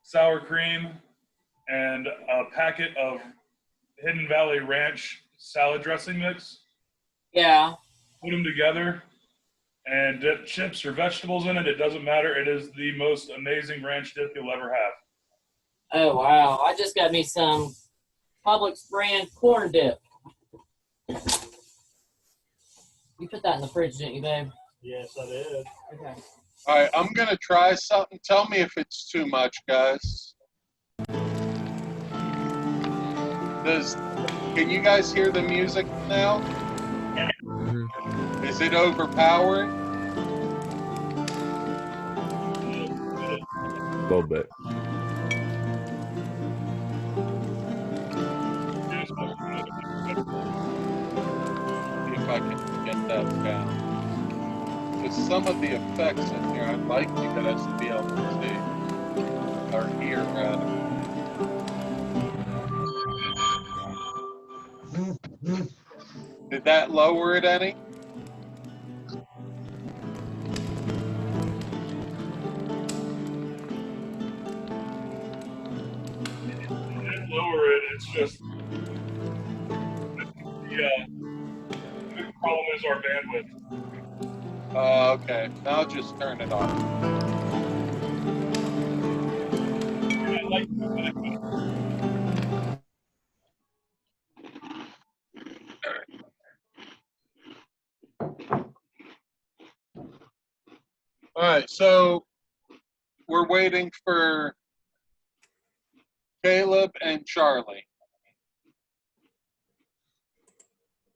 sour cream, and a packet of Hidden Valley Ranch salad dressing mix. Yeah. Put them together and dip chips or vegetables in it. It doesn't matter. It is the most amazing ranch dip you'll ever have. Oh, wow. I just got me some Publix brand corn dip. You put that in the fridge, didn't you, babe? Yes, I did. Okay. All right, I'm going to try something. Tell me if it's too much, guys. Can you guys hear the music now? Mm-hmm. Is it overpowering? A little bit. See if I can get that down. With some of the effects in here, I'd like you guys to be able to see, or hear rather. Did that lower it any? Lower it. It's just the problem is our bandwidth. Okay. I'll just turn it off. All right, so we're waiting for Caleb and Charlie,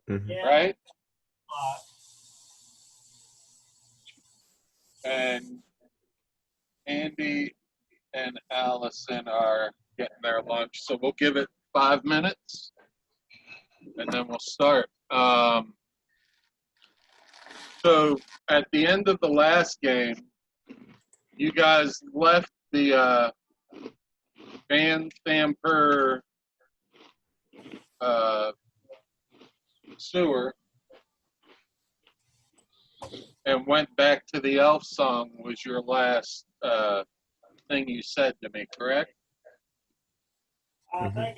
right? And Andy and Allison are getting their lunch, so we'll give it 5 minutes, and then we'll start. So at the end of the last game, you guys left the Van Stamper sewer and went back to the elf song was your last thing you said to me, correct? I think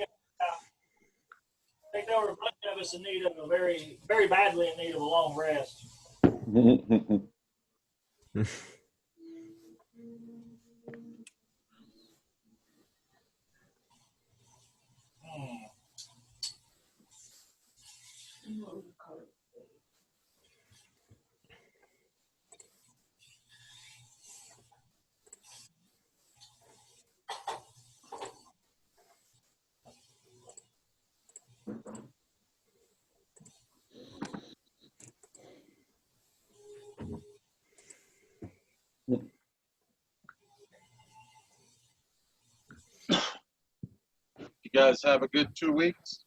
they were plenty of us in need of a very, very badly in need of a long rest. You guys have a good 2 weeks?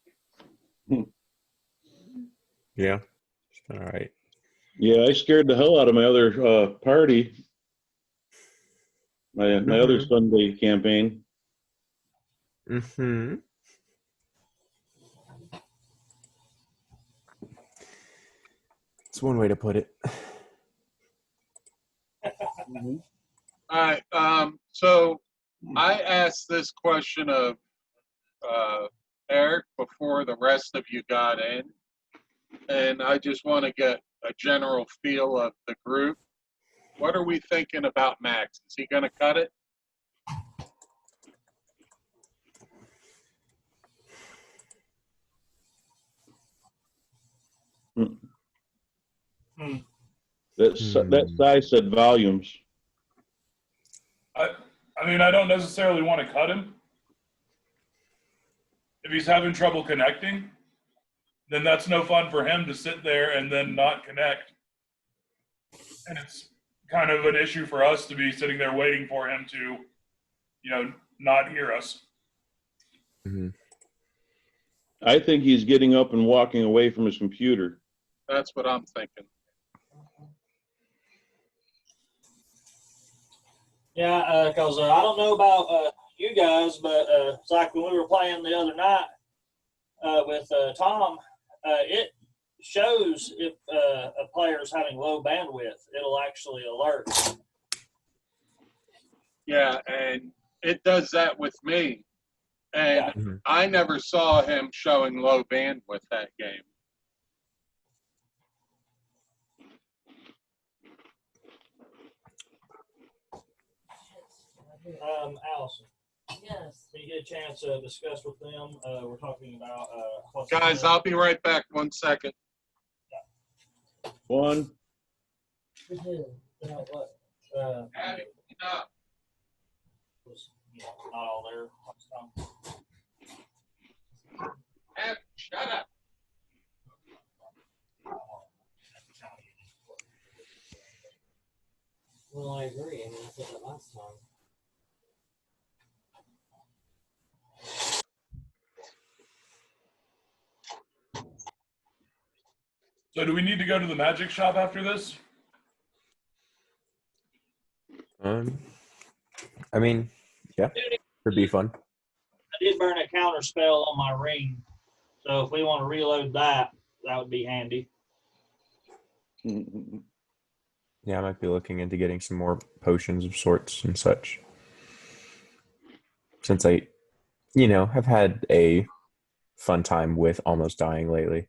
Yeah. All right. Yeah, I scared the hell out of my other party, my other Sunday campaign. Mm-hmm. It's one way to put it. All right. So I asked this question of Eric before the rest of you got in, and I just want to get a general feel of the group. What are we thinking about Max? Is he going to cut it? That size said volumes. I mean, I don't necessarily want to cut him. If he's having trouble connecting, then that's no fun for him to sit there and then not connect. And it's kind of an issue for us to be sitting there waiting for him to, not hear us. Mm-hmm. I think he's getting up and walking away from his computer. That's what I'm thinking. Yeah, because I don't know about you guys, but it's like when we were playing the other night with Tom, it shows if a player is having low bandwidth. It'll actually alert. Yeah, and it does that with me. And Yeah. Mhm. I never saw him showing low bandwidth that game. Allison, Yes. did you get a chance to discuss with them? We're talking about what's Guys, I'll be right back 1 second. One, what Abby, stop. was not all there. Abby, shut up. Well, I agree. I mean, I said that last time. So do we need to go to the magic shop after this? I mean, yeah, could be fun. I did burn a counter spell on my ring, so if we want to reload that, that would be handy. Yeah, I might be looking into getting some more potions of sorts and such. Since I, have had a fun time with almost dying lately.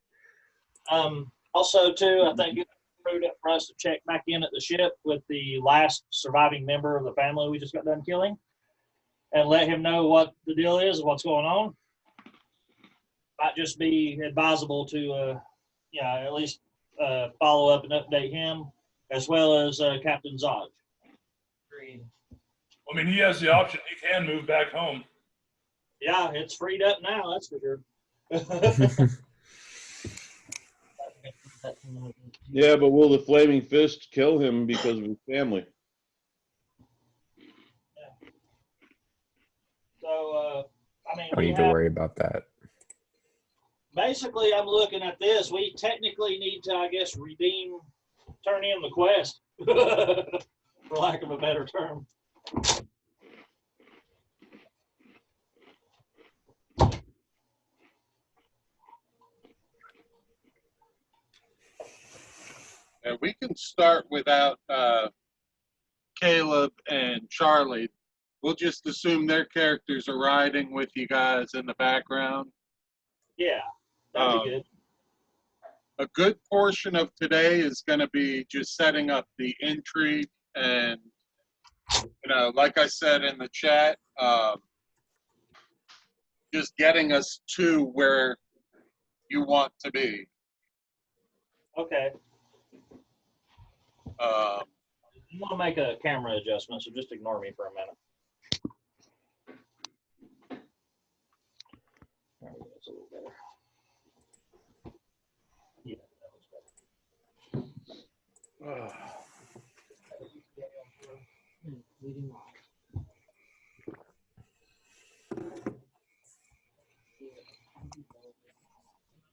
Also, too, I think it's prudent for us to check back in at the ship with the last surviving member of the family we just got done killing, and let him know what the deal is, what's going on. Might just be advisable to, at least follow up and update him, as well as Captain Zodge. Agreed. I mean, he has the option. He can move back home. Yeah, it's freed up now, that's for sure. yeah, but will the Flaming Fist kill him because of his family? So, I don't need to worry about that. Basically, I'm looking at this. We technically need to, I guess, turn in the quest, for lack of a better term. And we can start without Caleb and Charlie. We'll just assume their characters are riding with you guys in the background. Yeah, that'd be good. A good portion of today is going to be just setting up the intrigue and, like I said in the chat, just getting us to where you want to be. Okay. Um, I'm going to make a camera adjustment, so just ignore me for a minute. There we go. It's a little better. Yeah, that looks better.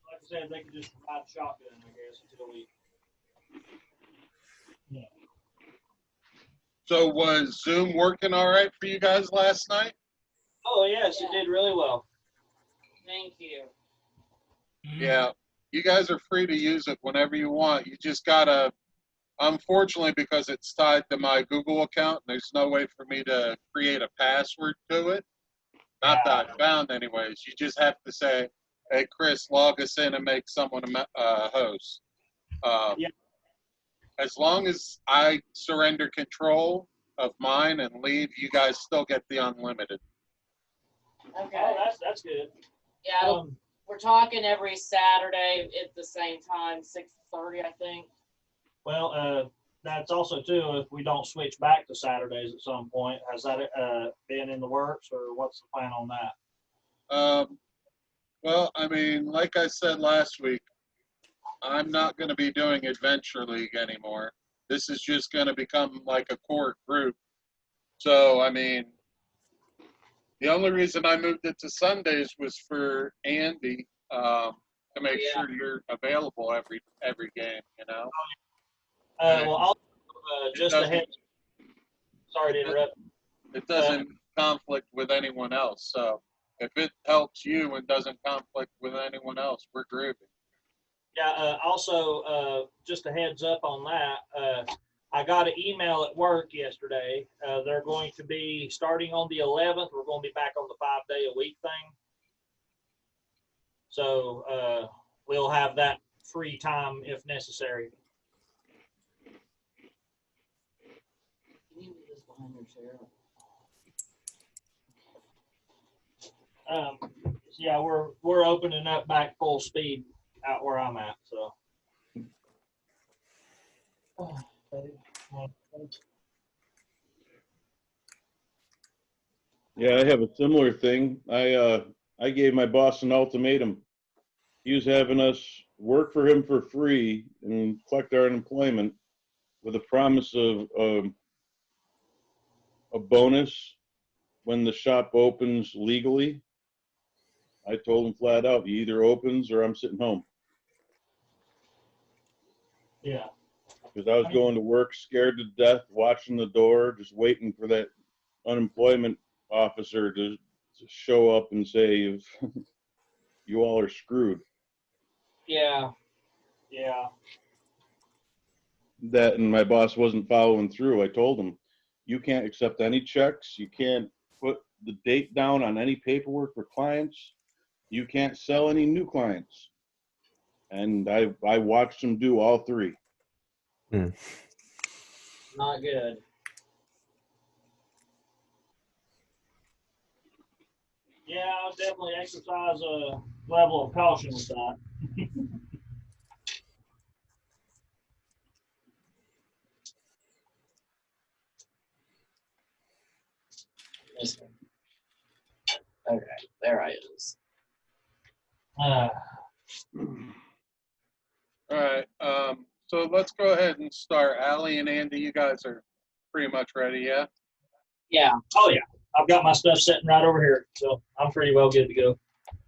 Like I said, they could just ride shotgun, I guess, until we. Yeah. so was Zoom working all right for you guys last night? Oh, yes, it did really well. Thank you. Yeah, you guys are free to use it whenever you want. You just gotta, unfortunately, because it's tied to my Google account, there's no way for me to create a password to it. Not that I found anyways. You just have to say, hey, Chris, log us in and make someone a host. Yeah. As long as I surrender control of mine and leave, you guys still get the unlimited. Okay. Oh, that's good. Yeah, we're talking every Saturday at the same time, 6:30, I think. Well, that's also too, if we don't switch back to Saturdays at some point, has that been in the works, or what's the plan on that? Well, I mean, like I said last week, I'm not going to be doing Adventure League anymore. This is just going to become like a core group. So, I mean, the only reason I moved it to Sundays was for Andy to make sure you're available every game, Well, also, just doesn't- ahead. Sorry to interrupt. It doesn't conflict with anyone else. So if it helps you and doesn't conflict with anyone else, we're groovy. Yeah. Also, just a heads up on that. I got an email at work yesterday. They're going to be starting on the 11th. We're going to be back on the 5-day-a-week thing. So we'll have that free time if necessary. Can you move this behind your chair? Yeah, we're opening up back full speed out where I'm at. So. Yeah, I have a similar thing. I gave my boss an ultimatum. He was having us work for him for free and collect our unemployment with a promise of a bonus when the shop opens legally. I told him flat out, he either opens or I'm sitting home. Yeah. Because I was going to work scared to death, watching the door, just waiting for that unemployment officer to show up and say, you all are screwed. Yeah. Yeah. That, and my boss wasn't following through. I told him, you can't accept any checks. You can't put the date down on any paperwork for clients. You can't sell any new clients. And I watched him do all three. Not good. Yeah, I'll definitely exercise a level of caution with that. This one. Okay, there I is. Uh, All right. So let's go ahead and start. Allie and Andy, you guys are pretty much ready, yeah? Yeah. oh yeah, I've got my stuff sitting right over here, so I'm pretty well good to go.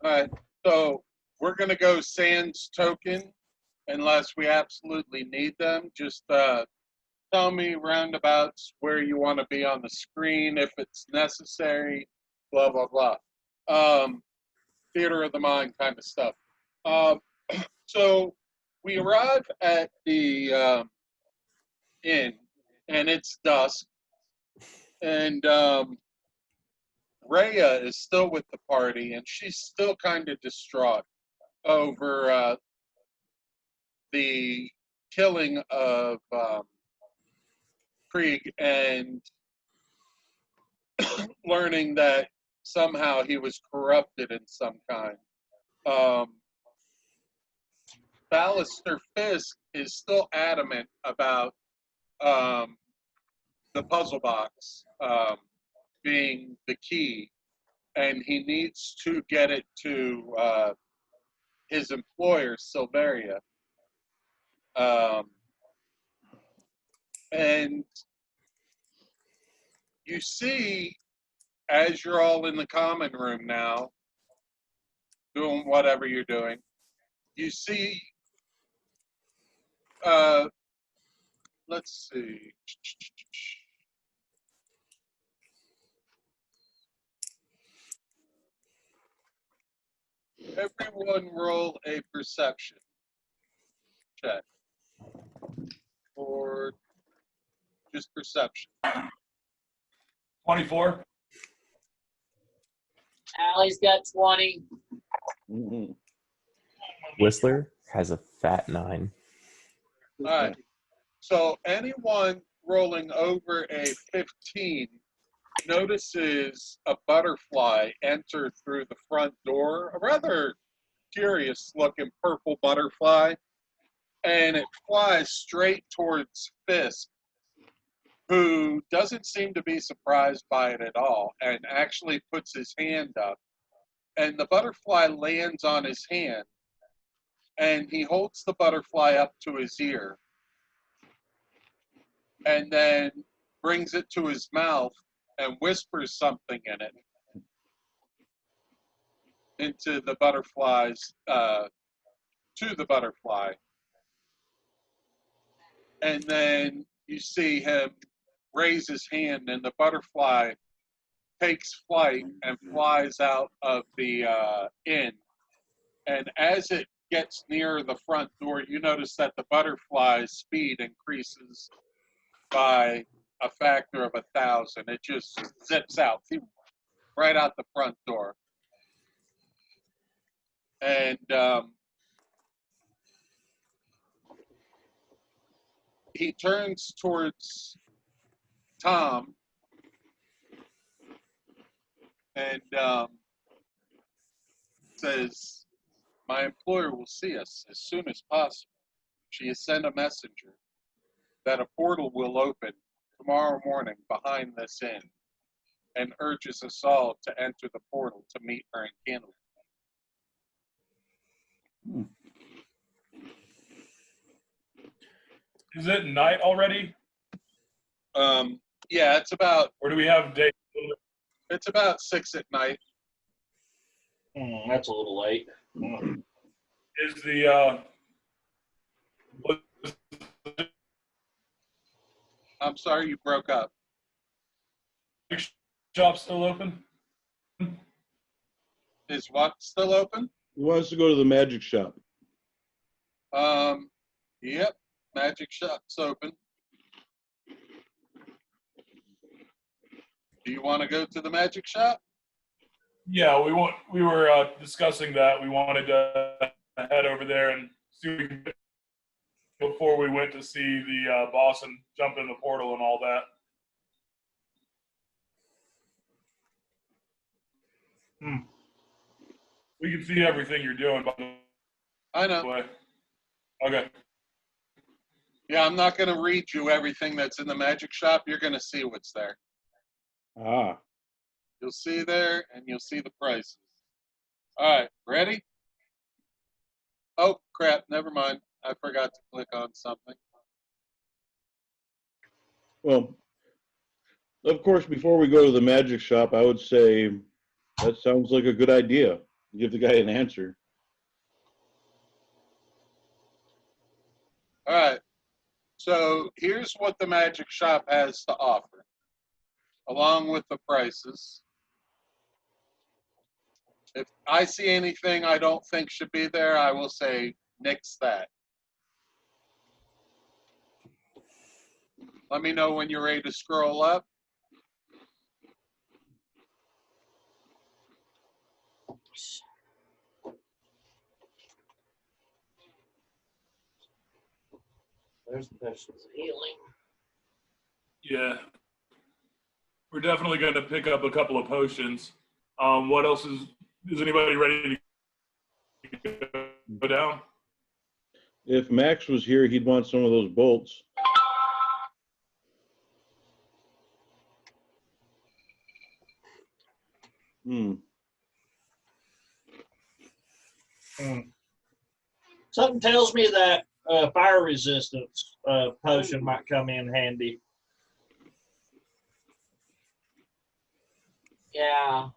All right. So we're going to go sans token unless we absolutely need them. Just tell me roundabouts where you want to be on the screen if it's necessary, blah, blah, blah. Theater of the mind kind of stuff. So we arrive at the inn, and it's dusk, and Rhea is still with the party, and she's still kind of distraught over the killing of Krieg and learning that somehow he was corrupted in some kind. Ballister Fisk is still adamant about the puzzle box being the key, and he needs to get it to his employer, Silveria. And you see, as you're all in the common room now, doing whatever you're doing, you see, let's see. Everyone roll a perception check. Or just perception. 24. Allie's got 20. Mhm. Whistler has a fat 9. All right. So anyone rolling over a 15 notices a butterfly enter through the front door, a rather curious looking purple butterfly, and it flies straight towards Fisk, who doesn't seem to be surprised by it at all and actually puts his hand up. And the butterfly lands on his hand, and he holds the butterfly up to his ear and then brings it to his mouth and whispers something in it into the butterfly's to the butterfly. And then you see him raise his hand, and the butterfly takes flight and flies out of the inn. And as it gets near the front door, you notice that the butterfly's speed increases by a factor of 1,000. It just zips out right out the front door. And he turns towards Tom and says, "My employer will see us as soon as possible. She has sent a messenger that a portal will open tomorrow morning behind this inn and urges us all to enter the portal to meet her in Candlewood." Is it night already, Yeah, it's about or do we have day? 6 at night. That's a little late. Is the I'm sorry, you broke up. shop still open? Is what still open? He wants to go to the magic shop. Yep, magic shop's open. Do you want to go to the magic shop? Yeah, we were discussing that. We wanted to head over there and see what we could do before we went to see the boss and jump in the portal and all that. We can see everything you're doing, by I the know. way. Okay. Yeah, I'm not going to read you everything that's in the magic shop. You're going to see what's there. Ah, You'll see there, and you'll see the prices. All right, ready? Oh, crap, never mind. I forgot to click on something. well, of course, before we go to the magic shop, I would say that sounds like a good idea. Give the guy an answer. All right, so here's what the magic shop has to offer, along with the prices. If I see anything I don't think should be there, I will say nix that. Let me know when you're ready to scroll up. There's the potions of healing. Yeah. We're definitely going to pick up a couple of potions. What else is anybody ready to go down? If Max was here, he'd want some of those bolts. Something tells me that fire resistance potion might come in handy. Yeah.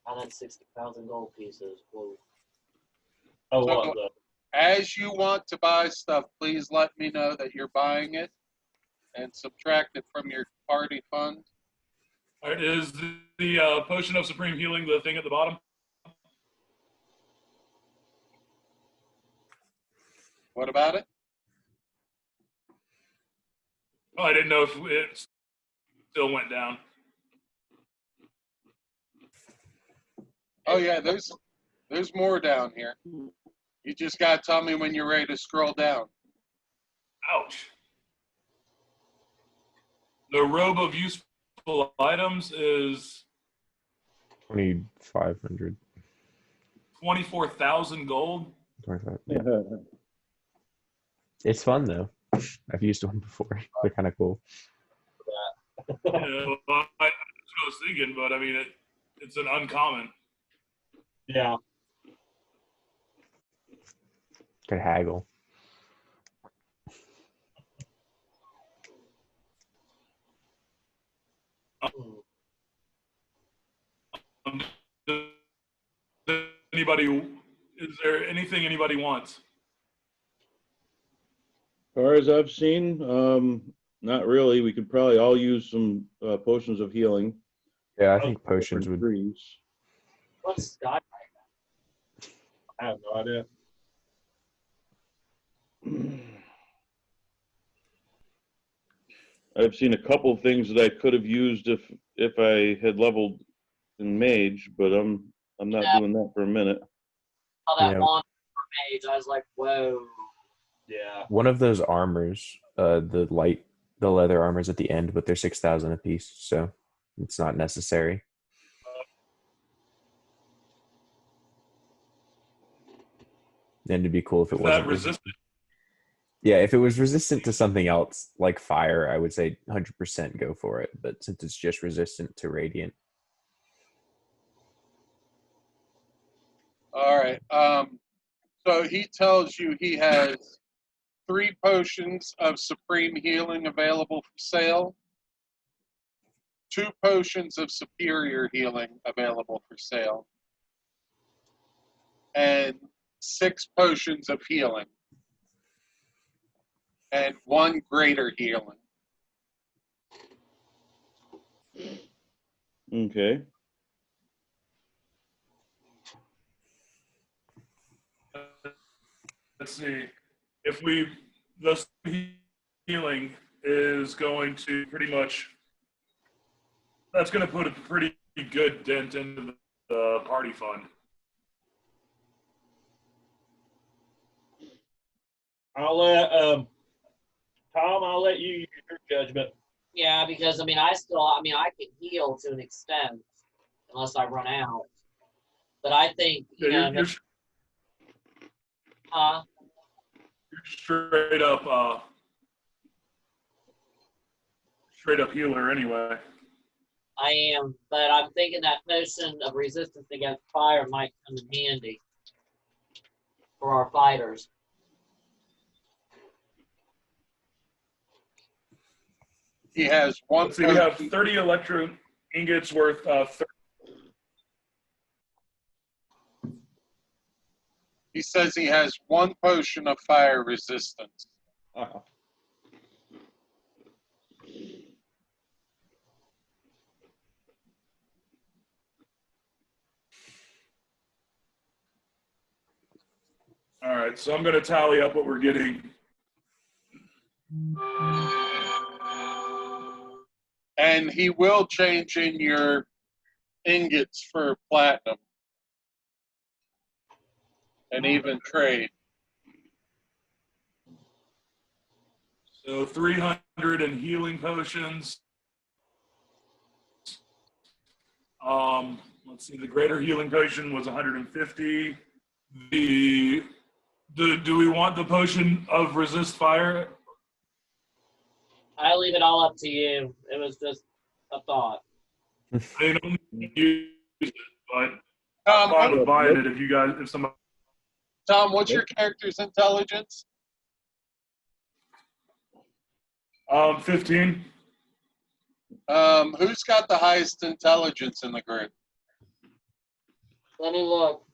Oh, that's 60,000 gold pieces. Whoa. Oh, So- what the? As you want to buy stuff, please let me know that you're buying it and subtract it from your party fund. All right, is the potion of supreme healing the thing at the bottom? What about it? Oh, I didn't know if it still went down. Oh yeah, there's more down here. You just gotta tell me when you're ready to scroll down. Ouch. The robe of useful items is 2,500. 24,000 gold. 25. Yeah. It's fun though. I've used one before. They're kind of cool. Well, that's what I was thinking, but I mean, it's an uncommon. Yeah. Could haggle. Is there anything anybody wants? As far as I've seen, not really. We could probably all use some potions of healing. Yeah, I think potions Different would. trees. What's Sky? I have no idea. I've seen a couple of things that I could have used if I had leveled in mage, but I'm not Yeah. doing that for a minute. Saw that Yeah. one page. I was like, whoa. Yeah. One of those armors, the leather armors at the end, but they're 6,000 apiece, so it's not necessary. And it'd be cool if it Is that wasn't resistant? Yeah, if it was resistant to something else like fire, I would say 100% go for it. But since it's just resistant to radiant, All right. So he tells you he has 3 potions of supreme healing available for sale, 2 potions of superior healing available for sale, and 6 potions of healing, and 1 greater healing. Okay. Let's see. If the healing is going to pretty much, that's going to put a pretty good dent into the party fund. I'll let Tom. I'll let you use your judgment. Yeah, because I can heal to an extent unless I run out. But I think, Yeah, you're straight up healer anyway. I am. But I'm thinking that potion of resistance against fire might come in handy for our fighters. He has 1 Let's see, we have 30 electro ingots worth. He says he has 1 potion of fire resistance. All right, so I'm going to tally up what we're getting. And he will change in your ingots for platinum. And even trade. So 300 in healing potions. Let's see, the greater healing potion was 150. Do we want the potion of resist fire? I leave it all up to you. It was just a thought. They don't use it, but Tom, I'm fine with buying it if somebody. Tom, what's your character's intelligence? 15. Who's got the highest intelligence in the group? Let me look.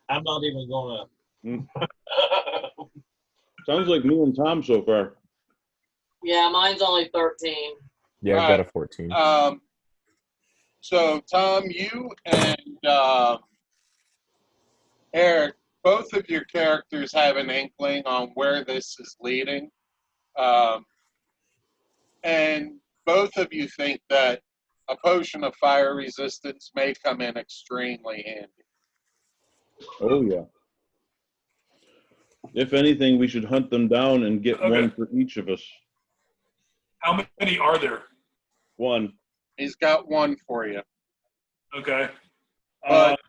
I'm not even gonna. Sounds like me and Tom so far. Yeah, mine's only 13. yeah, I've got a 14. So Tom, you and Eric, both of your characters have an inkling on where this is leading. And both of you think that a potion of fire resistance may come in extremely handy. Oh yeah. If anything, we should hunt them down and get Okay. one for each of us. How many are there? 1. He's got 1 for you. Okay. But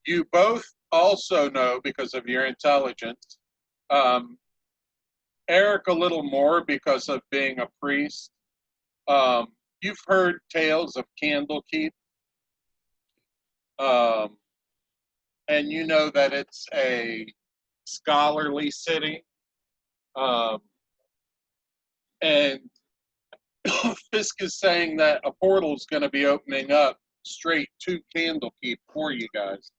you both also know, because of your intelligence, Eric a little more because of being a priest. You've heard tales of Candlekeep. And you know that it's a scholarly city. And Fisk is saying that a portal is going to be opening up straight to Candlekeep for you guys.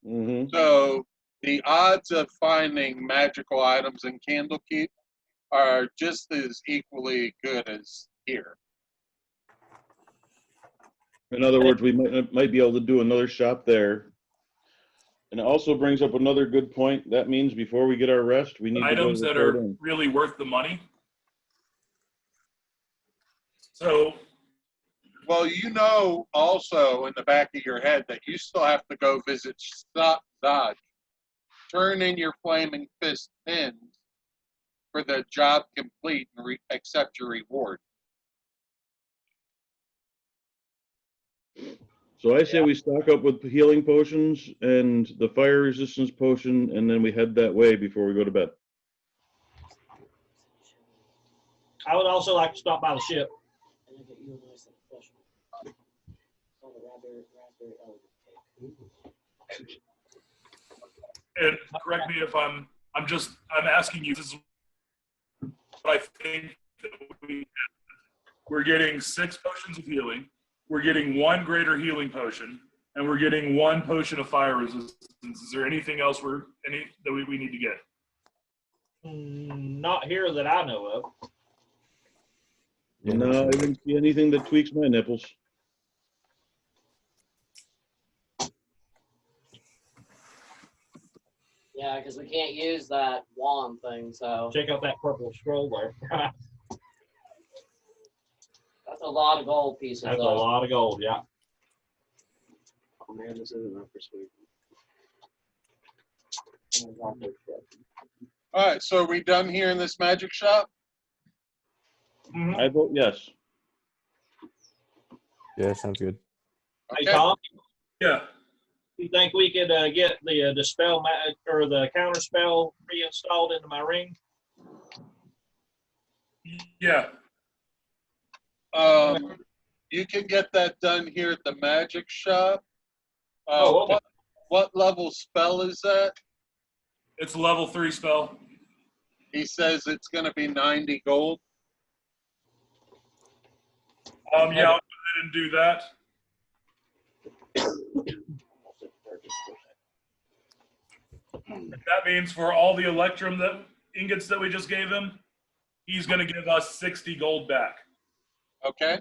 Mm-hmm. So the odds of finding magical items in Candlekeep are just as equally good as here. In other words, we might be able to do another shop there. And it also brings up another good point. That means before we get our rest, we need Items to go that to the are really worth the money. So, Well, you know also in the back of your head that you still have to go visit Zod. Turn in your flaming fist pins for the job complete and accept your reward. So I say we stock up with healing potions and the fire resistance potion, and then we head that way before we go to bed. I would also like to stop by the ship. and correct me if I'm asking you, this is what I think that we're getting 6 potions of healing, we're getting 1 greater healing potion, and we're getting 1 potion of fire resistance. Is there anything else that we need to get? Not here that I know of. Yeah, No, I didn't see anything that tweaks my nipples. Yeah, because we can't use that wand thing, so Check out that purple scroll there. that's a lot of gold pieces. That's a though. lot of gold, yeah. Oh man, this isn't enough for sweet. All right, so are we done here in this magic shop? Mhm. I vote yes. Yeah, sounds good. Hey, Okay. Tom, Yeah. you think we could get the spell or the counter spell reinstalled into my ring? Yeah. You can get that done here at the magic shop. Oh, okay. What level spell is that? It's a level 3 spell. He says it's going to be 90 gold. Yeah, I'll go ahead and do that. That means for all the electrum ingots that we just gave him, he's going to give us 60 gold back. Okay.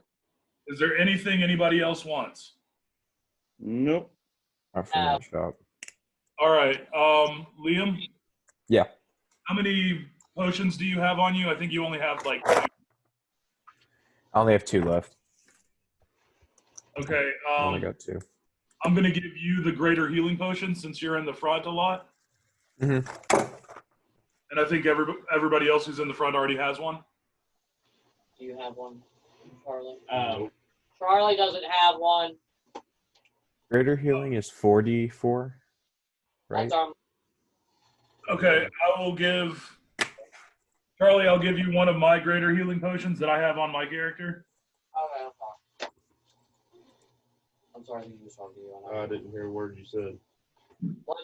Is there anything anybody else wants? Nope. Not from that shop. All right, Liam. Yeah. How many potions do you have on you? I think you only have like 2. I only have 2 left. Okay. I only got 2. I'm going to give you the greater healing potion since you're in the front a lot. Mm-hmm. And I think everybody else who's in the front already has one. Do you have one, Charlie? Um, Charlie doesn't have one. Greater healing is 44, right? That's our. Okay, I will give Charlie. I'll give you one of my greater healing potions that I have on my character. Okay, I'm sorry. I think you was talking to you. I didn't hear a word you said. What,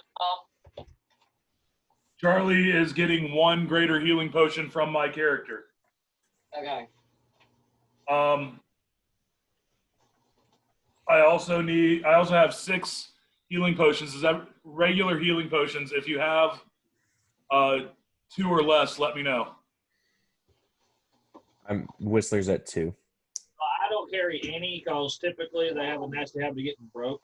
Charlie is getting 1 greater healing potion from my character. okay. I also have 6 healing potions. Is that regular healing potions? If you have 2 or less, let me know. Whistler's at 2. I don't carry any because typically they have a nasty habit of getting broke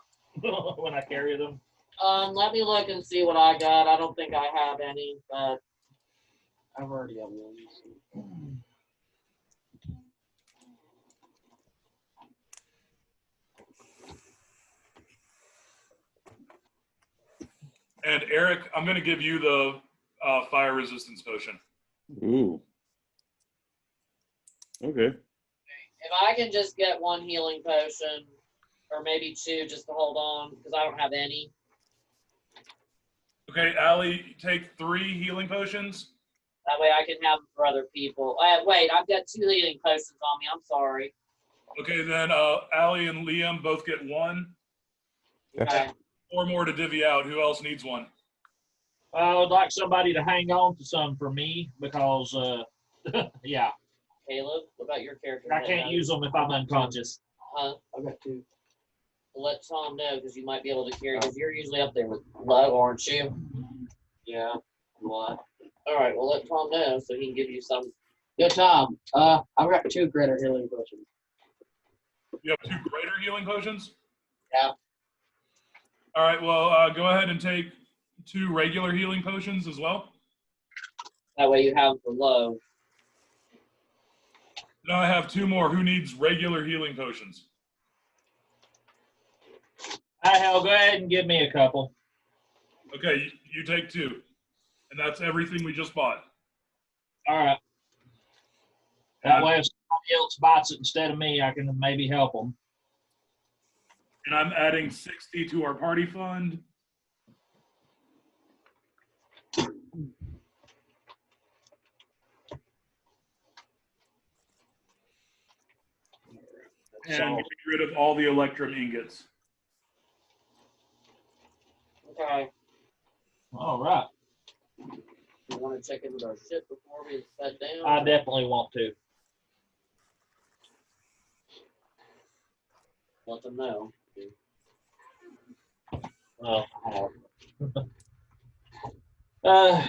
when I carry them. Let me look and see what I got. I don't think I have any, but I've already got one. And Eric, I'm going to give you the fire resistance potion. Ooh. Okay. if I can just get 1 healing potion, or maybe 2 just to hold on, because I don't have any. Okay, Allie, take 3 healing potions. That way I can have them for other people. Wait, I've got 2 healing potions on me. I'm sorry. Okay, then Allie and Liam both get 1. Okay. 4 more to divvy out. Who else needs 1? I would like somebody to hang on to some for me because, yeah, Caleb, what about your character? I can't use them if I'm unconscious. I've got 2. Let Tom know because you might be able to carry. Because you're usually up there with low, aren't you? Yeah. What? All right. Well, let Tom know so he can give you some. Good, Tom. I've got 2 greater healing potions. You have 2 greater healing potions? Yeah. All right, well, go ahead and take 2 regular healing potions as well. That way you have them for low. Now I have two more. Who needs regular healing potions? Hi, hell, go ahead and give me a couple. Okay, you take two. And that's everything we just bought. All right. That way, if somebody else bites it instead of me, I can maybe help them. And I'm adding 60 to our party fund. And So- get rid of all the electrum ingots. Okay. All right. You want to check in with our ship before we set down? I definitely want to. Let them know. Oh. Tom,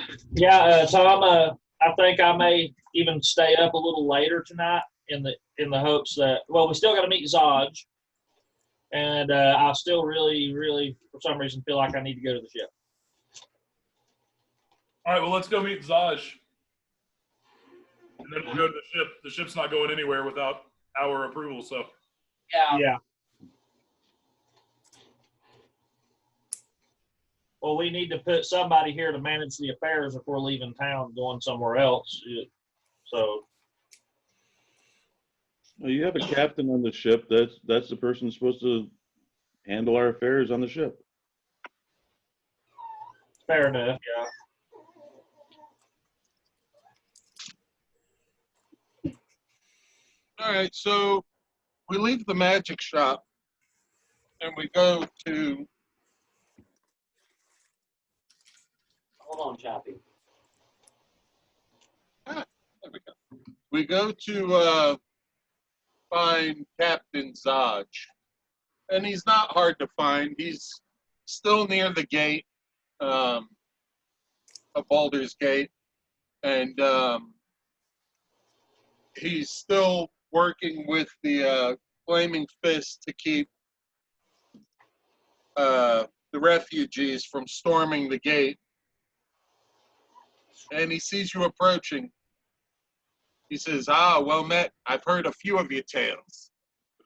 I think I may even stay up a little later tonight in the hopes that, well, we still got to meet Zodge, and I still really for some reason feel like I need to go to the ship. All right, well, let's go meet Zaj. And then we'll go to the ship. The ship's not going anywhere without our approval, so. Yeah. Well, we need to put somebody here to manage the affairs if we're leaving town, going somewhere else. So, Well, you have a captain on the ship. That's the person supposed to handle our affairs on the ship. fair enough. Yeah. All right, so we leave the magic shop and we go to, Hold on, Choppy. there we go. We go to find Captain Zodge. And he's not hard to find. He's still near the gate, of Baldur's Gate. And he's still working with the Flaming Fist to keep the refugees from storming the gate. And he sees you approaching. He says, well met. I've heard a few of your tales.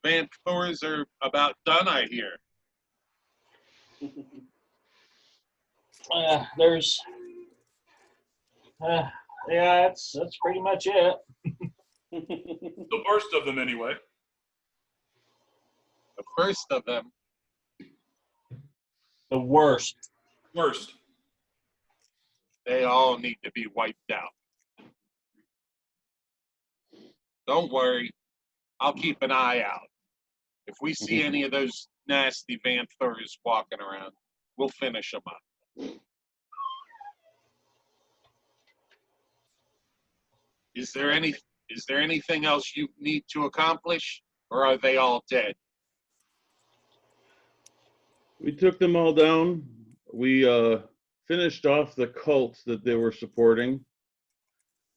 The Van Thors are about done, I hear. There's, yeah, that's pretty much it. The worst of them, anyway. The first of them. The worst. Worst. They all need to be wiped out. Don't worry. I'll keep an eye out. If we see any of those nasty Van Thors walking around, we'll finish them up. Is there anything else you need to accomplish, or are they all dead? We took them all down. We finished off the cult that they were supporting.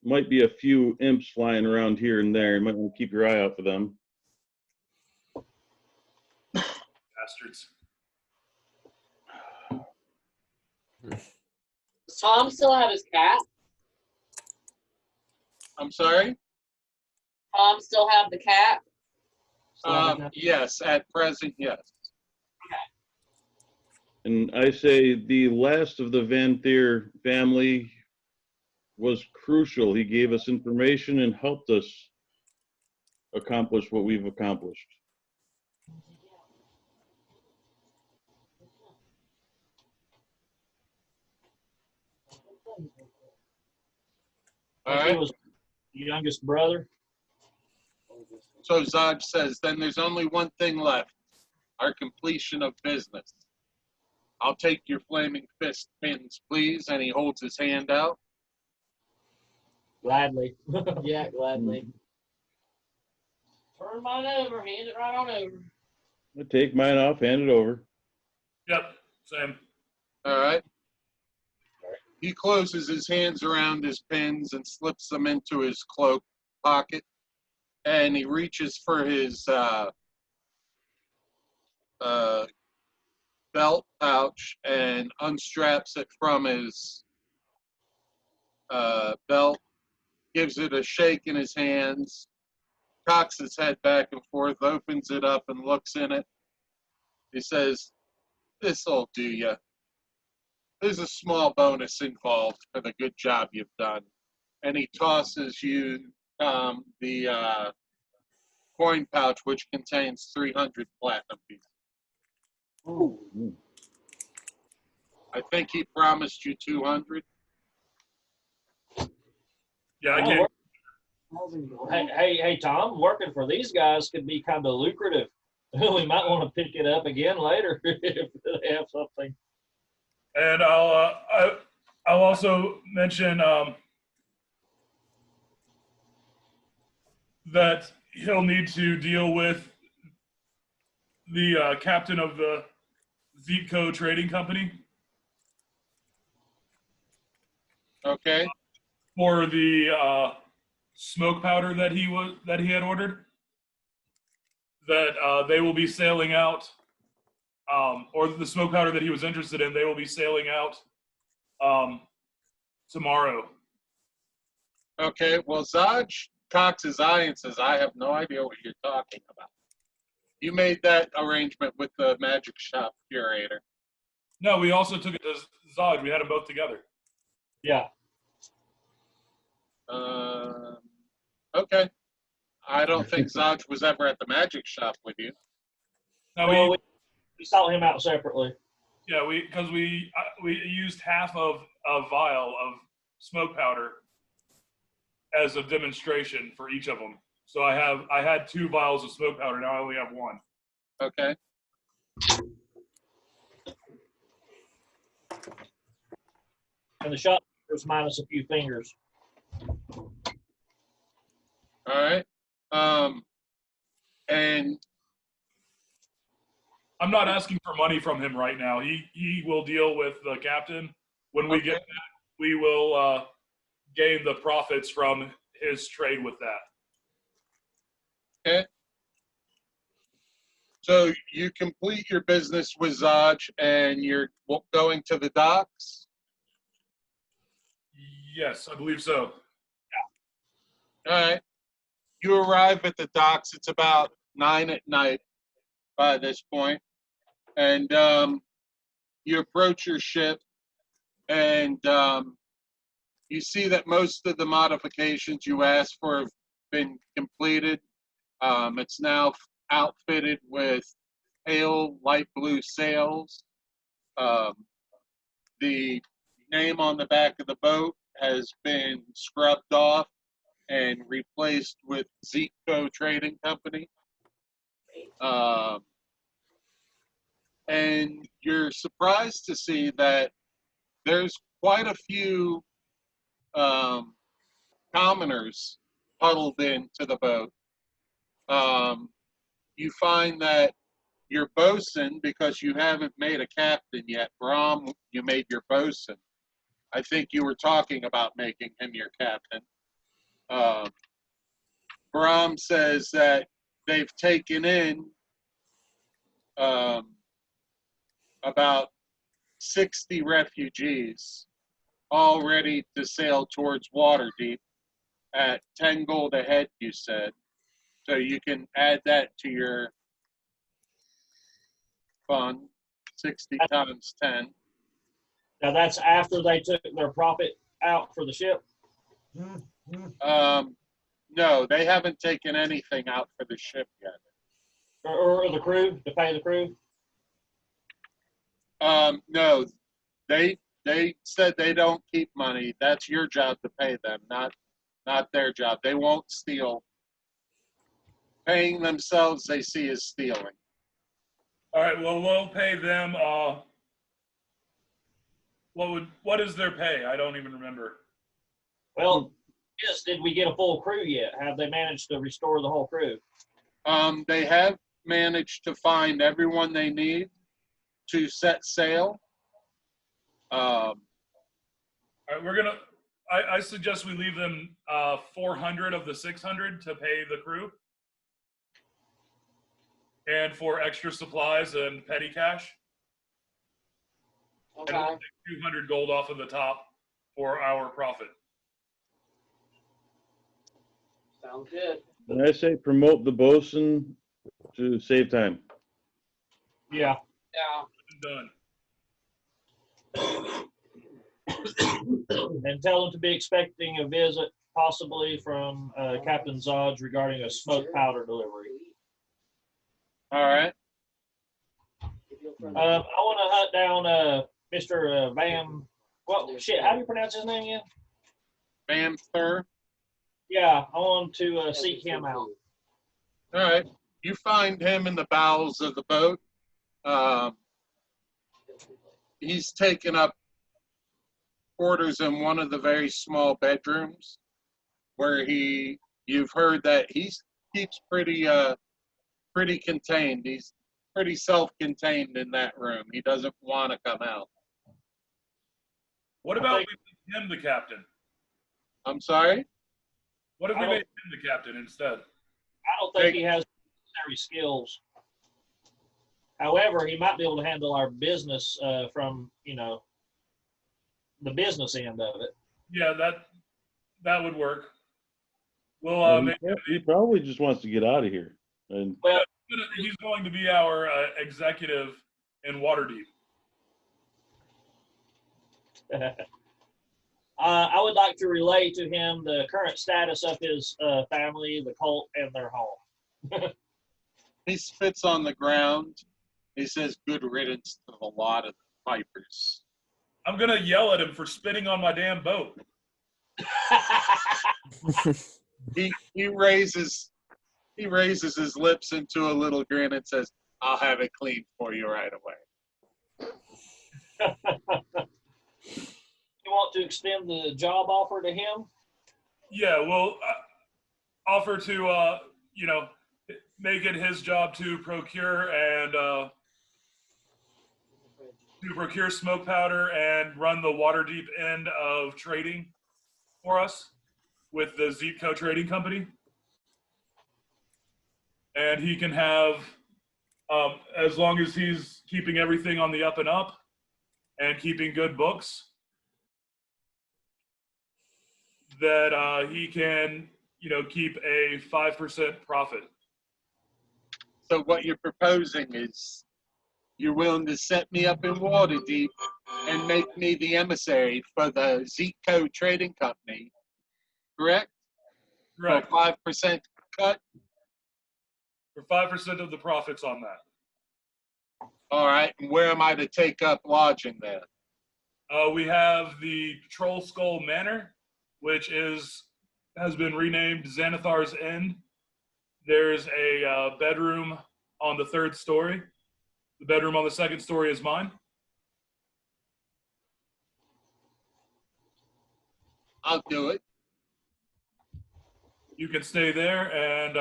Might be a few imps flying around here and there. You might want to keep your eye out for them. Bastards. Does Tom still have his cat? I'm sorry? Tom still have the cat? Yes, at present, yes. And I say the last of the Van Thier family was crucial. He gave us information and helped us accomplish what we've accomplished. All He right. was the youngest brother. So Zodge says, then there's only one thing left, our completion of business. I'll take your Flaming Fist pins, please. And he holds his hand out. Gladly. Yeah, gladly. Turn mine over, hand it right on over. I take mine off, hand it over. Yep, same. All right. He closes his hands around his pins and slips them into his cloak pocket. And he reaches for his belt pouch and unstraps it from his belt, gives it a shake in his hands, cocks his head back and forth, opens it up and looks in it. He says, "This'll do you. There's a small bonus involved for the good job you've done." And he tosses you the coin pouch, which contains 300 platinum pieces. I think he promised you 200. Yeah, I Oh, gave, Hey, Tom, working for these guys could be kind of lucrative. We might want to pick it up again later if they have something. and I'll also mention that he'll need to deal with the captain of the Zeepco Trading Company Okay. for the smoke powder that he had ordered. That they will be sailing out, or the smoke powder that he was interested in. They will be sailing out tomorrow. Okay. Well, Zaj cocks his eye and says, "I have no idea what you're talking about. You made that arrangement with the magic shop curator." No, we also took it to Zod. We had them both together. Yeah. Okay. I don't think Zaj was ever at the magic shop with you. No, Well, we sought him out separately. because we used half of a vial of smoke powder as a demonstration for each of them. So I had 2 vials of smoke powder. Now I only have 1. Okay. And the shopkeeper's minus a few fingers. All right. And I'm not asking for money from him right now. He will deal with the captain. When we get that, we will gain the profits from his trade with that. okay. So you complete your business with Zaj and you're going to the docks? Yes, I believe so. All right. You arrive at the docks. It's about 9 at night by this point. And you approach your ship and you see that most of the modifications you asked for have been completed. It's now outfitted with pale light blue sails. The name on the back of the boat has been scrubbed off and replaced with Zeepco Trading Company. And you're surprised to see that there's quite a few commoners huddled into the boat. You find that your bosun, because you haven't made a captain yet, Brom, you made your bosun. I think you were talking about making him your captain. Brom says that they've taken in about 60 refugees, all ready to sail towards Waterdeep at 10 gold a head, you said. So you can add that to your fund, 60 times 10. Now that's after they took their profit out for the ship. No, they haven't taken anything out for the ship yet. Or the crew, to pay the crew. No, they said they don't keep money. That's your job to pay them, not their job. They won't steal. Paying themselves, they see as stealing. All right. Well, we'll pay them. What is their pay? I don't even remember. Well, yes, did we get a full crew yet? Have they managed to restore the whole crew? They have managed to find everyone they need to set sail. All right, we're gonna. I suggest we leave them 400 of the 600 to pay the crew, and for extra supplies and petty cash, and we'll Okay. take 200 gold off of the top for our profit. Sounds good. And I say promote the bosun to save time. Yeah. Yeah. Done. And tell them to be expecting a visit, possibly from Captain Zodge regarding a smoke powder delivery. All right. I want to hunt down Mr. Van. What shit? How do you pronounce his name again? Bamthur. Yeah, I want to seek him out. All right. You find him in the bowels of the boat. He's taken up quarters in one of the very small bedrooms where you've heard that he keeps pretty contained. He's pretty self-contained in that room. He doesn't want to come out. What about we make him the captain? I'm sorry? What if we I made him the captain instead? I don't think he has necessary skills. However, he might be able to handle our business from, the business end of it. Yeah, that would work. We'll He probably just wants to get out of here. And Well, he's going to be our executive in Waterdeep. I would like to relay to him the current status of his family, the cult, and their home. He spits on the ground. He says, "Good riddance to the lot of the vipers." I'm gonna yell at him for spitting on my damn boat. He raises his lips into a little grin and says, "I'll have it cleaned for you right away." You want to extend the job offer to him? Yeah, we'll offer to make it his job to procure smoke powder and run the Waterdeep end of trading for us with the Zeetco Trading Company. And he can have, as long as he's keeping everything on the up and up and keeping good books, that he can, keep a 5% profit. So what you're proposing is you're willing to set me up in Waterdeep and make me the emissary for the Zeetco Trading Company, correct? Correct. For 5% cut? For 5% of the profits on that. All right. And where am I to take up lodging there? We have the Troll Skull Manor, which has been renamed Xanathar's End. There's a bedroom on the 3rd story. The bedroom on the 2nd story is mine. I'll do it. You can stay there and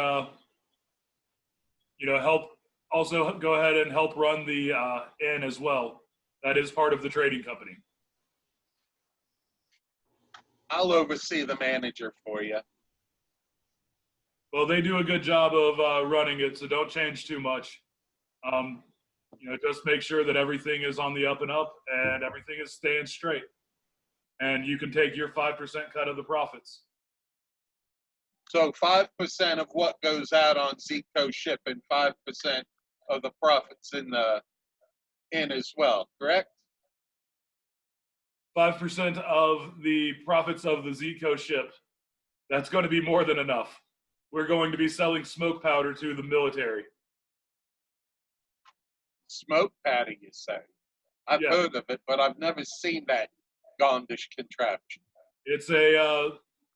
also go ahead and help run the inn as well. That is part of the trading company. I'll oversee the manager for you. Well, they do a good job of running it, so don't change too much. Just make sure that everything is on the up and up and everything is staying straight. And you can take your 5% cut of the profits. So 5% of what goes out on Zeetco ship and 5% of the profits in the inn as well, correct? 5% of the profits of the Zeetco ship. That's going to be more than enough. We're going to be selling smoke powder to the military. Smoke powder, you say? I've heard of it, but I've never seen that Gondish contraption. It's a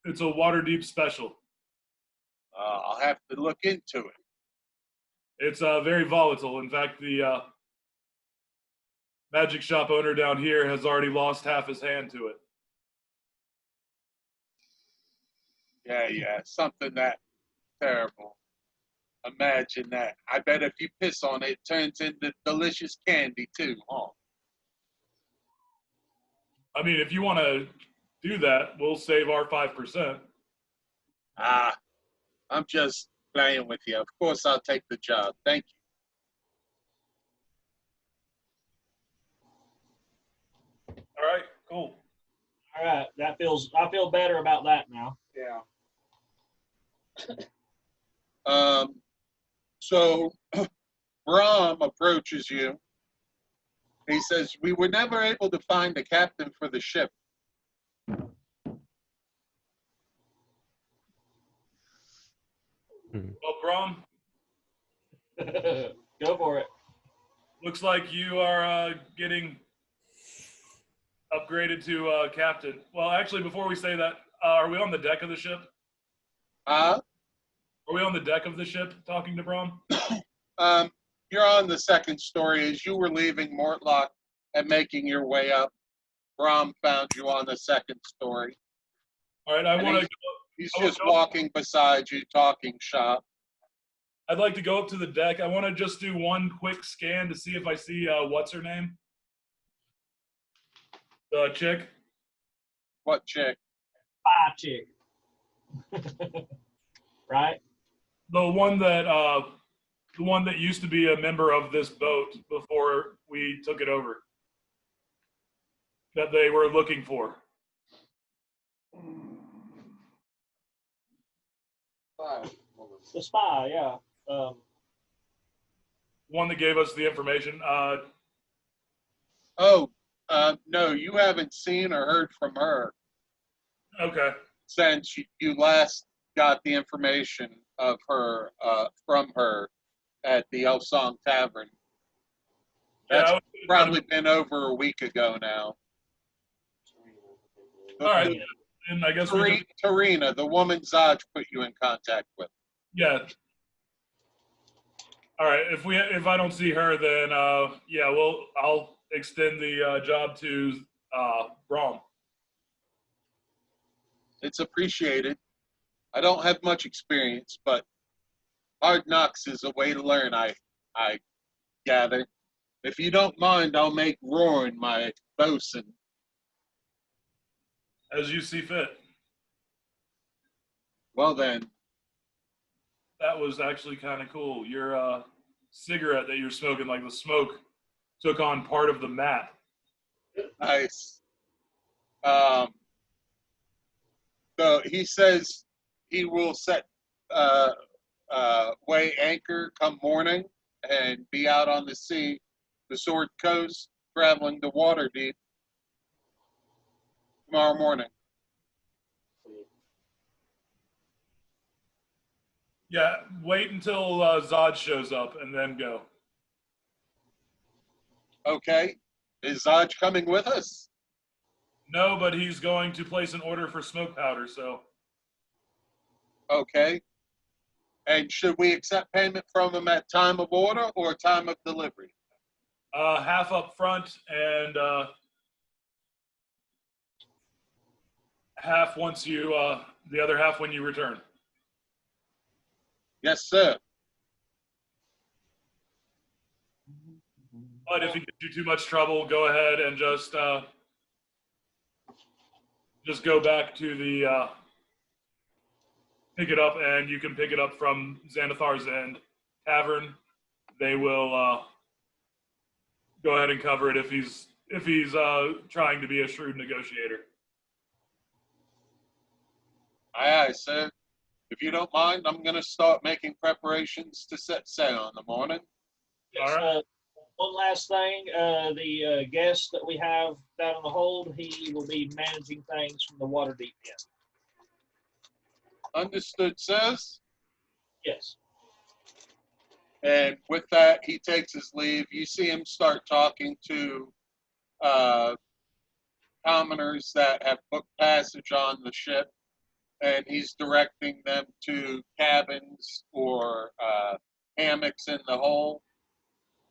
Waterdeep special. I'll have to look into it. It's very volatile. In fact, the magic shop owner down here has already lost half his hand to it. Yeah, something that terrible. Imagine that. I bet if you piss on it, it turns into delicious candy too, huh? I mean, if you want to do that, we'll save our 5%. I'm just playing with you. Of course, I'll take the job. Thank you. All right, cool. All right, I feel better about that now. Yeah. So Brahm approaches you. He says, "We were never able to find a captain for the ship." Well, Brom, Go for it. looks like you are getting upgraded to captain. Well, actually, before we say that, are we on the deck of the ship? Huh? Are we on the deck of the ship talking to Brom? You're on the second story. As you were leaving Mortlock and making your way up, Brahm found you on the second story. All right, I And want to. He's I will just go- walking beside you, talking shop. I'd like to go up to the deck. I want to just do one quick scan to see if I see what's her name, the chick. What chick? Spy chick. Right? The one that used to be a member of this boat before we took it over. That they were looking for. The spy, yeah. One that gave us the information. No, you haven't seen or heard from her Okay. since you last got the information of her from her at the El Song Tavern. That's Yeah. probably been over a week ago now. All right. And I guess we just, Tarina, the woman Zaj put you in contact with. yeah. All right. If I don't see her, then yeah, I'll extend the job to Brom. It's appreciated. I don't have much experience, but hard knocks is a way to learn, I gather. If you don't mind, I'll make Roarin my bosun. As you see fit. Well then, That was actually kind of cool. Your cigarette that you're smoking, like the smoke, took on part of the map. nice. So he says he will set weigh anchor come morning and be out on the sea, the Sword Coast, traveling to Waterdeep tomorrow morning. Yeah, wait until Zod shows up and then go. Okay. Is Zaj coming with us? No, but he's going to place an order for smoke powder, so Okay. And should we accept payment from him at time of order or time of delivery? half up front and half once you, the other half when you return. Yes, sir. But if he gives you too much trouble, go ahead and just go back to the pick it up, and you can pick it up from Xanathar's End Tavern. They will go ahead and cover it if he's trying to be a shrewd negotiator. Aye, aye, sir. If you don't mind, I'm going to start making preparations to set sail in the morning. All right. One last thing, the guest that we have down in the hold, he will be managing things from the Waterdeep end. Understood, sirs? Yes. And with that, he takes his leave. You see him start talking to commoners that have booked passage on the ship, and he's directing them to cabins or hammocks in the hold.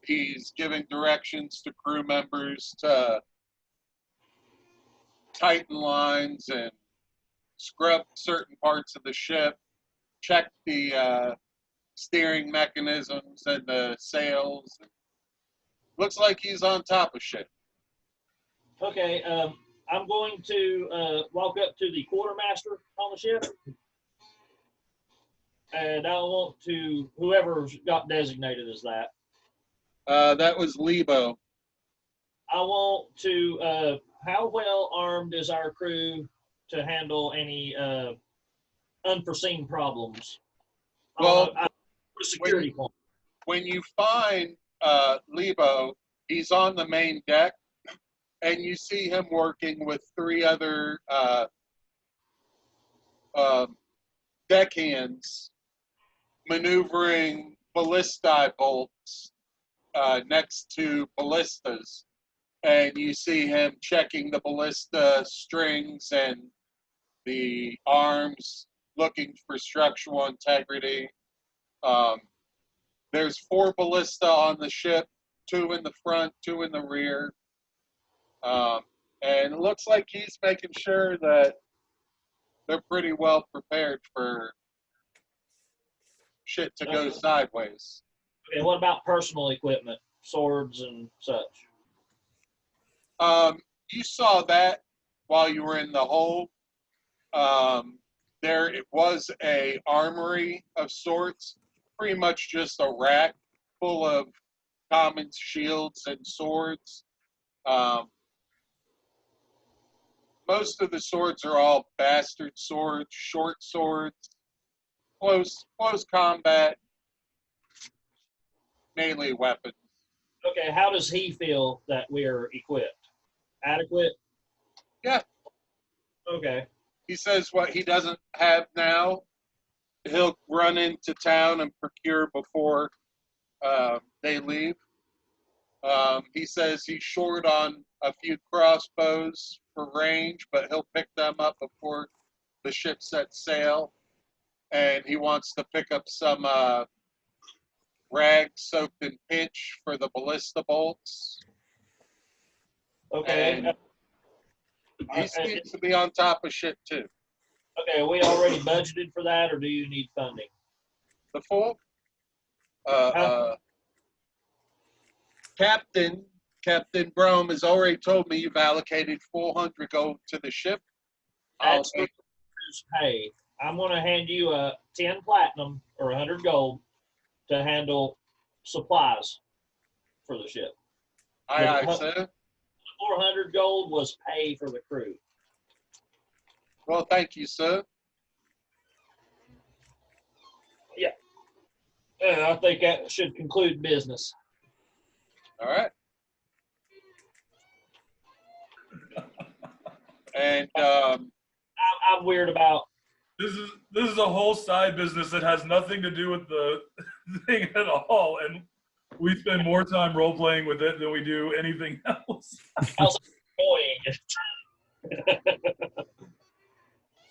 He's giving directions to crew members to tighten lines and scrub certain parts of the ship, check the steering mechanisms and the sails. Looks like he's on top of shit. Okay, I'm going to walk up to the quartermaster on the ship. And I want to, whoever's got designated as that, That was Lebo. I want to, how well armed is our crew to handle any unforeseen problems Well, For security point. when you find Lebo, he's on the main deck, and you see him working with 3 other deckhands maneuvering ballista bolts next to ballistas. And you see him checking the ballista strings and the arms, looking for structural integrity. There's 4 ballista on the ship, 2 in the front, 2 in the rear. And it looks like he's making sure that they're pretty well prepared for shit to go sideways. Okay, what about personal equipment, swords and such? You saw that while you were in the hold. There it was a armory of sorts, pretty much just a rack full of common shields and swords. Most of the swords are all bastard swords, short swords, close combat, melee weapons. Okay, how does he feel that we're equipped? Adequate? Yeah. Okay. He says what he doesn't have now, he'll run into town and procure before they leave. He says he's short on a few crossbows for range, but he'll pick them up before the ship sets sail. And he wants to pick up some rags soaked in pitch for the ballista bolts. Okay. And he seems to be on top of shit too. Okay, we already budgeted for that, or do you need funding? The full Captain Brome has already told me you've allocated 400 gold to the ship. That's for crew's pay. I'm going to hand you 10 platinum or 100 gold to handle supplies for the ship. Aye, sir. 400 gold was pay for the crew. Well, thank you, sir. I think that should conclude business. All right. And I'm weird about. This is a whole side business that has nothing to do with the thing at all, and we spend more time role playing with it than we do anything else.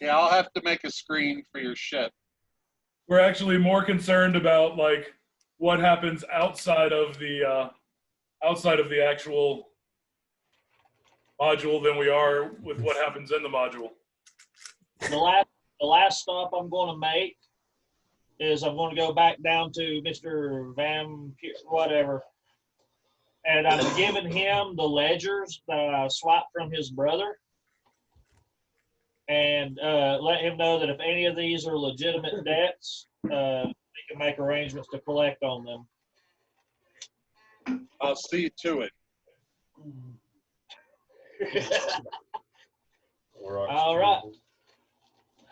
yeah, I'll have to make a screen for your ship. We're actually more concerned about like what happens outside of the actual module than we are with what happens in the module. The last stop I'm going to make is I'm going to go back down to Mr. whatever, and I'm giving him the ledgers that I swapped from his brother, and let him know that if any of these are legitimate debts, we can make arrangements to collect on them. I'll see to it. All right.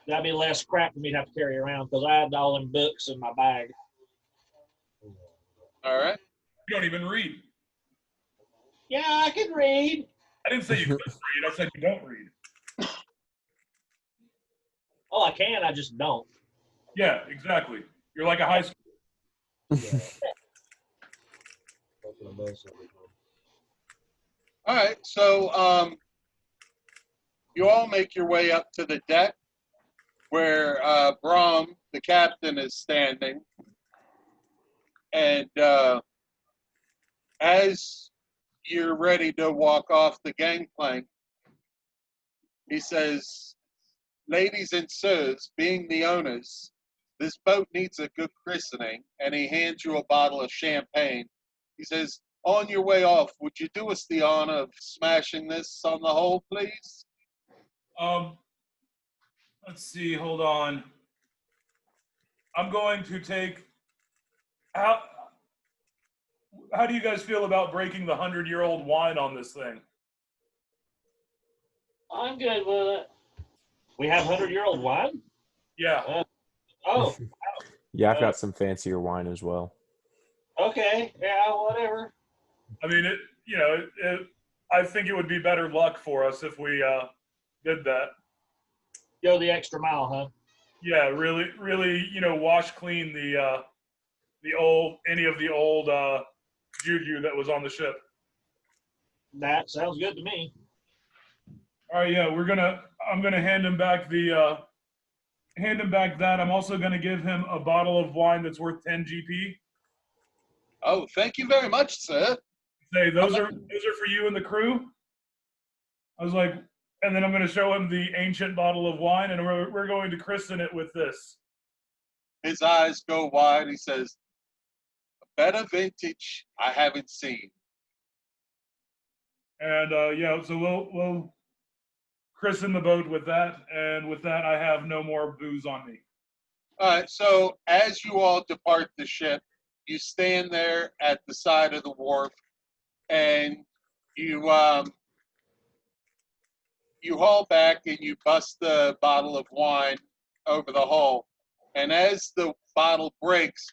That'd be less crap for me to have to carry around because I had all them books in my bag. All right. You don't even read. Yeah, I can read. I didn't say you couldn't read. I said you don't read. Oh, I can. I just don't. Yeah, exactly. You're like a high school. All right. So you all make your way up to the deck where Brom, the captain, is standing. And as you're ready to walk off the gangplank, he says, "Ladies and sirs, being the owners, this boat needs a good christening." And he hands you a bottle of champagne. He says, "On your way off, would you do us the honor of smashing this on the hull, please?" Let's see. Hold on. I'm going to take. How do you guys feel about breaking the 100-year-old wine on this thing? I'm good with it. We have 100-year-old wine? Yeah. Oh. Yeah, I've got some fancier wine as well. Okay, yeah, whatever. I mean, I think it would be better luck for us if we did that. Go the extra mile, huh? Yeah, really, really, wash clean any of the old juju that was on the ship. That sounds good to me. All right, yeah, I'm gonna hand him back that. I'm also gonna give him a bottle of wine that's worth 10 GP. Oh, thank you very much, sir. Say those are for you and the crew. I was like, and then I'm gonna show him the ancient bottle of wine, and we're going to christen it with this. His eyes go wide. He says, "A better vintage I haven't seen." And yeah, so we'll christen the boat with that, and with that, I have no more booze on me. All right, so as you all depart the ship, you stand there at the side of the wharf, and you you haul back and you bust the bottle of wine over the hull. And as the bottle breaks,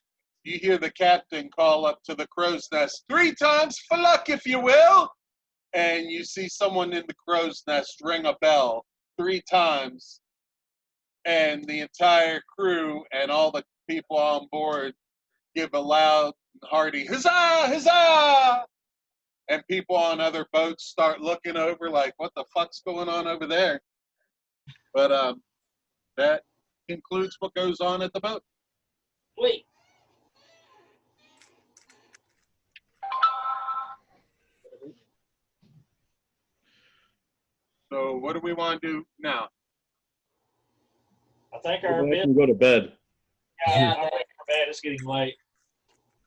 you hear the captain call up to the crow's nest, 3 times for luck, if you will. And you see someone in the crow's nest ring a bell 3 times. And the entire crew and all the people on board give a loud, hearty huzzah, huzzah! And people on other boats start looking over like, what the fuck's going on over there? But that concludes what goes on at the boat. Sweet. So what do we want to do now? I think Go our back bid. and go to bed. Yeah, I'm ready for bed. It's getting late.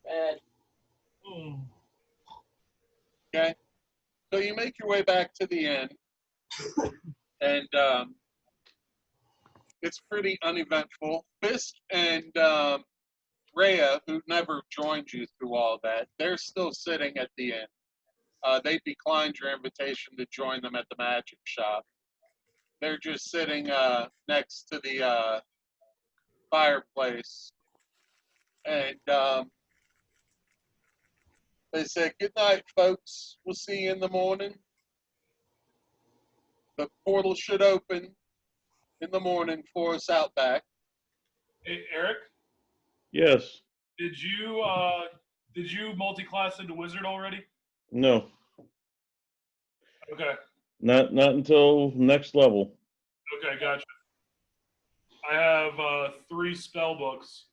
Bed. Hmm. Okay. So you make your way back to the inn, and it's pretty uneventful. Fisk and Rhea, who never joined you through all that, they're still sitting at the inn. They declined your invitation to join them at the magic shop. They're just sitting next to the fireplace, and they say, "Good night, folks. We'll see you in the morning. The portal should open in the morning for us out back." Hey, Eric, Yes. did you multi-class into wizard already? No. Okay, Not until next level. okay, gotcha. I have 3 spell books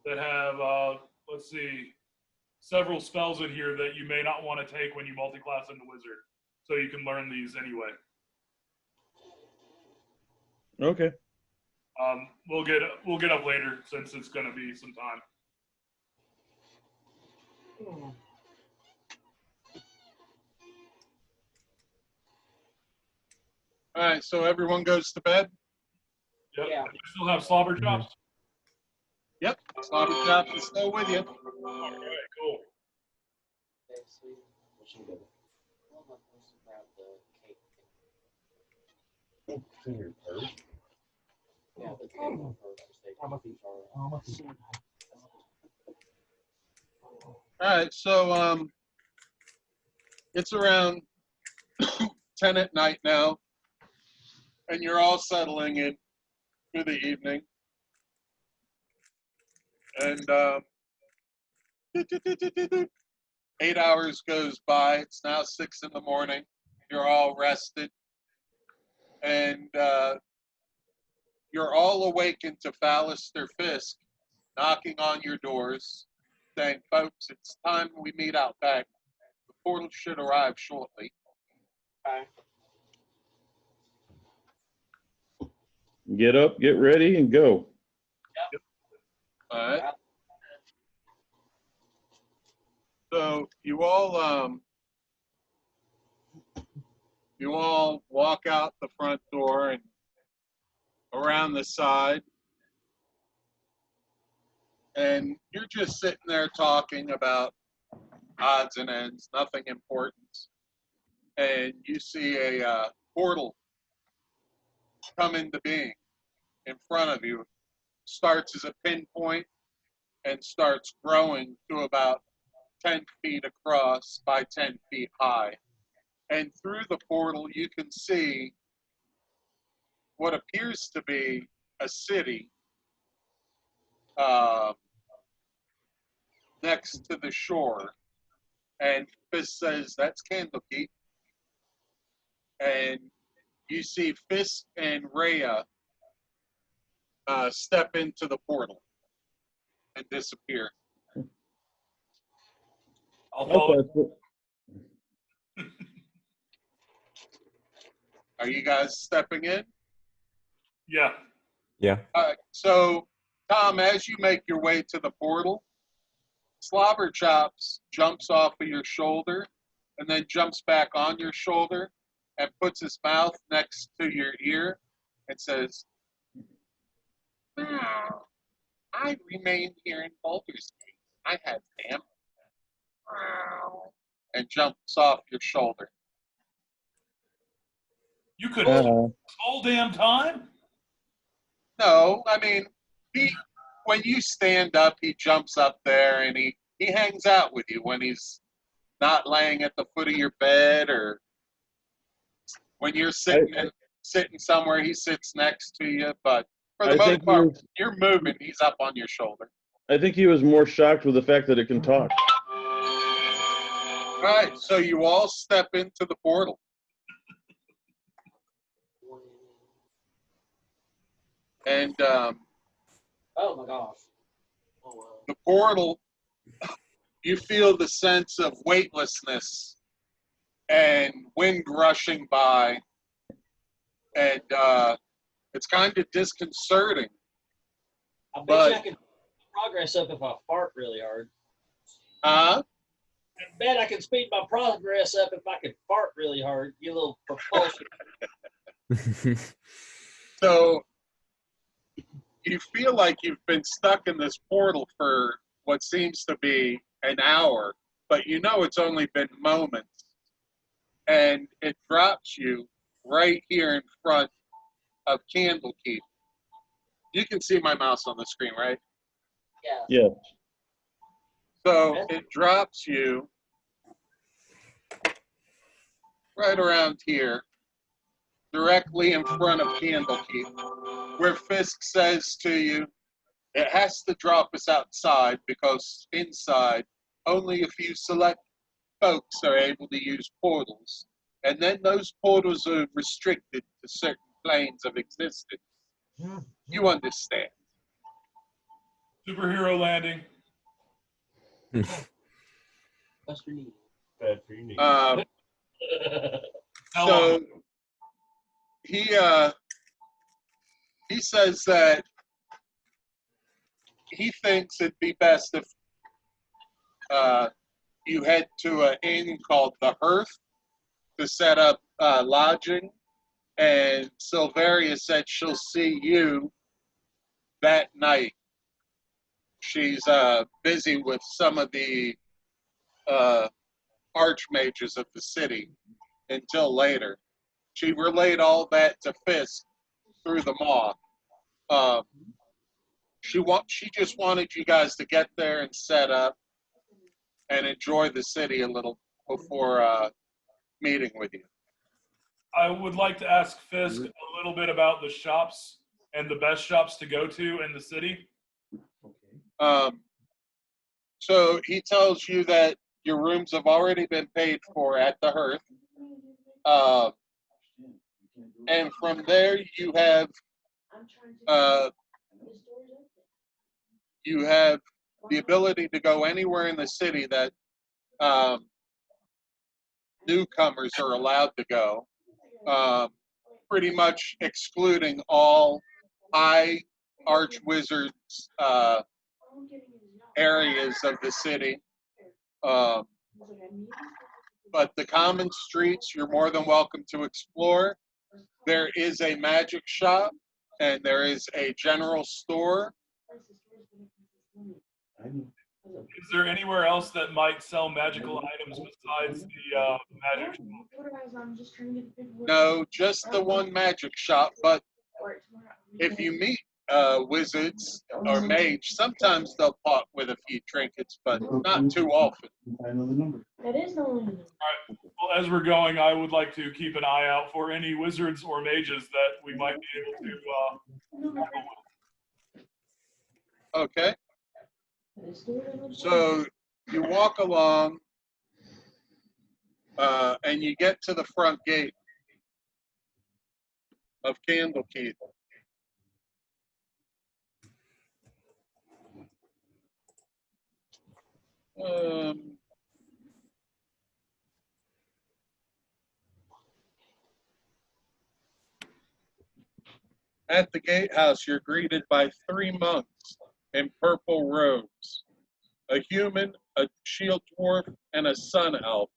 that have let's see, several spells in here that you may not want to take when you multi-class into wizard, so you can learn these anyway. Okay. We'll get up later since it's going to be some time. All right, so everyone goes to bed. Yep. Yeah. We still have slobber chops. Yep, Slobber Chops is still with you. All right, cool. Okay, sweet. Well, I'm supposed to grab the cake. Yeah, the cake on first. All right, so it's around 10 at night now, and you're all settling in for the evening. And 8 hours goes by. It's now 6 in the morning. You're all rested, and you're all awakened to Fallister Fisk knocking on your doors, saying, "Folks, it's time we meet out back. The portal should arrive shortly." Okay. Get up, get ready, and go. All right. So you all walk out the front door and around the side, and you're just sitting there talking about odds and ends, nothing important. And you see a portal come into being in front of you, starts as a pinpoint and starts growing to about 10 feet across by 10 feet high. And through the portal, you can see what appears to be a city next to the shore. And Fisk says, "That's Candlekeep." And you see Fisk and Rhea step into the portal and disappear. I'll follow. Okay. Are you guys stepping in? Yeah. Yeah. All right. So, Tom, as you make your way to the portal, Slobber Chops jumps off of your shoulder and then jumps back on your shoulder and puts his mouth next to your ear and says, "Wow, I remained here in Baldur's Gate. I have family." Wow. And jumps off your shoulder. You could Uh, this whole damn time? No, I mean, when you stand up, he jumps up there and he hangs out with you when he's not laying at the foot of your bed, or when you're sitting somewhere, he sits next to you. But for the I most think part, you're moving, he's up on your shoulder. I think he was more shocked with the fact that it can talk. All right, so you all step into the portal. And Oh my gosh. Oh, wow. the portal, you feel the sense of weightlessness and wind rushing by, and it's kind of disconcerting. I bet But- you I can progress up if I fart really hard. Huh? I bet I can speed my progress up if I could fart really hard. Get a little propulsion. So you feel like you've been stuck in this portal for what seems to be an hour, but you know it's only been moments. And it drops you right here in front of Candlekeep. You can see my mouse on the screen, right? Yeah. Yeah. So it drops you right around here, directly in front of Candlekeep, where Fisk says to you, it has to drop us outside because inside only a few select folks are able to use portals. And then those portals are restricted to certain planes of existence. You understand. Superhero landing. What's your need? Bad for your knees. How So long? he says that he thinks it'd be best if you head to an inn called the Hearth to set up lodging. And Silveria said she'll see you that night. She's busy with some of the archmages of the city until later. She relayed all that to Fisk through the maw. She just wanted you guys to get there and set up and enjoy the city a little before meeting with you. I would like to ask Fisk a little bit about the shops and the best shops to go to in the city. So he tells you that your rooms have already been paid for at the Hearth. And from there you have the ability to go anywhere in the city that newcomers are allowed to go, pretty much excluding all high archwizards areas of the city. But the common streets, you're more than welcome to explore. There is a magic shop, and there is a general store. Is there anywhere else that might sell magical items besides the magic shop? No, just the one magic shop. But if you meet wizards or mage, sometimes they'll part with a few trinkets, but not too often. That is the only. Well, as we're going, I would like to keep an eye out for any wizards or mages that we might be able to. Okay. So you walk along, and you get to the front gate of Candlekeep. At the gatehouse, you're greeted by 3 monks in purple robes, a human, a shield dwarf, and a sun elf.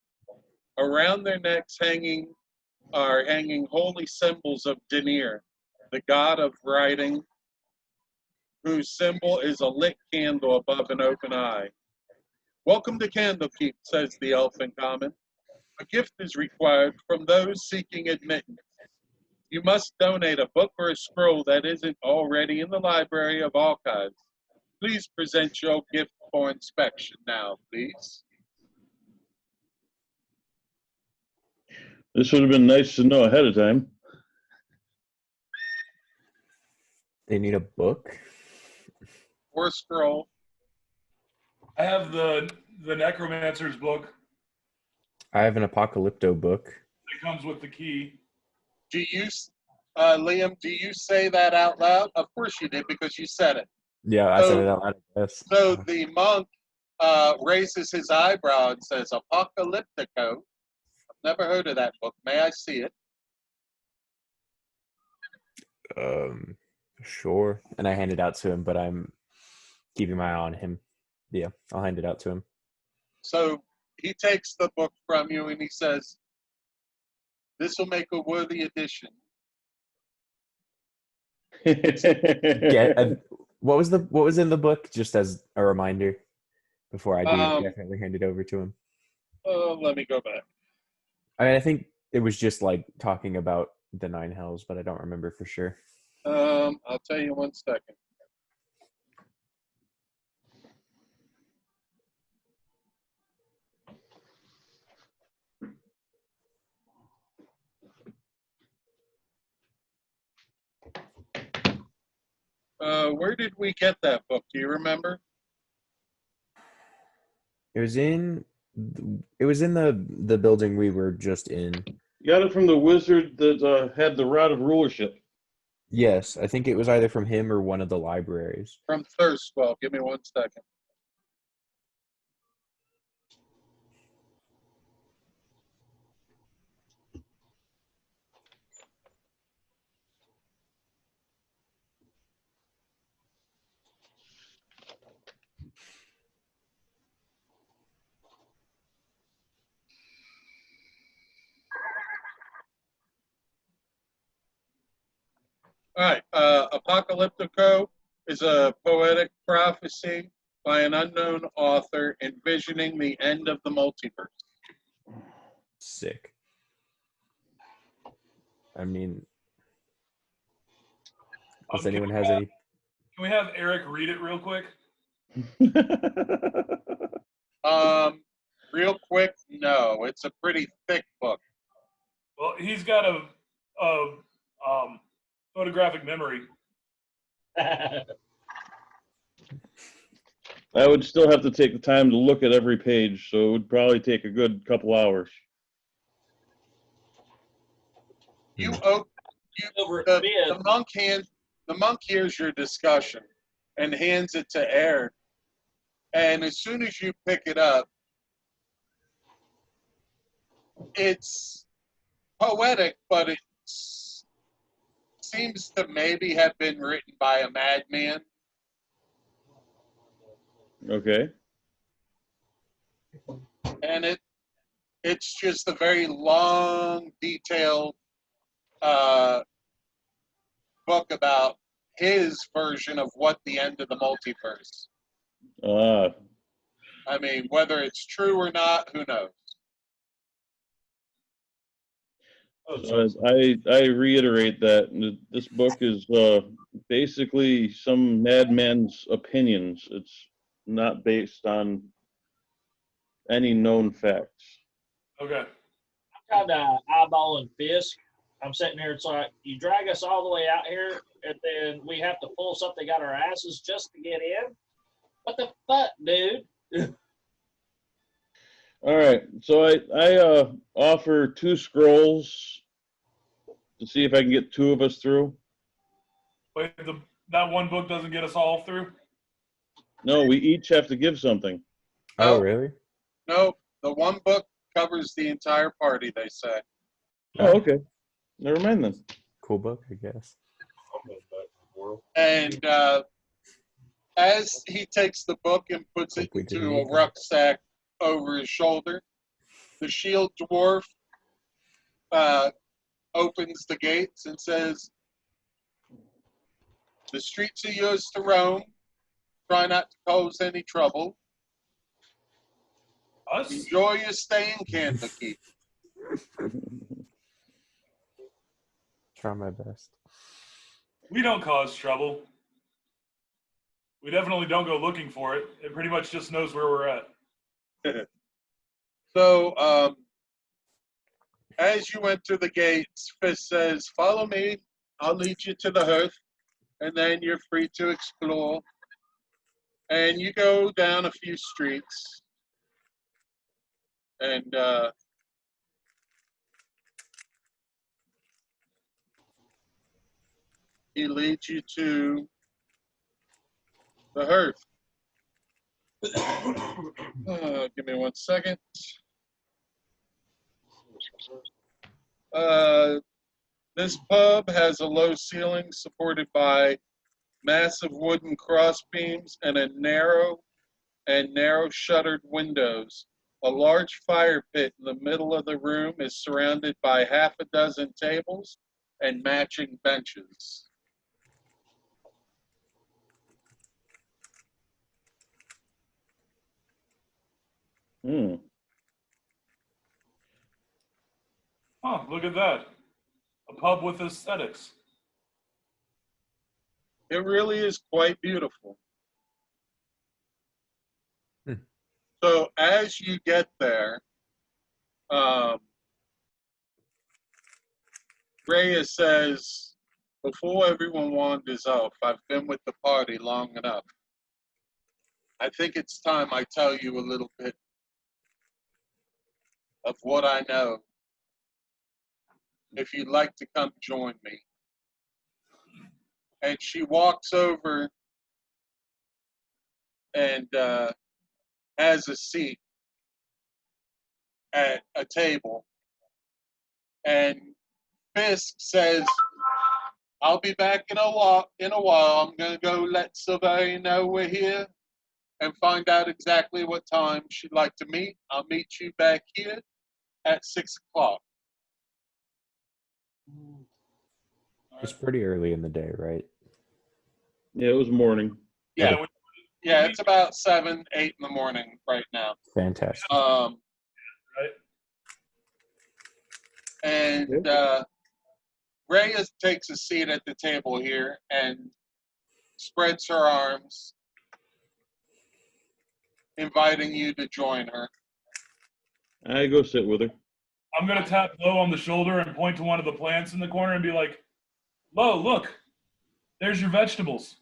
Around their necks are hanging holy symbols of Denir, the god of writing, whose symbol is a lit candle above an open eye. Welcome to Candlekeep, says the elf in common. A gift is required from those seeking admittance. You must donate a book or a scroll that isn't already in the Library of Archives. Please present your gift for inspection now, please. This would have been nice to know ahead of time. They need a book. Or a scroll. I have the Necromancer's book. I have an Apocalypto book. It comes with the key. Do you, Liam, do you say that out loud? Of course you did, because you said it. Yeah, I said it out loud, I guess. So the monk raises his eyebrow and says, Apocalyptico. I've never heard of that book. May I see it? Sure. And I hand it out to him, but I'm keeping my eye on him. Yeah, I'll hand it out to him. So he takes the book from you and he says, this will make a worthy addition. What was in the book? Just as a reminder, before I do definitely hand it over to him. Let me go back. I mean, I think it was just like talking about the 9 hells, but I don't remember for sure. I'll tell you 1 second. Where did we get that book? Do you remember? It was in the building we were just in. Got it from the wizard that had the rod of rulership. Yes, I think it was either from him or one of the libraries. From Thirstwell. Give me 1 second. All right. Apocalyptico is a poetic prophecy by an unknown author envisioning the end of the multiverse. Sick. I mean, does anyone has any? Can we have Eric read it real quick? Real quick, no. It's a pretty thick book. Well, he's got a photographic memory. I would still have to take the time to look at every page, so it would probably take a good couple hours. The monk hears your discussion and hands it to Eric. And as soon as you pick it up, it's poetic, but it seems to maybe have been written by a madman. Okay. And it's just a very long, detailed book about his version of what the end of the multiverse. I mean, whether it's true or not, who knows? I reiterate that this book is basically some madman's opinions. It's not based on any known facts. Okay. Kind of eyeballing Fisk. I'm sitting here. It's like you drag us all the way out here, and then we have to pull something out our asses just to get in. What the fuck, dude? All right, so I offer 2 scrolls to see if I can get 2 of us through. Wait, that one book doesn't get us all through? No, we each have to give something. Oh, No. really? No, the one book covers the entire party, they say. Oh, okay. Never mind then. Cool book, I guess. And as he takes the book and puts it Hope we didn't into need a that. rucksack over his shoulder, the shield dwarf opens the gates and says, "The streets are yours to roam. Try not to cause any trouble. Us? Enjoy your stay in Candlekeep." Try my best. We don't cause trouble. We definitely don't go looking for it. It pretty much just knows where we're at. So, as you enter the gates, Fisk says, "Follow me. I'll lead you to the hearth, and then you're free to explore." And you go down a few streets, and he leads you to the hearth. Give me 1 second. This pub has a low ceiling supported by massive wooden crossbeams and narrow shuttered windows. A large fire pit in the middle of the room is surrounded by half a dozen tables and matching benches. Hmm. Huh, look at that. A pub with aesthetics. It really is quite beautiful. Hmm. So as you get there, Rhea says, "Before everyone wanders off, I've been with the party long enough. I think it's time I tell you a little bit of what I know. If you'd like to come join me." And she walks over and has a seat at a table. And Fisk says, "I'll be back in a while. I'm going to go let Sylvia know we're here and find out exactly what time she'd like to meet. I'll meet you back here at 6 o'clock." It's pretty early in the day, right? Yeah, it was morning. Yeah, we- yeah, it's about 7, 8 in the morning right now. Fantastic. right? And Rhea takes a seat at the table here and spreads her arms, inviting you to join her. I go sit with her. I'm going to tap Lo on the shoulder and point to one of the plants in the corner and be like, "Lo, look. There's your vegetables."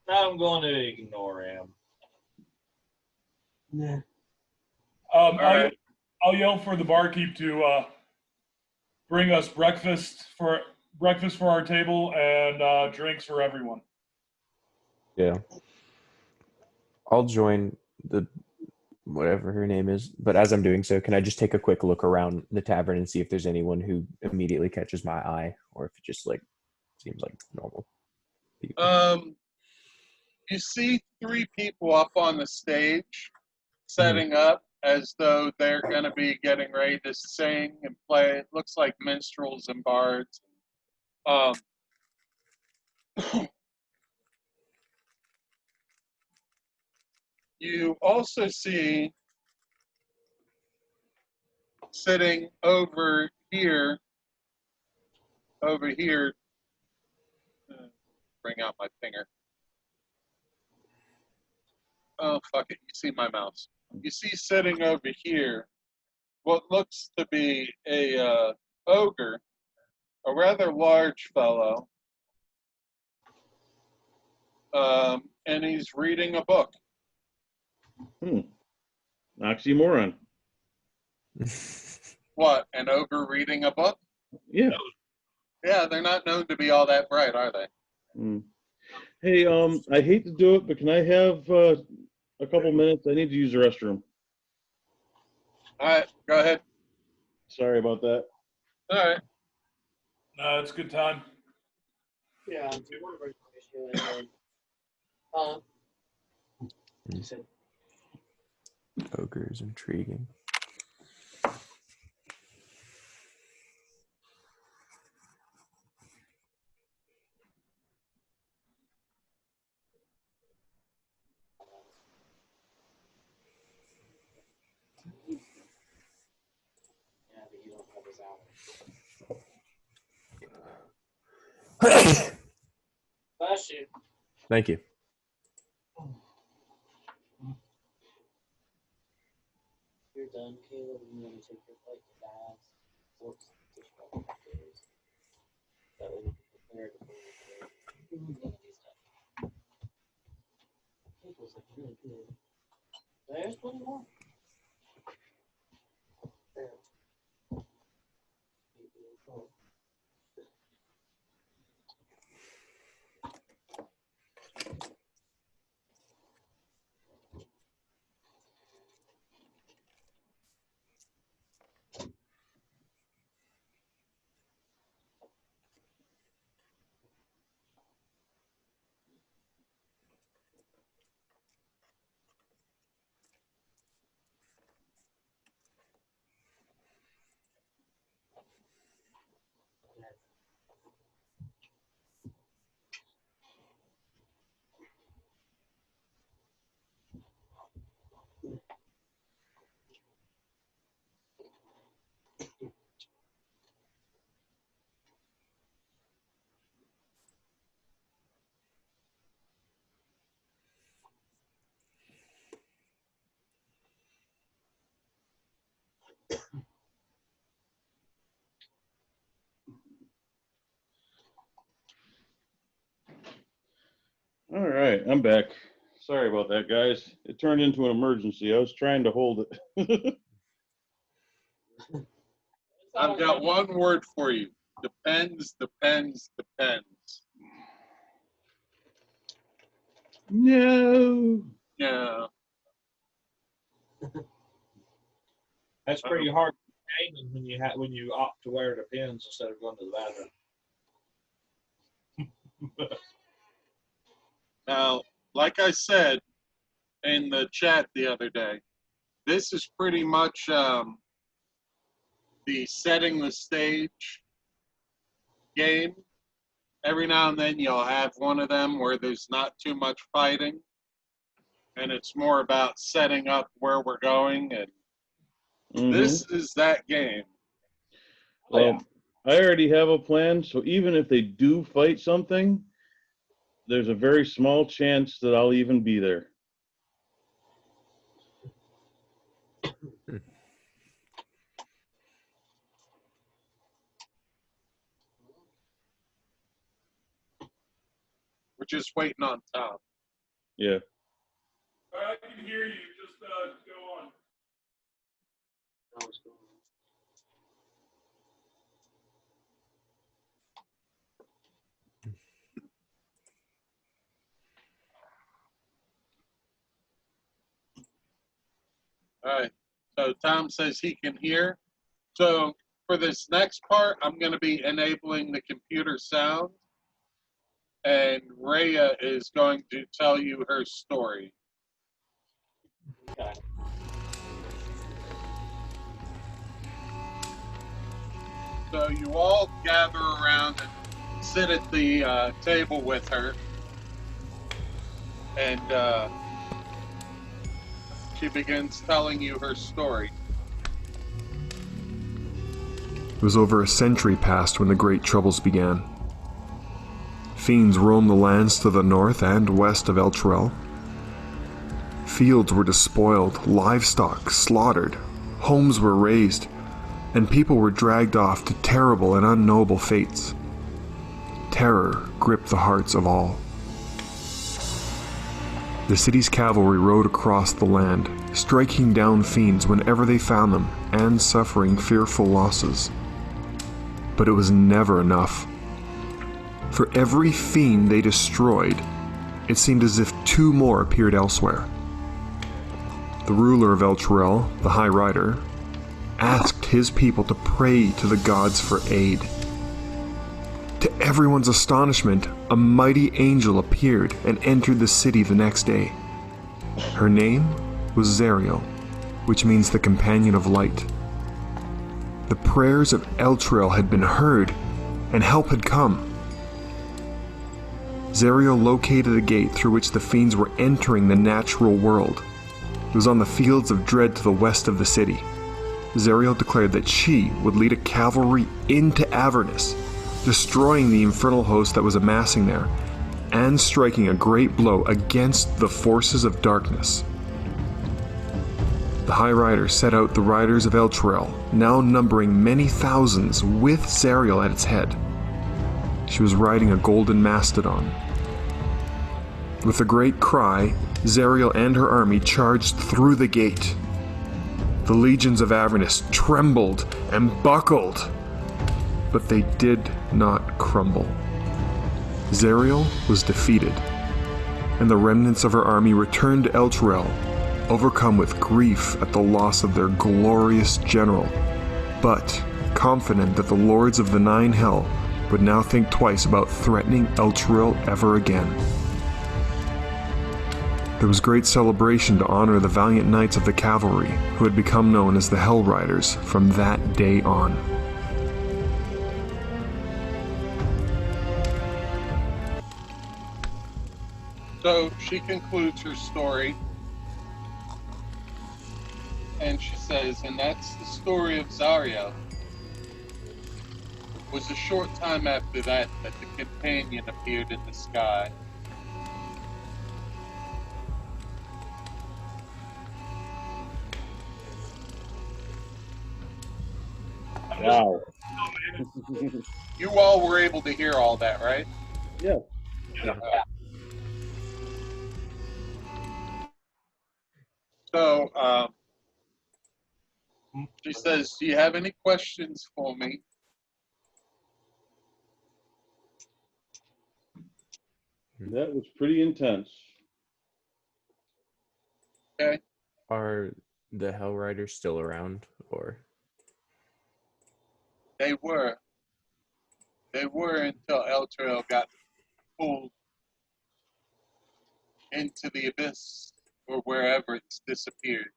I'm going to ignore him. Nah. I'll yell for the barkeep to bring us breakfast for our table and drinks for everyone. Yeah. I'll join the whatever her name is. But as I'm doing so, can I just take a quick look around the tavern and see if there's anyone who immediately catches my eye, or if it just like seems like normal people? You see 3 people up on the stage setting up as though they're going to be getting ready to sing and play. It looks like minstrels and bards. You also see sitting over here, bring out my finger. Oh, fuck it. You see my mouse. You see sitting over here what looks to be a ogre, a rather large fellow, and he's reading a book. Oxymoron. What, an ogre reading a book? Yeah. Yeah, they're not known to be all that bright, are they? Hey, I hate to do it, but can I have a couple minutes? I need to use the restroom. All right, go ahead. Sorry about that. All right. No, it's a good time. Yeah, do you want to bring You said Ogre is intriguing. yeah, but you don't have his hour. Bless you. Thank you. You're done, Caleb. You want to take your plate to baths, forks, dishwasher. That way we can prepare it before we go. Pickles look really good. There's plenty more. There. All right, I'm back. Sorry about that, guys. It turned into an emergency. I was trying to hold it. I've got one word for you. Depends, depends, depends. No. Yeah. That's pretty hard gaming when you opt to wear the pins instead of going to the bathroom. Now, like I said in the chat the other day, this is pretty much the setting the stage game. Every now and then you'll have one of them where there's not too much fighting, and it's more about setting up where we're going, and this is that game. Well, I already have a plan, so even if they do fight something, there's a very small chance that I'll even be there. We're just waiting on Tom. Yeah. I can hear you. Just go on. All right. So Tom says he can hear. So for this next part, I'm going to be enabling the computer sound, and Rhea is going to tell you her story. Okay. So you all gather around and sit at the table with her, and she begins telling you her story. It was over a century past when the Great Troubles began. Fiends roamed the lands to the north and west of Elturel. Fields were despoiled, livestock slaughtered, homes were razed, and people were dragged off to terrible and unknowable fates. Terror gripped the hearts of all. The city's cavalry rode across the land, striking down fiends whenever they found them and suffering fearful losses. But it was never enough. For every fiend they destroyed, it seemed as if two more appeared elsewhere. The ruler of Elturel, the High Rider, asked his people to pray to the gods for aid. To everyone's astonishment, a mighty angel appeared and entered the city the next day. Her name was Zariel, which means the companion of light. The prayers of Elturel had been heard, and help had come. Zariel located a gate through which the fiends were entering the natural world. It was on the fields of Dread to the west of the city. Zariel declared that she would lead a cavalry into Avernus, destroying the infernal host that was amassing there, and striking a great blow against the forces of darkness. The High Rider set out the riders of Elturel, now numbering many thousands, with Zariel at its head. She was riding a golden mastodon. With a great cry, Zariel and her army charged through the gate. The legions of Avernus trembled and buckled, but they did not crumble. Zariel was defeated, and the remnants of her army returned to Elturel, overcome with grief at the loss of their glorious general, but confident that the lords of the Nine Hell would now think twice about threatening Elturel ever again. There was great celebration to honor the valiant knights of the cavalry who had become known as the Hell Riders from that day on. So she concludes her story, and she says, and that's the story of Zariel. It was a short time after that that the companion appeared in the sky. Wow. You all were able to hear all that, right? Yeah. So, she says, do you have any questions for me? That was pretty intense. Okay. Are the Hell Riders still around, or? They were. They were until Elturel got pulled into the abyss or wherever it's disappeared.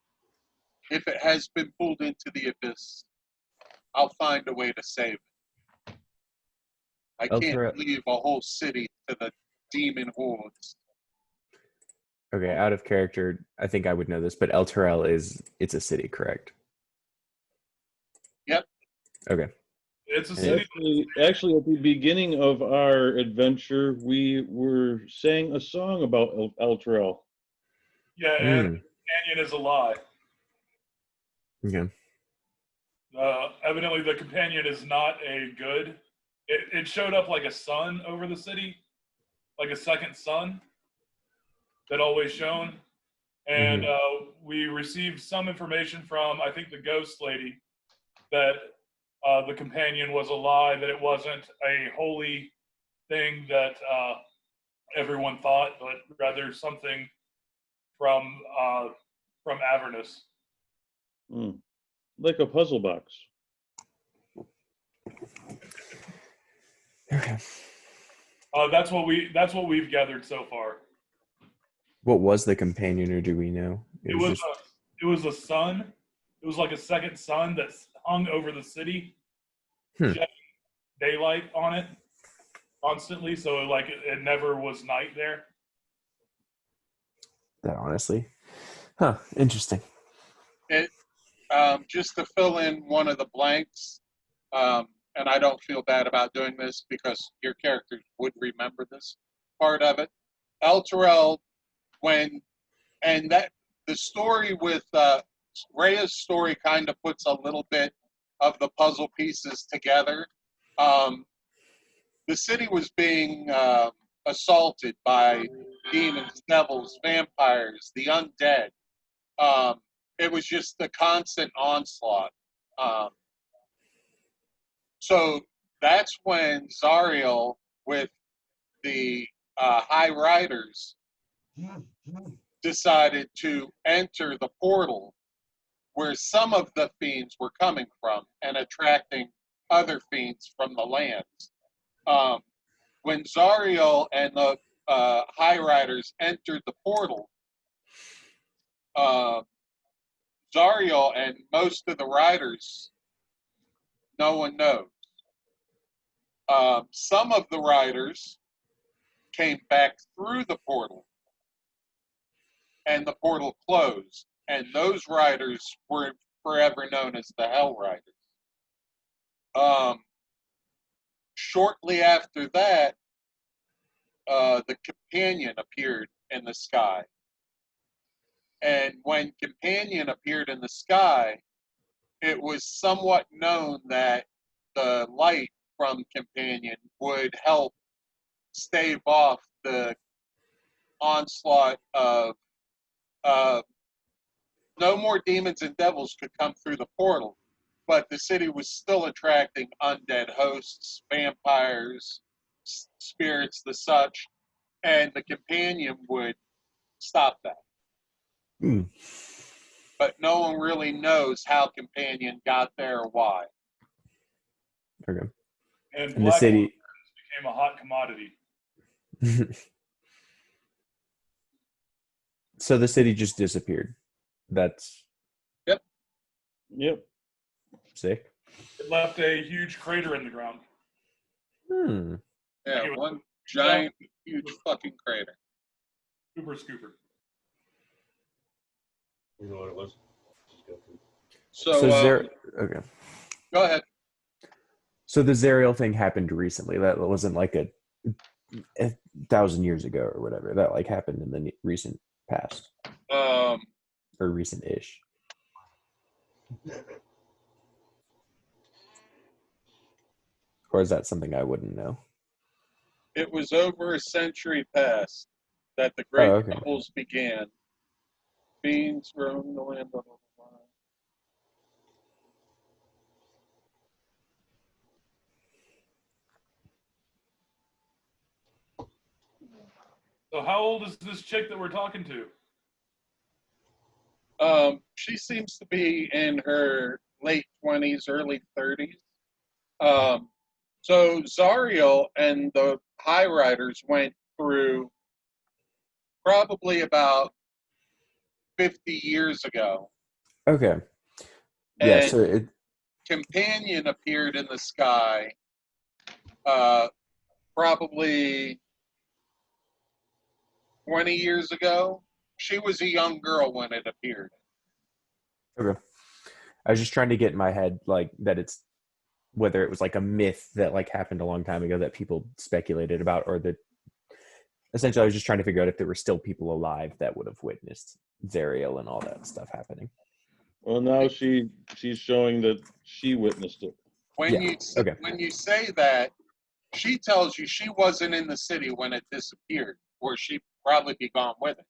If it has been pulled into the abyss, I'll find a way to save it. I can't Elturel- leave a whole city to the demon hordes. Okay, out of character, I think I would know this, but Elturel it's a city, correct? Yep. Okay. It's a city. Actually, at the beginning of our adventure, we were saying a song about Elturel. Yeah, and the companion is a lie. Okay. Evidently, the companion is not a good. It showed up like a sun over the city, like a second sun that always shone. And we received some information from, I think, the ghost lady that the companion was a lie, that it wasn't a holy thing that everyone thought, but rather something from Avernus. Like a puzzle box. Okay. That's what we've gathered so far. What was the companion, or do we know? It was a sun. It was like a second sun that hung over the city, shedding daylight on it constantly. So it never was night there. That honestly, interesting. It just to fill in one of the blanks, And I don't feel bad about doing this because your characters would remember this part of it. El Terrell, and that the story with Rhea's story kind of puts a little bit of the puzzle pieces together. The city was being assaulted by demons, devils, vampires, the undead. It was just a constant onslaught. So that's when Zariel, with the High Riders, decided to enter the portal where some of the fiends were coming from and attracting other fiends from the lands. When Zariel and the High Riders entered the portal, Zariel and most of the riders, no one knows. Some of the riders came back through the portal, and the portal closed, and those riders were forever known as the Hell Riders. Shortly after that, the Companion appeared in the sky. And when Companion appeared in the sky, it was somewhat known that the light from Companion would help stave off the onslaught of no more demons and devils could come through the portal, but the city was still attracting undead hosts, vampires, spirits, the such, and the Companion would stop that. But no one really knows how Companion got there or why. Okay. And the black city became a hot commodity. So the city just disappeared. That's Yep. sick. It left a huge crater in the ground. Yeah, one giant, huge fucking crater. Scooper. You know what it was? Just go through. So okay. Go ahead. So the Zariel thing happened recently. That wasn't like a 1,000 years ago or whatever. That like happened in the recent past. Or recent-ish. Or is that something I wouldn't know? It was over a century past that the great okay. troubles began. Fiends roam the land of the blind. So how old is this chick that we're talking to? She seems to be in her late 20s, early 30s. So Zariel and the High Riders went through probably about 50 years ago. Okay. Yeah, And so Companion appeared in the sky probably 20 years ago. She was a young girl when it appeared. Okay. I was just trying to get in my head like that it's whether it was like a myth that like happened a long time ago that people speculated about, or that essentially I was just trying to figure out if there were still people alive that would have witnessed Zariel and all that stuff happening. Well, now she's showing that she witnessed it. When you say that, she tells you she wasn't in the city when it disappeared, or she'd probably be gone with it.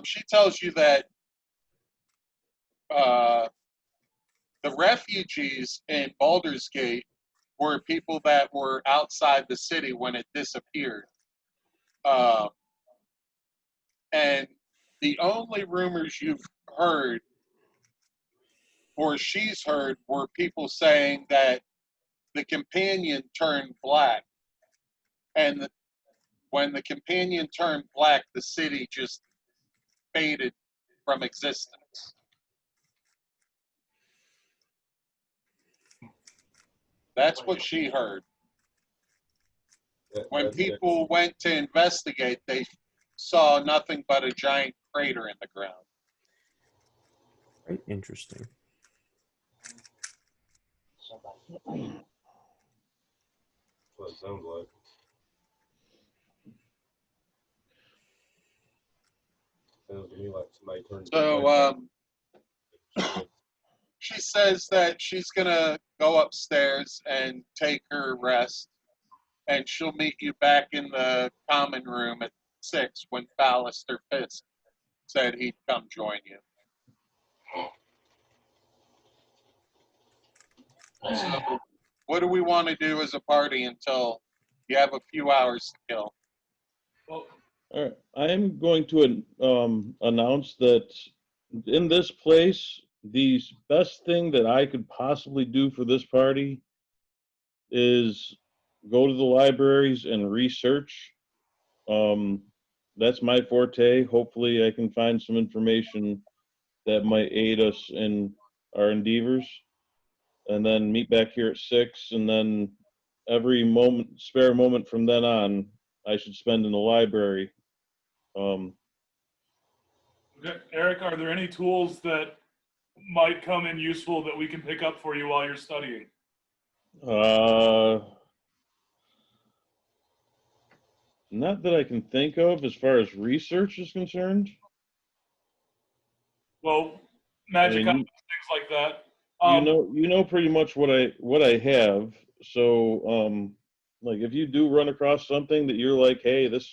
She tells you that the refugees in Baldur's Gate were people that were outside the city when it disappeared. And the only rumors you've heard, or she's heard, were people saying that the Companion turned black. And when the Companion turned black, the city just faded from existence. That's what she heard. When people went to investigate, they saw nothing but a giant crater in the ground. Very interesting. Somebody What it sounds like. Sounds to me like somebody turned. So, she says that she's gonna go upstairs and take her rest, and she'll meet you back in the common room at 6 when Ballister Fisk said he'd come join you. So, what do we want to do as a party until you have a few hours to kill? Well, All right, I'm going to announce that in this place, the best thing that I could possibly do for this party is go to the libraries and research. That's my forte. Hopefully, I can find some information that might aid us in our endeavors, and then meet back here at 6, and then every spare moment from then on, I should spend in the library. okay. Eric, are there any tools that might come in useful that we can pick up for you while you're studying? Not that I can think of as far as research is concerned. Well, magic I mean, items, things like that. you know pretty much what I have. So, like if you do run across something that you're like, hey, this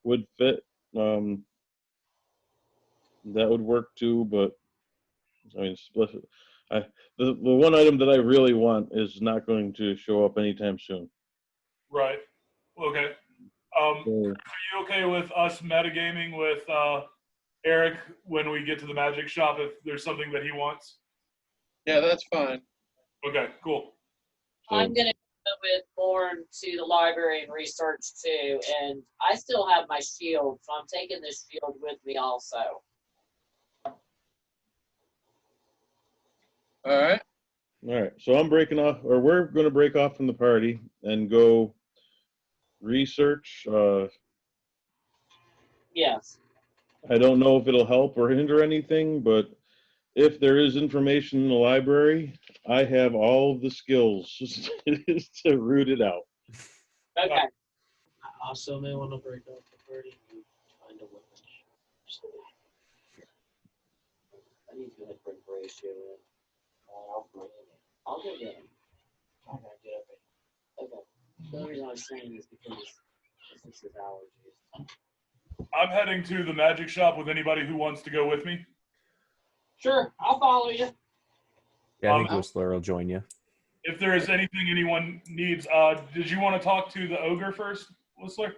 would fit, that would work too. But I mean, the one item that I really want is not going to show up anytime soon. Right. Okay. Are you okay with us metagaming with Eric when we get to the magic shop if there's something that he wants? Yeah, that's fine. Okay, cool. I'm gonna go with Lauren to the library and research too, and I still have my shield, so I'm taking this shield with me also. All right. All right. So I'm breaking off, or we're going to break off from the party and go research. Yes. I don't know if it'll help or hinder anything, but if there is information in the library, I have all of the skills to root it out. Okay. I also may want to break up the party and find a weapon. I need to like bring ratio in. I'll bring it in. I'll go get him. I gotta get up and Okay. The only reason I was saying is because this is allergies. I'm heading to the magic shop with anybody who wants to go with me. Sure, I'll follow you. Yeah, I think Whistler will join you. If there is anything anyone needs, did you want to talk to the ogre first, Whistler?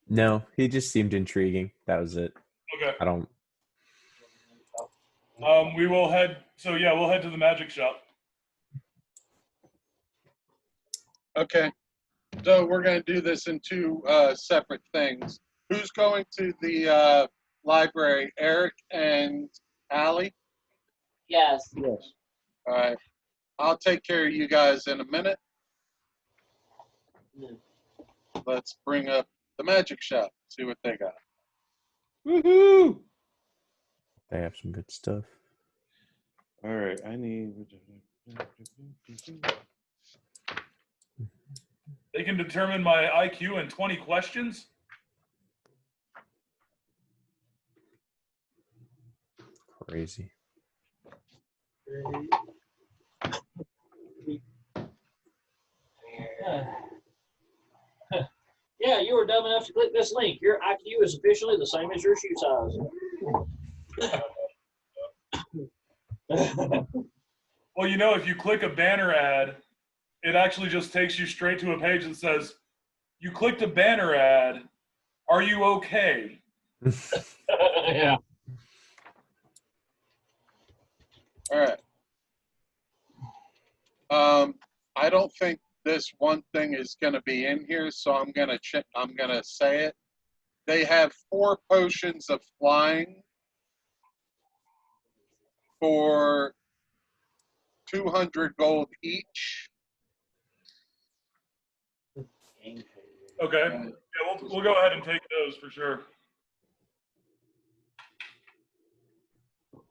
No, he just seemed intriguing. That was it. Okay. I don't. We will head. So yeah, we'll head to the magic shop. Okay. So we're going to do this in two separate things. Who's going to the library? Eric and Allie? Yes. Yes. All right. I'll take care of you guys in a minute. Let's bring up the magic shop, see what they got. Woohoo! They have some good stuff. All right. I need. They can determine my IQ in 20 questions. Crazy. Yeah, you were dumb enough to click this link. Your IQ is officially the same as your shoe size. Well, you know, if you click a banner ad, it actually just takes you straight to a page that says, "You clicked a banner ad. Are you okay?" Yeah. All right. I don't think this one thing is going to be in here, so I'm going to say it. They have 4 potions of flying for 200 gold each. Okay. Yeah, we'll go ahead and take those for sure.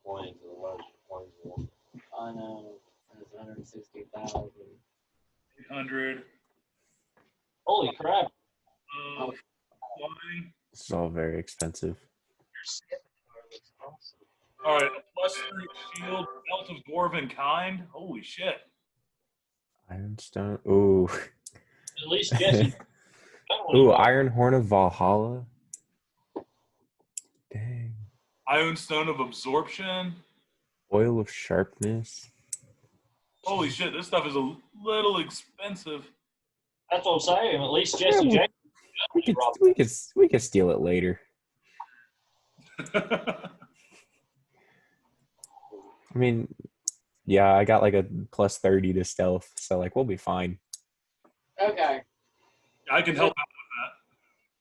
Points, the large points. I know. It's 160,000. 800. Holy crap. Flying. This is all very expensive. Your Scimitar looks awesome. All right, a +3 shield, belt of dwarven kind. Holy shit. Ironstone. Ooh. At least Jesse. Ooh, Iron Horn of Valhalla. Dang. Iron Stone of Absorption. Oil of Sharpness. Holy shit, this stuff is a little expensive. That's what I'm saying. At least Jesse Yeah, James. we could steal it later. I mean, yeah, I got like a +30 to stealth, so like we'll be fine. Okay. I can help out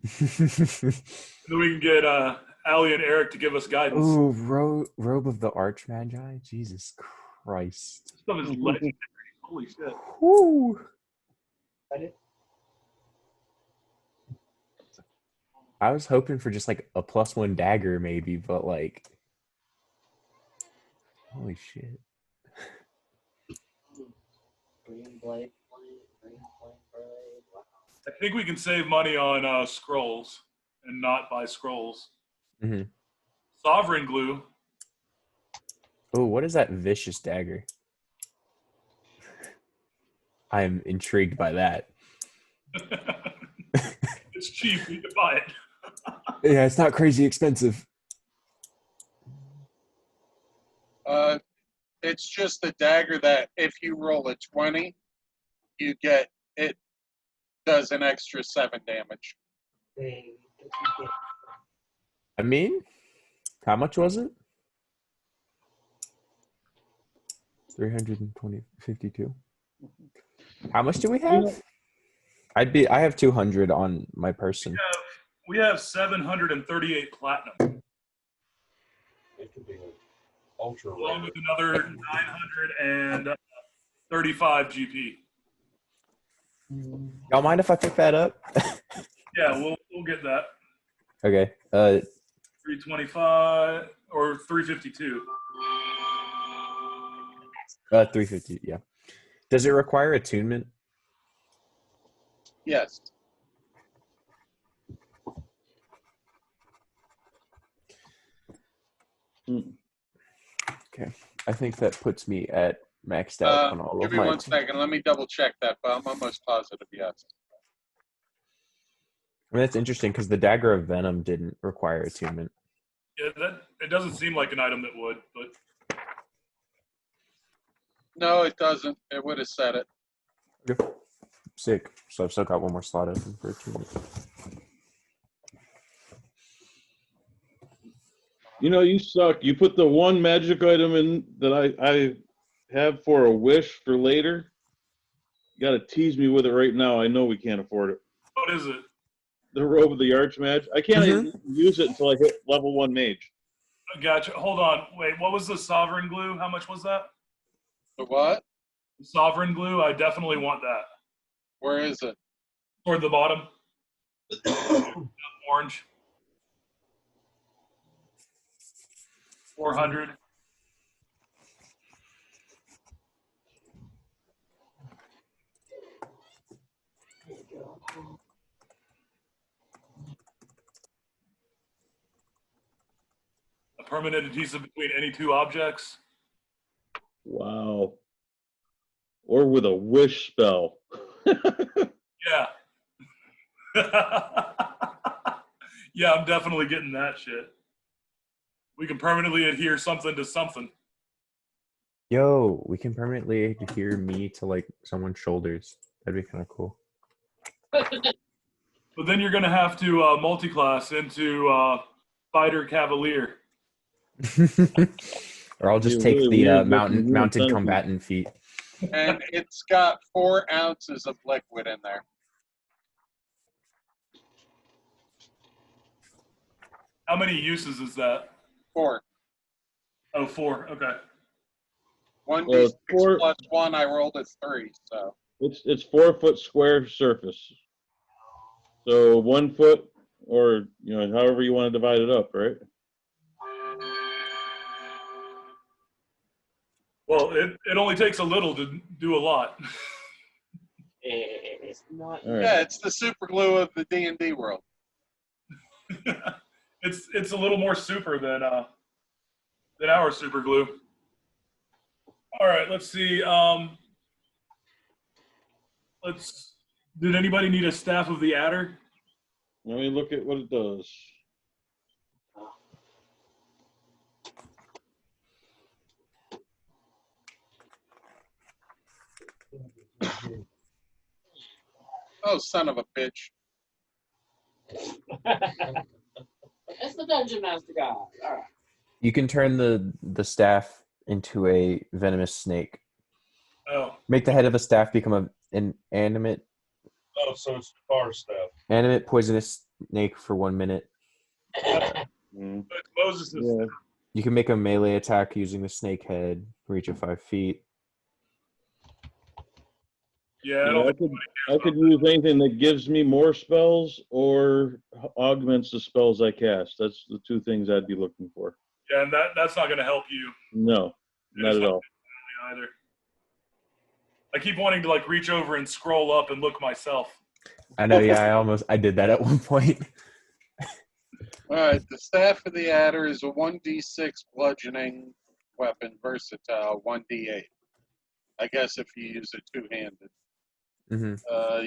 with that. Then we can get Allie and Eric to give us guidance. Ooh, robe of the Archmagi. Jesus Christ. This stuff is legendary. Holy shit. Woo. I was hoping for just like a +1 dagger maybe, but like, holy shit. Green blade, green flame blade. Wow. I think we can save money on scrolls and not buy scrolls. Mm-hmm. Sovereign glue. Oh, what is that vicious dagger? I am intrigued by that. It's cheap. We can buy it. Yeah, it's not crazy expensive. It's just a dagger that if you roll a 20, you get it does an extra 7 damage. Dang. I mean, how much was it? 320, 52. How much do we have? I have 200 on my person. We have 738 platinum. It could be an ultra Along rare. with another 935 GP. Y'all mind if I pick that up? Yeah, we'll get that. Okay. 325 or 352. 350, yeah. Does it require attunement? Yes. Okay. I think that puts me at maxed out on all Give of me my. one second. Let me double check that, but I'm almost positive yes. I mean, that's interesting because the Dagger of Venom didn't require attunement. Yeah, it doesn't seem like an item that would, but No, it doesn't. It would have said it. Okay. Sick. So I've still got one more slot open for attunement. You know, you suck. You put the one magic item in that I have for a wish for later. You got to tease me with it right now. I know we can't afford it. what is it? The Robe of the Archmage. I can't even use it until I hit level 1 mage. Gotcha. Hold on. Wait, what was the sovereign glue? How much was that? The what? The sovereign glue? I definitely want that. Where is it? Toward the bottom. Orange. 400. A permanent adhesive between any two objects. Wow. Or with a wish spell. Yeah. Yeah, I'm definitely getting that shit. We can permanently adhere something to something. Yo, we can permanently adhere me to like someone's shoulders. That'd be kind of cool. But then you're going to have to multi-class into Fighter Cavalier. Or I'll just Be take really the weird mounted looking. combatant feat. And it's got 4 ounces of liquid in there. How many uses is that? 4. Oh, 4. Okay. 1d6 4 plus 1, I rolled a 3, so. It's 4 foot square surface. So 1 foot, or however you want to divide it up, right? Well, it only takes a little to do a lot. It's not. All right. Yeah, it's the super glue of the D&D world. It's a little more super than our super glue. All right, let's see. Did anybody need a staff of the adder? Let me look at what it does. Oh, son of a bitch. It's the dungeon master guy. All right. You can turn the staff into a venomous snake. Oh, Make the head of a staff become an animate Oh, so it's bar stuff. poisonous snake for 1 minute. Mm. it's Moses' Yeah. You can make a melee attack using the snake head, reach of 5 feet. Yeah, I Yeah, don't I think could use anything that gives me more spells or augments the spells I cast. That's the two things I'd be looking for. yeah, and that's not going to help you No, not it's at not all. either. I keep wanting to like reach over and scroll up and look myself. I know, yeah, I did that at one point. All right, the Staff of the Adder is a 1d6 bludgeoning weapon, versatile, 1d8. I guess if you use it two-handed. Mm-hmm.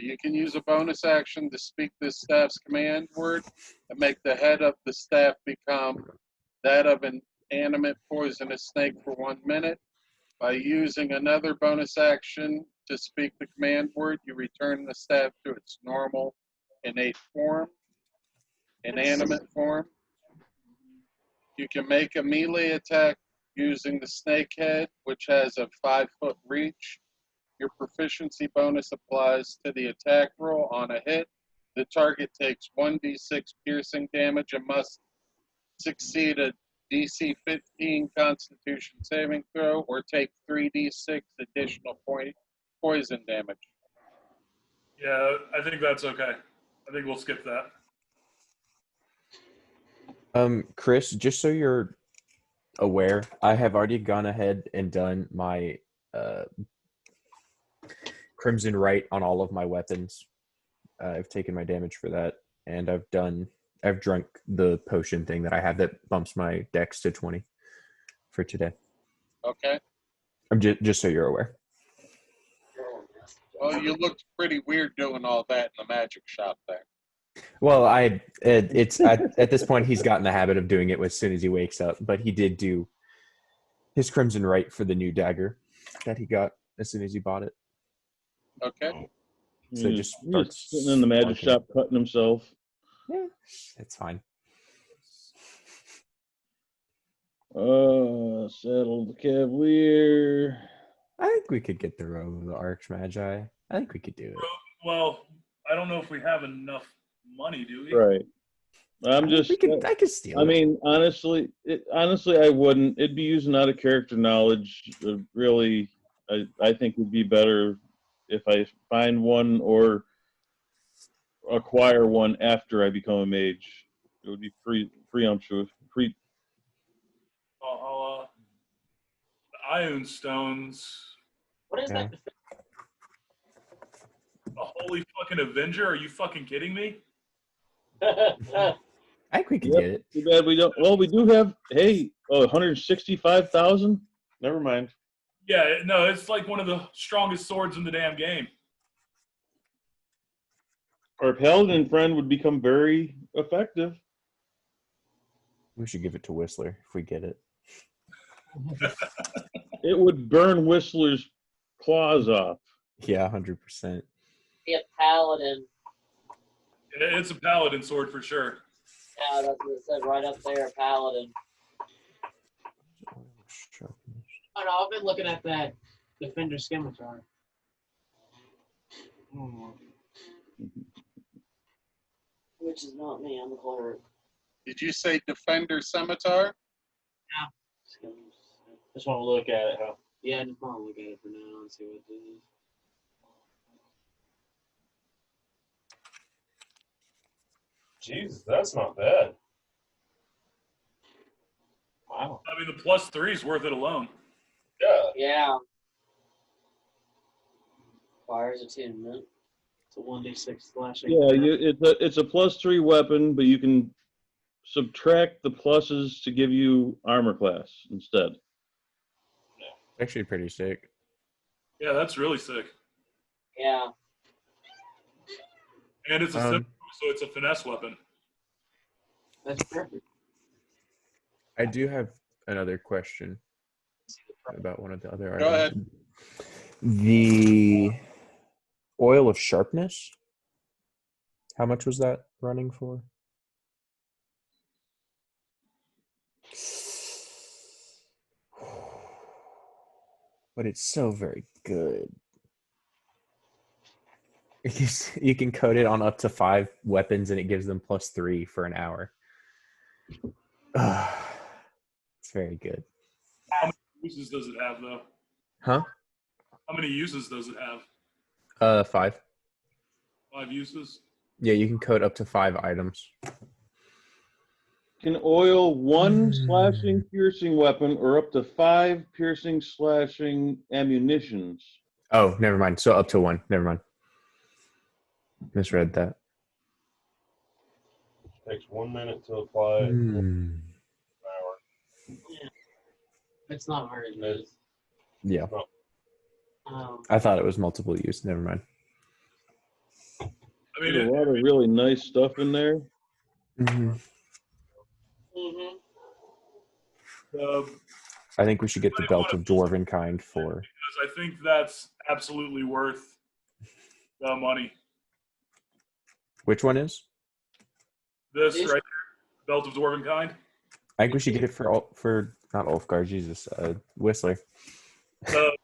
You can use a bonus action to speak this staff's command word and make the head of the staff become that of an animate poisonous snake for 1 minute. By using another bonus action to speak the command word, you return the staff to its normal innate form, inanimate form. You can make a melee attack using the snake head, which has a 5-foot reach. Your proficiency bonus applies to the attack roll on a hit. The target takes 1d6 piercing damage and must succeed a DC 15 Constitution saving throw or take 3d6 additional poison damage. Yeah, I think that's okay. I think we'll skip that. Chris, just so you're aware, I have already gone ahead and done my Crimson Right on all of my weapons. I've taken my damage for that, and I've drunk the potion thing that I have that bumps my dex to 20 for today. Okay. I'm just so you're aware. Well, you looked pretty weird doing all that in the magic shop there. Well, it's at this point he's gotten the habit of doing it as soon as he wakes up, but he did do his Crimson Right for the new dagger that he got as soon as he bought it. Okay. So He's just sitting in the magic sparking. shop cutting himself. Yeah, it's fine. Saddle the Cavalier. I think we could get the robe of the Archmagi. I think we could do it. Well, I don't know if we have enough money, do we? Right. I could steal it. I mean, honestly, I wouldn't. It'd be using out of character knowledge. Really, I think it'd be better if I find one or acquire one after I become a mage. It would be presumptuous. The Ion Stones. What is that? A holy fucking Avenger? Are you fucking kidding me? I think we could get it. Too bad we don't. Well, we do have. Hey, 165,000. Never mind. Yeah, no, it's like one of the strongest swords in the damn game. Our paladin friend would become very effective. We should give it to Whistler if we get it. It would burn Whistler's claws off. Yeah, 100%. Be a paladin. It's a paladin sword for sure. Yeah, that's what it said right up there, paladin. Oh no, I've been looking at that Defender Scimitar. Which is not me, I'm the cleric. Did you say Defender Scimitar? Just want to look at it, huh? Yeah, just want to look at it for now and see what it is. Jesus, that's not bad. Wow. I mean, the +3 is worth it alone. Yeah. Yeah. Requires attunement. It's a 1d6 slashing. Yeah, it's a +3 weapon, but you can subtract the pluses to give you armor class instead. Actually, pretty sick. Yeah, that's really sick. Yeah. And it's a simple, so it's a finesse weapon. That's perfect. I do have another question about one of the other Go items. ahead. The oil of sharpness. How much was that running for? But it's so very good. You can code it on up to 5 weapons and it gives them +3 for an hour. It's very good. How many uses does it have, though? Huh? How many uses does it have? 5. 5 uses? Yeah, you can code up to 5 items. Can oil 1 slashing piercing weapon or up to 5 piercing slashing ammunitions. Oh, never mind. So up to 1. Never mind. Misread that. Takes 1 minute to apply. An hour. Yeah. It's not very good. Yeah. Um, I thought it was multiple use. Never mind. I mean, There's a lot of really nice stuff in there. mhm. I think we should get the belt of dwarven kind for. because I think that's absolutely worth the money. Which one is? This right here, Belt of Dwarven Kind. I think we should get it for not Ulfgar, Jesus, Whistler. +2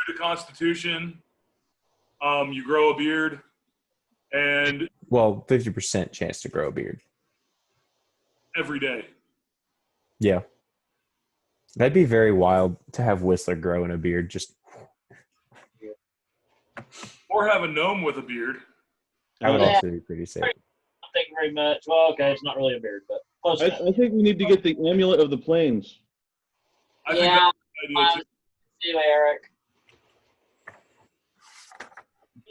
to Constitution. You grow a beard, and Well, 50% chance to grow a beard. every day. Yeah. That'd be very wild to have Whistler grow in a beard. Just Or have a gnome with a beard. that would Yeah. also be pretty sick. Thank you very much. Well, okay, it's not really a beard, but close enough. I think we need to get the amulet of the plains. I think yeah, that's a good idea too. too, Eric.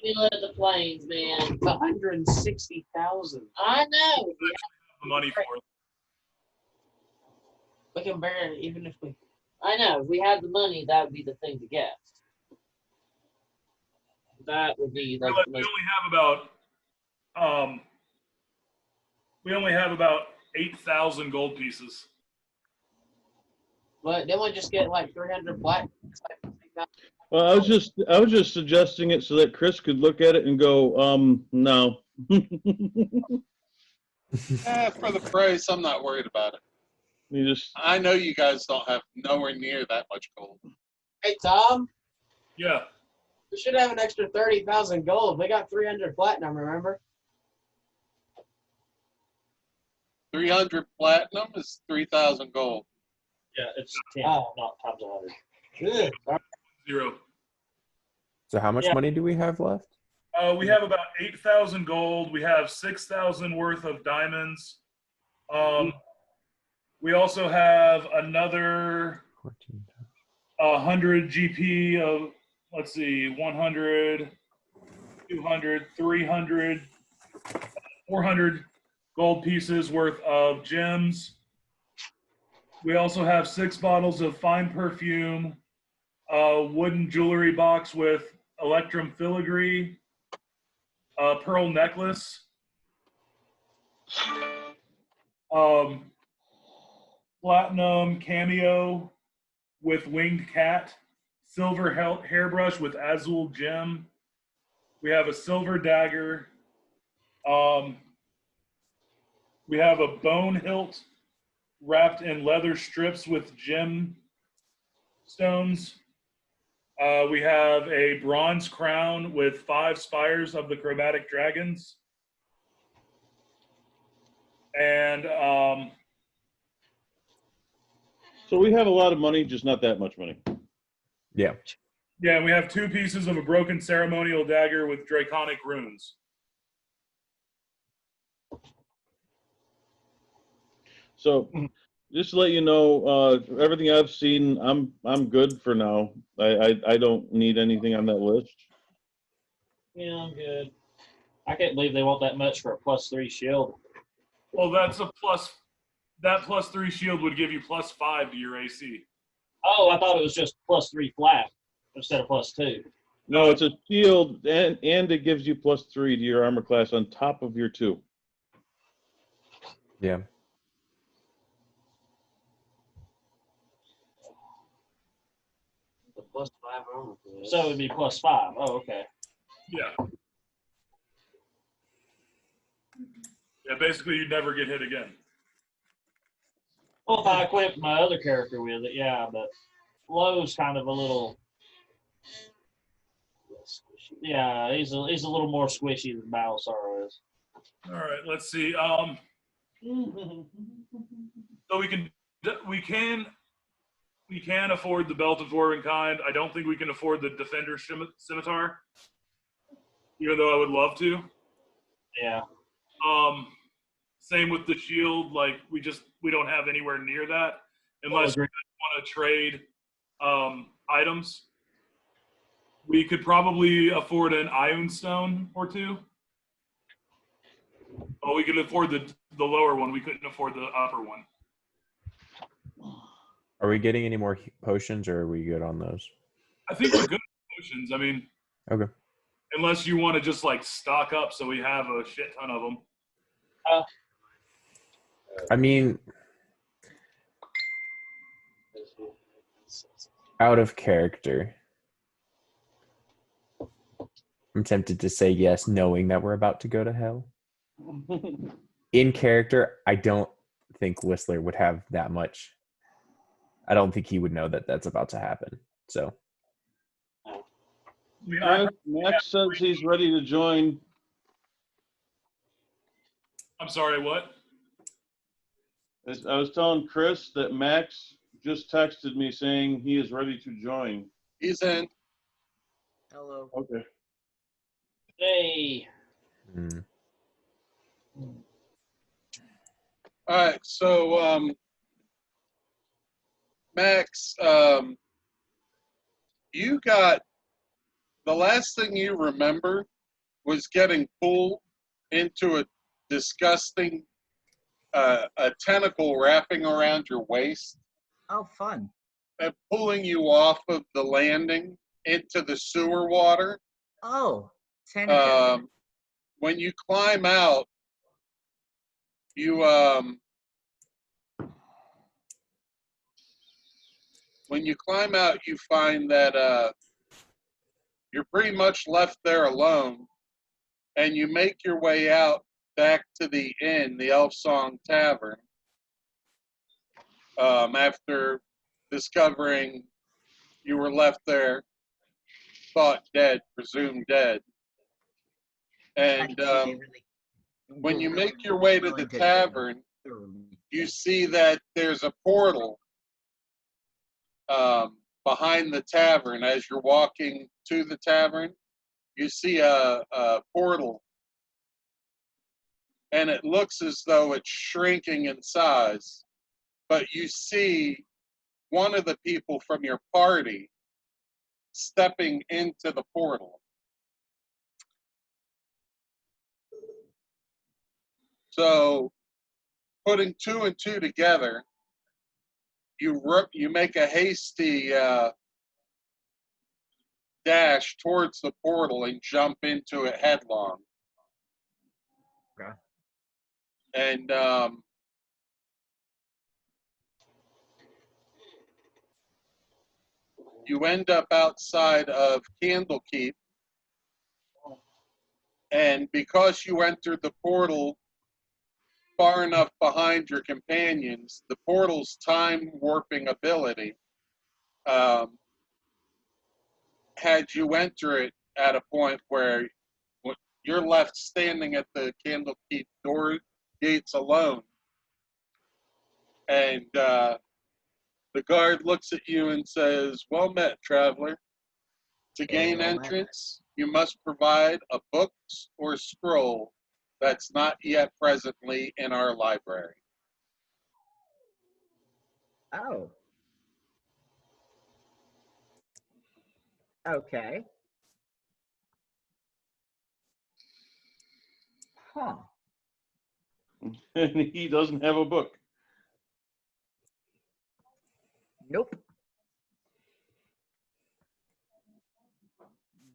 You live the plains, man. 160,000. I know. The money for it. We can burn it even if we. I know. If we had the money, that would be the thing to get. That would be like. We only have about 8,000 gold pieces. But then we just get like 300 black. Well, I was just suggesting it so that Chris could look at it and go, no. For the price, I'm not worried about it. You just I know you guys don't have nowhere near that much gold. Hey Tom, Yeah. we should have an extra 30,000 gold. We got 300 platinum. Remember? 300 platinum is 3,000 gold. Yeah, it's 10, Oh. not times 100. Good. 0. So how much Yeah. money do we have left? We have about 8,000 gold. We have 6,000 worth of diamonds. We also have another 100 GP of, let's see, 100, 200, 300, 400 gold pieces worth of gems. We also have 6 bottles of fine perfume, a wooden jewelry box with electrum filigree, a pearl necklace, platinum cameo with winged cat, silver hairbrush with azul gem. We have a silver dagger. We have a bone hilt wrapped in leather strips with gem stones. We have a bronze crown with 5 spires of the chromatic dragons. And so we have a lot of money, just not that much money. Yeah. yeah, we have 2 pieces of a broken ceremonial dagger with draconic runes. So just to let you know, everything I've seen, I'm good for now. I don't need anything on that list. Yeah, I'm good. I can't believe they want that much for a +3 shield. Well, that's a plus. That +3 shield would give you +5 to your AC. Oh, I thought it was just +3 flat instead of +2. No, it's a shield, and it gives you +3 to your armor class on top of your 2. Yeah. The +5 armor class. So it would be +5. Oh, okay. Yeah. Yeah, basically you'd never get hit again. Well, if I equipped my other character with it, yeah, but Lowe's kind of a little. Yeah, he's a little more squishy than Battlestar is. All right, let's see. So we can afford the Belt of Dwarven Kind. I don't think we can afford the Defender Scimitar, even though I would love to. Yeah. Same with the shield. Like we don't have anywhere near that unless we want to trade items. We could probably afford an Ion Stone or two. Oh, we could afford the lower one. We couldn't afford the upper one. Are we getting any more potions, or are we good on those? I think we're good with potions. I mean, Okay. unless you want to just like stock up so we have a shit ton of them. I mean, out of character, I'm tempted to say yes, knowing that we're about to go to hell. In character, I don't think Whistler would have that much. I don't think he would know that that's about to happen. So, I mean, Max says he's ready to join. I'm sorry, what? I was telling Chris that Max just texted me saying he is ready to join. He's in. Hello. Okay. Hey. All right, so Max, you got the last thing you remember was getting pulled into a disgusting a tentacle wrapping around your waist Oh, fun. and pulling you off of the landing into the sewer water. Oh, tentacle. When you climb out, you when you climb out, you find that you're pretty much left there alone, and you make your way out back to the inn, the Elf Song Tavern, after discovering you were left there, thought dead, presumed dead. And when you make your way to the tavern, you see that there's a portal behind the tavern. As you're walking to the tavern, you see a portal, and it looks as though it's shrinking in size. But you see one of the people from your party stepping into the portal. So, putting 2 and 2 together, you make a hasty dash towards the portal and jump into it headlong. Okay. And you end up outside of Candlekeep, and because you entered the portal far enough behind your companions, the portal's time warping ability had you enter it at a point where you're left standing at the Candlekeep door gates alone, and the guard looks at you and says, "Well met, traveler. To gain entrance, you must provide a book or scroll that's not yet presently in our library." Oh. Okay. Huh. And he doesn't have a book. Nope.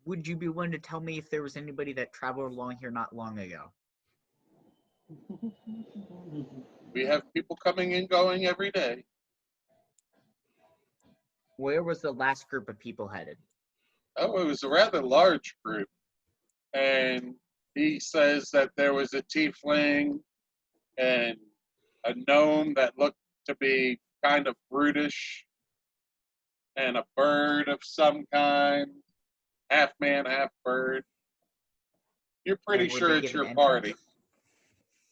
Would you be willing to tell me if there was anybody that traveled along here not long ago? We have people coming and going every day. Where was the last group of people headed? Oh, it was a rather large group. And he says that there was a tiefling and a gnome that looked to be kind of brutish, and a bird of some kind, half man, half bird. You're pretty And were sure they it's given your party.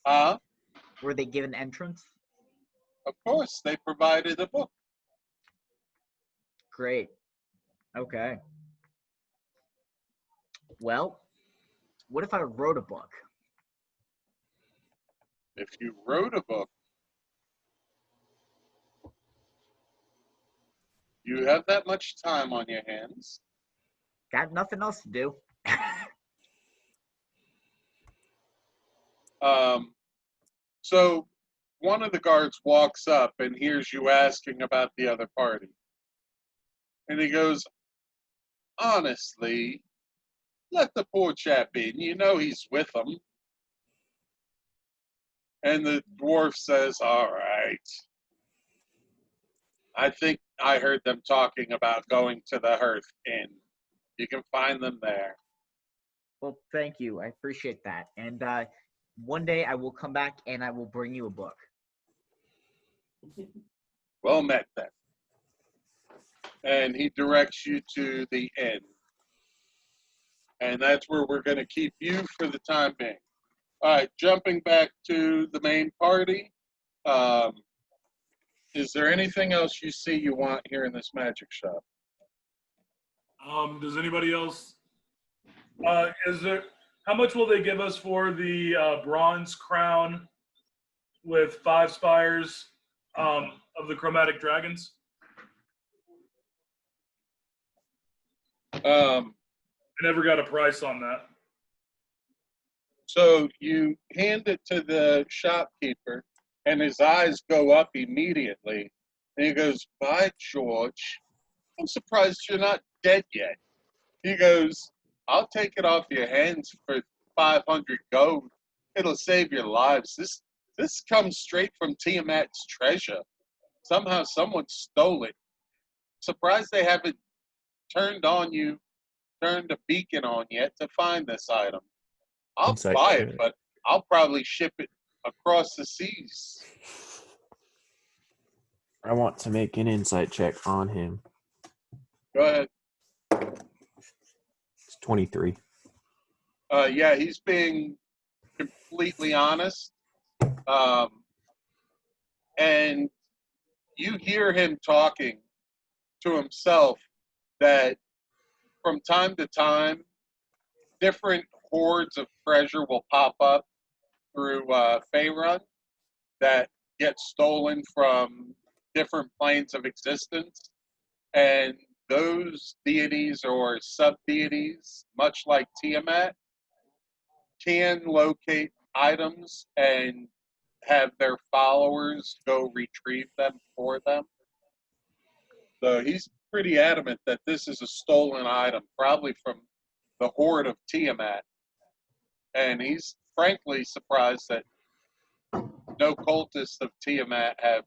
entrance? Were they given entrance? Of course, they provided a book. Great. Okay. Well, what if I wrote a book? If you wrote a book, you have that much time on your hands. Got nothing else to do. So one of the guards walks up and hears you asking about the other party. And he goes, honestly, let the poor chap in. You know he's with them. And the dwarf says, all right. I think I heard them talking about going to the Hearth Inn. You can find them there. Well, thank you. I appreciate that. And one day I will come back and I will bring you a book. Well met then. And he directs you to the inn. And that's where we're going to keep you for the time being. All right, jumping back to the main party. Is there anything else you see you want here in this magic shop? Does anybody else? How much will they give us for the bronze crown with 5 spires of the chromatic dragons? I never got a price on that. So you hand it to the shopkeeper, and his eyes go up immediately. And he goes, by George, I'm surprised you're not dead yet. He goes, I'll take it off your hands for 500 gold. It'll save your lives. This comes straight from Tiamat's treasure. Somehow someone stole it. Surprised they haven't turned a beacon on yet to find this item. I'll Insight buy check. it, but I'll probably ship it across the seas. I want to make an insight check on him. Go ahead. It's 23. Yeah, he's being completely honest. And you hear him talking to himself that from time to time, different hordes of treasure will pop up through Faerun that get stolen from different planes of existence. And those deities or sub-deities, much like Tiamat, can locate items and have their followers go retrieve them for them. So he's pretty adamant that this is a stolen item, probably from the horde of Tiamat. And he's frankly surprised that no cultists of Tiamat have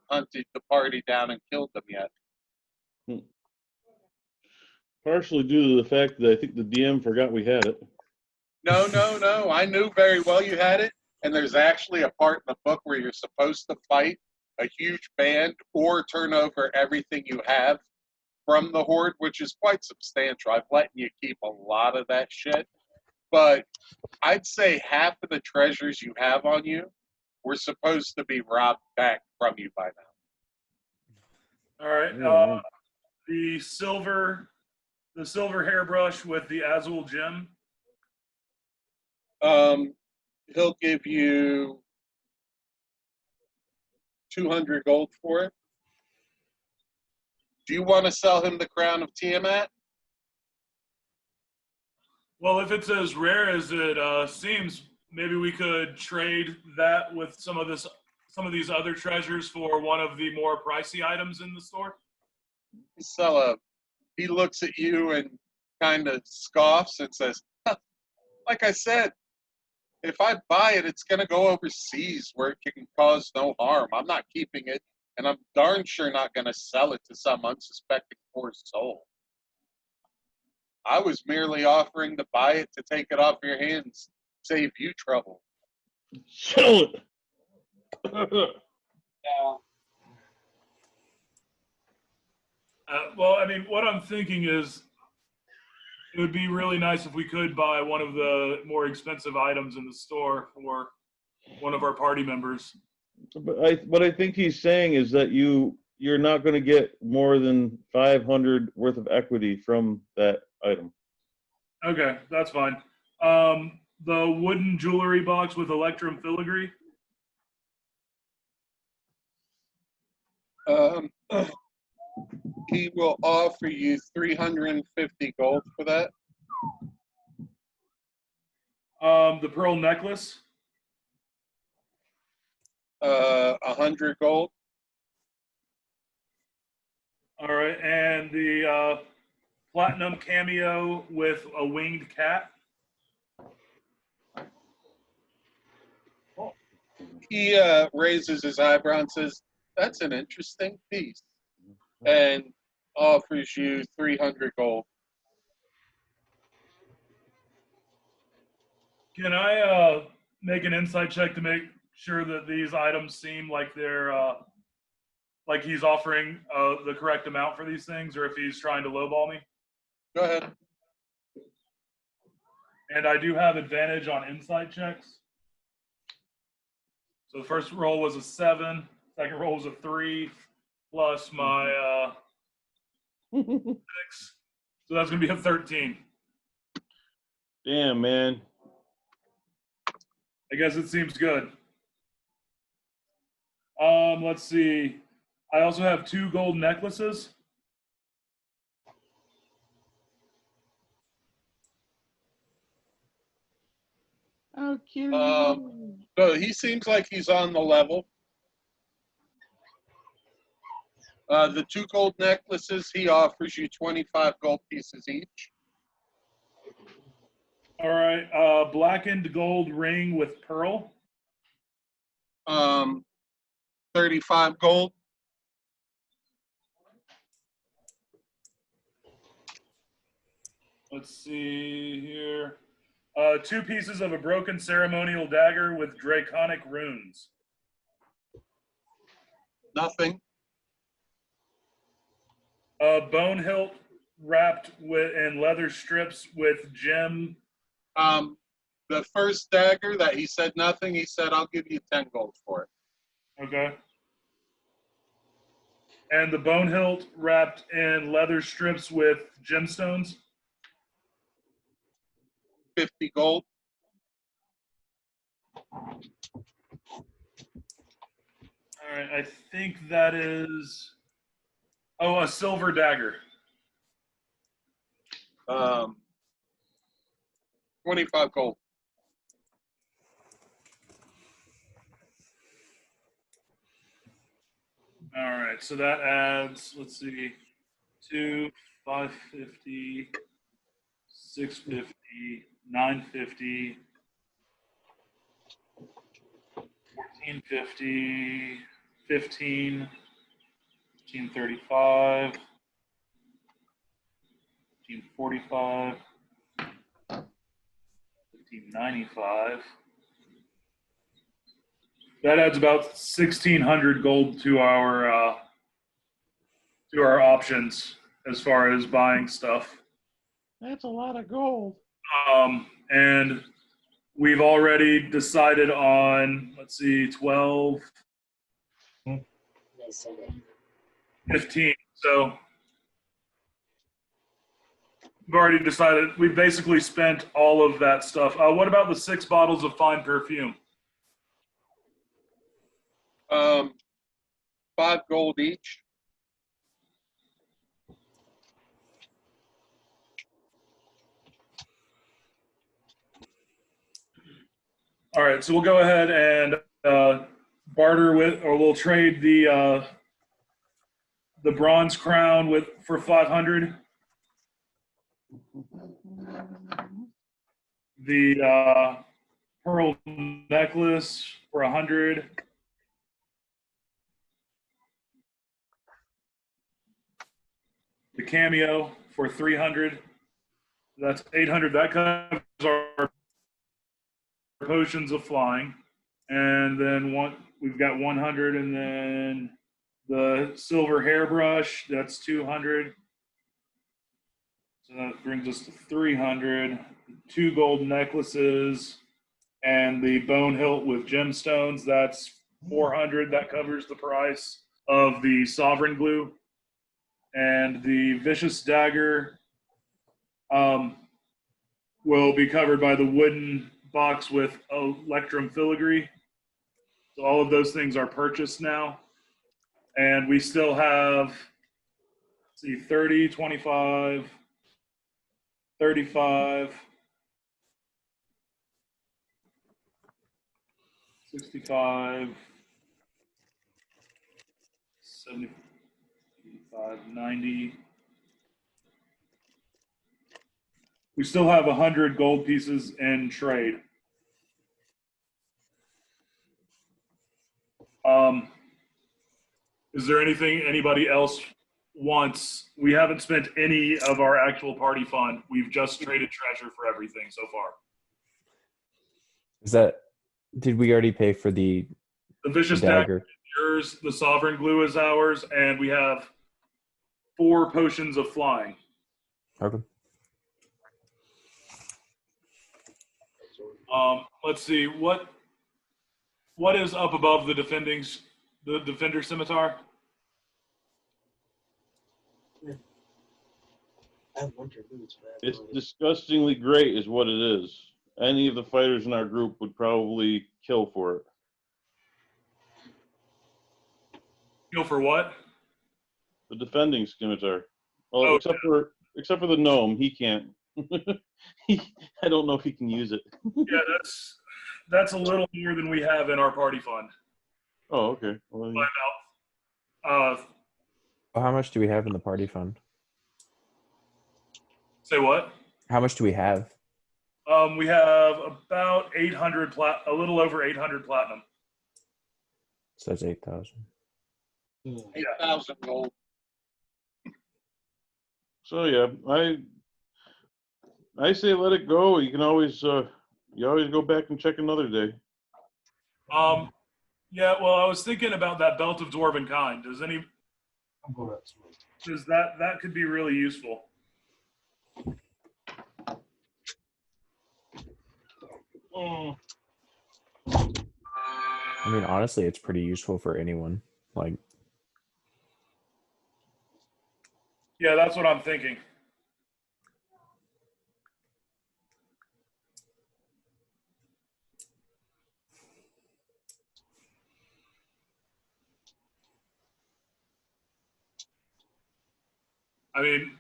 hunted the party down and killed them yet. Partially due to the fact that I think the DM forgot we had it. No. I knew very well you had it. And there's actually a part in the book where you're supposed to fight a huge band or turn over everything you have from the horde, which is quite substantial. I've let you keep a lot of that shit. But I'd say half of the treasures you have on you were supposed to be robbed back from you by now. All right. The silver hairbrush with the Azul gem. He'll give you 200 gold for it. Do you want to sell him the crown of Tiamat? Well, if it's as rare as it seems, maybe we could trade that with some of these other treasures for one of the more pricey items in the store. He looks at you and kind of scoffs and says, "Huh, like I said, if I buy it, it's going to go overseas where it can cause no harm. I'm not keeping it, and I'm darn sure not going to sell it to some unsuspecting poor soul. I was merely offering to buy it to take it off your hands, save you trouble." Sell it. Yeah. Well, I mean, what I'm thinking is it would be really nice if we could buy one of the more expensive items in the store for one of our party members. But what I think he's saying is that you're not going to get more than 500 worth of equity from that item. Okay, that's fine. The wooden jewelry box with electrum filigree. He will offer you 350 gold for that. The pearl necklace. 100 gold. All right, and the platinum cameo with a winged cat. He raises his eyebrow and says, "That's an interesting piece," and offers you 300 gold. Can I make an insight check to make sure that these items seem like they're like he's offering the correct amount for these things, or if he's trying to lowball me? Go ahead. And I do have advantage on insight checks. So the first roll was a 7, second roll was a 3, plus my 6. So that's going to be a 13. Damn, man. I guess it seems good. Let's see. I also have 2 gold necklaces. How cute. So he seems like he's on the level. The 2 gold necklaces, he offers you 25 gold pieces each. All right. Blackened gold ring with pearl. 35 gold. Let's see here. 2 pieces of a broken ceremonial dagger with draconic runes. Nothing. Bone hilt wrapped in leather strips with gem. The first dagger that he said nothing, he said, "I'll give you 10 gold for it." Okay. And the bone hilt wrapped in leather strips with gemstones. 50 gold. All right, I think that is. Oh, a silver dagger. 25 gold. All right, so that adds, let's see, 2, 550, 650, 950, 1450, 15, 1535, 1545, 1595. That adds about 1,600 gold to our options as far as buying stuff. That's a lot of gold. And we've already decided on, let's see, 12, 15. So we've already decided. We've basically spent all of that stuff. What about the 6 bottles of fine perfume? 5 gold each. All right, so we'll go ahead and barter with, or we'll trade the bronze crown for 500. The pearl necklace for 100. The cameo for 300. That's 800. That covers our potions of flying. And then we've got 100, and then the silver hairbrush, that's 200. So that brings us to 300. 2 gold necklaces and the bone hilt with gemstones, that's 400. That covers the price of the sovereign glue. And the vicious dagger will be covered by the wooden box with electrum filigree. So all of those things are purchased now. And we still have, let's see, 30, 25, 35, 65, 75, 90. We still have 100 gold pieces in trade. Is there anything anybody else wants? We haven't spent any of our actual party fund. We've just traded treasure for everything so far. Is that? Did we already pay for the vicious dagger? Dagger is yours. The sovereign glue is ours, and we have 4 potions of flying. Okay. Let's see what is up above the defender scimitar. I have winter boots, but It's disgustingly great is what it is. Any of the fighters in our group would probably kill for it. Kill for what? The defending scimitar. Well, except for the gnome, he can't. I don't know if he can use it. Yeah, that's a little more than we have in our party fund. Oh, okay. Well, How much do we have in the party fund? Say what? How much do we have? We have about 800 a little over 800 platinum. So that's 8,000. 8,000 gold. So yeah, I say let it go. You can always you always go back and check another day. Yeah, well, I was thinking about that belt of dwarven kind. Does that could be really useful. I mean, honestly, it's pretty useful for anyone. Like, yeah, that's what I'm thinking. I mean,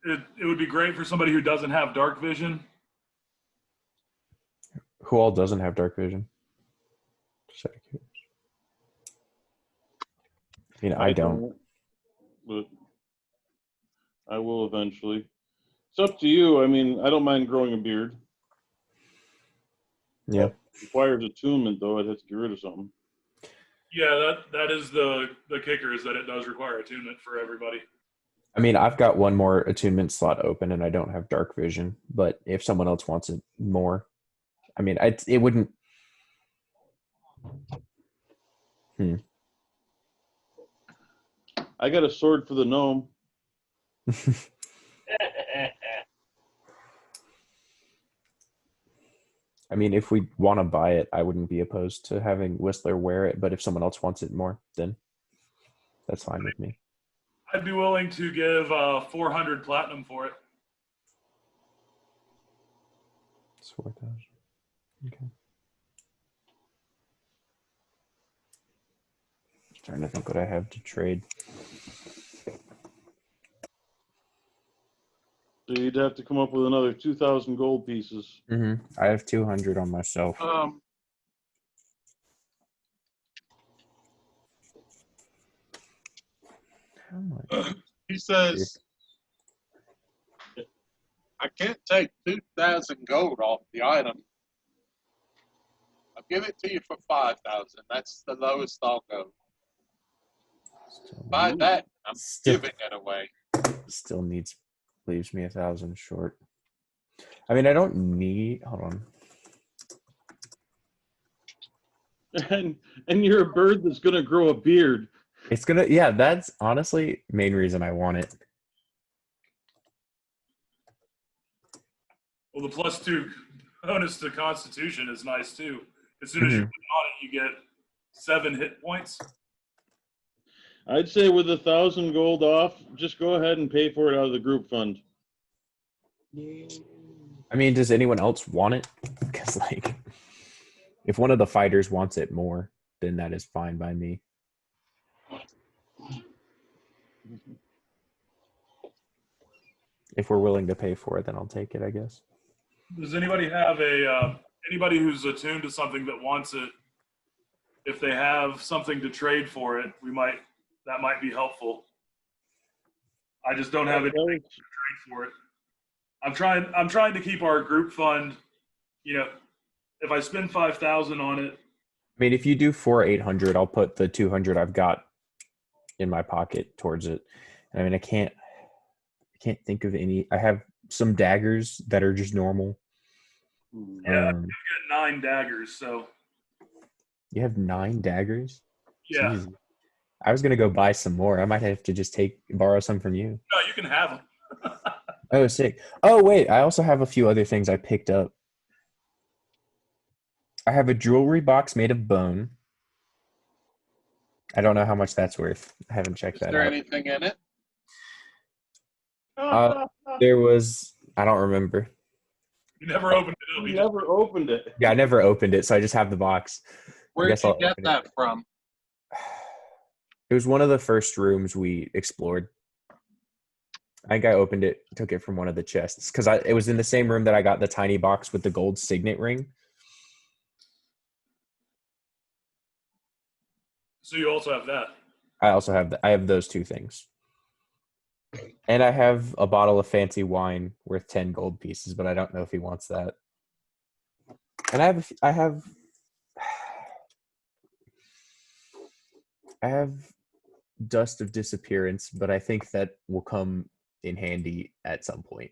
it would be great for somebody who doesn't have dark vision. who all doesn't have dark vision? I mean, I don't. But I will eventually. It's up to you. I mean, I don't mind growing a beard. Yeah. It requires attunement, though. I'd have to get rid of something. Yeah, that is the kicker, is that it does require attunement for everybody. I mean, I've got one more attunement slot open, and I don't have dark vision. But if someone else wants it more, I mean, it wouldn't. I got a sword for the gnome. I mean, if we want to buy it, I wouldn't be opposed to having Whistler wear it. But if someone else wants it more, then that's fine with me. I'd be willing to give 400 platinum for it. It's 4,000. Okay. Just trying to think what I have to trade. So you'd have to come up with another 2,000 gold pieces. I have 200 on myself. How much? He says, I can't take 2,000 gold off the item. I'll give it to you for 5,000. That's the lowest I'll go. By that, I'm giving it away. Still leaves me 1,000 short. I mean, I don't need. Hold on. And you're a bird that's gonna grow a beard. It's gonna. Yeah, that's honestly main reason I want it. Well, the +2 bonus to Constitution is nice too. As soon as you put on it, you get 7 hit points. I'd say with 1,000 gold off, just go ahead and pay for it out of the group fund. I mean, does anyone else want it? Because like, if one of the fighters wants it more, then that is fine by me. If we're willing to pay for it, then I'll take it, I guess. Does anybody have anybody who's attuned to something that wants it? If they have something to trade for it, that might be helpful. I just don't have anything to trade for it. I'm trying to keep our group fund. You know, if I spend 5,000 on it. I mean, if you do 800, I'll put the 200 I've got in my pocket towards it. I mean, I can't think of any. I have some daggers that are just normal. Yeah, I've got 9 daggers. So you have 9 daggers? Yeah. Jeez. I was gonna go buy some more. I might have to just borrow some from you. No, you can have them. Oh, sick. Oh, wait. I also have a few other things I picked up. I have a jewelry box made of bone. I don't know how much that's worth. I haven't checked that out. Is there anything in it? There was. I don't remember. You never opened it up. You never opened it. Yeah, I never opened it, so I just have the box. Where'd you get that from? It was one of the first rooms we explored. I think I opened it, took it from one of the chests, because it was in the same room that I got the tiny box with the gold signet ring. So you also have that. I also have I have those 2 things. And I have a bottle of fancy wine worth 10 gold pieces, but I don't know if he wants that. And I have Dust of Disappearance, but I think that will come in handy at some point.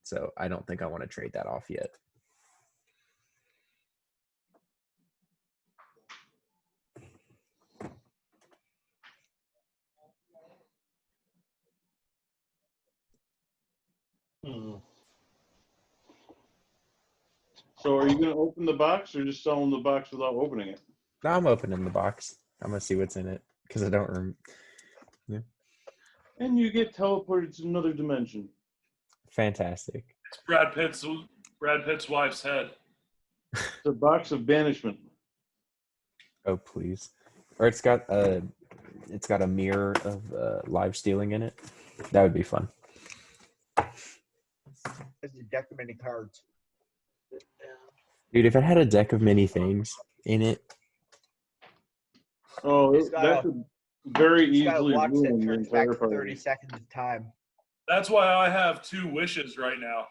So I don't think I want to trade that off yet. So are you going to open the box or just sell them the box without opening it? No, I'm opening the box. I'm going to see what's in it because I don't remember. Yeah. And you get teleported to another dimension. Fantastic. It's Brad Pitt's wife's head. It's a box of banishment. Oh, please. Or it's got a mirror of live stealing in it. That would be fun. It's a deck of many cards. Dude, if it had a deck of many things in it. Oh, that could very easily watch that ruin the turns back entire to party. 30 seconds of time. That's why I have 2 wishes right now.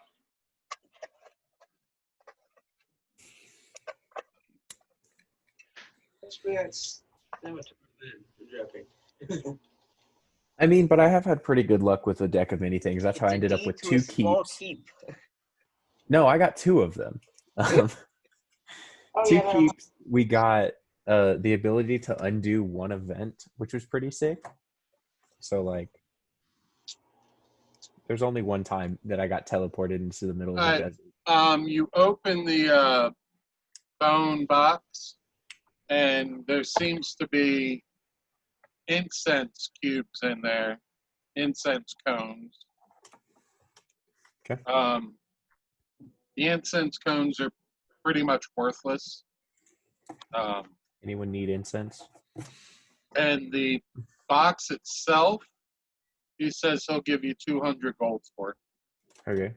I mean, but I have had pretty good luck with a deck of many things. That's how I ended up with 2 keeps. No, I got 2 of them. 2 keeps. We got the ability to undo one event, which was pretty sick. So, like, there's only one time that I got teleported into the middle of the desert. You open the bone box, and there seems to be incense cubes in there, incense cones. Okay. The incense cones are pretty much worthless. Anyone need incense? And the box itself, he says he'll give you 200 gold for it. Okay.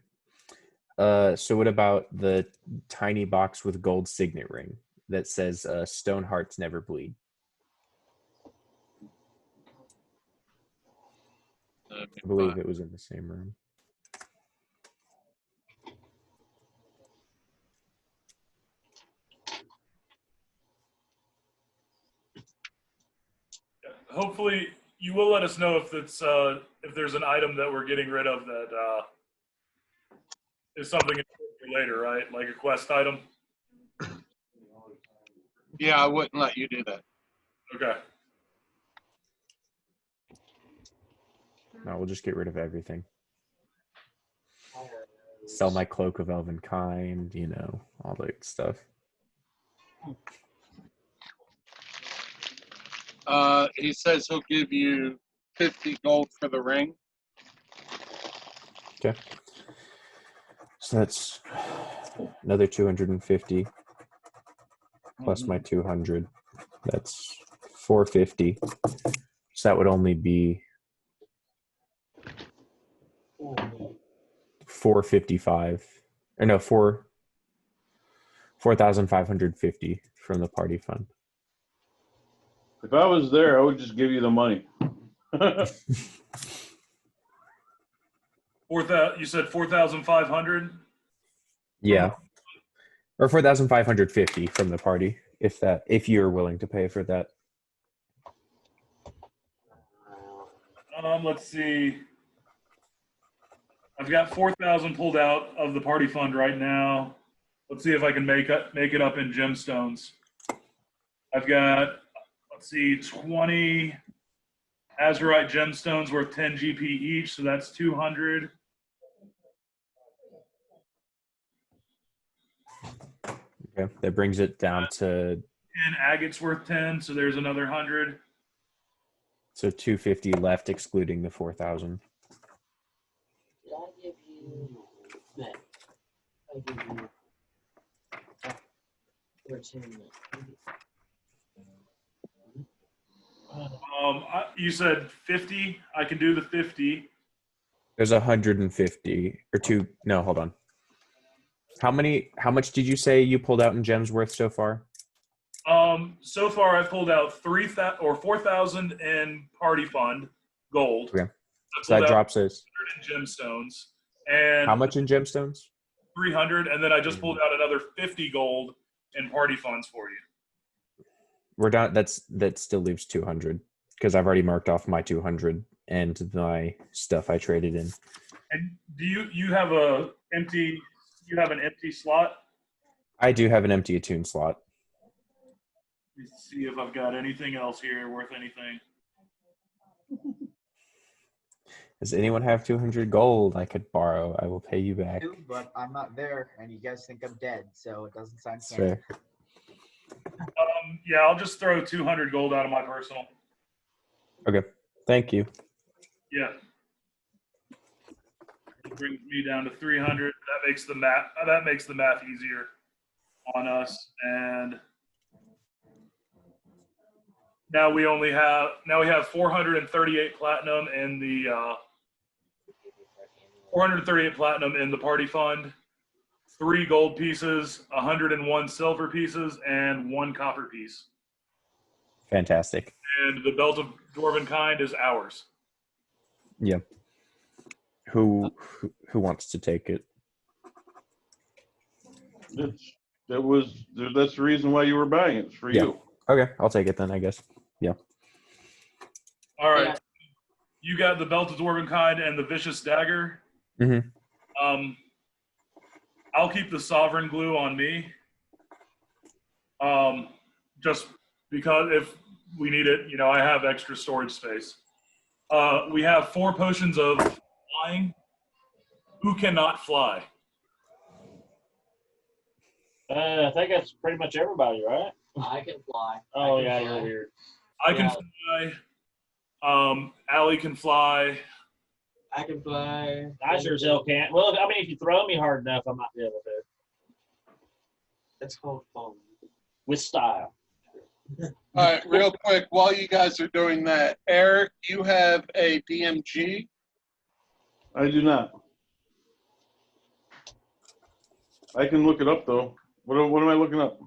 So what about the tiny box with gold signet ring that says stone hearts never bleed? I believe it was in the same room. Hopefully, you will let us know if if there's an item that we're getting rid of that is something for later, right? Like a quest item. Yeah, I wouldn't let you do that. Okay. No, we'll just get rid of everything. Sell my cloak of elven kind, you know, all that stuff. He says he'll give you 50 gold for the ring. Okay. So that's another 250 plus my 200. That's 450. So that would only be 455. Or no, 4,550 from the party fund. If I was there, I would just give you the money. You said 4,500. Yeah. Or 4,550 from the party, if you're willing to pay for that. Let's see. I've got 4,000 pulled out of the party fund right now. Let's see if I can make it up in gemstones. I've got, let's see, 20 Azurite gemstones worth 10 GP each, so that's 200. Okay, that brings it down to 10 agates worth 10, so there's another 100. so 250 left, excluding the 4,000. Did I give you Matt? I give you 14. You said 50. I can do the 50. There's 150 or two. No, hold on. How much did you say you pulled out in gems worth so far? So far I've pulled out 3,000 or 4,000 in party fund gold. Okay. So that drops us. 100 in gemstones. And how much in gemstones? 300, and then I just pulled out another 50 gold in party funds for you. We're down. That still leaves 200 because I've already marked off my 200 and my stuff I traded in. And do you have an empty slot? I do have an empty attune slot. Let's see if I've got anything else here worth anything. Does anyone have 200 gold I could borrow? I will pay you back. But I'm not there, and you guys think I'm dead, so it doesn't sound That's fair. fair. Yeah, I'll just throw 200 gold out of my personal. Okay, thank you. Yeah. It brings me down to 300. That makes the math easier on us. And now we have 438 platinum in the 438 platinum in the party fund, 3 gold pieces, 101 silver pieces, and 1 copper piece. Fantastic. And the belt of dwarven kind is ours. Yeah. Who wants to take it? That's the reason why you were buying it. It's for you. Okay, I'll take it then, I guess. Yeah. All right. Yeah. You got the belt of dwarven kind and the vicious dagger. Mm-hmm. I'll keep the sovereign glue on me. Just because if we need it, I have extra storage space. We have 4 potions of flying. Who cannot fly? I think that's pretty much everybody, right? I can fly. Oh, yeah, you're weird. I can fly. Allie can fly. I can fly. I sure as hell can't. Well, I mean, if you throw me hard enough, I might be able to. That's called fun. With style. All right, real quick, while you guys are doing that, Eric, you have a DMG? I do not. I can look it up, though. What am I looking up?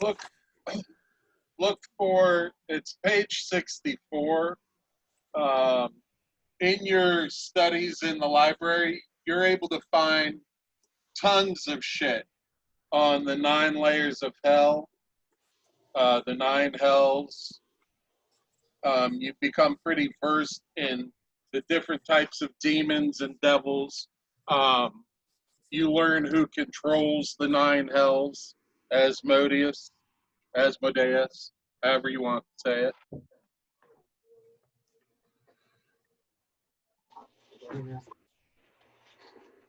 look for, it's page 64. In your studies in the library, you're able to find tons of shit on the 9 layers of hell, the 9 hells. You've become pretty versed in the different types of demons and devils. You learn who controls the 9 hells, Asmodeus, however you want to say it.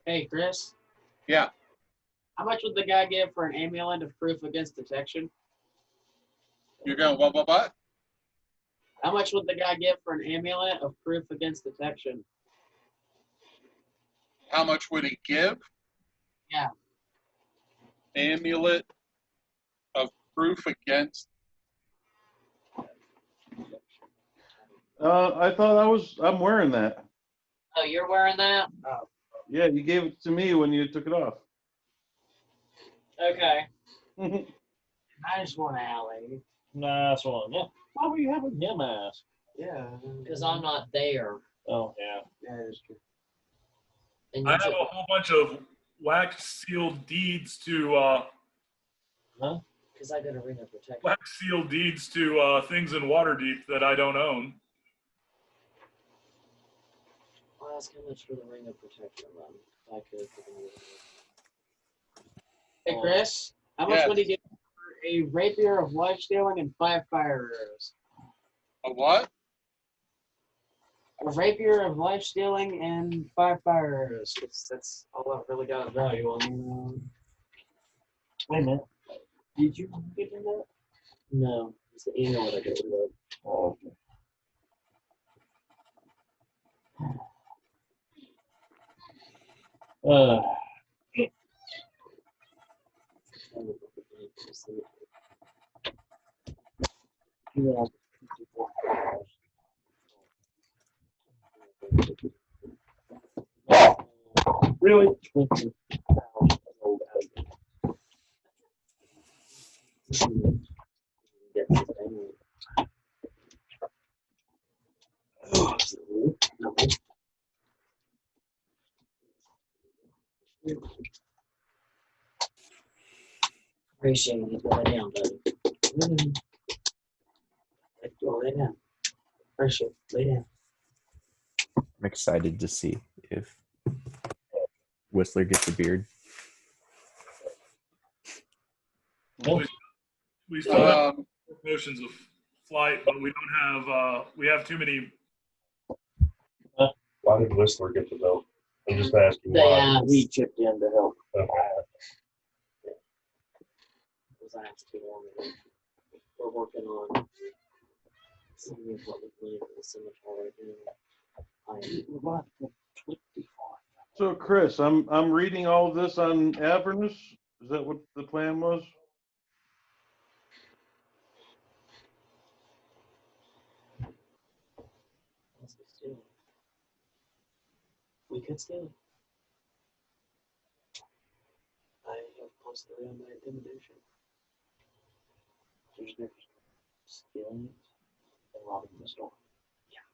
Hey, Chris. Yeah. How much would the guy give for an amulet of proof against detection? You're going, what? How much would the guy give for an amulet of proof against detection? How much would he give? Yeah. Amulet of proof against. I thought I'm wearing that. Oh, you're wearing that? Oh. Yeah, you gave it to me when you took it off. Okay. I just want Allie. Nice one. Yeah. Why were you having him ask? Yeah. Because I'm not there. Oh, yeah. Yeah, that's true. And I have a whole bunch of wax sealed deeds to because I got a ring of protection. wax sealed deeds to things in Waterdeep that I don't own. I'll ask how much for the ring of protection then. I could. Hey, Chris, how much would he get for a rapier of life stealing and 5 fire arrows? A what? A rapier of life stealing and 5 fire arrows. That's all I've really got of value on. Wait a minute. Did you get in that? No. It's the email that I got rid of. Oh, okay. Yeah. Really? Appreciate it. Lay down, buddy. Lay down. Appreciate it. Lay down. I'm excited to see if Whistler gets a beard. We still have motions of flight, but we don't have. We have too many. Why did Whistler get the belt? I'm just asking why. We chipped in to help. Okay. We're working on something what we're doing for the cemetery. So, Chris, I'm reading all of this on Avernus. Is that what the plan was? We could steal it. I have plus 3 on my intimidation. There's no stealing it and robbing the store. Yeah.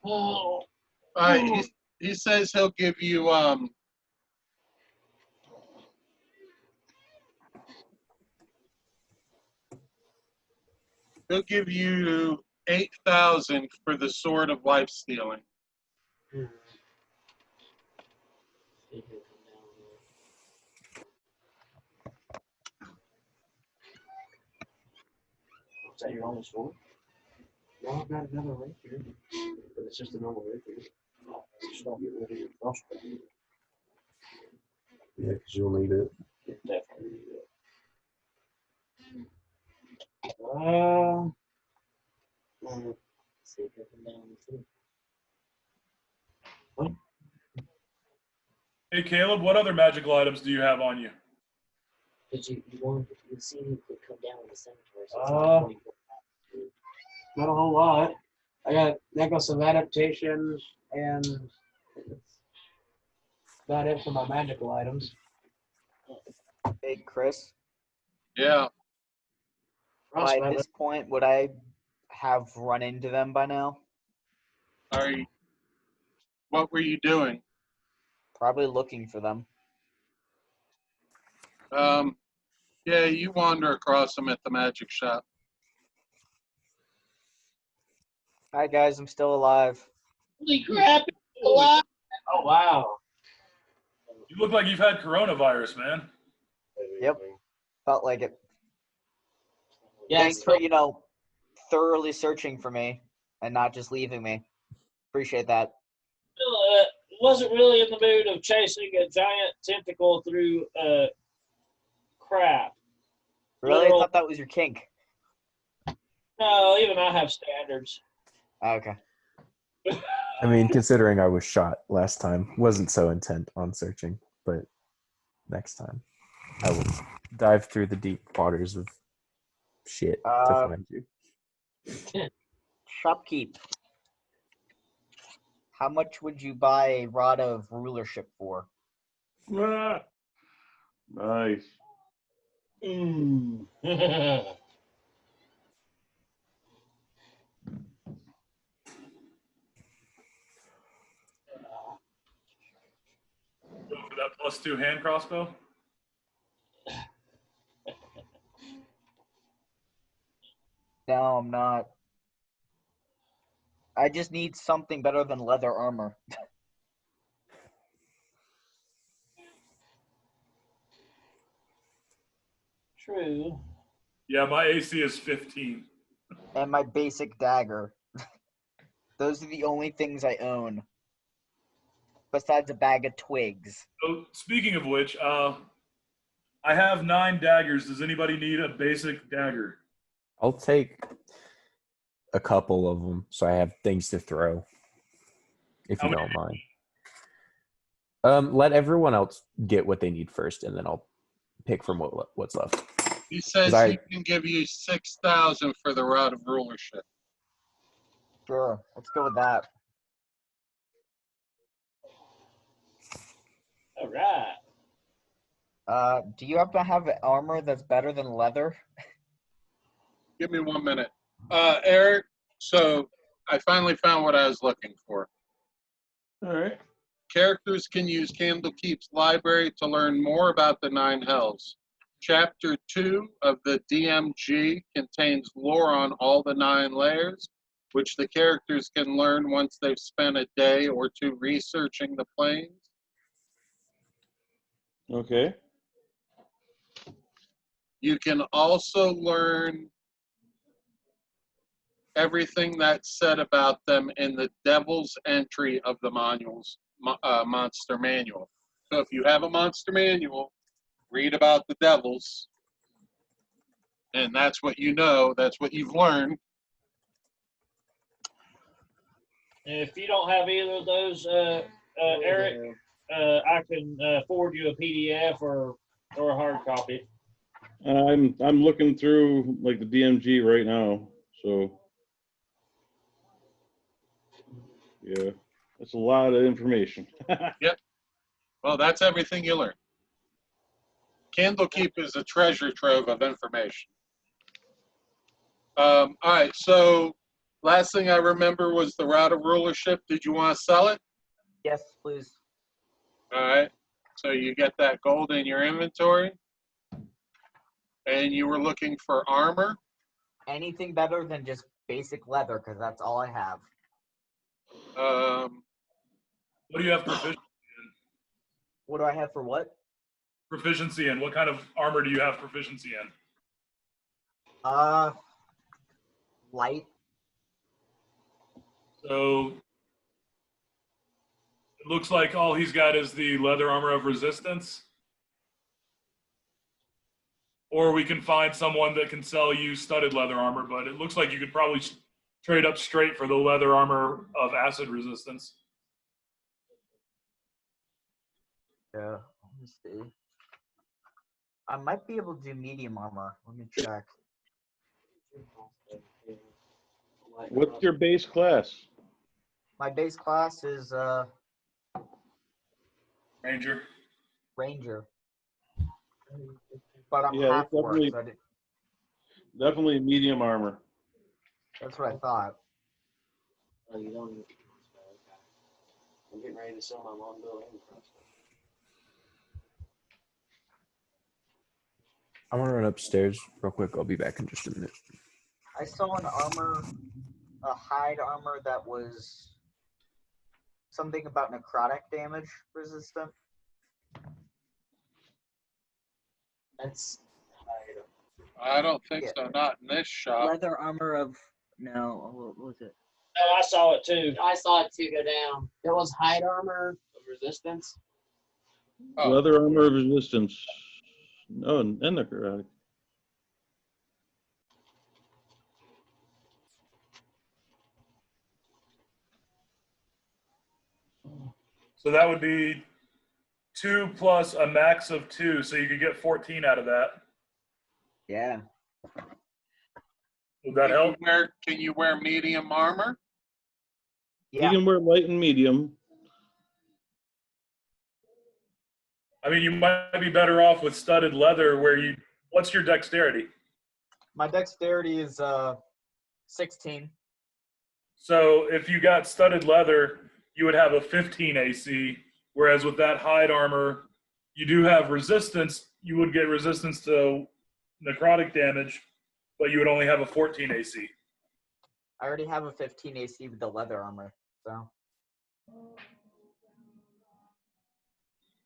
Oh. He says he'll give you he'll give you 8,000 for the sword of life stealing. Is that your only sword? No, I've got another rapier, but it's just a normal rapier. Just don't get rid of your crossbow. Yeah, because you'll need it. Definitely need it. See if I can down too. Hey, Caleb, what other magical items do you have on you? Did you want to see who could come down in the cemetery? So not a whole lot. I got necklace of adaptation and about it for my magical items. Hey, Chris. Yeah. Ross, By man, this point, would I have run into them by now? What were you doing? Probably looking for them. Yeah, you wander across them at the magic shop. Hi, guys. I'm still alive. Holy crap! It's alive! oh wow. You look like you've had coronavirus, man. Yep. Felt like it. Yeah, Thanks for, thoroughly searching for me and not just leaving me. Appreciate that. Wasn't really in the mood of chasing a giant tentacle through crap. Really? I Literal- thought that was your kink. No, even I have standards. Okay. I mean, considering I was shot last time, wasn't so intent on searching, but next time I will dive through the deep waters of shit to find you. Shopkeep. How much would you buy a rod of rulership for? Ah, nice. Mm. Go for that +2 hand crossbow. No, I'm not. I just need something better than leather armor. True. Yeah, my AC is 15. And my basic dagger. Those are the only things I own. Besides a bag of twigs. So, speaking of which, I have 9 daggers. Does anybody need a basic dagger? I'll take a couple of them so I have things to throw, if How you many don't mind. Let everyone else get what they need first, and then I'll pick from what's left. He says I- he can give you 6,000 for the rod of rulership. Sure, let's go with that. All right. Do you happen to have armor that's better than leather? Give me 1 minute. Eric, so I finally found what I was looking for. All right. Characters can use Candlekeep's library to learn more about the 9 hells. Chapter 2 of the DMG contains lore on all the 9 layers, which the characters can learn once they've spent a day or 2 researching the planes. Okay. You can also learn everything that's said about them in the Devil's entry of the monster manual. So if you have a monster manual, read about the devils, and that's what you know, that's what you've learned. If you don't have either of those, Eric, I can forward you a PDF or a hard copy. I'm looking through like the DMG right now, so yeah, that's a lot of information. Well, that's everything you learn. Candlekeep is a treasure trove of information. All right, so last thing I remember was the route of rulership. Did you want to sell it? Yes, please. All right, so you get that gold in your inventory, and you were looking for armor. Anything better than just basic leather, because that's all I have. What do you have proficiency in? What do I have for what? Proficiency in? What kind of armor do you have proficiency in? Light. So it looks like all he's got is the leather armor of resistance. Or we can find someone that can sell you studded leather armor, but it looks like you could probably trade up straight for the leather armor of acid resistance. Yeah, let me see. I might be able to do medium armor. Let me check. What's your base class? My base class is Ranger. Ranger. But I'm Yeah, half it's orc, definitely, so definitely medium armor. that's what I thought. Oh, you don't need to crossbow. Okay. I'm getting ready to sell my longbow and crossbow. I'm gonna run upstairs real quick. I'll be back in just a minute. I saw an armor, a hide armor that was something about necrotic damage resistant. That's hide. I don't think Yeah. so. Not in this shop. Leather armor of no, what was it? Oh, I saw it too. I saw it too go down. It was hide armor of resistance. Oh. Leather armor of resistance. Oh, and necrotic. So that would be 2 plus a max of 2, so you could get 14 out of that. Yeah. Would that help? Can you wear medium armor? You Yeah. can wear light and medium. I mean, you might be better off with studded leather where you, what's your dexterity? My dexterity is 16. So if you got studded leather, you would have a 15 AC, whereas with that hide armor, you do have resistance. You would get resistance to necrotic damage, but you would only have a 14 AC. I already have a 15 AC with the leather armor, so.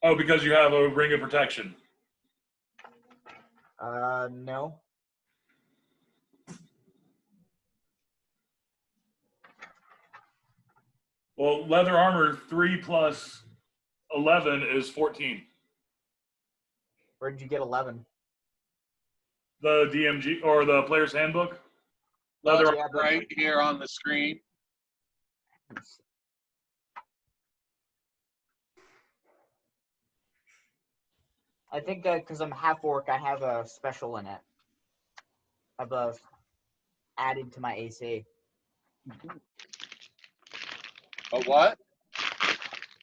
Oh, because you have a ring of protection. No. Well, leather armor 3 plus 11 is 14. Where did you get 11? The DMG or the player's handbook. Leather Yeah, but Right here on the screen. I think that because I'm half orc, I have a special in it. I have a added to my AC. A what?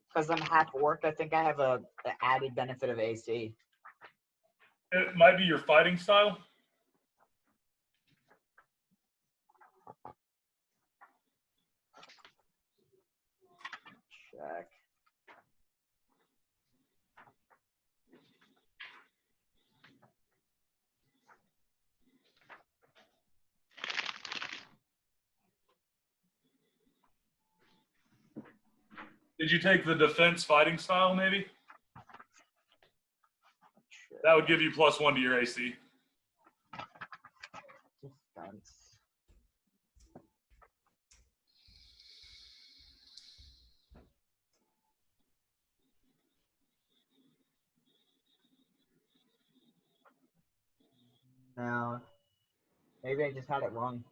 Because I'm half orc, I think I have a added benefit of AC. It might be your fighting style. Check. Did you take the defense fighting style, maybe? That would give you +1 to your AC. Defense. No. Maybe I just had it wrong.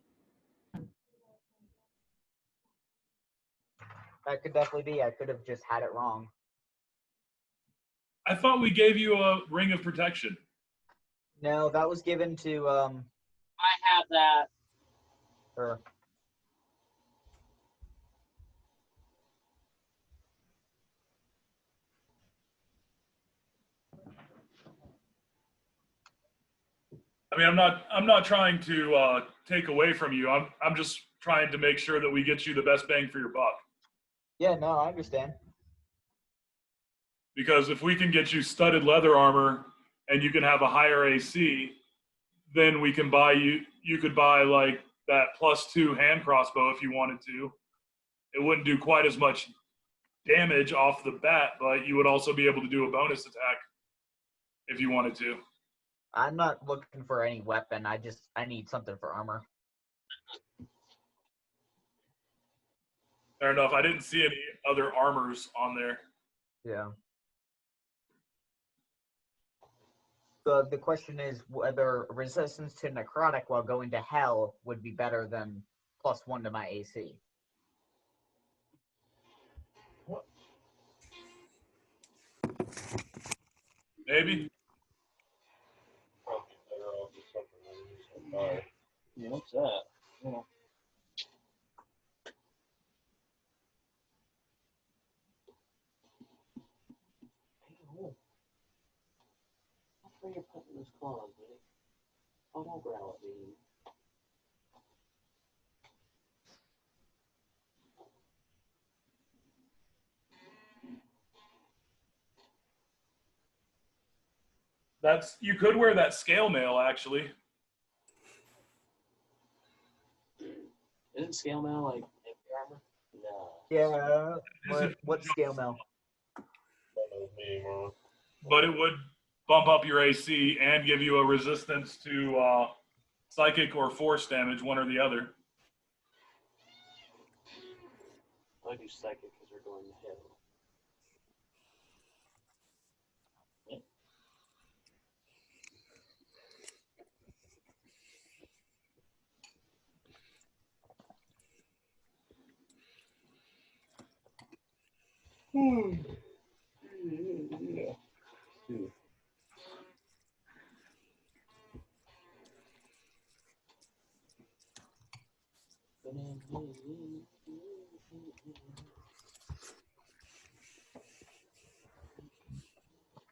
That could definitely be. I could have just had it wrong. I thought we gave you a ring of protection. No, that was given to I have that. her. I mean, I'm not trying to take away from you. I'm just trying to make sure that we get you the best bang for your buck. Yeah, no, I understand. Because if we can get you studded leather armor and you can have a higher AC, then we can buy you. You could buy like that +2 hand crossbow if you wanted to. It wouldn't do quite as much damage off the bat, but you would also be able to do a bonus attack if you wanted to. I'm not looking for any weapon. I need something for armor. Fair enough. I didn't see any other armors on there. Yeah. The question is whether resistance to necrotic while going to hell would be better than +1 to my AC. Maybe. Probably better off with something than using a knife. Yeah, what's that? Yeah. those claws, buddy. Oh, don't growl at me. You could wear that scale mail actually. Isn't scale mail like heavy armor? No. Yeah. What scale mail? That was me, man. But it would bump up your AC and give you a resistance to psychic or force damage, one or the other. I do psychic because we're going to hell.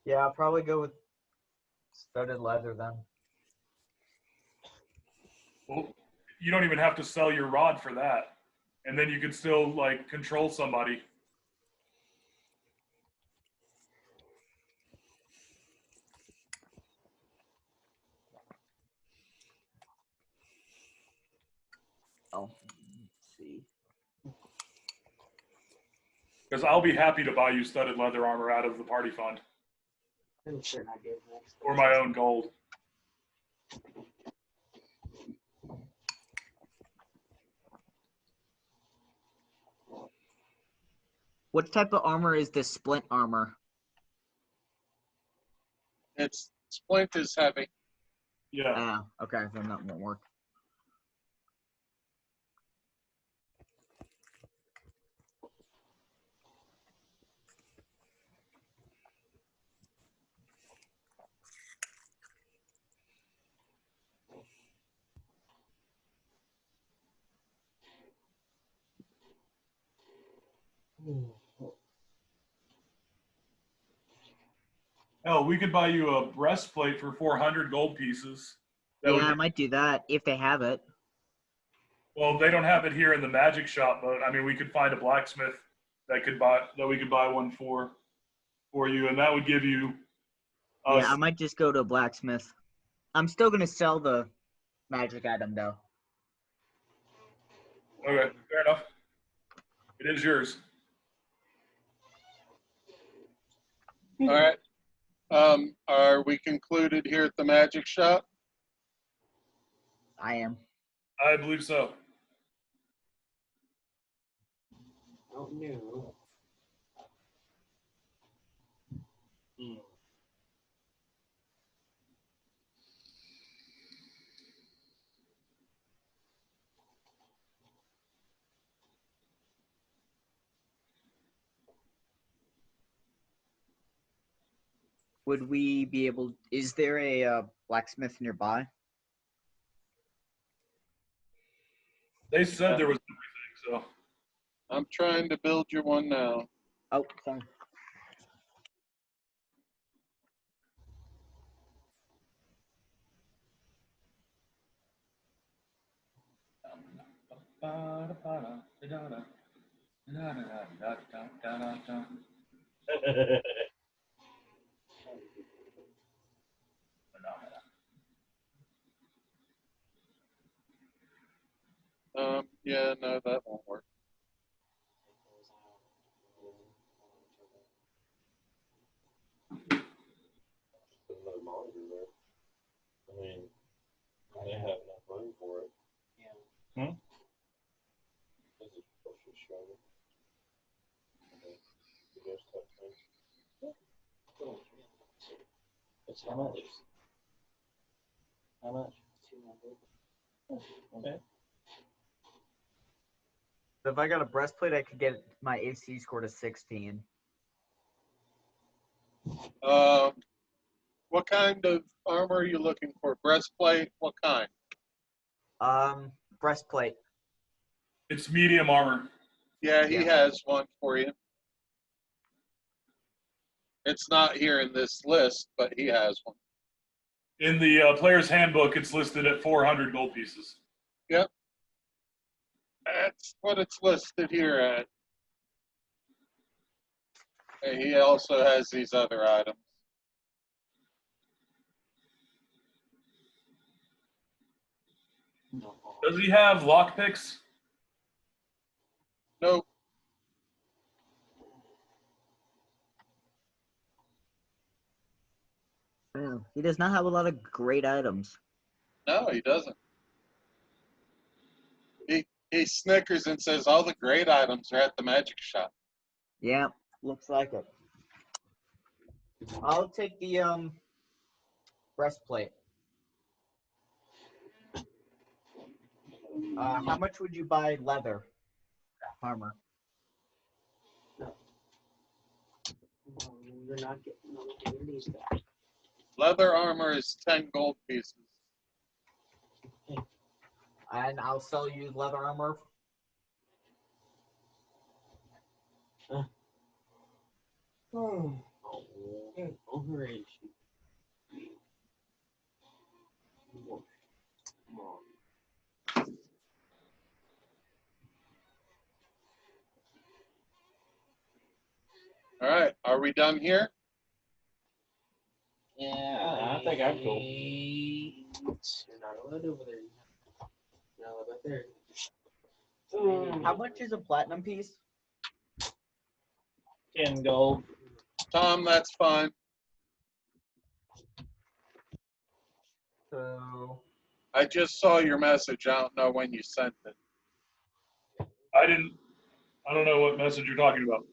Yeah, I'll probably go with studded leather then. Well, you don't even have to sell your rod for that. And then you could still like control somebody. Oh, let's see. Because I'll be happy to buy you studded leather armor out of the party fund. I'm sure I gave next. Or my own gold. What type of armor is this splint armor? It's splint is heavy. Yeah. Ah, okay, then that won't work. Hell, we could buy you a breastplate for 400 gold pieces. That Yeah, would, I might do that if they have it. well, they don't have it here in the magic shop, but I mean, we could find a blacksmith that we could buy one for you, and that would give you. Yeah, I might just go to a blacksmith. I'm still gonna sell the magic item though. Okay, fair enough. It is yours. All right. Are we concluded here at the magic shop? I am. I believe so. Oh no. Would we be able? Is there a blacksmith nearby? They said there was everything, so. I'm trying to build you one now. Oh, sorry. Yeah, no, that won't work. There's no monitor there. I mean, they have enough room for it. Yeah. This is supposed to show me. The desktop thing. It's how much? How much? 200. Okay. So if I got a breastplate, I could get my AC score to 16. What kind of armor are you looking for? Breastplate? What kind? Breastplate. It's medium armor. Yeah, he Yeah. has one for you. It's not here in this list, but he has one. In the player's handbook, it's listed at 400 gold pieces. Yep. That's what it's listed here at. And he also has these other items. No. Does he have lockpicks? Nope. Oh, he does not have a lot of great items. No, he doesn't. He snickers and says all the great items are at the magic shop. Yeah, looks like it. I'll take the breastplate. How much would you buy leather armor? No, you're not getting these back. Leather armor is 10 gold pieces. And I'll sell you leather armor. Oh, hooray. Come on. All right, are we done here? Yeah, I think I'm cool. You're not allowed over there. You're not allowed back there. How much is a platinum piece? 10 gold. Tom, that's fine. So I just saw your message. I don't know when you sent it. I don't know what message you're talking about.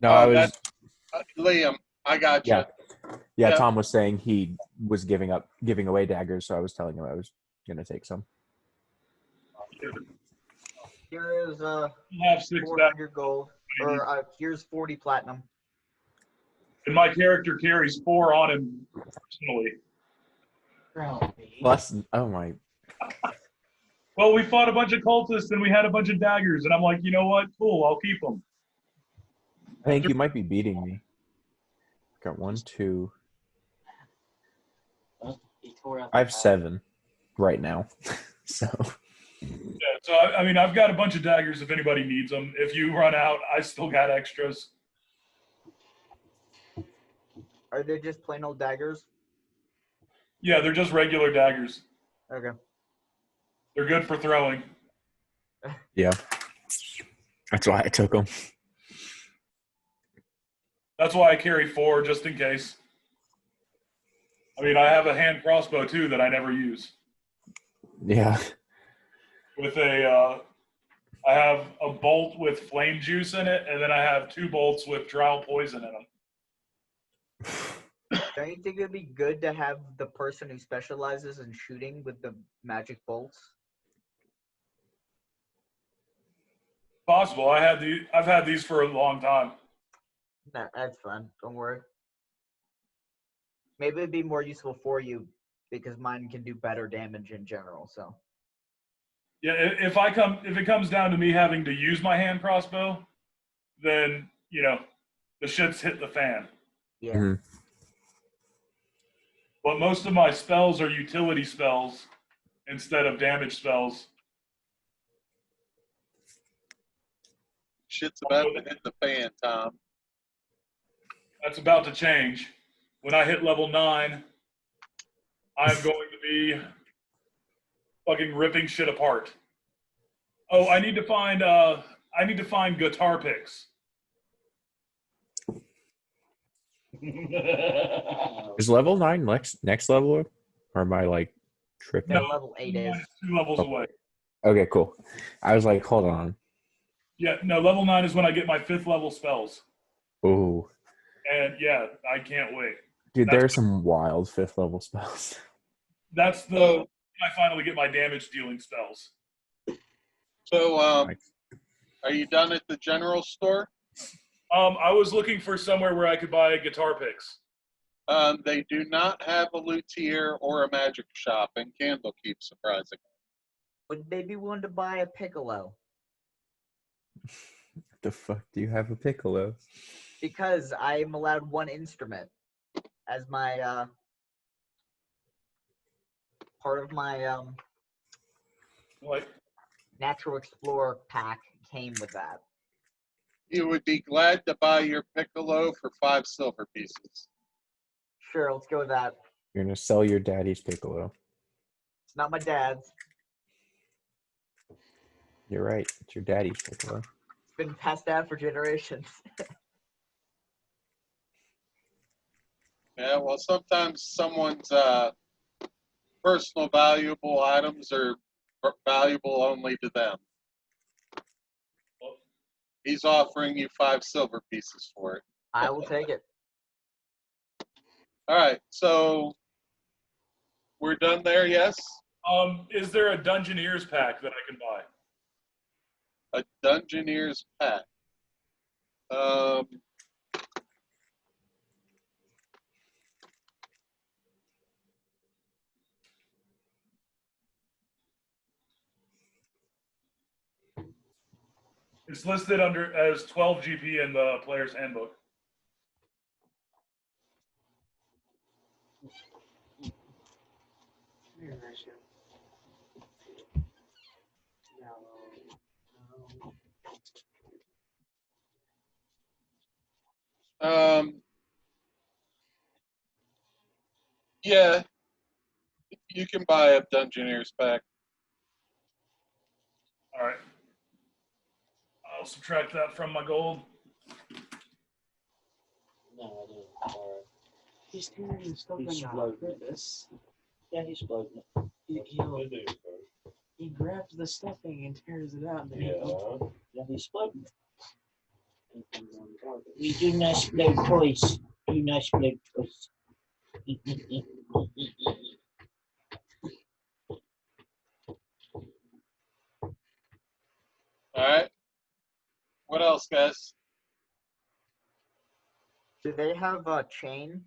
No, I was. That's Liam. I got you. Yeah. Yeah, Tom was saying he was giving away daggers, so I was telling him I was gonna take some. here is I have 6 daggers, 400 gold, or here's 40 platinum. and my character carries 4 on him personally. Plus, oh my! Well, we fought a bunch of cultists and we had a bunch of daggers, and I'm like, you know what? Cool, I'll keep them. I think you might be beating me. Got 1, 2. He tore out I have 7 right now, so. Yeah, so I mean, I've got a bunch of daggers if anybody needs them. If you run out, I still got extras. Are they just plain old daggers? Yeah, they're just regular daggers. Okay. They're good for throwing. Yeah, that's why I took them. That's why I carry 4, just in case. I mean, I have a hand crossbow too that I never use. Yeah. With I have a bolt with flame juice in it, and then I have 2 bolts with drow poison in them. Don't you think it'd be good to have the person who specializes in shooting with the magic bolts? Possible. I've had these for a long time. That's fun. Don't worry. Maybe it'd be more useful for you because mine can do better damage in general. So Yeah, if it comes down to me having to use my hand crossbow, then the shit's hit the fan. yeah. Mhm. But most of my spells are utility spells instead of damage spells. Shit's about to hit the fan, Tom. That's about to change. When I hit level 9, I'm going to be fucking ripping shit apart. Oh, I need to find guitar picks. Is level 9 next level, or am I like tripping? No, level 8 is. 2 levels away. Okay, cool. I was like, hold on. Yeah, no, level 9 is when I get my 5th level spells. Ooh, And yeah, I can't wait. dude, there are some wild 5th level spells. That's the I finally get my damage dealing spells. So, are you done at the general store? I was looking for somewhere where I could buy guitar picks. They do not have a luthier or a magic shop in Candlekeep, surprisingly. Would they be willing to buy a piccolo? What the fuck do you have a piccolo? Because I'm allowed 1 instrument as my part of my Like, Natural Explorer pack came with that. You would be glad to buy your piccolo for 5 silver pieces. Sure, let's go with that. You're gonna sell your daddy's piccolo. It's not my dad's. You're right. It's your daddy's piccolo. It's been passed down for generations. Yeah, well, sometimes someone's personal valuable items are valuable only to them. He's offering you 5 silver pieces for it. I will take it. All right, so we're done there, yes? is there a Dungeoneers pack that I can buy? A Dungeoneers pack. It's listed under as 12 GP in the player's handbook. Yeah, you can buy a Dungeoneers pack. All right. I'll subtract that from my gold. No, I didn't. Sorry. He's tearing the stuff He's in floating. this. Yeah, he's floating it. He grabs the stuffing and tears it out. And then Yeah. Yeah, he's floating it. We do nice blow toys. Do nice blow toys. All right. What else, guys? Do they have a chain?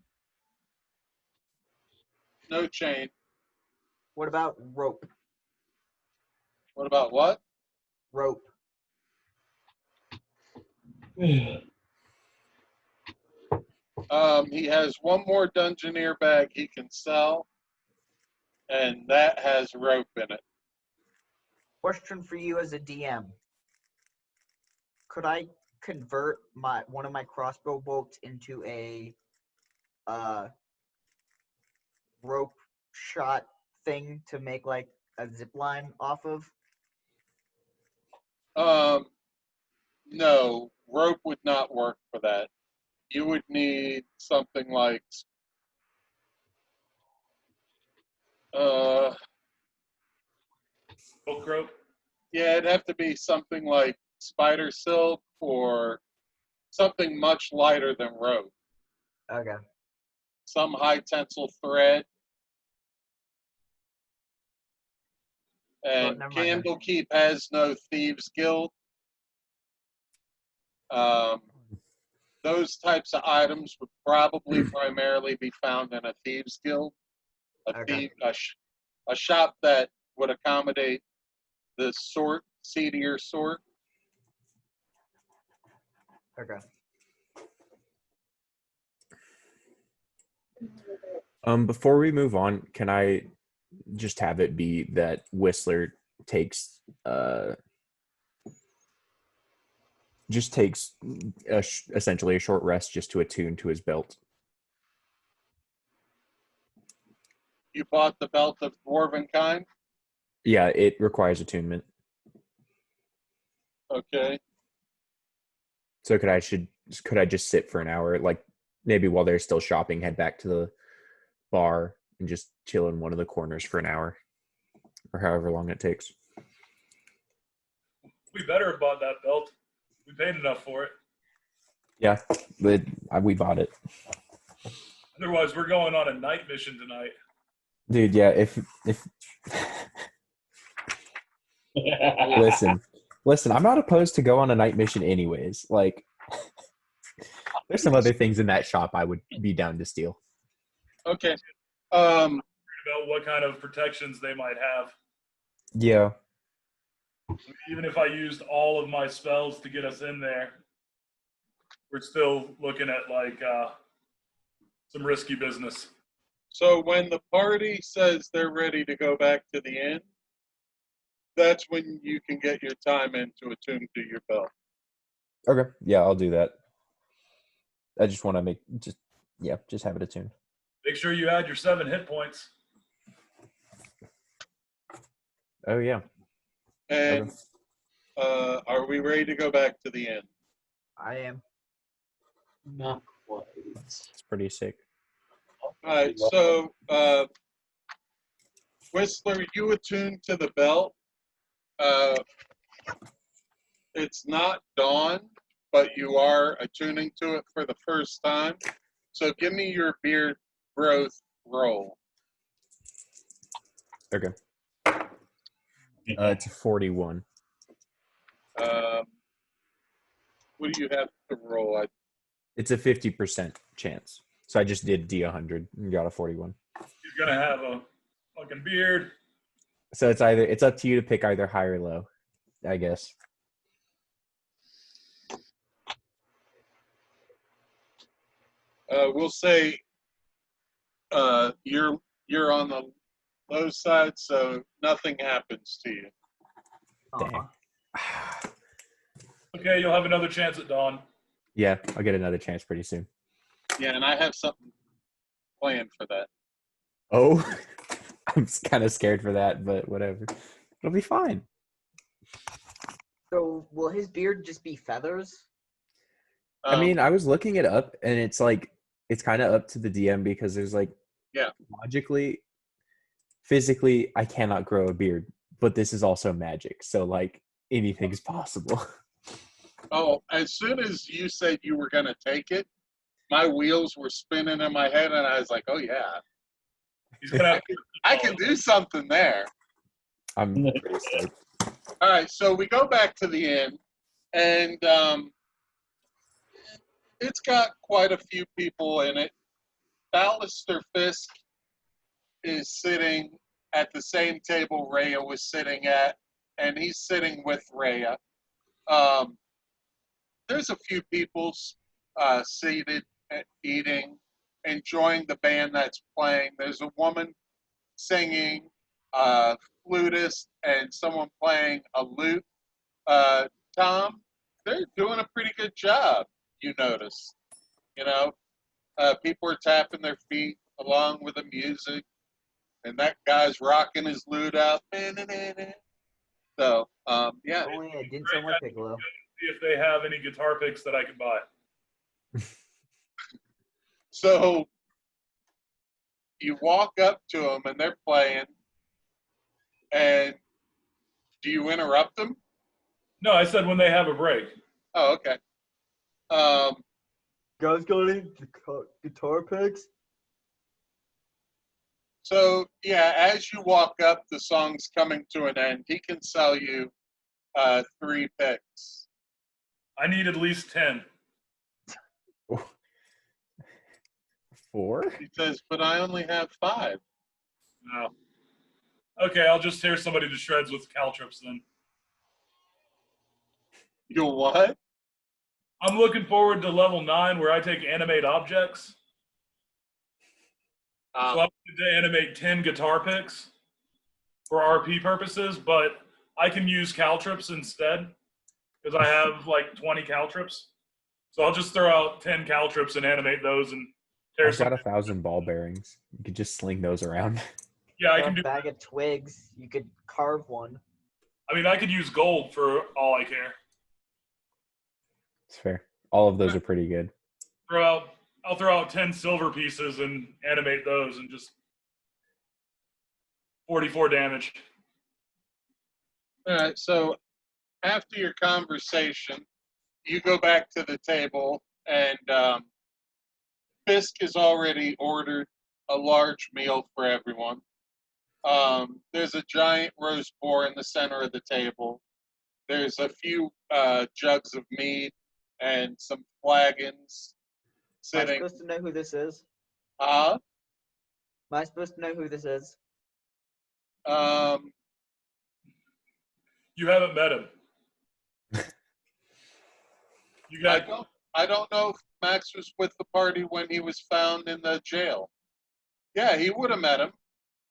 No chain. What about rope? What about what? Rope. He has one more Dungeoneer bag he can sell, and that has rope in it. Question for you as a DM. Could I convert one of my crossbow bolts into a rope shot thing to make like a zip line off of? No, rope would not work for that. You would need something like Silk rope. yeah, it'd have to be something like spider silk or something much lighter than rope. Okay. Some high tensile thread. And never mind then. Candlekeep has no Thieves Guild. Those types of items would probably primarily be found in a Thieves Guild. Okay. A shop that would accommodate the seedier sort. Okay. Before we move on, can I just have it be that Whistler takes essentially a short rest just to attune to his belt? You bought the belt of dwarven kind? Yeah, it requires attunement. Okay. So could I just sit for an hour, like maybe while they're still shopping, head back to the bar and just chill in one of the corners for an hour, or however long it takes? We better have bought that belt. We paid enough for it. Yeah, but we bought it. Otherwise, we're going on a night mission tonight. Dude, yeah, if listen, I'm not opposed to go on a night mission anyways. Like, there's some other things in that shop I would be down to steal. Okay. About what kind of protections they might have. Yeah. Even if I used all of my spells to get us in there, we're still looking at like some risky business. So when the party says they're ready to go back to the inn, that's when you can get your time in to attune to your belt. Okay. Yeah, I'll do that. I just want to just have it attuned. Make sure you add your 7 hit points. Oh yeah. And are we ready to go back to the inn? I am. Not quite. It's pretty sick. All right, so Whistler, you attune to the belt. It's not dawn, but you are attuning to it for the first time. So give me your beard growth roll. Okay. It's a 41. What do you have to roll? It's a 50% chance. So I just did D100 and got a 41. He's gonna have a fucking beard. So it's up to you to pick either high or low, I guess. We'll say you're on the low side, so nothing happens to you. Dang. Okay, you'll have another chance at dawn. Yeah, I'll get another chance pretty soon. Yeah, and I have something planned for that. Oh, I'm kind of scared for that, but whatever. It'll be fine. So will his beard just be feathers? I mean, I was looking it up, and it's like it's kind of up to the DM because there's like, yeah, logically, physically, I cannot grow a beard, but this is also magic, so like anything's possible. Oh, as soon as you said you were going to take it, my wheels were spinning in my head, and I was like, oh, yeah. I can do something there. I'm pretty stoked. All right, so we go back to the inn, and it's got quite a few people in it. Ballister Fisk is sitting at the same table Rhea was sitting at, and he's sitting with Rhea. There's a few people seated, eating, enjoying the band that's playing. There's a woman singing, a flutist, and someone playing a lute. Tom, they're doing a pretty good job, you notice. You know, people are tapping their feet along with the music, and that guy's rocking his lute out. So, yeah. Only I didn't sound like Piccolo. See if they have any guitar picks that I can buy. So you walk up to them and they're playing, and do you interrupt them? No, I said when they have a break. Oh, okay. Guys got any guitar picks? So yeah, as you walk up, the song's coming to an end. He can sell you 3 picks. I need at least 10. 4? He says, but I only have 5. No. Okay, I'll just tear somebody to shreds with caltrops then. You what? I'm looking forward to level 9 where I take animate objects. So I'm going to animate 10 guitar picks for RP purposes, but I can use caltrops instead because I have like 20 caltrops. So I'll just throw out 10 caltrops and animate those and tear I've got 1,000 ball bearings. You could just sling those around. Yeah, I can do. A bag of twigs. You could carve one. I mean, I could use gold for all I care. It's fair. All of those are pretty good. I'll throw out 10 silver pieces and animate those and just 44 damage. All right, so after your conversation, you go back to the table, and Fisk has already ordered a large meal for everyone. There's a giant roast boar in the center of the table. There's a few jugs of mead and some flagons Am I sitting. supposed to know who this is? Uh, Am I supposed to know who this is? You haven't met him. You got. I don't know if Max was with the party when he was found in the jail. Yeah, he would have met him.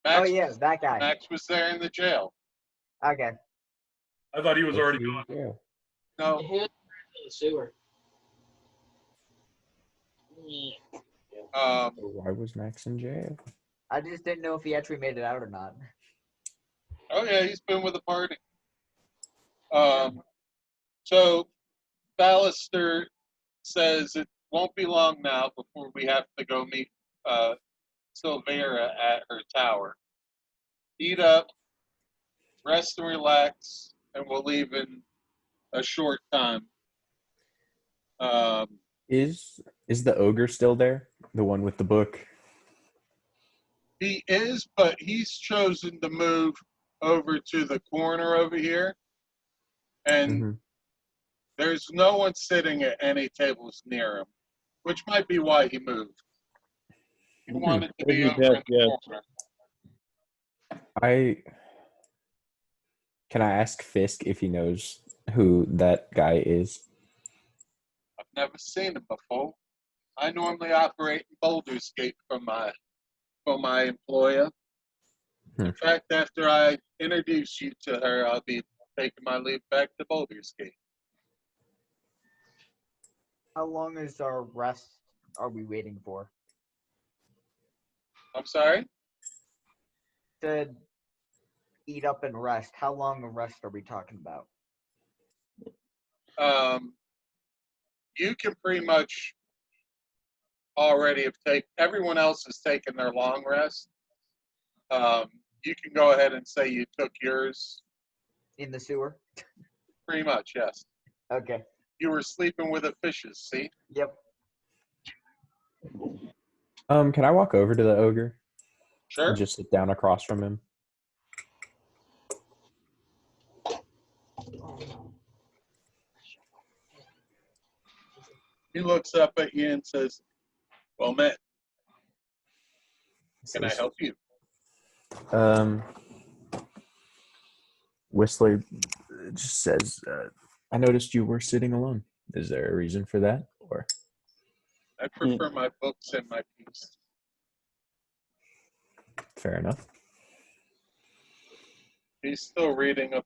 Oh Max, yeah, that guy. Max was there in the jail. Okay. I thought he was already gone. Yeah. No, He was in the sewer. Why was Max in jail? I just didn't know if he actually made it out or not. oh yeah, he's been with the party. So Ballister says it won't be long now before we have to go meet Silvera at her tower. Eat up, rest and relax, and we'll leave in a short time. Is the ogre still there? The one with the book? He is, but he's chosen to move over to the corner over here. And Mhm. there's no one sitting at any tables near him, which might be why he moved. He wanted to be over in the corner. Can I ask Fisk if he knows who that guy is? I've never seen him before. I normally operate in Baldur's Gate for my employer. In fact, after I introduce you to her, I'll be taking my leave back to Baldur's Gate. How long is our rest are we waiting for? I'm sorry? To eat up and rest. How long of rest are we talking about? You can pretty much already have taken, everyone else has taken their long rest. You can go ahead and say you took yours. In the sewer? Pretty much, yes. Okay. You were sleeping with the fishes, see? Yep. Can I walk over to the ogre Sure. and just sit down across from him? He looks up at you and says, well met. Can I help you? Whistler just says, I noticed you were sitting alone. Is there a reason for that? Or I prefer my books and my peace. fair enough. He's still reading a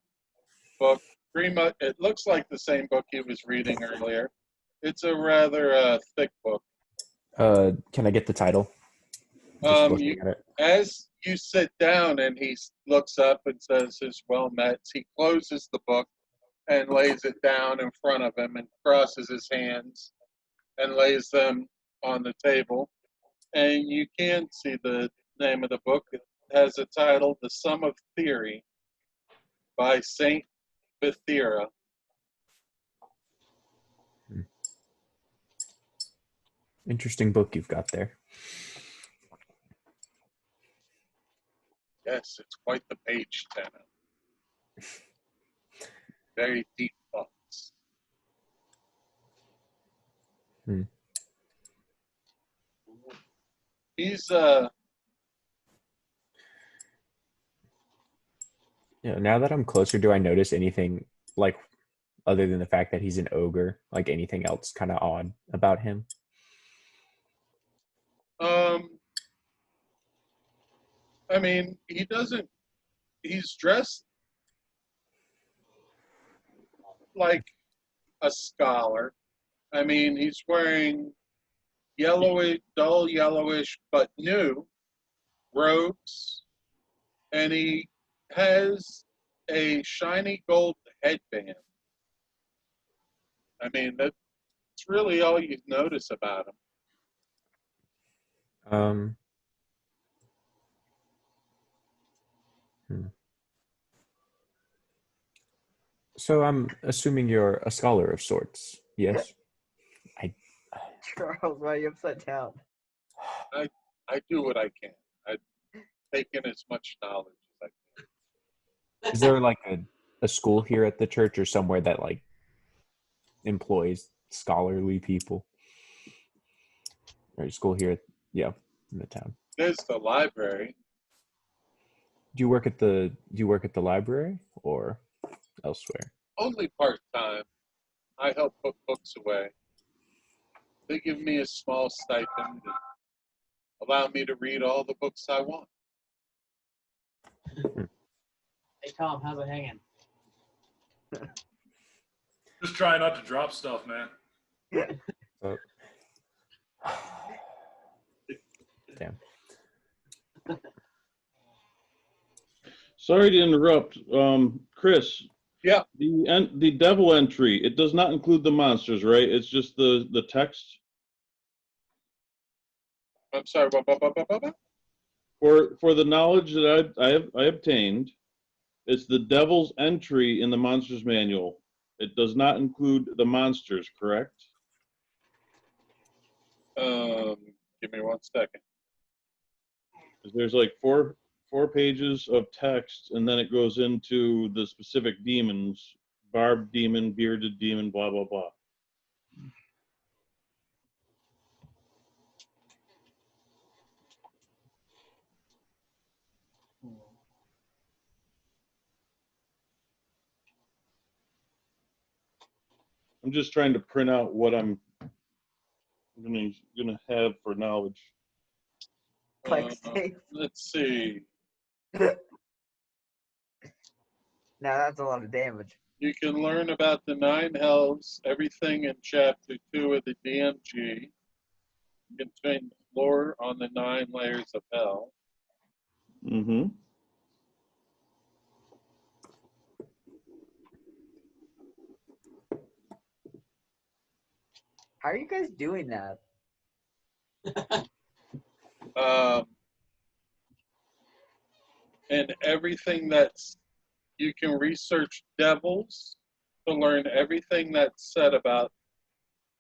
book. Pretty much, it looks like the same book he was reading earlier. It's a rather thick book. Can I get the title? Just looking at it. As you sit down and he looks up and says his well met, he closes the book and lays it down in front of him and crosses his hands and lays them on the table. And you can see the name of the book. It has a title, The Sum of Theory by Saint Bethera. Interesting book you've got there. Yes, it's quite the page turner. Very deep thoughts. He's Now that I'm closer, do I notice anything like other than the fact that he's an ogre, like anything else kind of odd about him? I mean, he's dressed like a scholar. I mean, he's wearing yellowish, dull yellowish, but new robes, and he has a shiny gold headband. I mean, that's really all you notice about him. So I'm assuming you're a scholar of sorts, yes? Charles, why are you upside down? I do what I can. I take in as much knowledge as I can. Is there like a school here at the church or somewhere that like employs scholarly people? Or a school here, in the town. There's the library. Do you work at the library or elsewhere? Only part-time. I help put books away. They give me a small stipend. allow me to read all the books I want. Hey Tom, how's it hanging? Just try not to drop stuff, man. Oh. Damn. Sorry to interrupt. Chris. Yeah. The devil entry, it does not include the monsters, right? It's just the text. I'm sorry. For the knowledge that I obtained, it's the devil's entry in the monsters manual. It does not include the monsters, correct? Give me 1 second. There's like four pages of text, and then it goes into the specific demons: barbed demon, bearded demon, blah blah blah. I'm just trying to print out what I'm gonna have for knowledge. Like safe. Let's see. Now that's a lot of damage. You can learn about the 9 hells, everything in chapter 2 of the DMG. Contains lore on the 9 layers of hell. Mm-hmm. How are you guys doing that? And everything that's, you can research devils to learn everything that's said about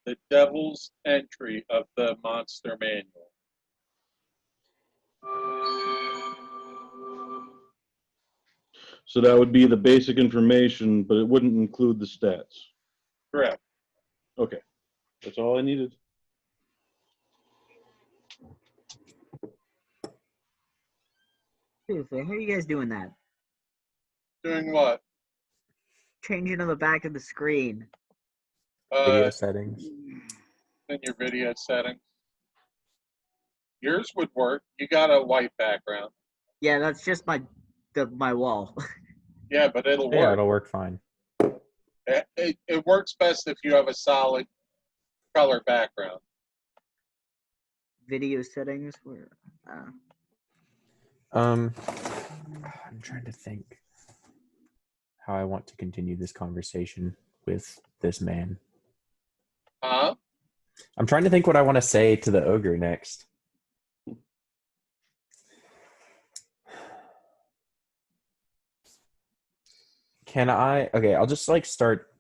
the devil's entry of the monster manual. So that would be the basic information, but it wouldn't include the stats. Correct. Okay, that's all I needed. Seriously, how are you guys doing that? Doing what? Changing on the back of the screen. Video settings. In your video settings. Yours would work. You got a white background. Yeah, that's just my wall. Yeah, but it'll Yeah, work. it'll work fine. It works best if you have a solid color background. Video settings where I'm trying to think how I want to continue this conversation with this man. Huh? I'm trying to think what I want to say to the ogre next. Can I? Okay, I'll just like start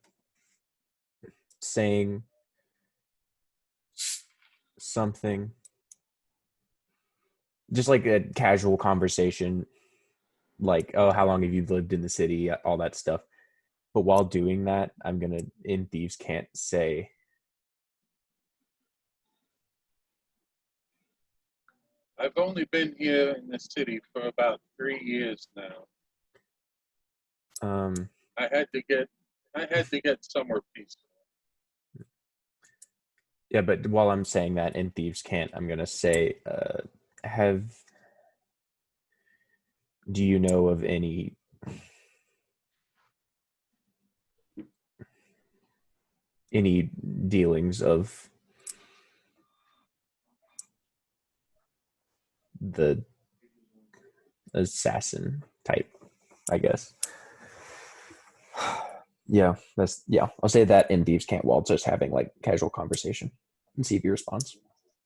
saying something. Just like a casual conversation, like, oh, how long have you lived in the city? All that stuff. But while doing that, I'm going to, in Thieves Can't, say, I've only been here in the city for about 3 years now. I had to get somewhere peaceful. Yeah, but while I'm saying that in Thieves Can't, I'm going to say, do you know of any dealings of the assassin type, I guess. Yeah, I'll say that in Thieves Can't while just having like casual conversation and see if he responds.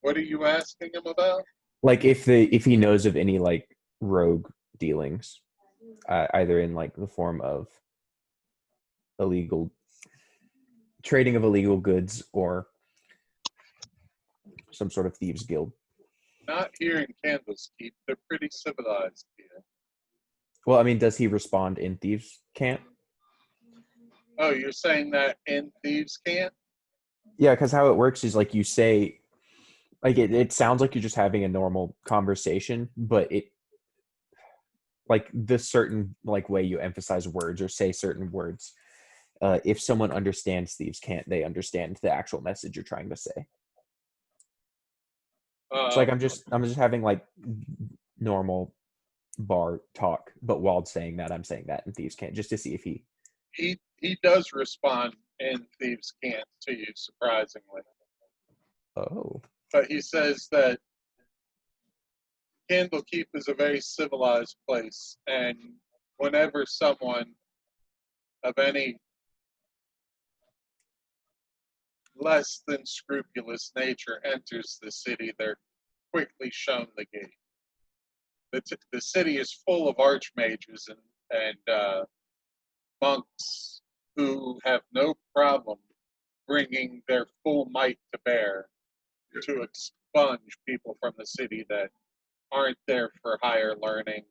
What are you asking him about? Like if he knows of any like rogue dealings, either in like the form of illegal trading of illegal goods or some sort of thieves guild. Not here in Candlestick. They're pretty civilized here. Well, I mean, does he respond in Thieves Can't? Oh, you're saying that in Thieves Can't? Yeah, because how it works is like you say, like it sounds like you're just having a normal conversation, but it like this certain like way you emphasize words or say certain words. If someone understands Thieves Can't, they understand the actual message you're trying to say. It's like I'm just having like normal bar talk, but while saying that, I'm saying that in Thieves Can't, just to see if he does respond in Thieves Can't to you, surprisingly. Oh. But he says that Candlekeep is a very civilized place, and whenever someone of any less than scrupulous nature enters the city, they're quickly shown the gate. The city is full of archmages and monks who have no problem bringing their full might to bear to expunge people from the city that aren't there for higher learning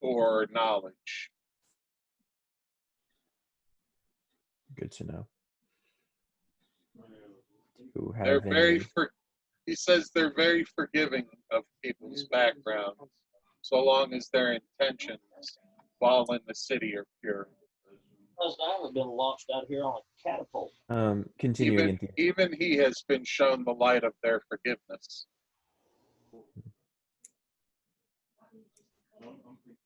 or knowledge. Good to know. Do They're have very any... he says they're very forgiving of people's background, so long as their intentions while in the city are pure. President Island been launched out here on a catapult. Continuing Even he has been shown the light of their forgiveness.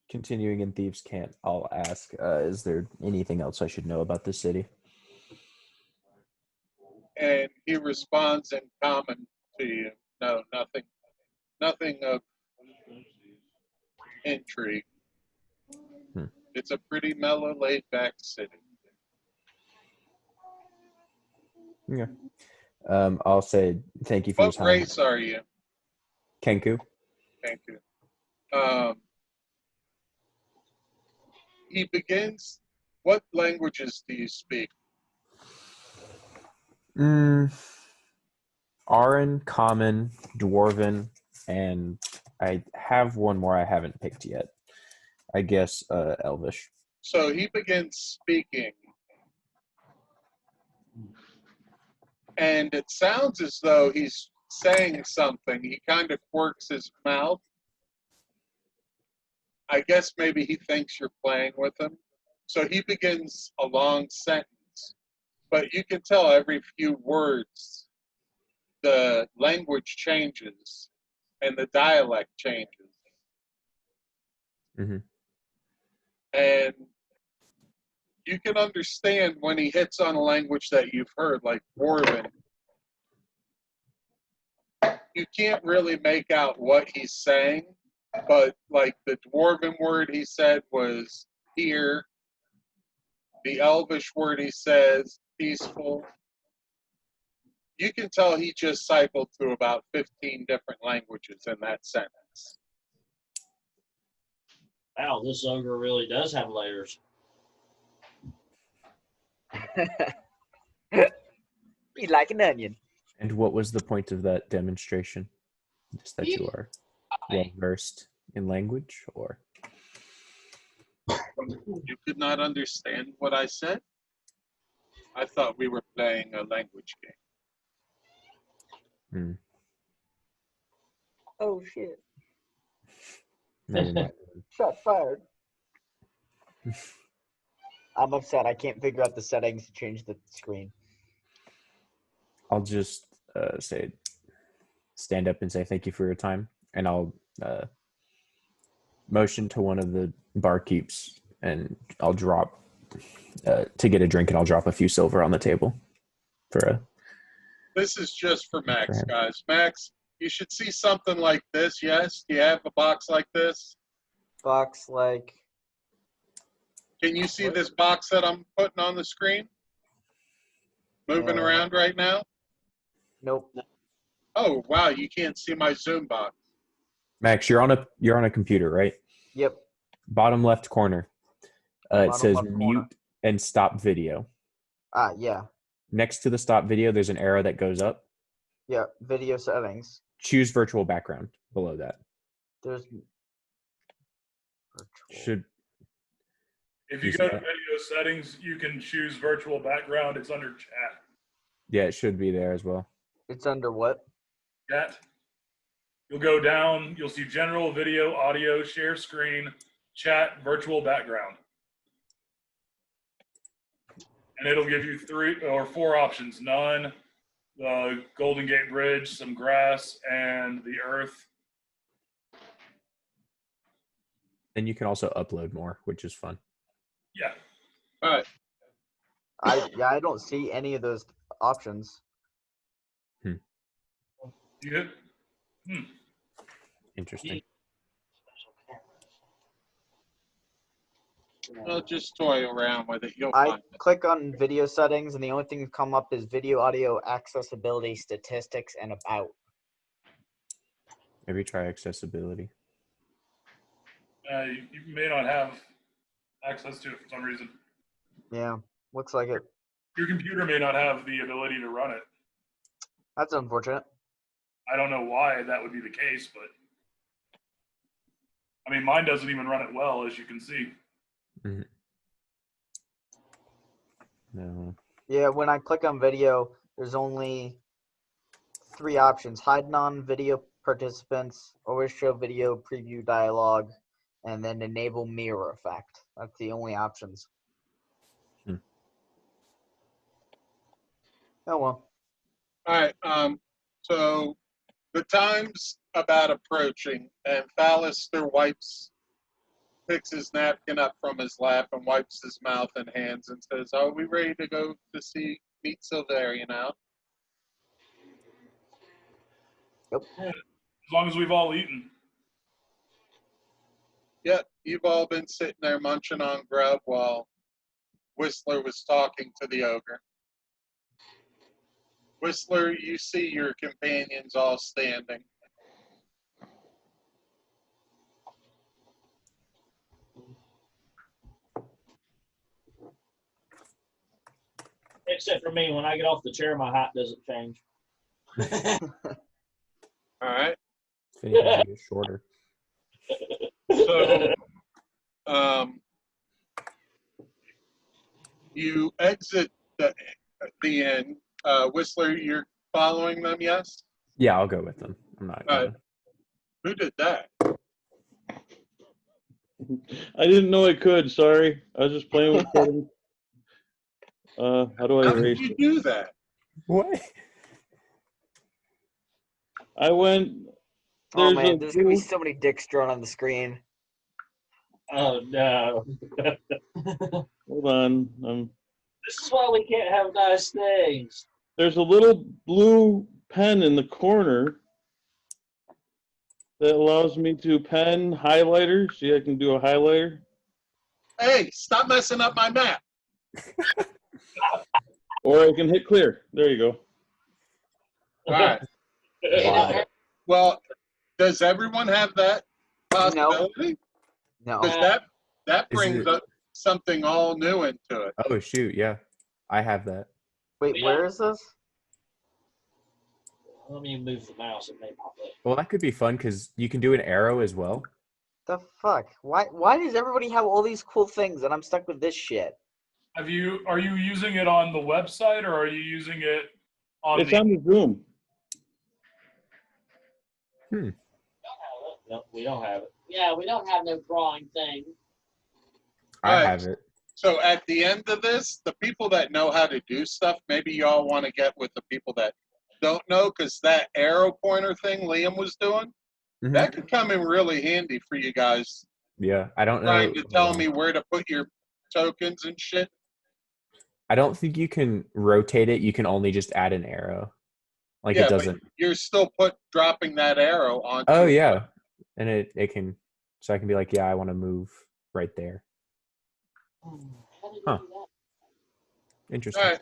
Continuing in Thieves Can't, I'll ask, is there anything else I should know about this city? And he responds in common to you. No, nothing of intrigue. It's a pretty mellow, laid-back city. Yeah. I'll say thank you for your What time. race are you? Kenku. Thank you. He begins, what languages do you speak? Aran, Common, Dwarven, and I have one more I haven't picked yet. I guess Elvish. So he begins speaking, and it sounds as though he's saying something. He kind of quirks his mouth. I guess maybe he thinks you're playing with him. So he begins a long sentence, but you can tell every few words the language changes and the dialect changes. Mm-hmm. And you can understand when he hits on a language that you've heard, like Dwarven. You can't really make out what he's saying, but like the Dwarven word he said was here. The Elvish word he says, peaceful. You can tell he just cycled through about 15 different languages in that sentence. Wow, this ogre really does have layers. Be like an onion. And what was the point of that demonstration? Just that you are well versed in language, or you could not understand what I said? I thought we were playing a language game. Oh shit. Never mind. Shot fired. I'm upset. I can't figure out the settings to change the screen. I'll just stand up and say thank you for your time, and I'll motion to one of the barkeeps, and I'll drop to get a drink, and I'll drop a few silver on the table for a. This is just for Max, guys. Max, you should see something like this. Yes, do you have a box like this? Box like. Can you see this box that I'm putting on the screen? Moving around right now? Nope. Oh wow, you can't see my Zoom box. Max, you're on a computer, right? Yep. Bottom left corner. It says left mute corner. and stop video. Yeah. Next to the stop video, there's an arrow that goes up. Yeah, video settings. Choose virtual background below that. There's Should. If you go to video settings, you can choose virtual background. It's under chat. Yeah, it should be there as well. It's under what? Chat. You'll go down. You'll see general, video, audio, share screen, chat, virtual background. And it'll give you 3 or 4 options. None, the Golden Gate Bridge, some grass, and the earth. And you can also upload more, which is fun. Yeah. All right. I don't see any of those options. You good? Interesting. Well, just toy around with it. You'll I find it. click on video settings, and the only thing that come up is video, audio, accessibility, statistics, and about. Maybe try accessibility. You may not have access to it for some reason. Yeah, looks like it. Your computer may not have the ability to run it. That's unfortunate. I don't know why that would be the case, but I mean, mine doesn't even run it well, as you can see. No. Yeah, when I click on video, there's only 3 options: hide non-video participants, always show video preview dialogue, and then enable mirror effect. That's the only options. Oh well. All right. So the time's about approaching, and Fallister picks his napkin up from his lap and wipes his mouth and hands and says, "Are we ready to go to meet Silveria now?" Yep. As long as we've all eaten. Yep. You've all been sitting there munching on grub while Whistler was talking to the ogre. Whistler, you see your companions all standing. Except for me, when I get off the chair, my height doesn't change. All right. If anything, you get shorter. So, you exit the inn. Whistler, you're following them, yes? Yeah, I'll go with them. I'm not All right. gonna. Who did that? I didn't know I could. Sorry, I was just playing with settings. How do I How did erase you it? do that? What? I went. Oh There's man, a there's gonna be blue- so many dicks drawn on the screen. Oh no. Hold on. This is why we can't have nice things. There's a little blue pen in the corner that allows me to pen highlighter. See, I can do a highlighter. Hey, stop messing up my map. Or I can hit clear. There you go. All right. Wow. Well, does everyone have that possibility? No. Because that Is brings it- up something all new into it. Oh shoot, yeah. I have that. Wait, where is this? Let me move the mouse. It may pop up. Well, that could be fun because you can do an arrow as well. The fuck? Why does everybody have all these cool things and I'm stuck with this shit? Are you using it on the website or are you using it on It's on the Zoom. No, we don't have it. Yeah, we don't have no drawing thing. I Alright. have it. So at the end of this, the people that know how to do stuff, maybe y'all want to get with the people that don't know, because that arrow pointer thing Liam was doing, that could come in really handy for you guys Yeah, I don't know. trying to tell me where to put your tokens and shit. I don't think you can rotate it. You can only just add an arrow. Like Yeah, it but doesn't. you're still dropping that arrow on. Oh yeah, and it can. So I can be like, yeah, I want to move right there. How did you Huh. do that? Interesting. All right.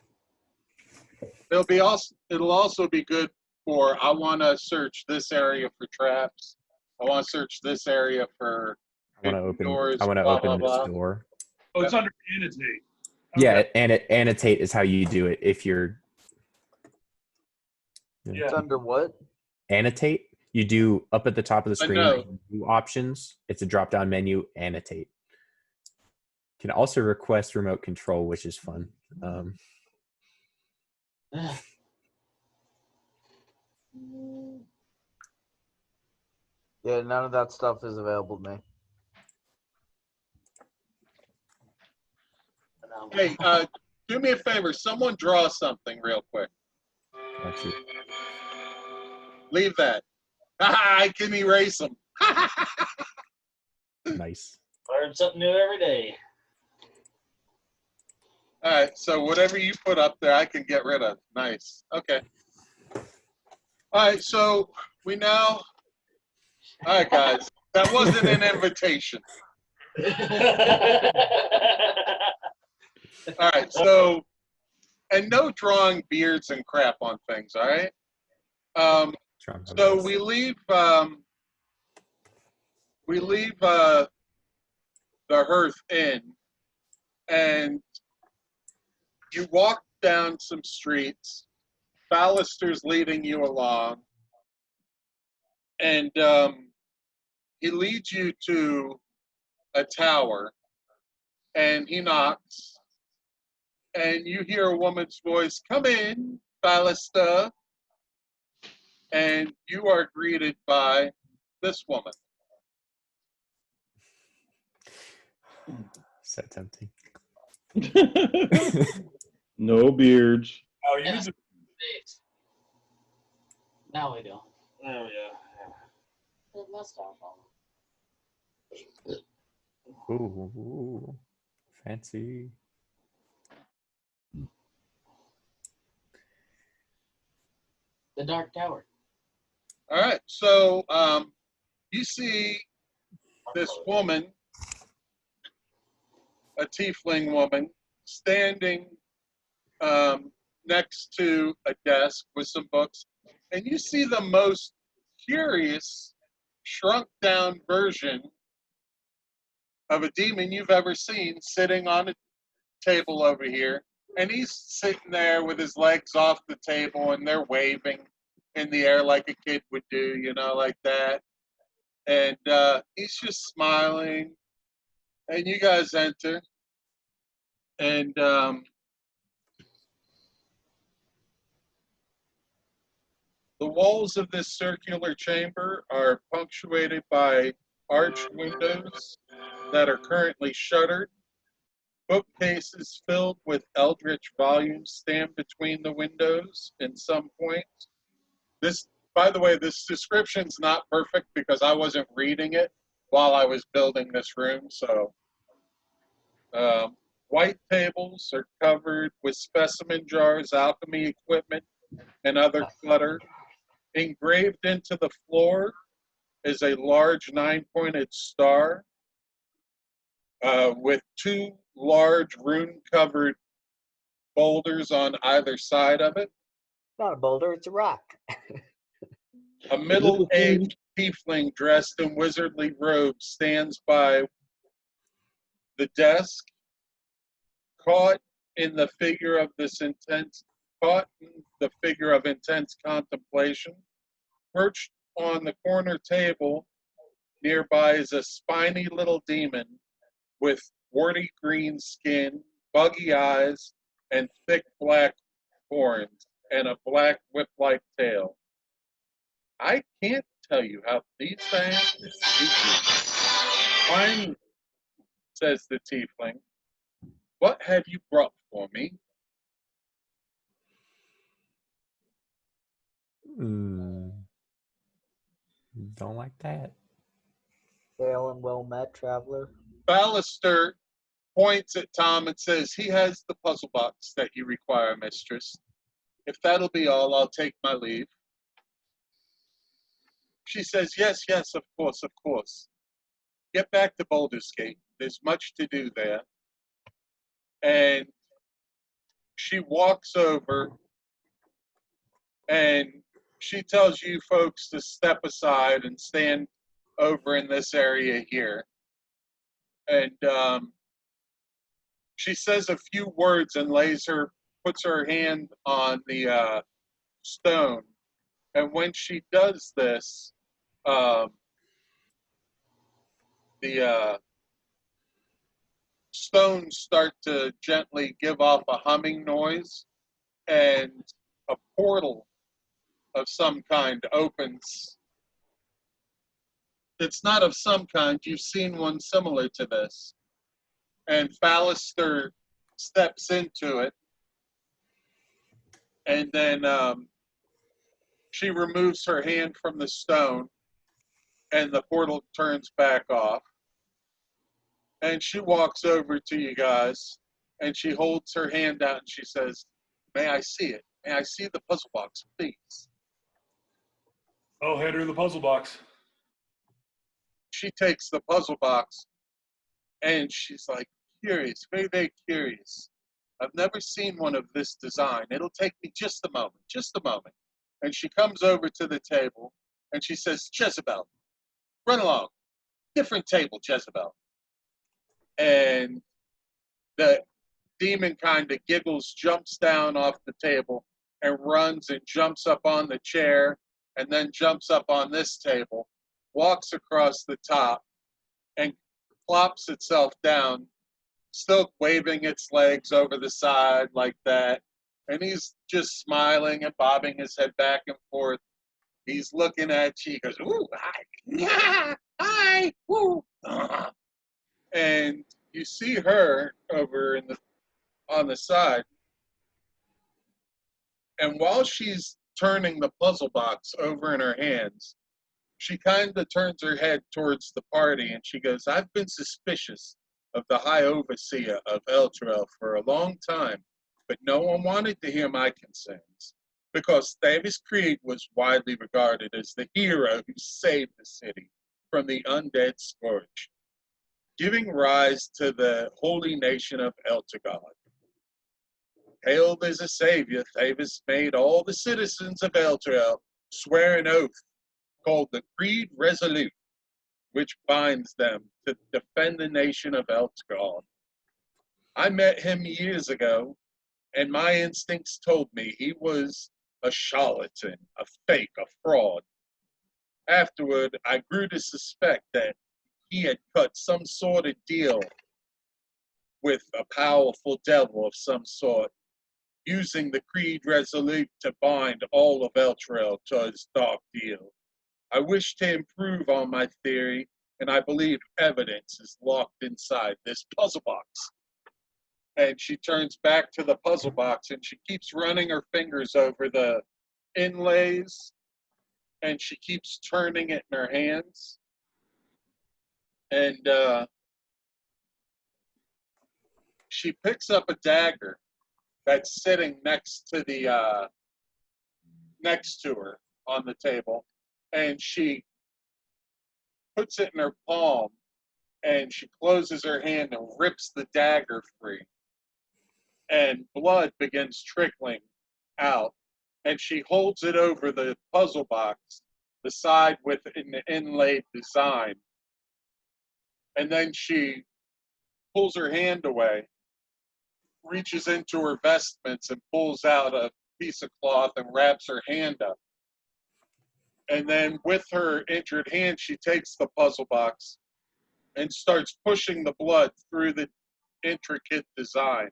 It'll also be good for, I want to search this area for traps. I want to search this area for I want to open. doors, I want to blah, open blah, this blah. door. Oh, it's under annotate. Yeah, Okay. and annotate is how you do it. If you're Yeah. It's under what? annotate, you do up at the top of the I screen. know. View options. It's a drop down menu. Annotate. Can also request remote control, which is fun. Yeah, none of that stuff is available to me. Hey, do me a favor. Someone draw something real quick. Got you. Leave that. I can erase them. Nice. Learn something new every day. All right, so whatever you put up there, I can get rid of. Nice. Okay. All right, so we now. All right, guys, that wasn't an invitation. All right, so, and no drawing beards and crap on things. All right. So we leave. The hearth in, and you walk down some streets. Ballister's leading you along, and he leads you to a tower, and he knocks, and you hear a woman's voice, "Come in, Ballister," and you are greeted by this woman. So tempting. No beards. Oh, you Yes. just, Now we do. Oh yeah. The mustache on. Ooh, fancy. The Dark Tower. All right, so you see this woman, a tiefling woman, standing next to a desk with some books, and you see the most curious, shrunk down version of a demon you've ever seen sitting on a table over here. And he's sitting there with his legs off the table, and they're waving in the air like a kid would do, you know, like that. And he's just smiling. And you guys enter. And the walls of this circular chamber are punctuated by arched windows that are currently shuttered. Bookcases filled with eldritch volumes stand between the windows in some point. This, by the way, this description's not perfect because I wasn't reading it while I was building this room. So, white tables are covered with specimen jars, alchemy equipment, and other clutter. Engraved into the floor is a large 9-pointed star with two large rune-covered boulders on either side of it. Not a boulder, it's a rock. A middle-aged tiefling dressed in wizardly robes stands by the desk, caught in the figure of intense contemplation. Perched on the corner table nearby is a spiny little demon with warty green skin, buggy eyes, and thick black horns, and a black whip-like tail. I can't tell you how these things Finally, says the tiefling, what have you brought for me? Don't like that. Hail and well met, traveler. Ballister points at Tom and says, he has the puzzle box that you require, mistress. If that'll be all, I'll take my leave. She says, yes, of course. Get back to Baldur's Gate. There's much to do there. And she walks over and she tells you folks to step aside and stand over in this area here. And she says a few words and puts her hand on the stone. And when she does this, the stones start to gently give off a humming noise, and a portal of some kind opens. It's not of some kind. You've seen one similar to this. And Ballister steps into it. And then She removes her hand from the stone, and the portal turns back off. And she walks over to you guys, and she holds her hand out, and she says, "May I see it? May I see the puzzle box, please?" I'll hand her the puzzle box. She takes the puzzle box, and she's like, curious, very, very curious. I've never seen one of this design. It'll take me just a moment, just a moment. And she comes over to the table, and she says, "Jezebel, run along. Different table, Jezebel." And the demon kind of giggles, jumps down off the table, and runs and jumps up on the chair, and then jumps up on this table, walks across the top, and plops itself down, still waving its legs over the side like that. And he's just smiling and bobbing his head back and forth. He's looking at you. He goes, "Ooh, hi, yeah, hi, woo." And you see her over on the side. And while she's turning the puzzle box over in her hands, she kind of turns her head towards the party and she goes, "I've been suspicious of the High Overseer of Elturel for a long time, but no one wanted to hear my concerns, because Thavis Creed was widely regarded as the hero who saved the city from the undead scourge, giving rise to the holy nation of Elturgard. Hailed as a savior, Thavis made all the citizens of Elturel swear an oath called the Creed Resolute, which binds them to defend the nation of Elturgard. I met him years ago, and my instincts told me he was a charlatan, a fake, a fraud. Afterward, I grew to suspect that he had cut some sort of deal with a powerful devil of some sort, using the Creed Resolute to bind all of Elturel to his dark deal. I wish to improve on my theory, and I believe evidence is locked inside this puzzle box." And she turns back to the puzzle box, and she keeps running her fingers over the inlays, and she keeps turning it in her hands. And she picks up a dagger that's sitting next to her on the table, and she puts it in her palm, and she closes her hand and rips the dagger free, and blood begins trickling out, and she holds it over the puzzle box, the side with an inlaid design, and then she pulls her hand away, reaches into her vestments and pulls out a piece of cloth and wraps her hand up. And then with her injured hand, she takes the puzzle box and starts pushing the blood through the intricate design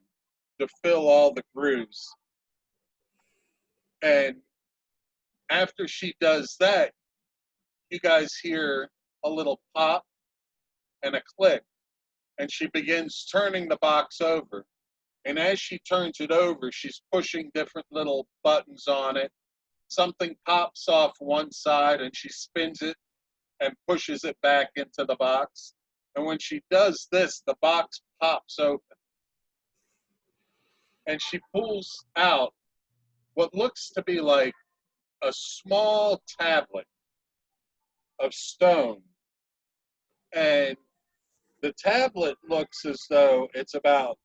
to fill all the grooves. And after she does that, you guys hear a little pop and a click, and she begins turning the box over. And as she turns it over, she's pushing different little buttons on it. Something pops off one side, and she spins it and pushes it back into the box. And when she does this, the box pops open. And she pulls out what looks to be like a small tablet of stone. And the tablet looks as though it's about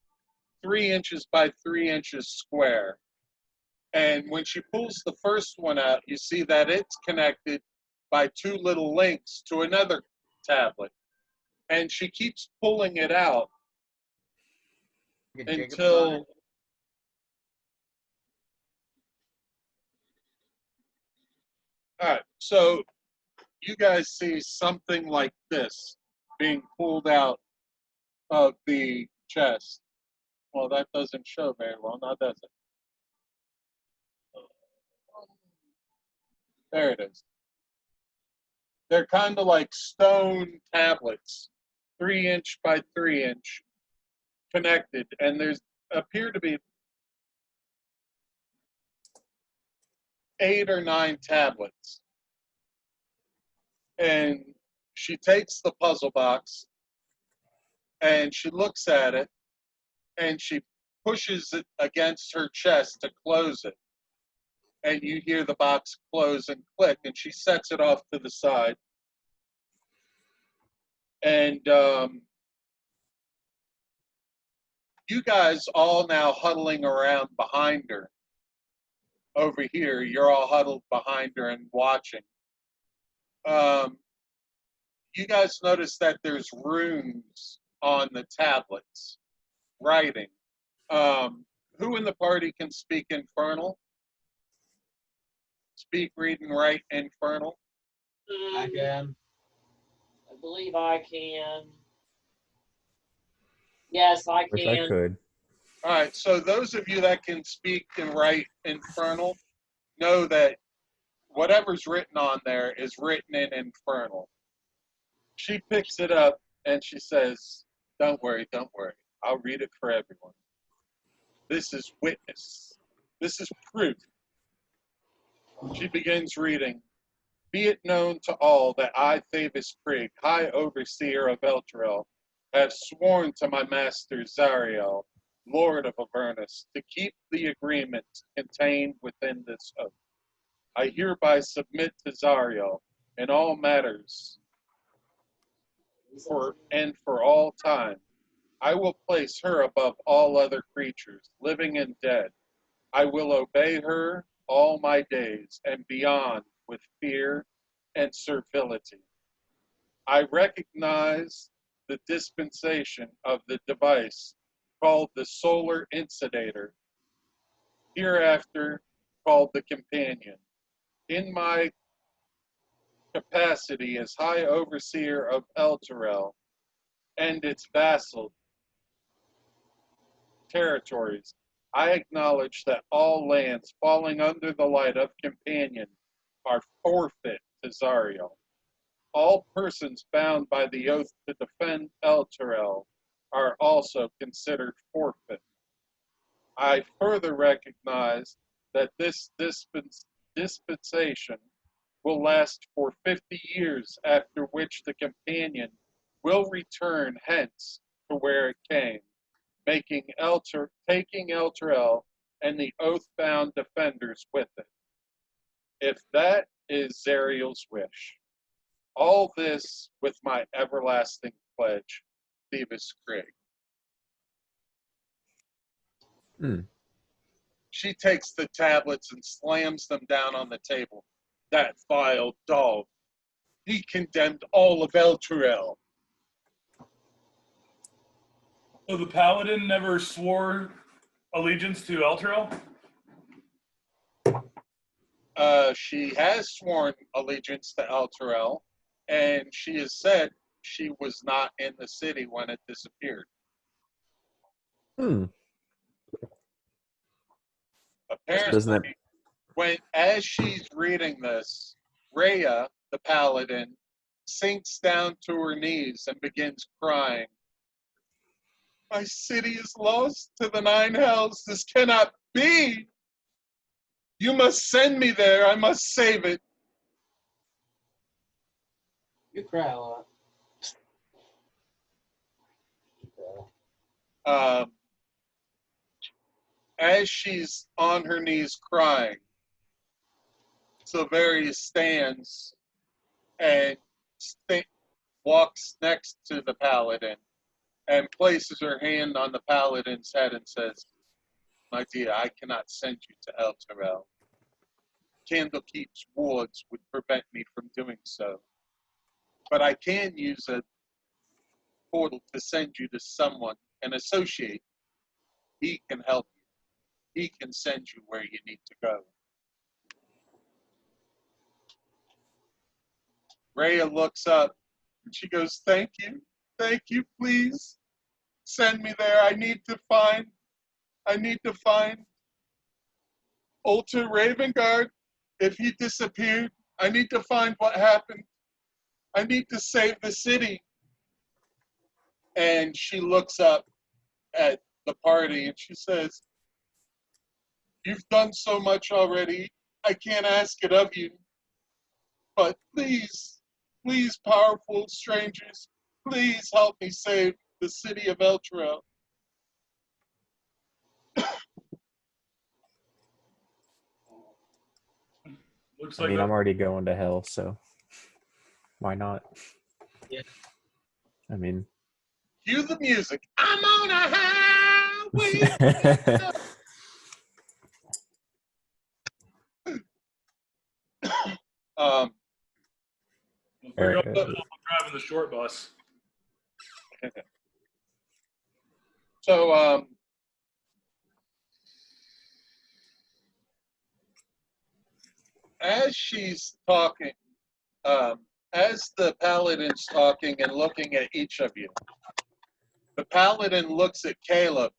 3 inches by 3 inches square. And when she pulls the first one out, you see that it's connected by 2 little links to another tablet. And she keeps pulling it out until all right, so you guys see something like this being pulled out of the chest. Well, that doesn't show very well, now does it? There it is. They're kind of like stone tablets, 3 inch by 3 inch, connected, and there's appear to be 8 or 9 tablets. And she takes the puzzle box and she looks at it and she pushes it against her chest to close it. And you hear the box close and click, and she sets it off to the side. And you guys all now huddling around behind her. Over here, you're all huddled behind her and watching. You guys notice that there's runes on the tablets, writing. Who in the party can speak Infernal? Speak, read, and write Infernal? I can. I believe I can. Yes, I Wish I can. could. All right, so those of you that can speak and write Infernal know that whatever's written on there is written in Infernal. She picks it up and she says, don't worry, I'll read it for everyone. This is witness. This is proof. She begins reading. Be it known to all that I, Thavis Krieg, High Overseer of Elturel, have sworn to my master Zariel, Lord of Avernus, to keep the agreement contained within this oath. I hereby submit to Zariel in all matters for all time. I will place her above all other creatures, living and dead. I will obey her all my days and beyond with fear and servility. I recognize the dispensation of the device called the solar insidator, hereafter called the companion. In my capacity as High Overseer of Elturel and its vassal territories, I acknowledge that all lands falling under the light of companion are forfeit to Zariel. All persons bound by the oath to defend Elturel are also considered forfeit. I further recognize that this dispensation will last for 50 years, after which the companion will return hence to where it came, taking Elturel and the oath-bound defenders with it. If that is Zariel's wish. All this with my everlasting pledge, Phoebus Krieg. She takes the tablets and slams them down on the table. That vile dog. He condemned all of Elturel. So the paladin never swore allegiance to Elturel? She has sworn allegiance to Elturel, and she has said she was not in the city when it disappeared. Apparently, as she's reading this, Rhea, the paladin, sinks down to her knees and begins crying. My city is lost to the 9 hells. This cannot be. You must send me there. I must save it. You cry a lot. As she's on her knees crying, Silveria stands and walks next to the paladin and places her hand on the paladin's head and says, my dear, I cannot send you to Elturel. Candlekeep's wards would prevent me from doing so. But I can use a portal to send you to someone, an associate. He can help you. He can send you where you need to go. Rhea looks up and she goes, thank you, please. Send me there. I need to find Ulta Ravengard. If he disappeared, I need to find what happened. I need to save the city. And she looks up at the party and she says, you've done so much already. I can't ask it of you, but please, please, powerful strangers, please help me save the city of Elturel. Looks I like mean, that. I'm already going to hell, so why not? Yeah. I mean, Cue the music. I'm on a highway. um, We'll figure out uh, that while I'm driving the short bus. so, as she's talking, as the paladin's talking and looking at each of you, the paladin looks at Caleb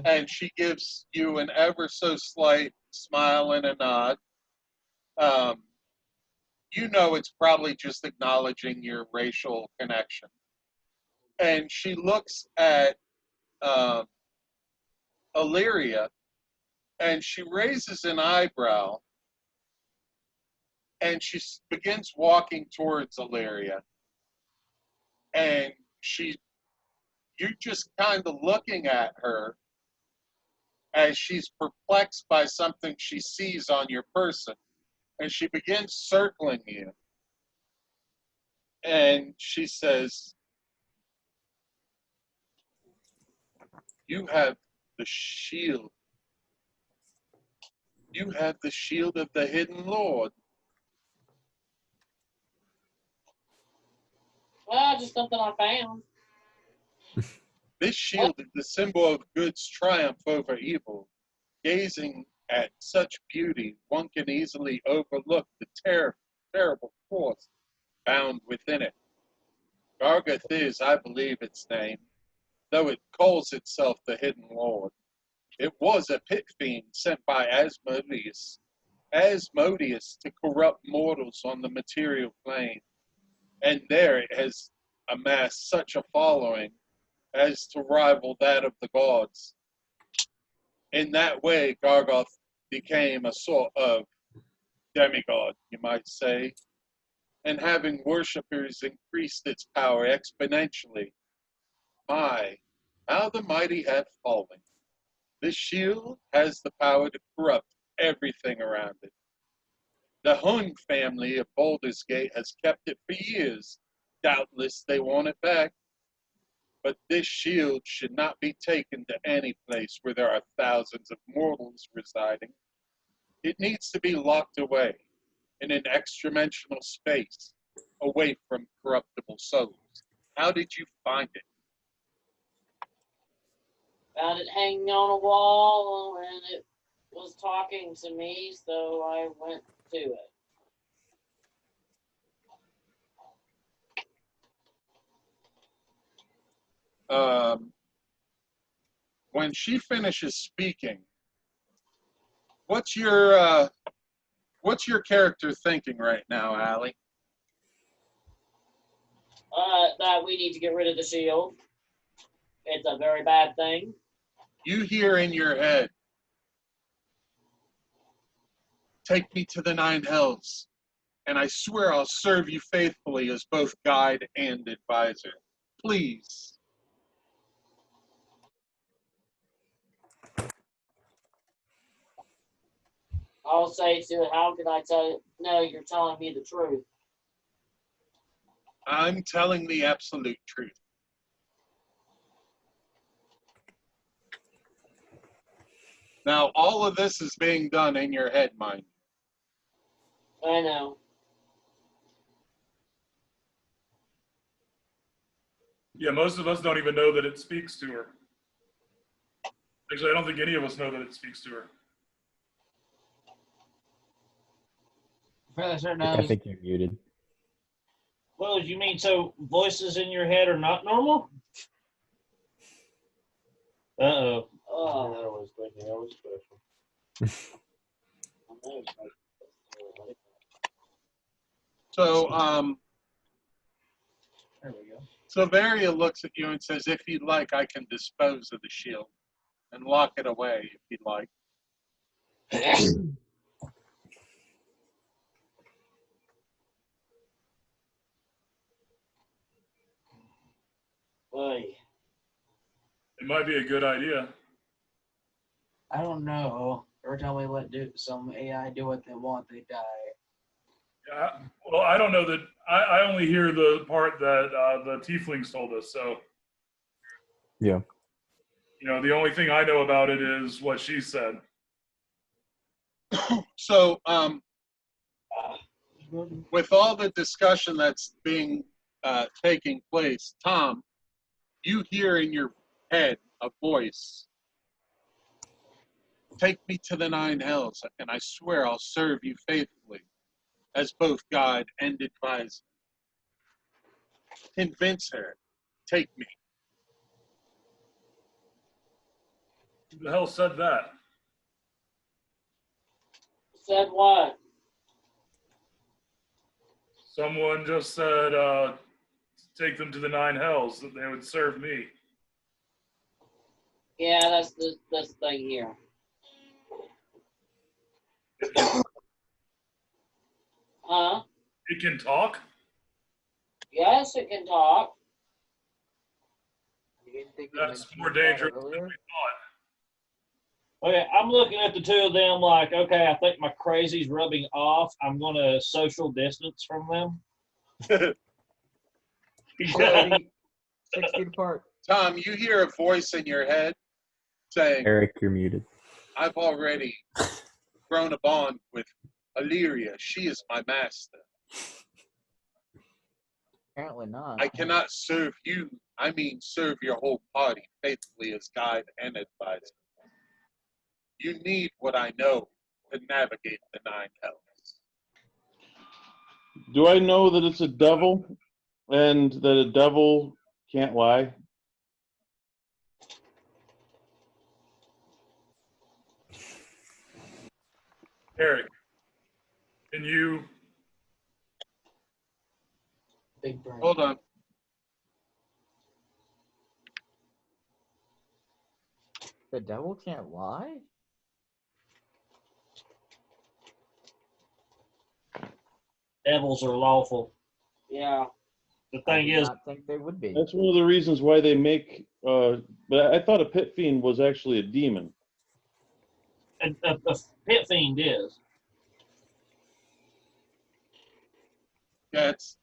and she gives you an ever so slight smile and a nod. You know it's probably just acknowledging your racial connection. And she looks at Illyria and she raises an eyebrow and she begins walking towards Illyria. And you're just kind of looking at her as she's perplexed by something she sees on your person. And she begins circling you. And she says, "You have the shield. You have the shield of the hidden Lord." Well, just something I found. This shield is the symbol of good's triumph over evil. Gazing at such beauty, one can easily overlook the terrible force bound within it. Gargath is, I believe, its name, though it calls itself the Hidden Lord. It was a pit fiend sent by Asmodeus to corrupt mortals on the material plane, and there it has amassed such a following as to rival that of the gods. In that way, Gargoth became a sort of demigod, you might say, and having worshippers increased its power exponentially. My, how the mighty have fallen. This shield has the power to corrupt everything around it. The Hung family of Baldur's Gate has kept it for years. Doubtless they want it back. But this shield should not be taken to any place where there are thousands of mortals residing. It needs to be locked away in an extra-dimensional space, away from corruptible souls. How did you find it? Found it hanging on a wall and it was talking to me, so I went to it. When she finishes speaking, what's your character thinking right now, Allie? That we need to get rid of the shield. It's a very bad thing. You hear in your head, "Take me to the nine hells, and I swear I'll serve you faithfully as both guide and advisor. Please." I'll say to it, how can I tell you? No, you're telling me the truth. I'm telling the absolute truth. Now, all of this is being done in your head, mind you. I know. Yeah, most of us don't even know that it speaks to her. Actually, I don't think any of us know that it speaks to her. Fairly certain I think you're muted. Well, you mean so voices in your head are not normal? Uh-oh. Oh, I was thinking I was special. So, There we go. so Varia looks at you and says, "If you'd like, I can dispose of the shield and lock it away if you'd like." Oy. It might be a good idea. I don't know. Every time we let some AI do what they want, they die. Yeah, well, I don't know that. I only hear the part that the tieflings told us. So, Yeah. the only thing I know about it is what she said. So, with all the discussion that's being taking place, Tom, you hear in your head a voice. Take me to the 9 hells, and I swear I'll serve you faithfully, as both God and advisor. Convince her. Take me. Who the hell said that? Said what? Someone just said, take them to the 9 hells, that they would serve me. Yeah, that's the thing here. Huh? It can talk? Yes, it can talk. You didn't think you That's mentioned more that dangerous than earlier? we thought. Okay, I'm looking at the two of them like, okay, I think my crazy's rubbing off. I'm going to social distance from them. 6 feet, 6 feet apart. Tom, you hear a voice in your head saying, Eric, you're muted. I've already grown a bond with Illyria. She is my master. Apparently not. I cannot serve you. I mean, serve your whole party faithfully as guide and advisor. You need what I know to navigate the 9 hells. Do I know that it's a devil and that a devil can't lie? Eric, can you... Big brain. Hold on. The devil can't lie? Devils are lawful. Yeah. The I thing do is, not think they would be. That's one of the reasons why they make. But I thought a pit fiend was actually a demon. a pit fiend is. Yeah, it's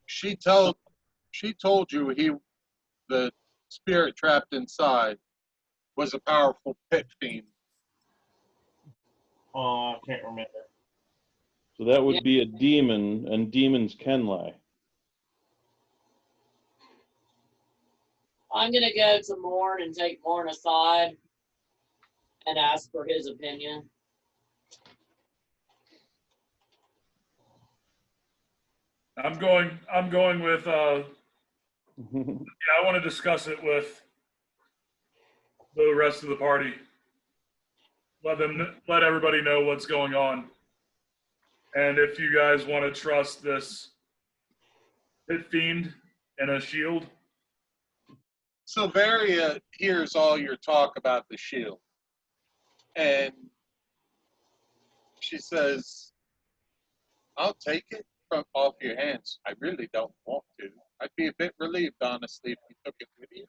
she told you the spirit trapped inside was a powerful pit fiend. Oh, I can't remember. So that would be a demon, and demons can lie. I'm gonna go to Morn and take Morn aside and ask for his opinion. I'm going with, I want to discuss it with the rest of the party. Let everybody know what's going on. And if you guys want to trust this pit fiend and a shield. Silveria hears all your talk about the shield. And she says, I'll take it from off your hands. I really don't want to. I'd be a bit relieved, honestly, if you took it with you.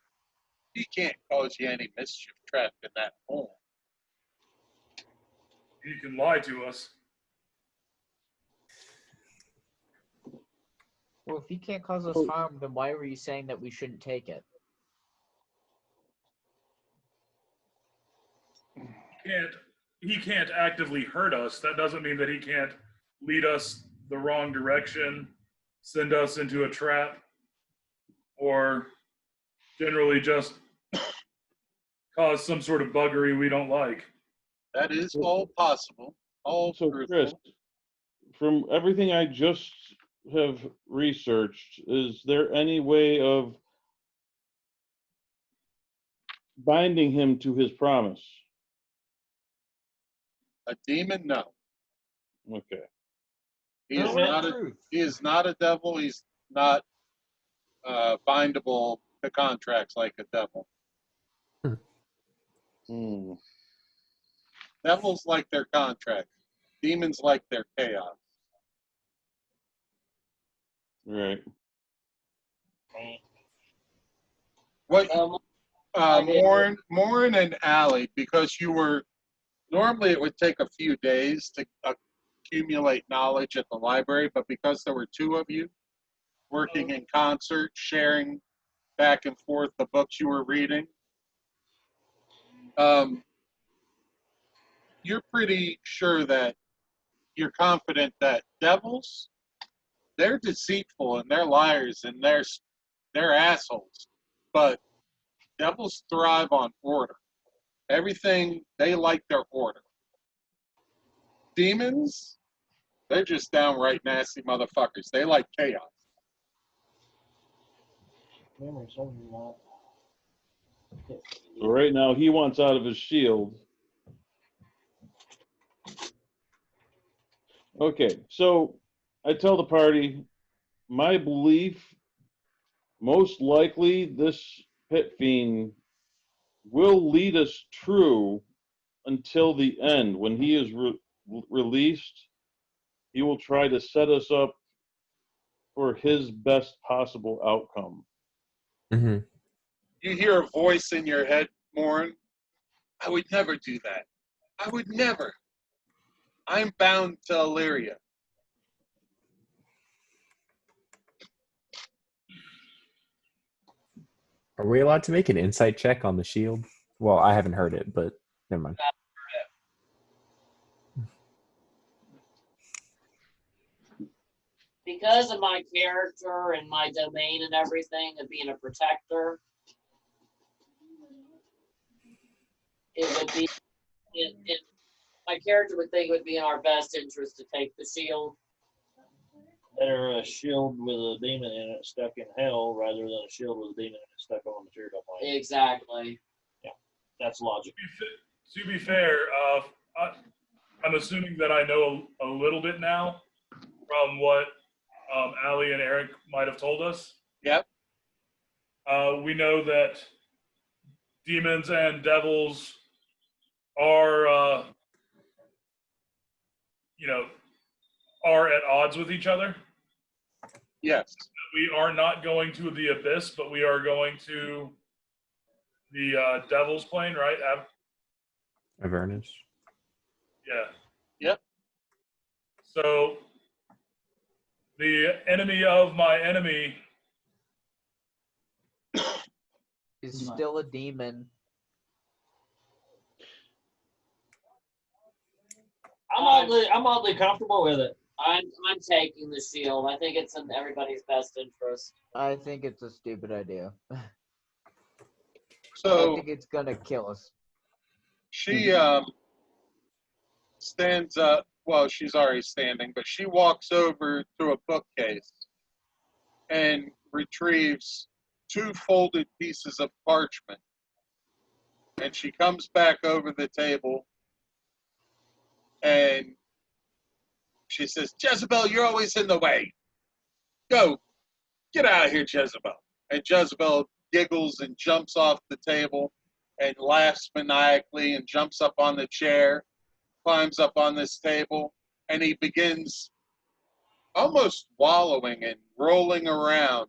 He can't cause you any mischief trapped in that hole. He can lie to us. Well, if he can't cause us harm, then why were you saying that we shouldn't take it? He can't actively hurt us. That doesn't mean that he can't lead us the wrong direction, send us into a trap, or generally just cause some sort of buggery we don't like. That is all possible. All So, truthful. Chris, from everything I just have researched, is there any way of binding him to his promise? A demon? No. Okay. He is not a devil. He's not bindable to contracts like a devil. Devils like their contracts. Demons like their chaos. Right. What I did. Morin and Allie, because you were normally it would take a few days to accumulate knowledge at the library, but because there were two of you working in concert, sharing back and forth the books you were reading, you're pretty sure that you're confident that devils, they're deceitful and they're liars and they're assholes, but devils thrive on order. Everything, they like their order. Demons, they're just downright nasty motherfuckers. They like chaos. So right now he wants out of his shield. Okay, so I tell the party, my belief, most likely this pit fiend will lead us true until the end. When he is released, he will try to set us up for his best possible outcome. Mm-hmm. You hear a voice in your head, Morin. I would never do that. I would never. I'm bound to Illyria. Are we allowed to make an insight check on the shield? Well, I haven't heard it, but never mind. Because of my character and my domain and everything of being a protector, it would be, my character would think it would be in our best interest to take the shield. Better a shield with a demon in it stuck in hell rather than a shield with a demon in it stuck on a material plane. Exactly. Yeah, that's logic. To be fair, I'm assuming that I know a little bit now from what Allie and Eric might have told us. Yep. We know that demons and devils are, are at odds with each other. Yes. We are not going to the abyss, but we are going to the devil's plane, right? Avernus. Yeah. Yep. So the enemy of my enemy Is still a demon. I'm oddly comfortable with it. I'm taking the shield. I think it's in everybody's best interest. I think it's a stupid idea. I So think it's gonna kill us. she stands up. Well, she's already standing, but she walks over to a bookcase and retrieves two folded pieces of parchment. And she comes back over the table and she says, Jezebel, you're always in the way. Go. Get out of here, Jezebel. And Jezebel giggles and jumps off the table and laughs maniacally and jumps up on the chair, climbs up on this table, and he begins almost wallowing and rolling around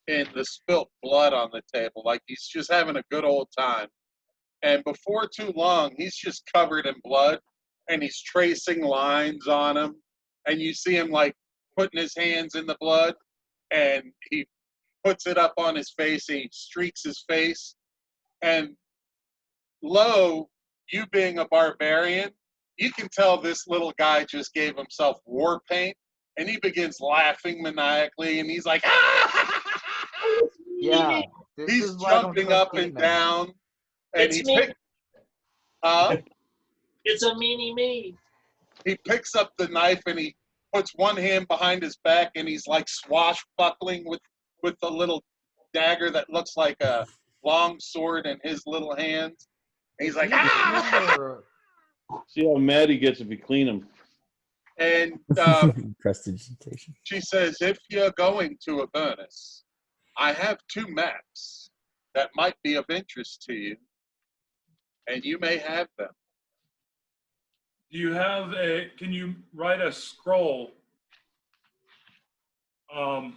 in the spilt blood on the table, like he's just having a good old time. And before too long, he's just covered in blood, and he's tracing lines on him, and you see him like putting his hands in the blood, and he puts it up on his face, and he streaks his face, and lo, you being a barbarian, you can tell this little guy just gave himself war paint, and he begins laughing maniacally, and he's like, ah! Yeah. He's jumping up and down, and It's me. It's a mini me. He picks up the knife and he puts one hand behind his back, and he's like swashbuckling with the little dagger that looks like a long sword in his little hands. And he's like, ah! See how mad he gets if you clean him. And Prestidigitation. she says, if you're going to Avernus, I have two maps that might be of interest to you, and you may have them. Do you have can you write a scroll? And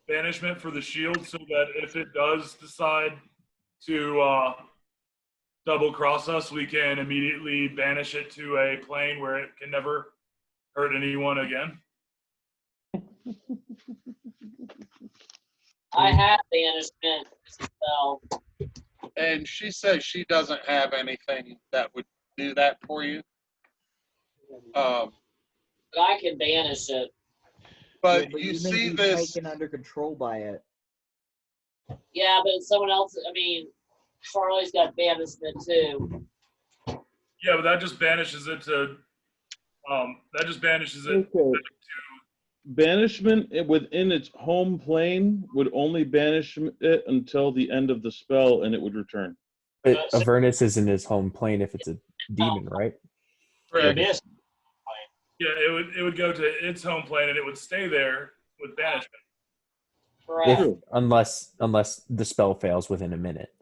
banishment for the shield so that if it does decide to double cross us, we can immediately banish it to a plane where it can never hurt anyone again? I have banishment spell. And she says she doesn't have anything that would do that for you. But I can banish it. But Yeah, you may see be this. taken under control by it. Yeah, but someone else, I mean, Charlie's got banishment too. Yeah, but that just banishes it to. That just banishes it. Okay. Banishment within its home plane would only banish it until the end of the spell, and it would return. But Avernus is in his home plane if it's a demon, right? Correct. Abyss. Yeah, it would go to its home plane and it would stay there with banishment. Correct. If, unless the spell fails within a minute.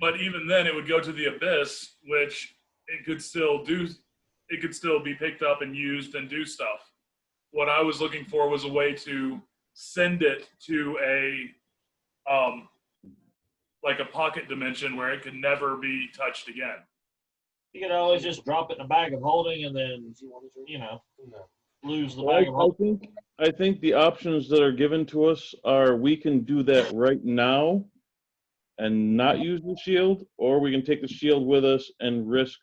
But even then, it would go to the abyss, which it could still do. It could still be picked up and used and do stuff. What I was looking for was a way to send it to a, like a pocket dimension where it could never be touched again. You could always just drop it in a bag of holding and then, lose the Well, bag of holding. I think the options that are given to us are we can do that right now and not use the shield, or we can take the shield with us and risk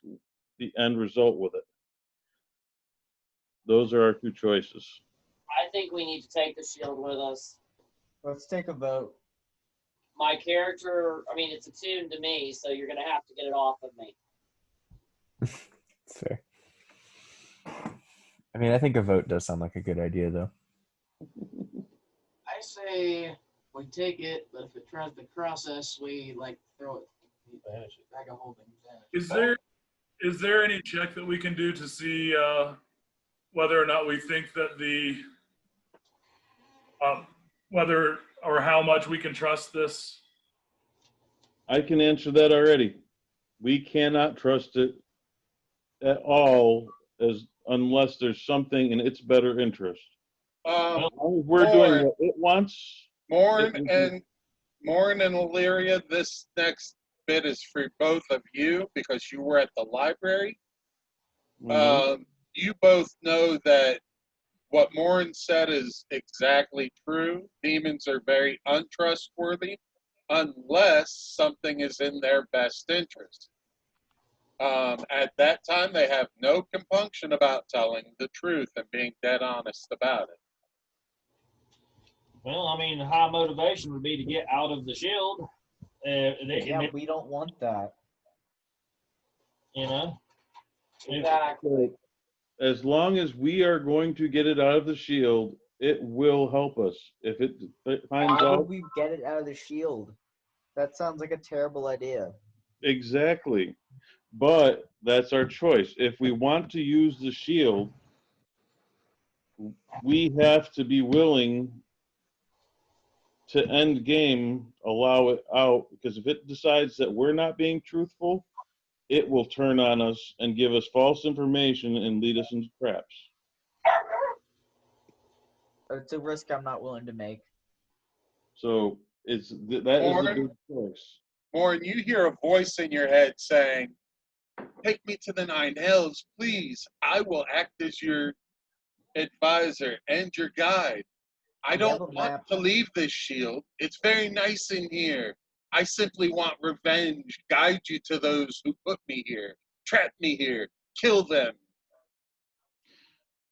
the end result with it. Those are our two choices. I think we need to take the shield with us. Let's take a vote. My character, I mean, it's attuned to me, so you're going to have to get it off of me. It's fair. I mean, I think a vote does sound like a good idea, though. I say we take it, but if it tries to cross us, we throw it. Banish it. Bag of holding. Banish. Is there any check that we can do to see whether or not we think that the whether or how much we can trust this? I can answer that already. We cannot trust it at all unless there's something in its better interest. As long as we're doing what it wants. Morn and Illyria, this next bit is for both of you because you were at the library. You both know that what Morn said is exactly true. Demons are very untrustworthy unless something is in their best interest. At that time, they have no compunction about telling the truth and being dead honest about it. Well, I mean, high motivation would be to get out of the shield. We don't want that. Exactly. As long as we are going to get it out of the shield, it will help us. If it finds Why out. would we get it out of the shield? That sounds like a terrible idea. Exactly. But that's our choice. If we want to use the shield, we have to be willing to end game, allow it out, because if it decides that we're not being truthful, it will turn on us and give us false information and lead us into traps. It's a risk I'm not willing to make. So that is a big choice. Morn, you hear a voice in your head saying, "Take me to the Nine Hells, please. I will act as your advisor and your guide. I don't want to leave this shield. It's very nice in here. I simply want revenge. Guide you to those who put me here, trap me here, kill them.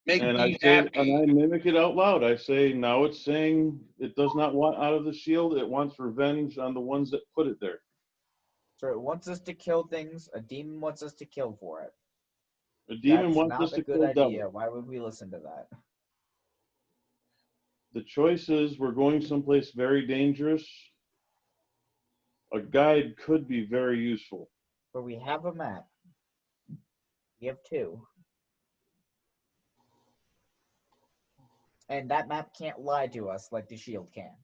Make me happy." And I mimic it out loud. I say, now it's saying it does not want out of the shield. It wants revenge on the ones that put it there. So it wants us to kill things. A demon wants us to kill for it. A demon That's wants not us a to good kill idea. devil. Why would we listen to that? The choice is we're going someplace very dangerous. A guide could be very useful. But we have a map. We have two. And that map can't lie to us like the shield can.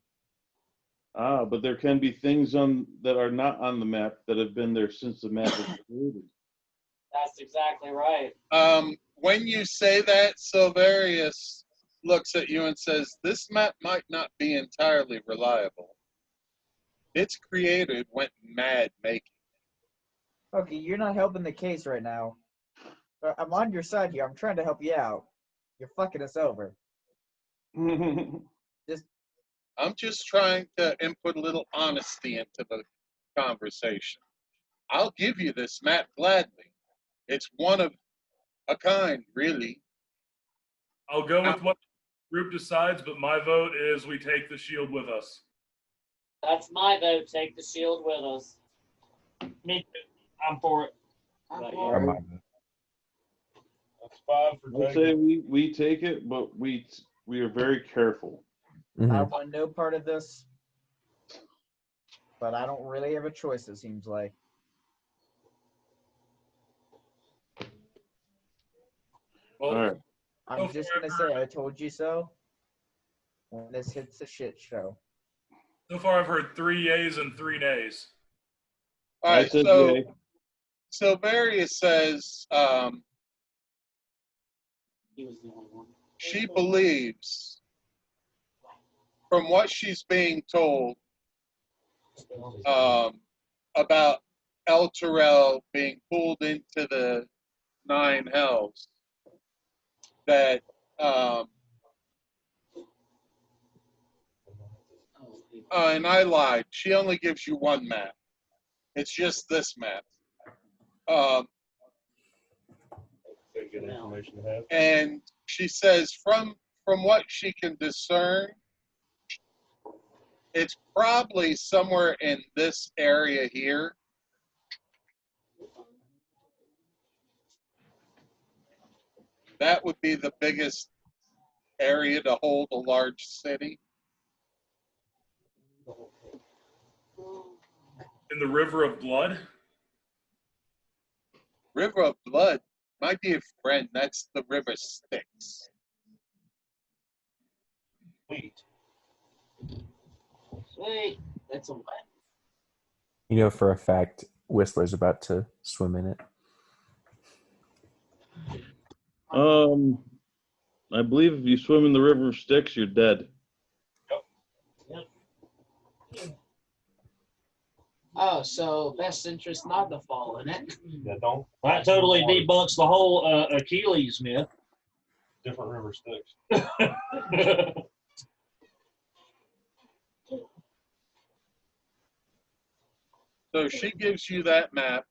But there can be things that are not on the map that have been there since the map was created. That's exactly right. When you say that, Silverius, looks at you and says, "This map might not be entirely reliable. Its creator went mad making." Okay, you're not helping the case right now. I'm on your side here. I'm trying to help you out. You're fucking us over. I'm just trying to input a little honesty into the conversation. I'll give you this map gladly. It's one of a kind, really. I'll go with what the group decides, but my vote is we take the shield with us. That's my vote. Take the shield with us. Me too. I'm for it. I'm Right, for Or it. my- That's 5 for I'd say taking. we take it, but we are very careful. I Mhm. want no part of this, but I don't really have a choice, it seems like. Well, All right. I'm just going to say, I told you so. When this hits a shit show. so far I've heard 3 yays and 3 nays. All I right, said so yay. so Marius says He was the only one. she believes, from what she's being told about El Terrell being pulled into the 9 hells, that and I lied. She only gives you one map. It's just this map. Good information to have. And she says from what she can discern, it's probably somewhere in this area here. That would be the biggest area to hold a large city. In the River of Blood? River of Blood, my dear friend, that's the River Styx. Sweet. Sweet. That's a what? You know for a fact Whistler's about to swim in it. I believe if you swim in the river of Styx, you're dead. Oh, so best interest not to fall in it. Yeah, don't. That totally debunks the whole Achilles myth. Different river sticks. So she gives you that map.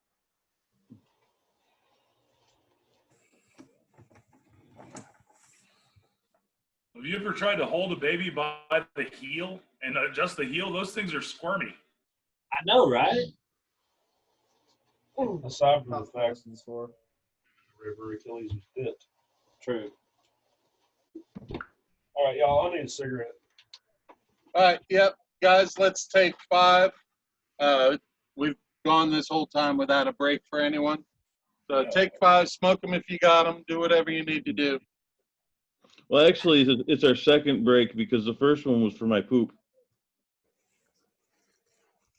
Have you ever tried to hold a baby by the heel and adjust the heel? Those things are squirmy. I know, right? Aside from the Not fact lessons for. the river Achilles was fit. True. All right, y'all. I need a cigarette. All right, yep, guys, let's take 5. We've gone this whole time without a break for anyone. So take 5, smoke them if you got them, do whatever you need to do. Well, actually, it's our second break because the first one was for my poop.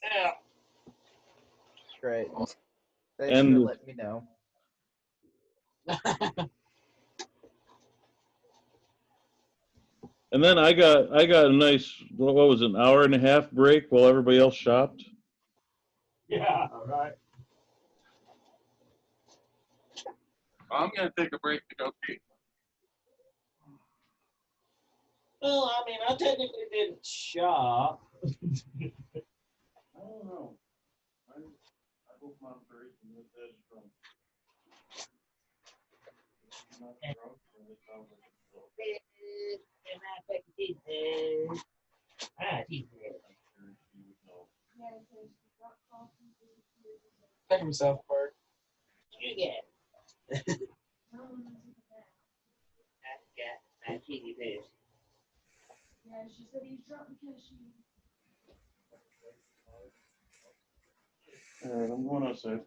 Yeah. Great. They And should the- let me know. And then I got a nice, what was it, an hour and a half break while everybody else shopped. Yeah. All right. I'm going to take a break to go pee. Well, I mean, I technically didn't shop. I don't know. I hope my operation with this from. Pick himself apart. You get. I cheeky fish. Yeah, she said he's drunk because she. All right, I'm going outside.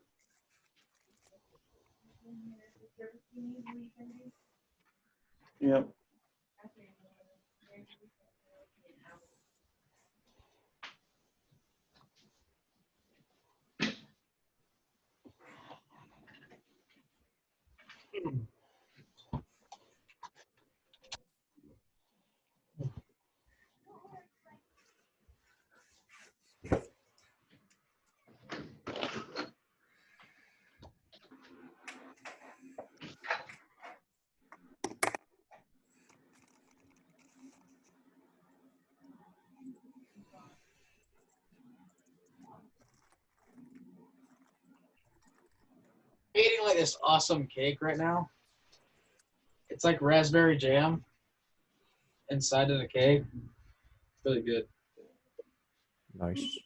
Yep. like this awesome cake right now. It's like raspberry jam inside of the cake. It's really good. Nice.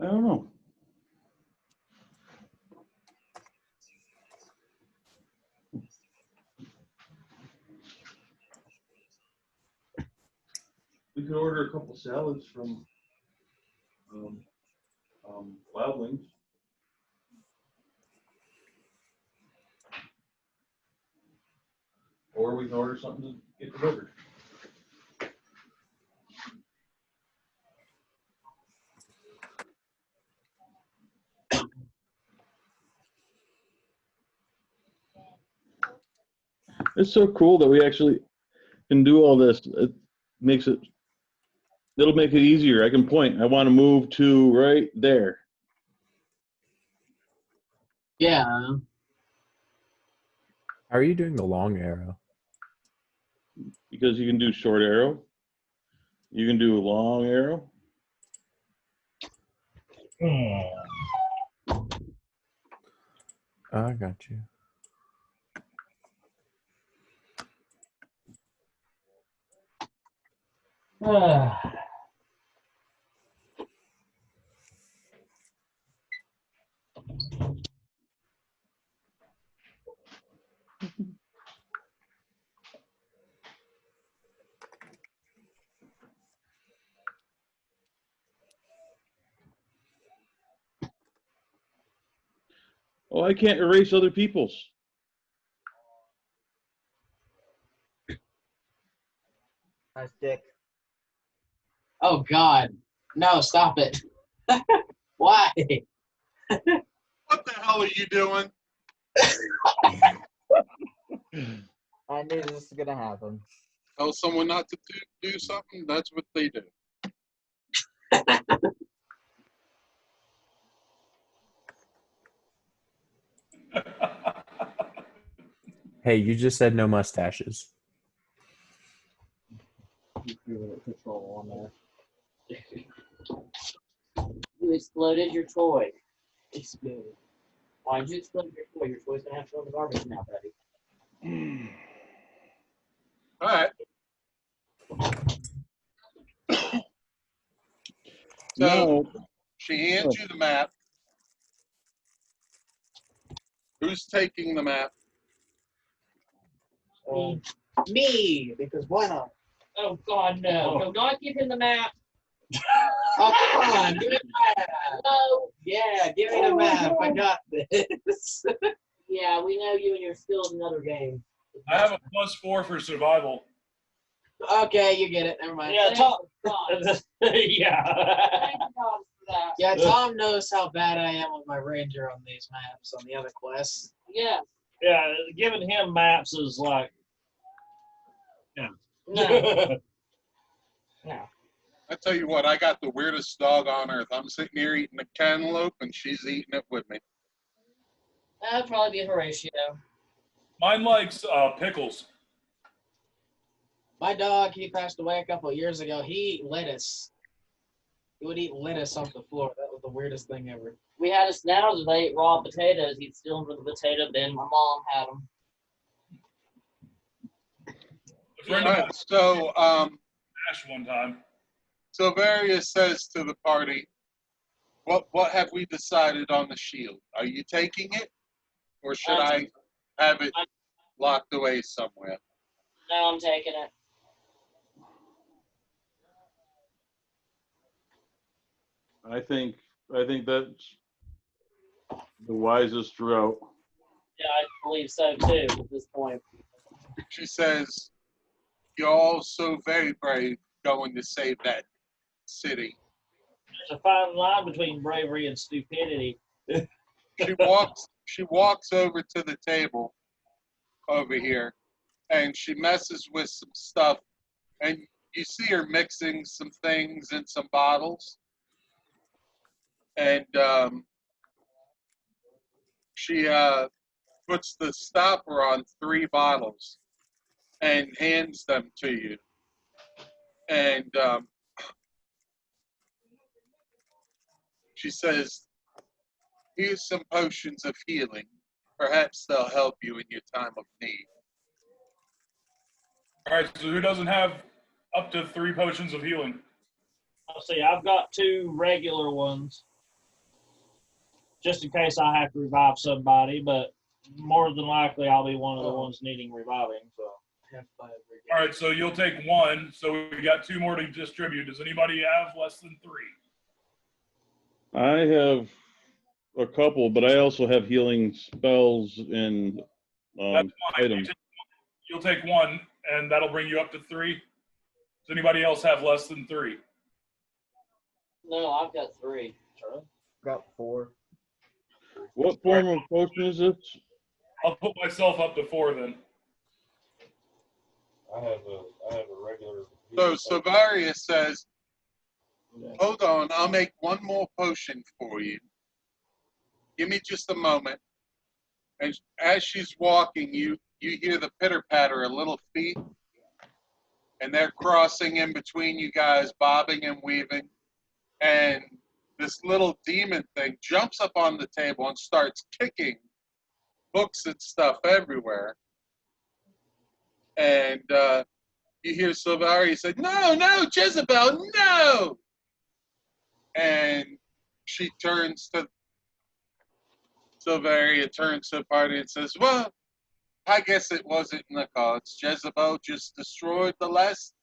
I don't know. We could order a couple salads from Wild Wings. Or we can order something to get delivered. It's so cool that we actually can do all this. It makes it, it'll make it easier. I can point. I want to move to right there. Yeah. How are you doing the long arrow? Because you can do short arrow. You can do a long arrow. Oh, I got you. Oh, I can't erase other people's. Nice dick. Oh God. No, stop it. Why? What the hell are you doing? I knew this was gonna happen. Tell someone not to do something, that's what they do. Hey, you just said no mustaches. Control on there. You exploded your toy. Exploded. Why'd you explode your toy? Your toy's gonna have to go in the garbage now, buddy. All right. So No, she hands you the map. Who's taking the map? Me, because why not? Oh God, no! Do not give him the map. Oh, come on, give me the map. No. Yeah, give me the map. I got this. Yeah, we know you and your skills in other games. I have a +4 for survival. Okay, you get it. Never mind. Yeah, Tom. God. Yeah. Thank God for that. Yeah, Tom knows how bad I am with my ranger on these maps, on the other quests. Yeah. Yeah, giving him maps is like. No. No. I tell you what, I got the weirdest dog on earth. I'm sitting here eating a cantaloupe, and she's eating it with me. That'd probably be Horatio. Mine likes pickles. My dog, he passed away a couple of years ago. He ate lettuce. He would eat lettuce off the floor. That was the weirdest thing ever. We had a schnauzer that ate raw potatoes. He'd steal them from the potato bin. My mom had them. A friend All of mine right, so Ash one time. so Various says to the party, "What have we decided on the shield? Are you taking it, or should I have it locked away somewhere?" No, I'm taking it. I think that's the wisest route. Yeah, I believe so too at this point. She says, "You're all so very brave going to save that city." There's a fine line between bravery and stupidity. She walks over to the table over here, and she messes with some stuff, and you see her mixing some things in some bottles, and she puts the stopper on 3 bottles and hands them to you, and she says, "Here's some potions of healing. Perhaps they'll help you in your time of need." All right, so who doesn't have up to 3 potions of healing? Let's see, I've got 2 regular ones. Just in case I have to revive somebody, but more than likely I'll be one of the ones needing reviving. So. All right, so you'll take 1. So we got 2 more to distribute. Does anybody have less than 3? I have a couple, but I also have healing spells and That's fine. items. You'll take 1, and that'll bring you up to 3. Does anybody else have less than 3? No, I've got 3. Got 4. What form of potion is this? I'll put myself up to 4 then. I have a regular. So Savaria says, "Hold on, I'll make 1 more potion for you. Give me just a moment." And as she's walking, you hear the pitter-patter of little feet, and they're crossing in between you guys, bobbing and weaving. And this little demon thing jumps up on the table and starts kicking books and stuff everywhere. And you hear Sylvaria say, "No, no, Jezebel, no!" And she turns to Sylvaria, turns to the party and says, "Well, I guess it wasn't in the cards. Jezebel just destroyed the last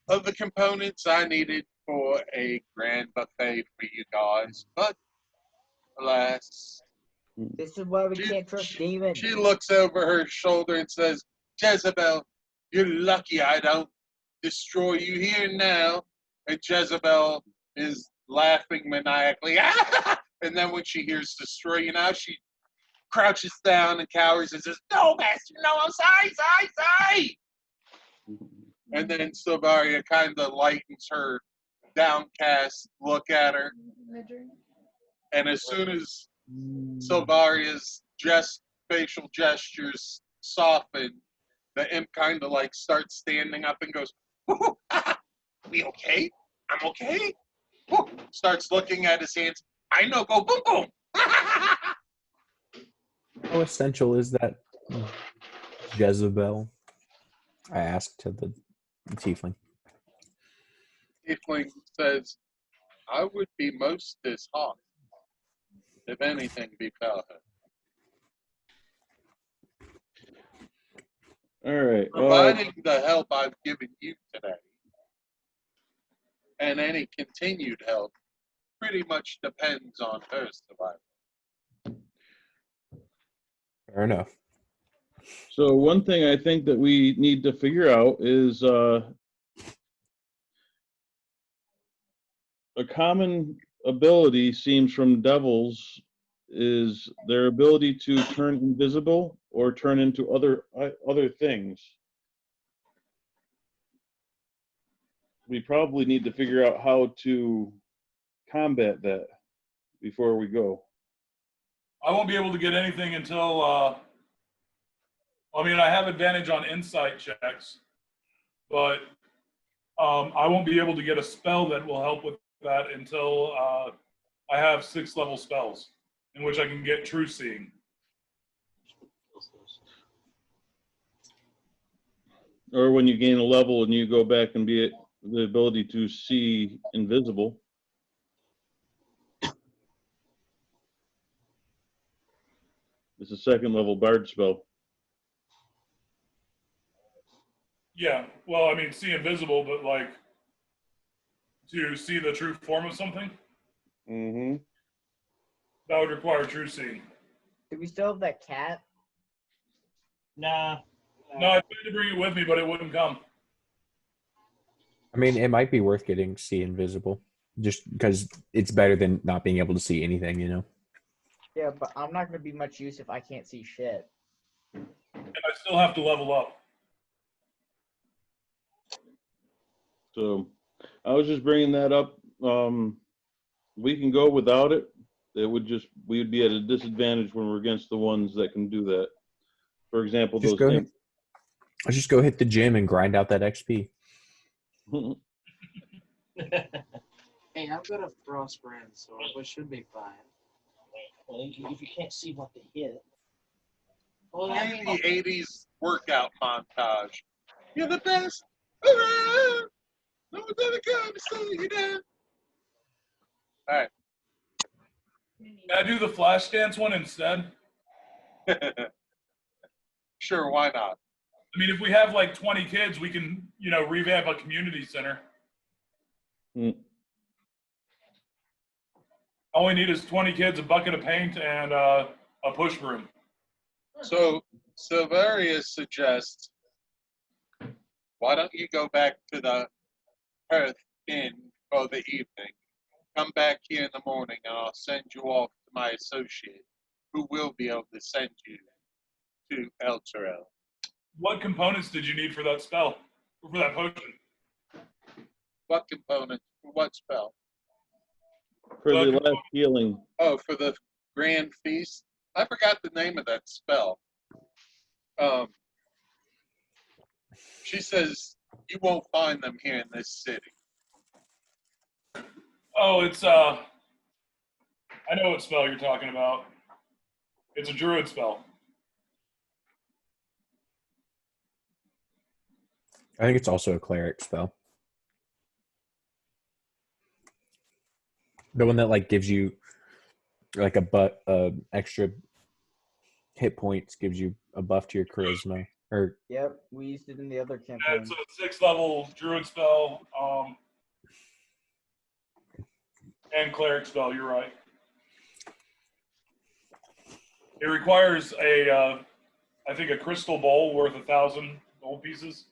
of the components I needed for a grand buffet for you guys. But alas." This is why we can't trust demons. She looks over her shoulder and says, "Jezebel, you're lucky I don't destroy you here now." And Jezebel is laughing maniacally. And then when she hears "destroy you now," she crouches down and cowers and says, "No, master, no, I'm sorry. And then Silvaria kind of lightens her downcast look at her. And as soon as Silvaria's facial gestures soften, the imp kind of like starts standing up and goes, "We okay? I'm okay." Whew, starts looking at his hands. I know, go boom boom. How essential is that Jezebel? I asked to the tiefling. Tiefling says, I would be most disheartened if anything befell her. All right. Providing the help I've given you today, and any continued help, pretty much depends on her survival. Fair enough. So one thing I think that we need to figure out is a common ability seems from devils is their ability to turn invisible or turn into other things. We probably need to figure out how to combat that before we go. I won't be able to get anything until. I mean, I have advantage on insight checks, but I won't be able to get a spell that will help with that until I have 6th level spells, in which I can get True Seeing. Or when you gain a level and you go back and be the ability to see invisible. It's a 2nd level bard spell. Yeah, well, I mean, see invisible, but like to see the true form of something, Mm-hmm. that would require True Seeing. Do we still have that cat? Nah. No, I tried to bring it with me, but it wouldn't come. I mean, it might be worth getting see invisible, just because it's better than not being able to see anything, you know? Yeah, but I'm not gonna be much use if I can't see shit. And I still have to level up. So I was just bringing that up. We can go without it. It would just, we would be at a disadvantage when we're against the ones that can do that. For example, Just those Let's just go hit the gym and grind out that XP. Hey, I've got a frostbrand sword, which should be fine. Well, if you can't see what they hit. Well, I mean, The 80s workout montage. You're the best. Hooray! No one's ever going to slow you down. All right. Can I do the flash dance one instead? Sure, why not? I mean, if we have like 20 kids, we can, revamp a community center. All we need is 20 kids, a bucket of paint, and a push broom. So Silverius suggests, why don't you go back to the Earth Inn for the evening? Come back here in the morning, and I'll send you off to my associate, who will be able to send you to El Terrell. What components did you need for that spell? Or for that potion? What component? For what spell? for the last healing. Oh, for the Grand Feast? I forgot the name of that spell. She says you won't find them here in this city. Oh, it's I know what spell you're talking about. It's a druid spell. I think it's also a cleric spell. The one that like gives you like extra hit points, gives you a buff to your charisma. Or Yep, we used it in the other Yeah, campaign. it's a 6th level druid spell, and cleric spell. You're right. It requires I think a crystal bowl worth 1,000 gold pieces.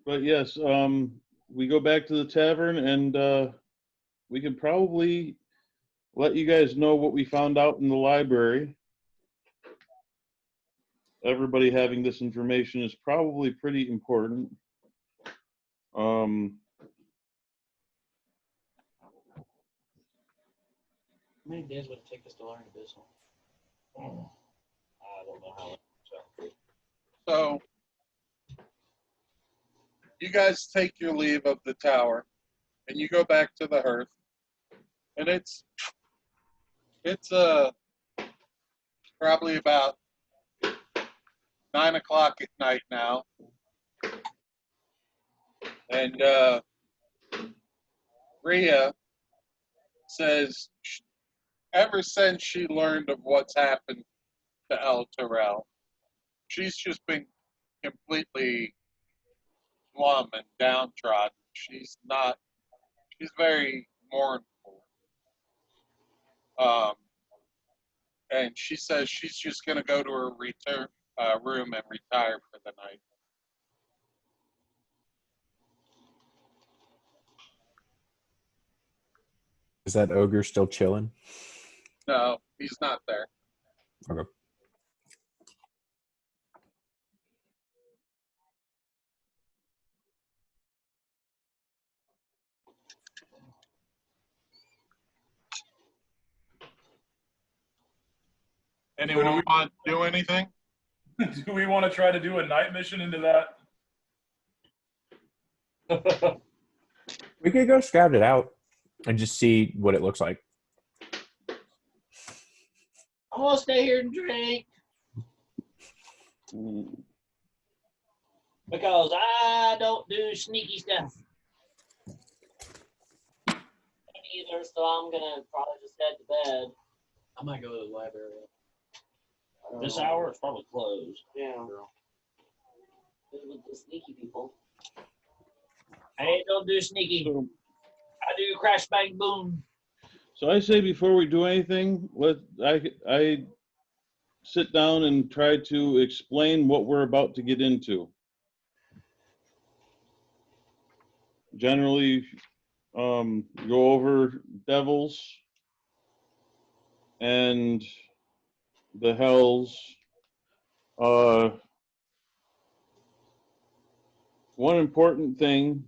But yes, we go back to the tavern and we can probably let you guys know what we found out in the library. Everybody having this information is probably pretty important. how many days would it take us to learn Abyssal? I don't know how. So you guys take your leave of the tower, and you go back to the hearth, and it's probably about 9 o'clock at night now, and Rhea says ever since she learned of what's happened to El Terrell, she's just been completely glum and downtrodden. She's very mournful. And she says she's just going to go to her room and retire for the night. Is that ogre still chilling? No, he's not there. Okay. Anyone want to do anything? Do we want to try to do a night mission into that? We could go scout it out and just see what it looks like. I'm gonna stay here and drink because I don't do sneaky stuff. Either, so I'm gonna probably just head to bed. I might go to the library. I don't This know. hour is probably closed. Yeah. With the sneaky people. I ain't gonna do sneaky. I do crash bang boom. So I say before we do anything, I sit down and try to explain what we're about to get into. Generally, go over devils and the hells. One important thing,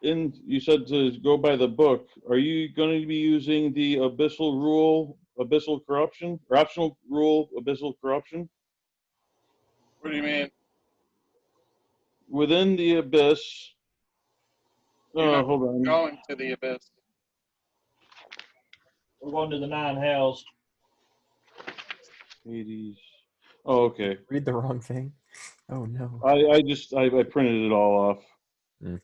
you said to go by the book. Are you going to be using the abyssal rule, abyssal corruption, or optional rule, abyssal corruption? What do you mean? Within the abyss. Hold on. Going to the abyss. We're going to the 9 hells. Hades. Oh, okay. Read the wrong thing. Oh no. I printed it all off. Mm.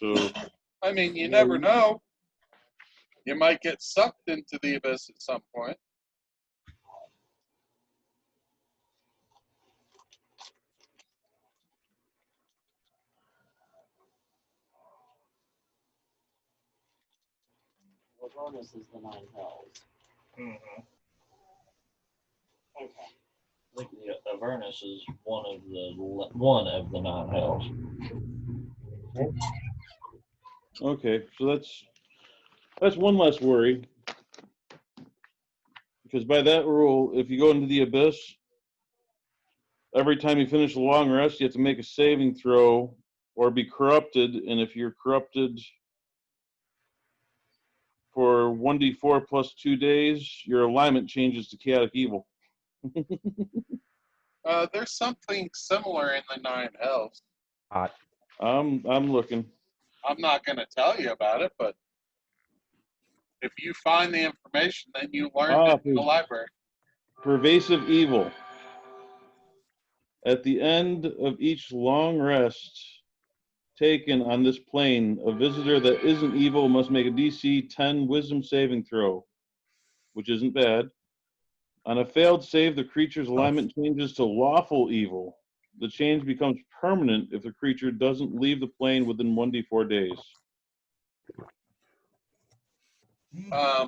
So. I mean, you never know. You might get sucked into the abyss at some point. Avernus is the 9 hells. Mm-hmm. Okay. I think the Avernus is one of the 9 hells. Okay, so that's one less worry. Because by that rule, if you go into the abyss, every time you finish a long rest, you have to make a saving throw or be corrupted. And if you're corrupted for 1d4 plus 2 days, your alignment changes to chaotic evil. There's something similar in the 9 hells. Hot. I'm looking. I'm not going to tell you about it, but if you find the information, then you learned it in the library. Pervasive evil. At the end of each long rest taken on this plane, a visitor that isn't evil must make a DC 10 wisdom saving throw, which isn't bad. On a failed save, the creature's alignment changes to lawful evil. The change becomes permanent if the creature doesn't leave the plane within 1d4 days. I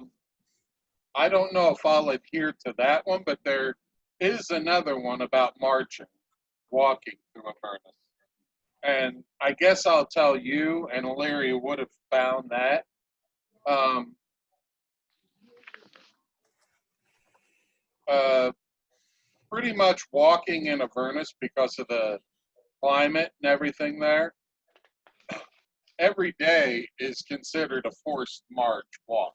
don't know if I'll adhere to that one, but there is another one about marching, walking through Avernus. And I guess I'll tell you, and Illyria would have found that. Pretty much walking in Avernus because of the climate and everything there, every day is considered a forced march walk.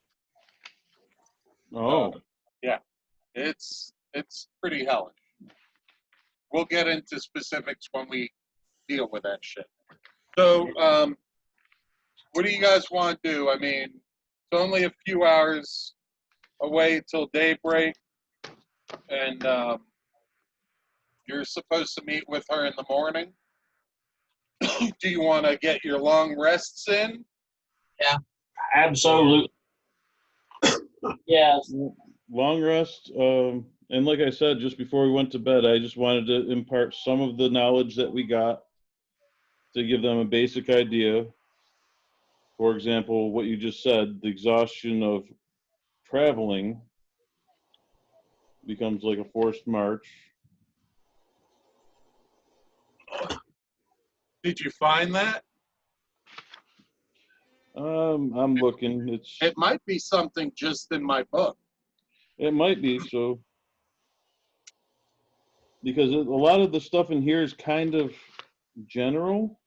Oh. Yeah, it's pretty hellish. we'll get into specifics when we deal with that shit. So, what do you guys want to do? I mean, it's only a few hours away till daybreak, and you're supposed to meet with her in the morning. Do you want to get your long rests in? Absolutely. Yeah. Long rest. And like I said, just before we went to bed, I just wanted to impart some of the knowledge that we got to give them a basic idea. For example, what you just said, the exhaustion of traveling becomes like a forced march. Did you find that? I'm looking. It might be something just in my book. It might be so, because a lot of the stuff in here is kind of general.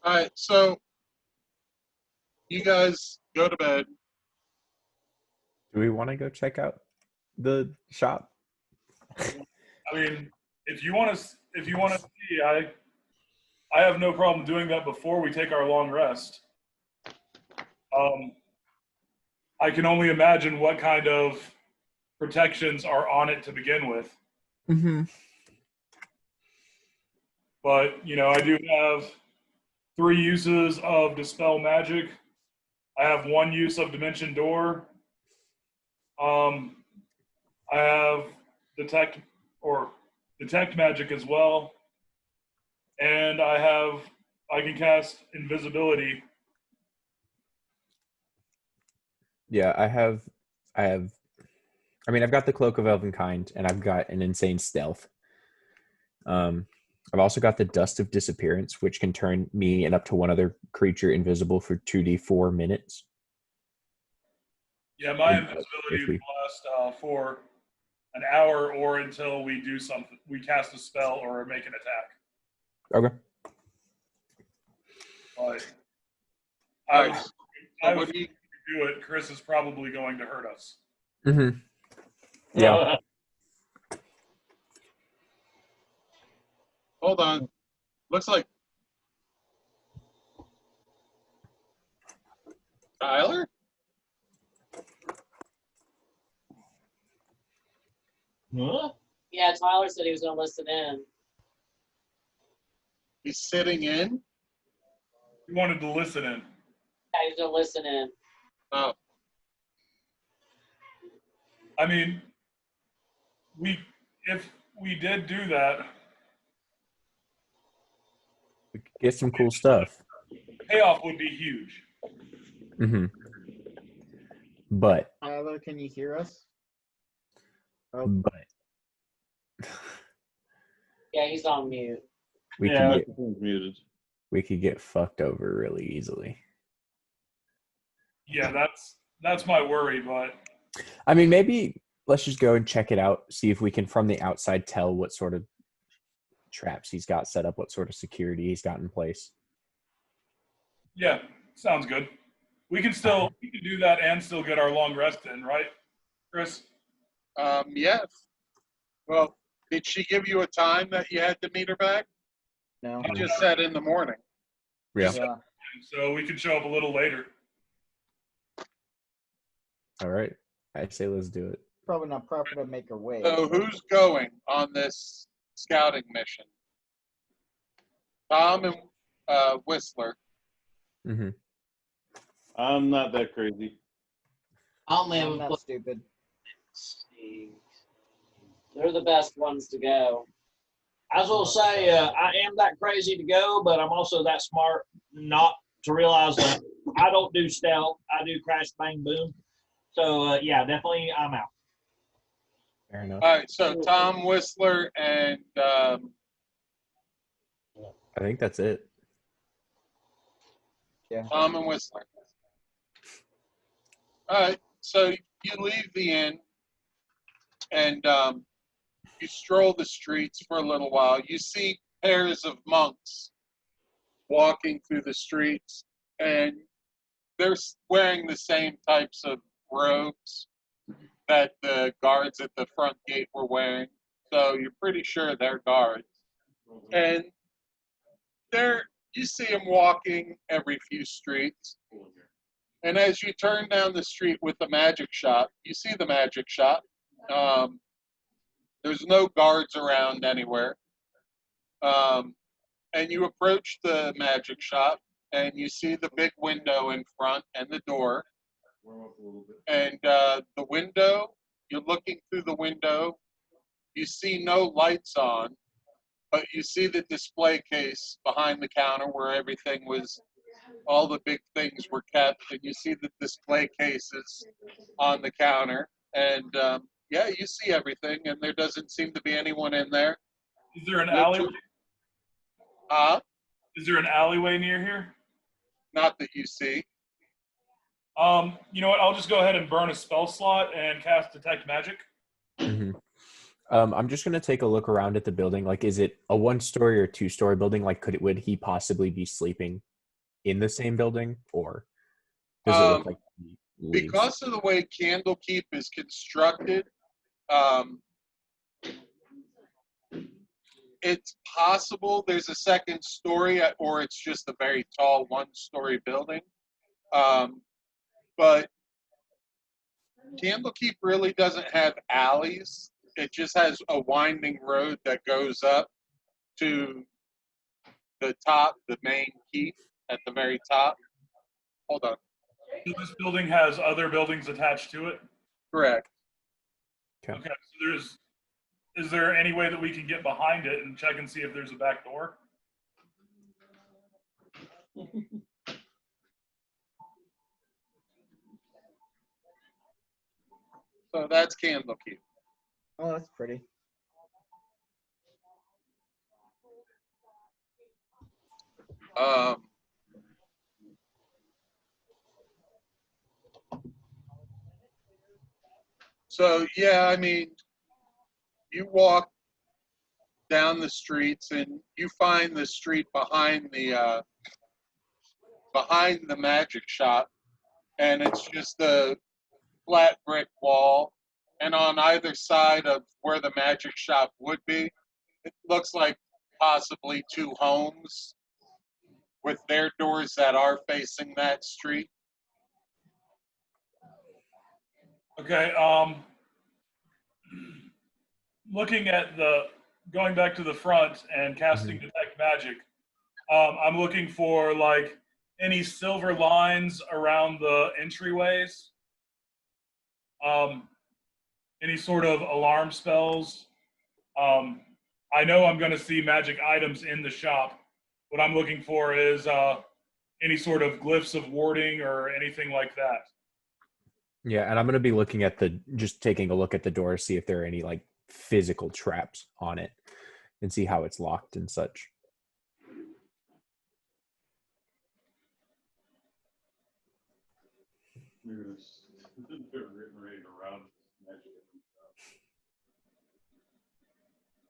All right, so you guys go to bed. Do we want to go check out the shop? I mean, if you want to see, I have no problem doing that before we take our long rest. I can only imagine what kind of protections are on it to begin with. Mm-hmm. But, you know, I do have 3 uses of Dispel Magic. I have 1 use of Dimension Door. I have Detect Magic as well. And I can cast Invisibility. Yeah, I mean, I've got the Cloak of Elvenkind, and I've got an insane stealth. I've also got the Dust of Disappearance, which can turn me and up to one other creature invisible for 2d4 minutes. Yeah, my And, invisibility will last for an hour or until we do something. We cast a spell or make an attack. Okay. But All right. I was going to do it. Chris is probably going to hurt us. Mm-hmm. Yeah. Hold on. Looks like Tyler? Huh? Yeah, Tyler said he was going to listen in. He's sitting in? He wanted to listen in. Yeah, he was going to listen in. Oh. I mean, if we did do that, We could get some cool stuff. payoff would be huge. Mm-hmm. But Tyler, can you hear us? Oh, Yeah, he's on mute. we Yeah. could get Muted. we could get fucked over really easily. Yeah, that's my worry. But I mean, maybe let's just go and check it out, see if we can from the outside tell what sort of traps he's got set up, what sort of security he's got in place. yeah, sounds good. We can do that and still get our long rest in, right, Chris? Yes. Well, did she give you a time that you had to meet her back? no. You just said in the morning. Yeah. Yeah. So we can show up a little later. All right. I say let's do it. Probably not proper to make her wait. So who's going on this scouting mission? Tom and Whistler. Mm-hmm. I'm not that crazy. I only have I'm a not stupid. They're the best ones to go. I was going to say, I am that crazy to go, but I'm also that smart not to realize that I don't do stealth. I do crash, bang, boom. So, yeah, definitely I'm out. Fair enough. All right, so Tom, Whistler, and I think that's it. Tom and Whistler. All right, so you leave the inn and you stroll the streets for a little while. You see pairs of monks walking through the streets, and they're wearing the same types of robes that the guards at the front gate were wearing. So you're pretty sure they're guards. And you see them walking every few streets. And as you turn down the street with the magic shop, you see the magic shop. There's no guards around anywhere. And you approach the magic shop, and you see the big window in front and the door. And the window, you're looking through the window. You see no lights on, but you see the display case behind the counter where everything was, all the big things were kept, and you see the display cases on the counter. And yeah, you see everything, and there doesn't seem to be anyone in there. Is there an alleyway? Is there an alleyway near here? Not that you see. You know what? I'll just go ahead and burn a spell slot and cast Detect Magic. Mm-hmm. I'm just gonna take a look around at the building. Like, is it a 1-story or 2-story building? Like, would he possibly be sleeping in the same building, or does it look like he leaves? Because of the way Candlekeep is constructed, it's possible there's a second story, or it's just a very tall 1-story building. But Candlekeep really doesn't have alleys. It just has a winding road that goes up to the top, the main keep at the very top. Hold on. So this building has other buildings attached to it? Correct. Okay, so is there any way that we can get behind it and check and see if there's a back door? So that's Candlekeep. Oh, that's pretty. So yeah, I mean, you walk down the streets and you find the street behind the magic shop, and it's just a flat brick wall. And on either side of where the magic shop would be, it looks like possibly 2 homes with their doors that are facing that street. Okay, looking at going back to the front and casting Detect Magic, I'm looking for like any silver lines around the entryways. Any sort of alarm spells. I know I'm going to see magic items in the shop. What I'm looking for is any sort of glyphs of warding or anything like that. Yeah, and I'm gonna be looking at just taking a look at the door, see if there are any like physical traps on it, and see how it's locked and such.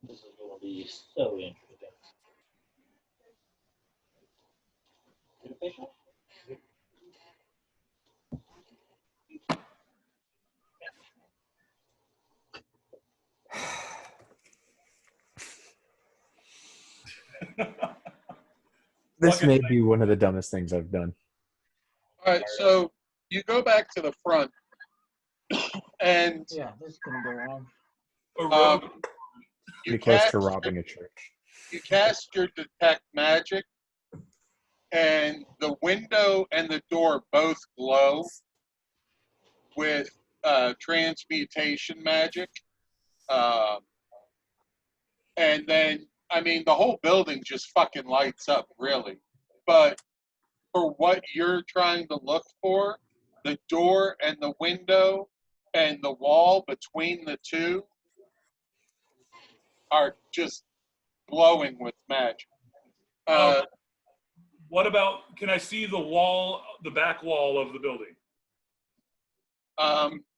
This is going to be so interesting. This may be one of the dumbest things I've done. All right, so you go back to the front, and Yeah, this is gonna go wrong. Pretty close to robbing a church. You cast your Detect Magic, and the window and the door both glow with transmutation magic. And then, I mean, the whole building just fucking lights up, really. But for what you're trying to look for, the door and the window and the wall between the two are just glowing with magic. What about, can I see the wall, the back wall of the building?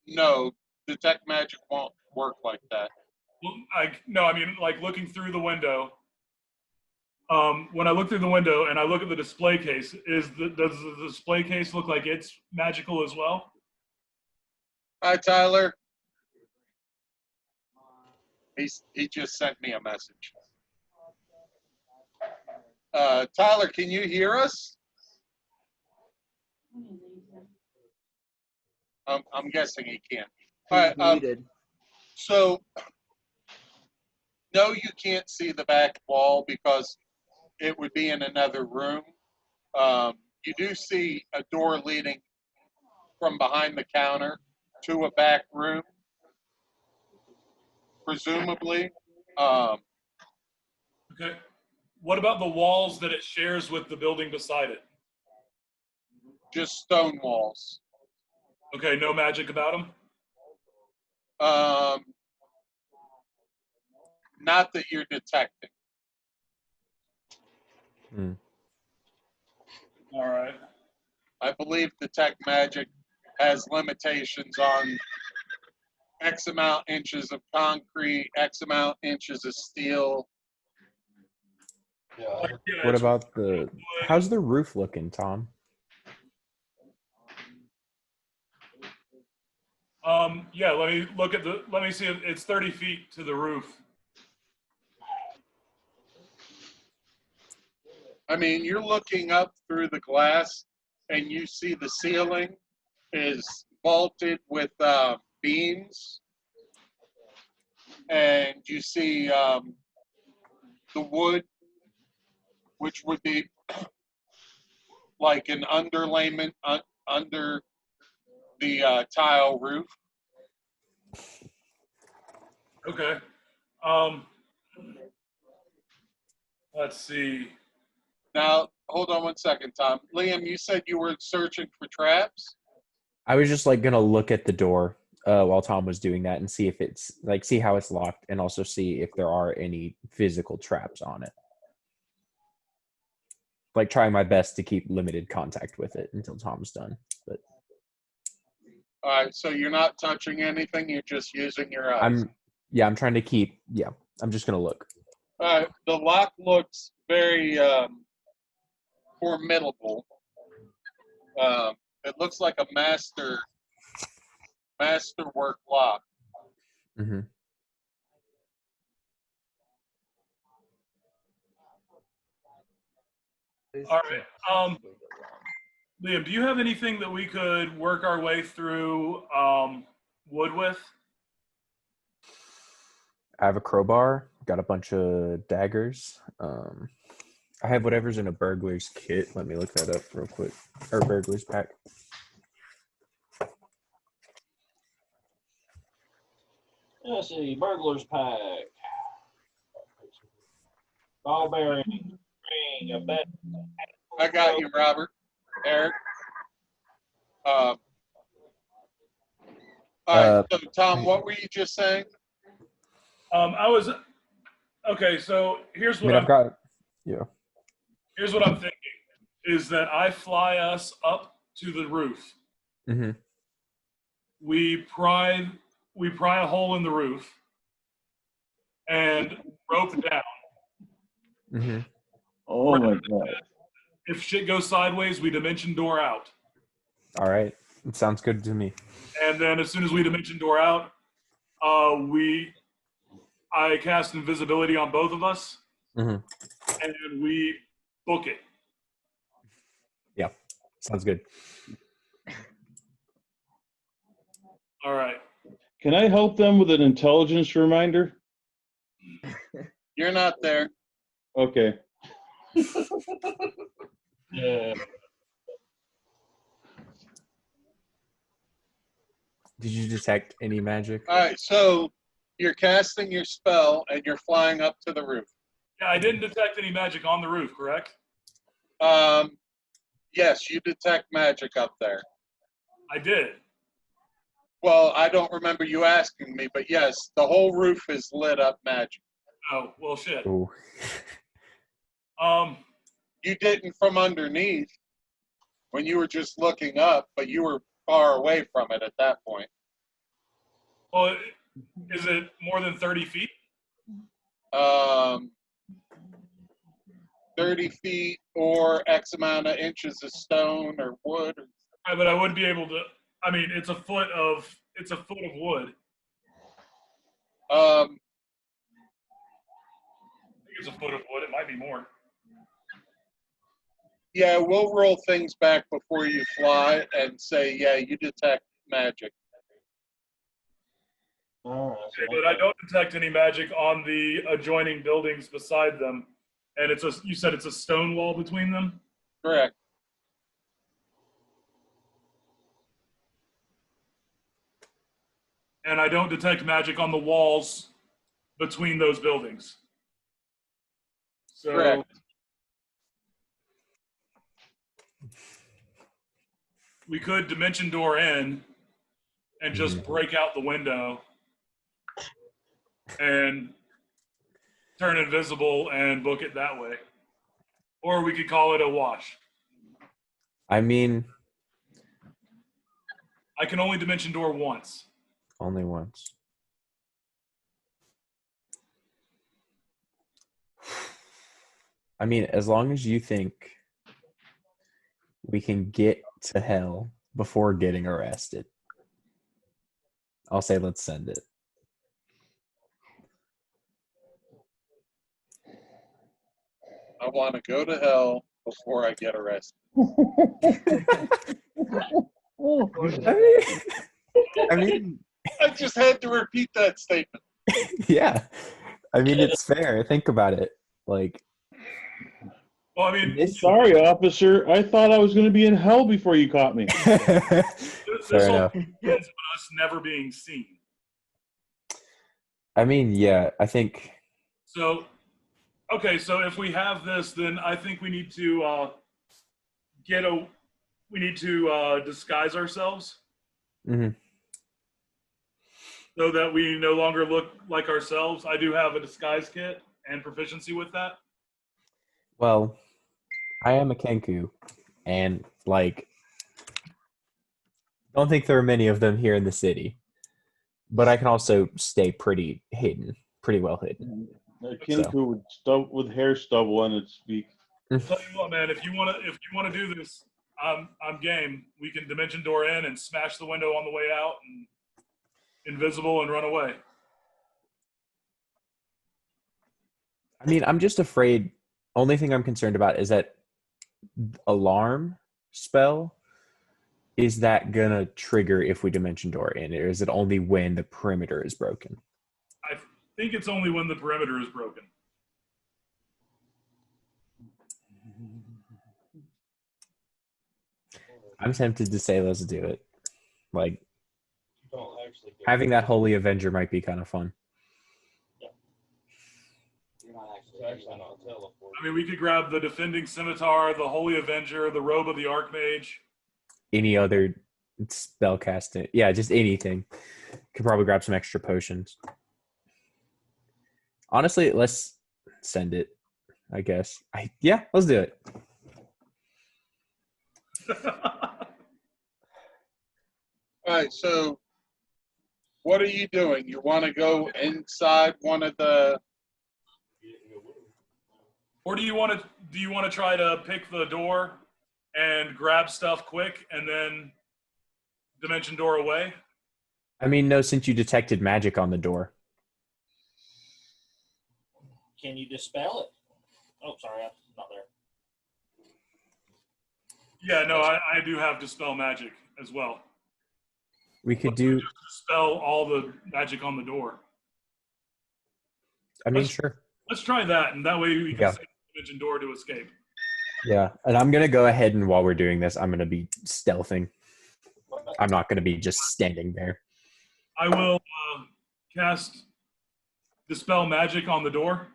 No, Detect Magic won't work like that. Well, no, I mean, like looking through the window. When I look through the window and I look at the display case, does the display case look like it's magical as well? Hi, Tyler. He just sent me a message. Tyler, can you hear us? I'm guessing he can't. All right. Muted. So, no, you can't see the back wall because it would be in another room. You do see a door leading from behind the counter to a back room, presumably. Okay. What about the walls that it shares with the building beside it? Just stone walls. Okay, no magic about them? Not that you're detecting. All right. I believe detect magic has limitations on X amount inches of concrete, X amount inches of steel. Yeah. Like, yeah, What it's about the? How's the roof looking, Tom? yeah, let me look at let me see. It's 30 feet to the roof. I mean, you're looking up through the glass and you see the ceiling is vaulted with beams. And you see the wood, which would be like an underlayment under the tile roof. Okay. Let's see. Now, hold on one second, Tom. Liam, you said you were searching for traps? I was just like gonna look at the door while Tom was doing that and see if it's like see how it's locked and also see if there are any physical traps on it. Like trying my best to keep limited contact with it until Tom's done. But All right, so you're not touching anything, you're just using your eyes. I'm trying to keep I'm just gonna look. All right, the lock looks very formidable. It looks like a masterwork lock. Mm-hmm. All right. Liam, do you have anything that we could work our way through wood with? I have a crowbar, got a bunch of daggers. I have whatever's in a burglar's kit. Let me look that up real quick. Or burglar's pack. Let's see, burglar's pack. Ball bearing, ring, a bed. I got you, Robert. Eric. All right, so Tom, what were you just saying? Okay, so here's what I've got here's what I'm thinking is that I fly us up to the roof. Mm-hmm. We pry a hole in the roof and rope down. Mm-hmm. Oh my God. If shit goes sideways, we dimension door out. All right. It sounds good to me. And then as soon as we dimension door out, I cast invisibility on both of us, Mm-hmm. and we book it. Yeah, sounds good. All right. Can I help them with an intelligence reminder? You're not there. Okay. Yeah. Did you detect any magic? All right, so you're casting your spell and you're flying up to the roof. Yeah, I didn't detect any magic on the roof, correct? Yes, you detect magic up there. I did. Well, I don't remember you asking me, but yes, the whole roof is lit up magic. Oh, well, shit. Ooh. You didn't from underneath when you were just looking up, but you were far away from it at that point. Well, is it more than 30 feet? 30 feet or X amount of inches of stone or wood. But I would be able to. I mean, it's a foot of wood. it's a foot of wood. It might be more. Yeah, we'll roll things back before you fly and say, yeah, you detect magic. Alright, so Okay, but I don't detect any magic on the adjoining buildings beside them. And you said it's a stone wall between them? Correct. And I don't detect magic on the walls between those buildings. So Correct. we could dimension door in and just break out the window and turn invisible and book it that way. Or we could call it a wash. I mean, I can only dimension door once. only once. I mean, as long as you think we can get to hell before getting arrested, I'll say let's send it. I want to go to hell before I get arrested. I mean, I just had to repeat that statement. yeah. I mean, it's fair. Think about it. Like, Well, I mean, Sorry, officer. I thought I was going to be in hell before you caught me. fair this whole enough. thing depends on us never being seen. I mean, yeah, I think So, okay, so if we have this, then I think we need to disguise ourselves mhm. so that we no longer look like ourselves. I do have a disguise kit and proficiency with that. Well, I am a Kenku, and like, don't think there are many of them here in the city. But I can also stay pretty hidden, pretty well hidden. A Kenku with hair stubble on its beak. I'll tell you what, man. If you wanna do this, I'm game. We can dimension door in and smash the window on the way out, and invisible and run away. I mean, I'm just afraid. Only thing I'm concerned about is that alarm spell. Is that gonna trigger if we dimension door in, or is it only when the perimeter is broken? I think it's only when the perimeter is broken. I'm tempted to say let's do it. Like, don't actually go having that Holy Avenger might be kind of fun. You're not It's actually not teleport. I mean, we could grab the defending scimitar, the Holy Avenger, the robe of the Archmage. Any other spell casting? Yeah, just anything. Could probably grab some extra potions. Honestly, let's send it. I guess. Yeah, let's do it. All right, so what are you doing? You want to go inside one of the... Or do you want to try to pick the door and grab stuff quick and then dimension door away? I mean, no, since you detected magic on the door. Can you dispel it? Oh, sorry, I'm not there. Yeah, no, I do have dispel magic as well. We could do. Just dispel all the magic on the door. I mean, sure. Let's try that, and that way we can Yeah. save the dimension door to escape. Yeah, and I'm gonna go ahead and while we're doing this, I'm gonna be stealthing. I'm not gonna be just standing there. I will cast dispel magic on the door.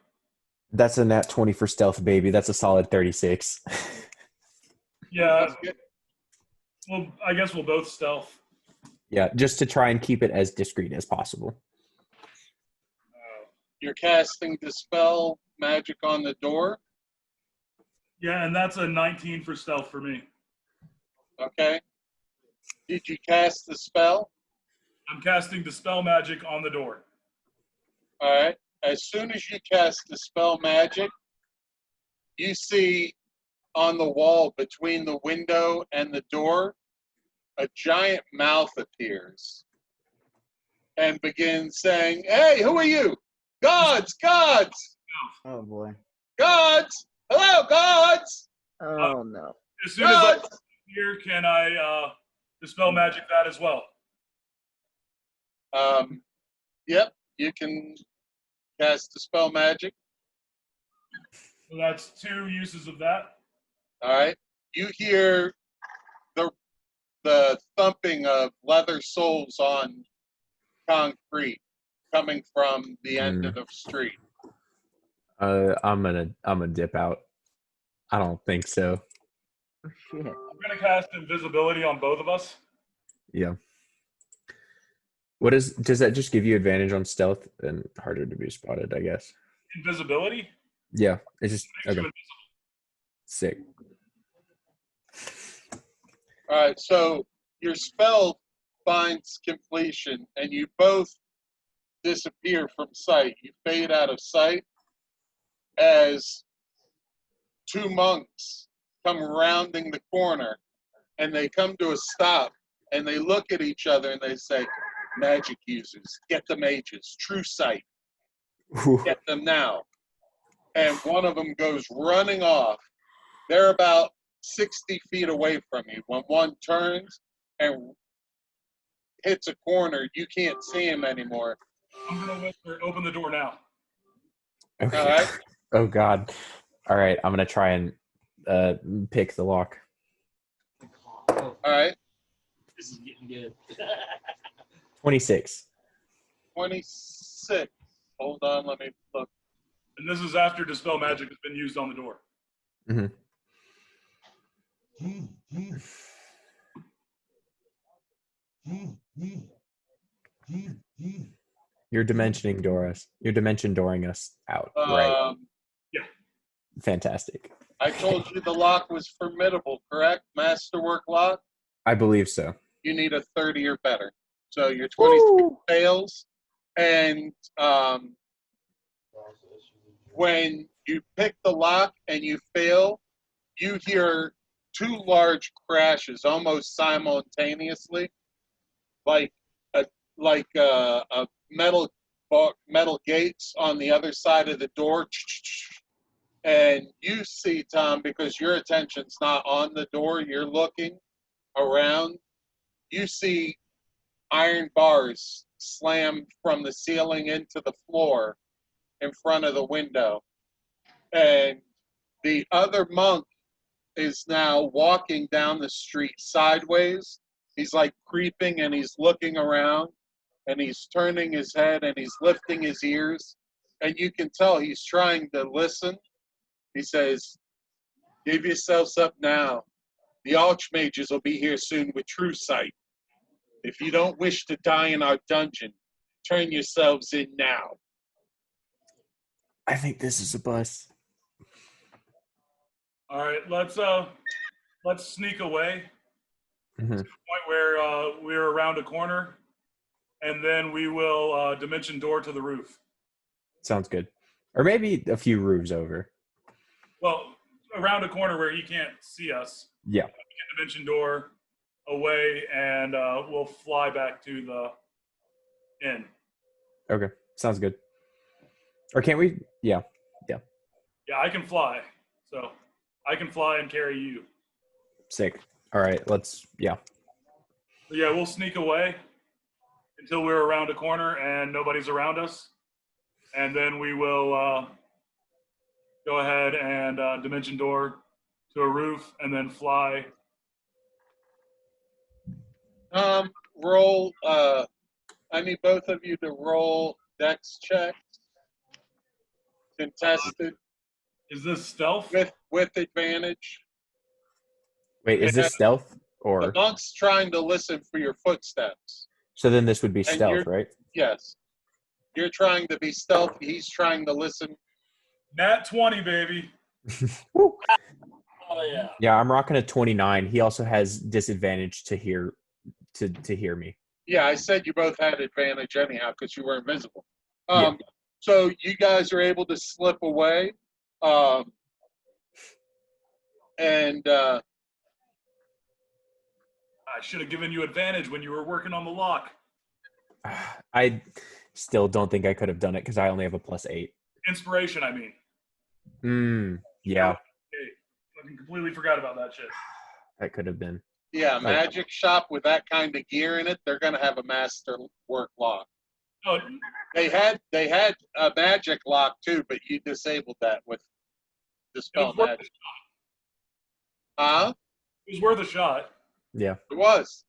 That's a nat 20 for stealth, baby. That's a solid 36. Yeah. Well, I guess we'll both stealth. Yeah, just to try and keep it as discreet as possible. You're casting Dispel magic on the door, Yeah, and that's a 19 for stealth for me. okay? Did you cast the spell? I'm casting dispel magic on the door. All right. As soon as you cast Dispel magic, you see on the wall between the window and the door, a giant mouth appears and begins saying, "Hey, who are you? Gods, gods! Oh boy. Gods! Hello, gods! Oh no. As soon as I Gods! here, can I dispel magic that as well? Yep, you can cast Dispel Magic. So that's 2 uses of that. All right. You hear the thumping of leather soles on concrete coming from the end of the street. I'm gonna dip out. I don't think so. Oh, shit. I'm gonna cast invisibility on both of us. Yeah. Does that just give you advantage on stealth and harder to be spotted, I guess? Invisibility? Yeah. It's just Makes you okay. Sick. All right, so your spell finds completion, and you both disappear from sight. You fade out of sight as 2 monks come rounding the corner, and they come to a stop, and they look at each other and they say, "Magic users, get the mages, true sight, get them now." And one of them goes running off. They're about 60 feet away from you. When one turns and hits a corner, you can't see him anymore. I'm gonna whisper, open the door now. Okay. All right. Oh God. All right. I'm gonna try and pick the lock. Oh, All right. this is getting good. 26. 26. Hold on, let me look. And this is after dispel magic has been used on the door. Mm-hmm. You're dimensioning Doris. You're dimension dooring us out, right? Yeah. Fantastic. I told you the lock was formidable, correct? Masterwork lock. I believe so. You need a 30 or better. So your 26 fails. And when you pick the lock and you fail, you hear 2 large crashes almost simultaneously, like a metal gates on the other side of the door. And you see, Tom, because your attention's not on the door, you're looking around. You see iron bars slam from the ceiling into the floor in front of the window. And the other monk is now walking down the street sideways. He's like creeping and he's looking around and he's turning his head and he's lifting his ears. And you can tell he's trying to listen. He says, "Give yourselves up now. The archmages will be here soon with true sight. If you don't wish to die in our dungeon, turn yourselves in now." I think this is a bus. All right, let's sneak away Mhm. to the point where we're around a corner, and then we will dimension door to the roof. Sounds good. Or maybe a few roofs over. Well, around a corner where he can't see us. Yeah. Dimension door away, and we'll fly back to the inn. Okay. Sounds good. Or can't we? Yeah. Yeah, I can fly, so I can fly and carry you. Sick. All right. Yeah. So yeah, we'll sneak away until we're around a corner and nobody's around us, and then we will go ahead and dimension door to a roof, and then fly. Roll. I need both of you to roll dex checks, contested Is this stealth? with advantage. Wait, is this stealth The or? monk's trying to listen for your footsteps. So then this would be And stealth, right? Yes. You're trying to be stealthy. He's trying to listen. Nat 20, baby. Oh yeah. Yeah, I'm rocking a 29. He also has disadvantage to hear me. Yeah, I said you both had advantage anyhow because you were invisible. Yeah. So you guys are able to slip away. And I should have given you advantage when you were working on the lock. I still don't think I could have done it because I only have a +8. Inspiration, I mean. Yeah, I completely forgot about that shit. that could have been. Yeah, magic shop with that kind of gear in it, they're gonna have a master work lock. Oh, They had a magic lock too, but you disabled that with dispel It was worth magic. Huh? it was worth a shot. Yeah. It was.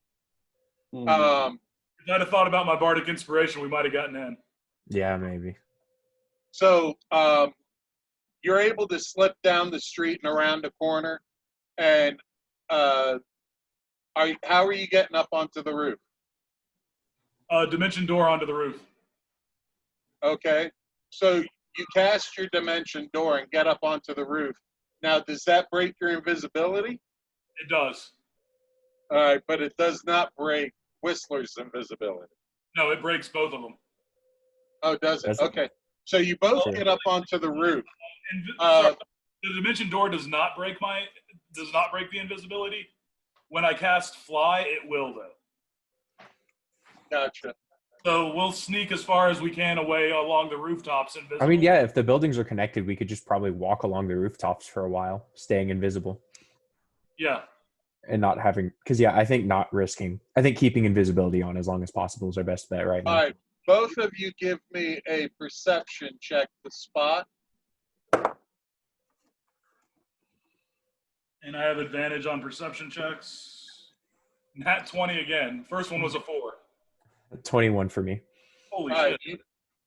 Hmm. If I'd have thought about my bardic inspiration, we might have gotten in. Yeah, maybe. So you're able to slip down the street and around a corner, and how are you getting up onto the roof? Dimension door onto the roof. Okay, so you cast your dimension door and get up onto the roof. Now, does that break your invisibility? It does. All right, but it does not break Whistler's invisibility. No, it breaks both of them. Oh, does it? Does it? Okay, so you both Sure. get up onto the roof. And Uh, the dimension door does not break the invisibility. When I cast fly, it will though. Gotcha. So we'll sneak as far as we can away along the rooftops. Invisible. I mean, yeah, if the buildings are connected, we could just probably walk along the rooftops for a while, staying invisible Yeah. and not having. Because yeah, I think not risking. I think keeping invisibility on as long as possible is our best bet right now. All right, both of you give me a perception check to spot. And I have advantage on perception checks. Nat 20 again. First one was a 4. 21 for me. Holy All right, shit.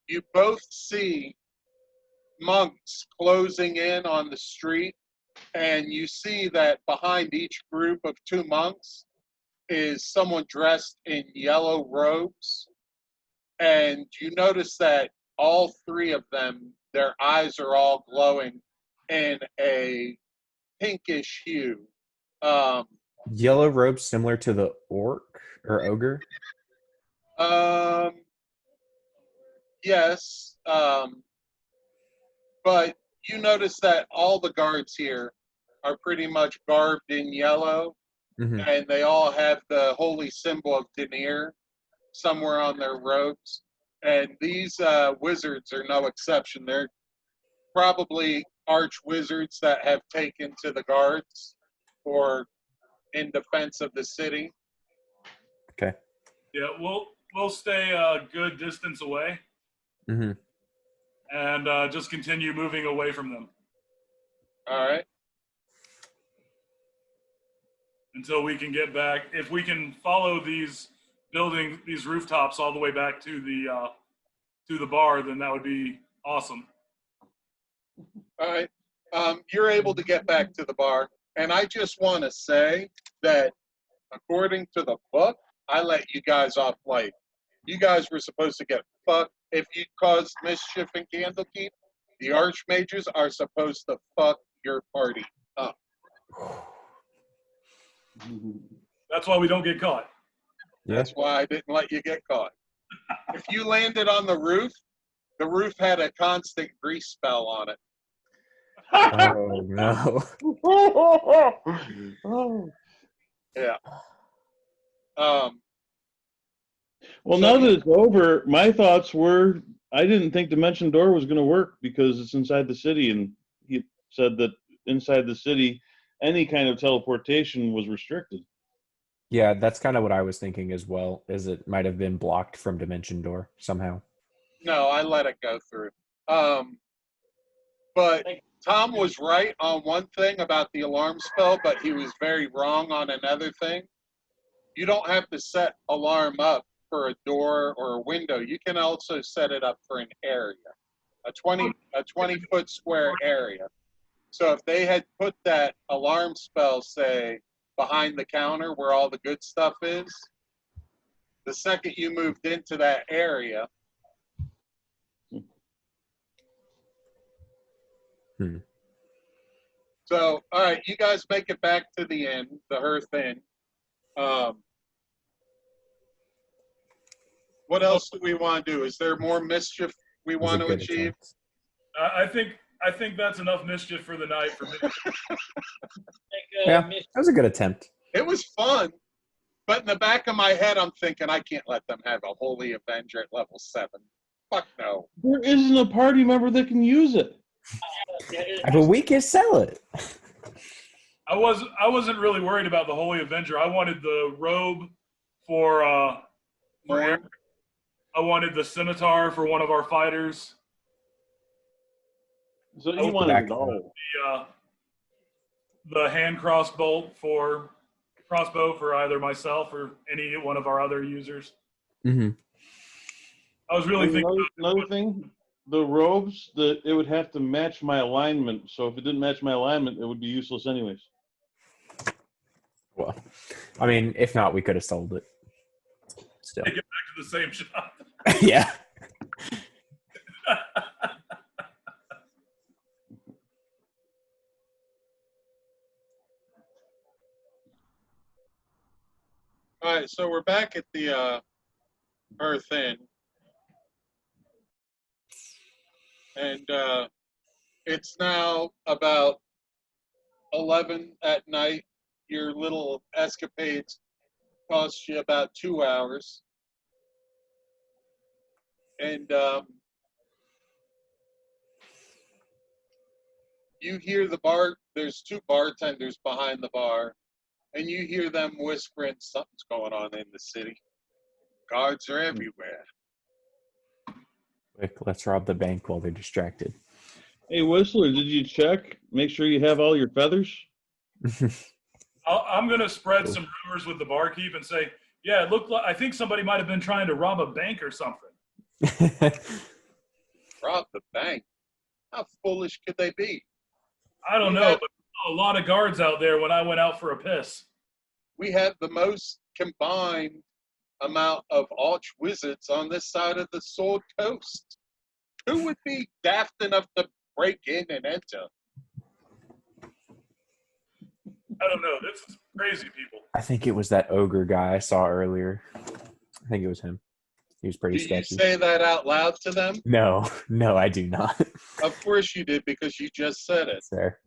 you both see monks closing in on the street, and you see that behind each group of 2 monks is someone dressed in yellow robes, and you notice that all 3 of them, their eyes are all glowing in a pinkish hue. Yellow robes similar to the orc or ogre. Yes, but you notice that all the guards here are pretty much garbed in yellow, Mhm. and they all have the holy symbol of Denier somewhere on their robes. And these wizards are no exception. They're probably arch wizards that have taken to the guards or in defense of the city. Okay. Yeah, we'll stay a good distance away hmm and just continue moving away from them All right. until we can get back. If we can follow these rooftops all the way back to the bar, then that would be awesome. All right. You're able to get back to the bar. And I just want to say that according to the book, I let you guys off light. You guys were supposed to get fucked. If you caused mischief in Candlekeep, the Archmages are supposed to fuck your party up. That's why we don't get caught. Yeah. That's why I didn't let you get caught. If you landed on the roof had a constant grease spell on it. Oh no. Yeah. Well, So now you- that it's over, my thoughts were I didn't think Dimension Door was going to work because it's inside the city, and he said that inside the city, any kind of teleportation was restricted. Yeah, that's kind of what I was thinking as well. Is it might have been blocked from Dimension Door somehow. No, I let it go through. But Tom was right on one thing about the alarm spell, but he was very wrong on another thing. You don't have to set alarm up for a door or a window. You can also set it up for an area, a 20-foot square area. So if they had put that alarm spell, say, behind the counter where all the good stuff is, the second you moved into that area, So, all right, you guys make it back to the inn, the Hearth Inn. What else do we want to do? Is there more mischief we It was want a to good achieve? attempt. I think that's enough mischief for the night for me. Yeah, that was a good attempt. It was fun, but in the back of my head, I'm thinking I can't let them have a Holy Avenger at level 7. Fuck no. There isn't a party member that can use it. But we can sell it. I wasn't really worried about the Holy Avenger. I wanted the robe for More. Eric. I wanted the scimitar for one of our fighters. So Oh, you wanted back it all. The hand crossbow for either myself or any one of our other users. Mm-hmm. I was really And thinking. another thing, the robes, it would have to match my alignment. So if it didn't match my alignment, it would be useless anyways. Well, I mean, if not, we could have sold it. Still, Take it back to the same shop. yeah. All right, so we're back at the Earth Inn. And it's now about 11 at night. Your little escapades cost you about 2 hours. And you hear the bar, there's 2 bartenders behind the bar, and you hear them whispering something's going on in the city. Guards are everywhere. Quick, let's rob the bank while they're distracted. Hey, Whistler, did you check? Make sure you have all your feathers? I'm going to spread some rumors with the barkeep and say, yeah, it looked like, I think somebody might have been trying to rob a bank or something. Rob the bank? How foolish could they be? I don't know, but a lot of guards out there when I went out for a piss. We have the most combined amount of arch wizards on this side of the Sword Coast. Who would be daft enough to break in and enter? I don't know. This is crazy, people. I think it was that ogre guy I saw earlier. I think it was him. He was pretty Did you sketchy. say that out loud to them? No, I do not. Of course you did, because you just said it. Fair.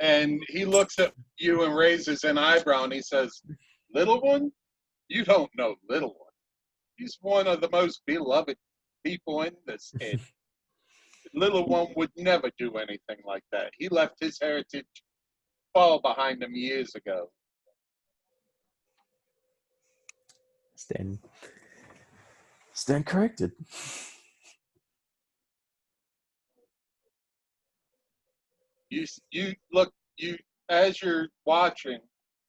And he looks at you and raises an eyebrow and he says, "Little one? You don't know Little one. He's one of the most beloved people in this inn. Little one would never do anything like that. He left his heritage fall behind him years ago." Stand corrected. You look, you as you're watching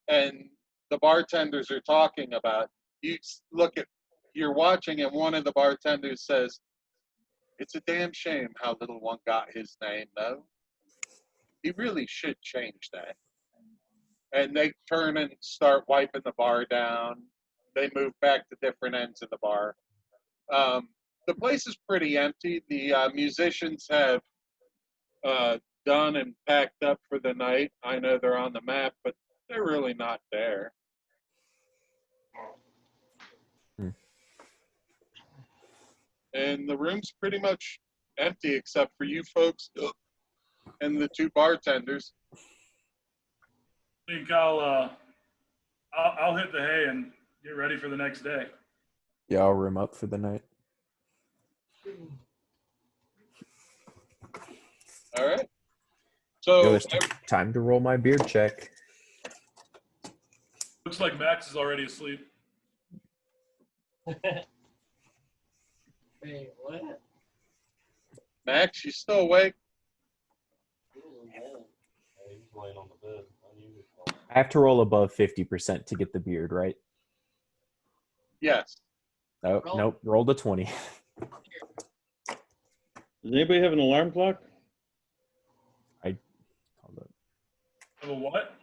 and the bartenders are talking about, you look at, you're watching and one of the bartenders says, "It's a damn shame how Little One got his name, though. He really should change that." And they turn and start wiping the bar down. They move back to different ends of the bar. The place is pretty empty. The musicians have done and packed up for the night. I know they're on the map, but they're really not there. And the room's pretty much empty except for you folks and the 2 bartenders. I think I'll hit the hay and get ready for the next day. Yeah, I'll room up for the night. All right. Yo, So it's time to roll my beard check. Looks like Max is already asleep. Wait, what? Max, you still awake? Yeah, he was laying on the bed. I knew he was falling. I have to roll above 50% to get the beard, right? Yes. Oh, Roll. nope. Rolled a 20. Does anybody have an alarm clock? Hold up. Have a what?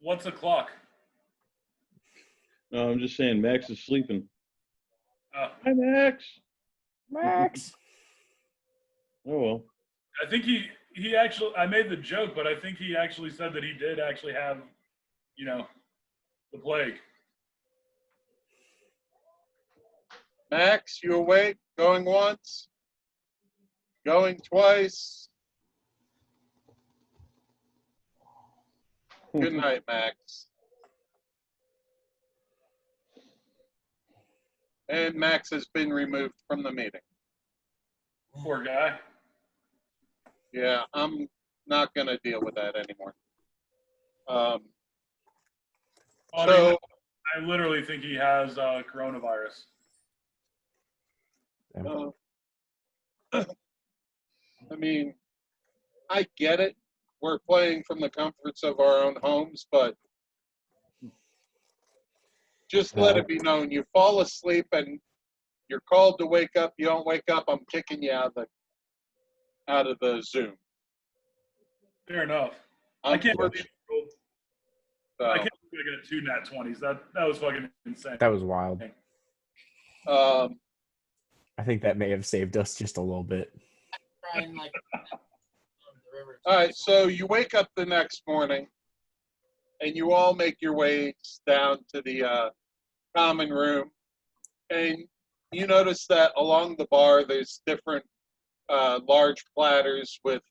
What's a clock? No, I'm just saying Max is sleeping. Uh, Hi, Max. Max. Oh, well. I think he actually, I made the joke, but I think he actually said that he did actually have, the plague. Max, you awake? Going once? Going twice? Good night, Max. And Max has been removed from the meeting. Poor guy. Yeah, I'm not going to deal with that anymore. I So, mean, I literally think he has coronavirus. I mean, I get it. We're playing from the comforts of our own homes, but just let it be known. You fall asleep and you're called to wake up. You don't wake up. I'm kicking you out of the Zoom. Fair enough. I can't believe So, I can't believe I got 2 nat 20s. That was fucking insane. That was wild. um, I think that may have saved us just a little bit. Trying like the river. all right, so you wake up the next morning, and you all make your ways down to the common room, and you notice that along the bar there's different large platters with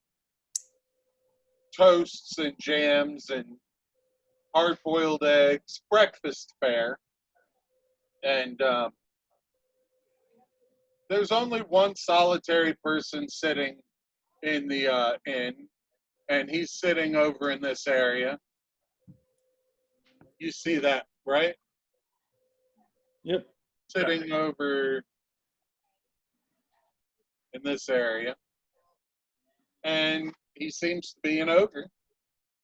toasts and jams and hard-boiled eggs, breakfast fare, and there's only one solitary person sitting in the inn, and he's sitting over in this area. You see that, right? Yep. Sitting over in this area. And he seems to be an ogre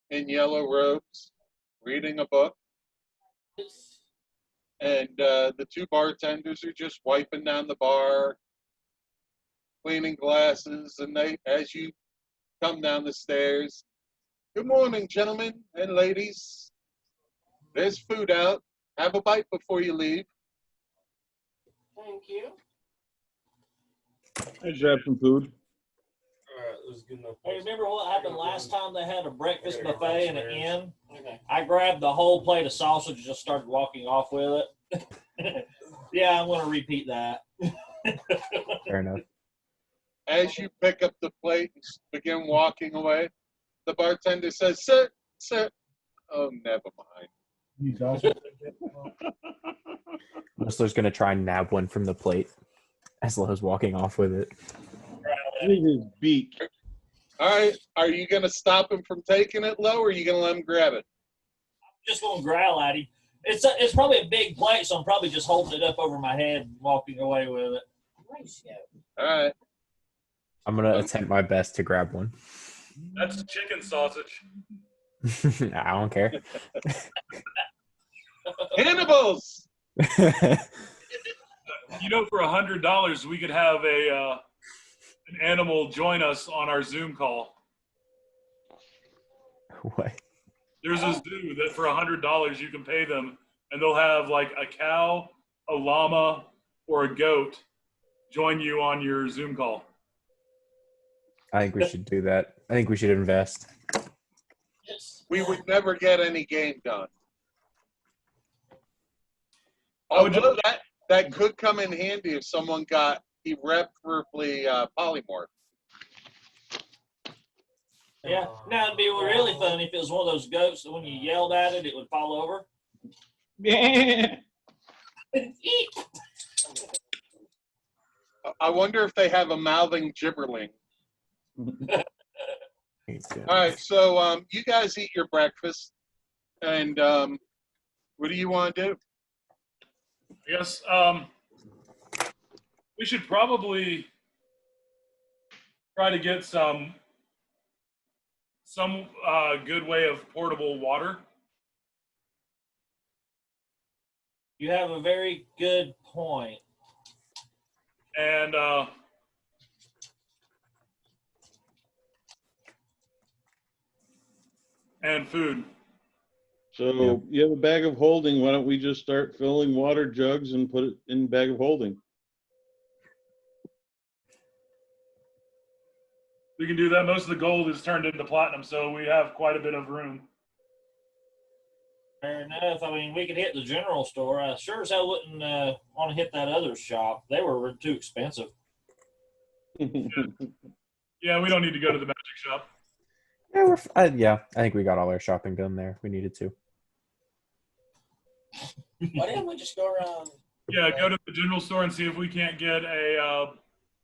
in yellow robes, reading a book. And the 2 bartenders are just wiping down the bar, cleaning glasses, and as you come down the stairs, good morning, gentlemen and ladies. There's food out. Have a bite before you leave. Thank you. I grabbed some food. Alright, this is good enough. Hey, remember what happened last time they had a breakfast buffet in an inn? Okay. I grabbed the whole plate of sausage and just started walking off with it. Yeah, I'm going to repeat that. Fair enough. As you pick up the plate and begin walking away, the bartender says, "Sit, sit." Oh, never mind. Whistler's going to try and nab one from the plate as Lowe's walking off with it. With his beak. All right, are you going to stop him from taking it low, or are you going to let him grab it? Just going to growl at him. It's probably a big plate, so I'm probably just holding it up over my head and walking away with it. Nice, yeah. All right. I'm going to attempt my best to grab one. That's chicken sausage. I don't care. Cannibals! You know, for $100, we could have an animal join us on our Zoom call. What? There's a zoo that for $100 you can pay them, and they'll have like a cow, a llama, or a goat join you on your Zoom call. I think we should do that. I think we should invest. We would never get any game done. I would Although that could come in handy if someone got irreparably polymorph. Yeah. Now, it'd be really funny if it was one of those goats that when you yelled at it, it would fall over. Yeah. I wonder if they have a mouthing gibberling. All right, so you guys eat your breakfast, and what do you want to do? I guess we should probably try to get some good way of portable water. You have a very good point. And food. So you have a bag of holding. Why don't we just start filling water jugs and put it in bag of holding? We can do that. Most of the gold is turned into platinum, so we have quite a bit of room. Fair enough. I mean, we could hit the general store. I sure as hell wouldn't want to hit that other shop. They were too expensive. Yeah, we don't need to go to the magic shop. Yeah, I think we got all our shopping done there. We needed to. Why didn't we just go around Yeah, go to the general store and see if we can't get a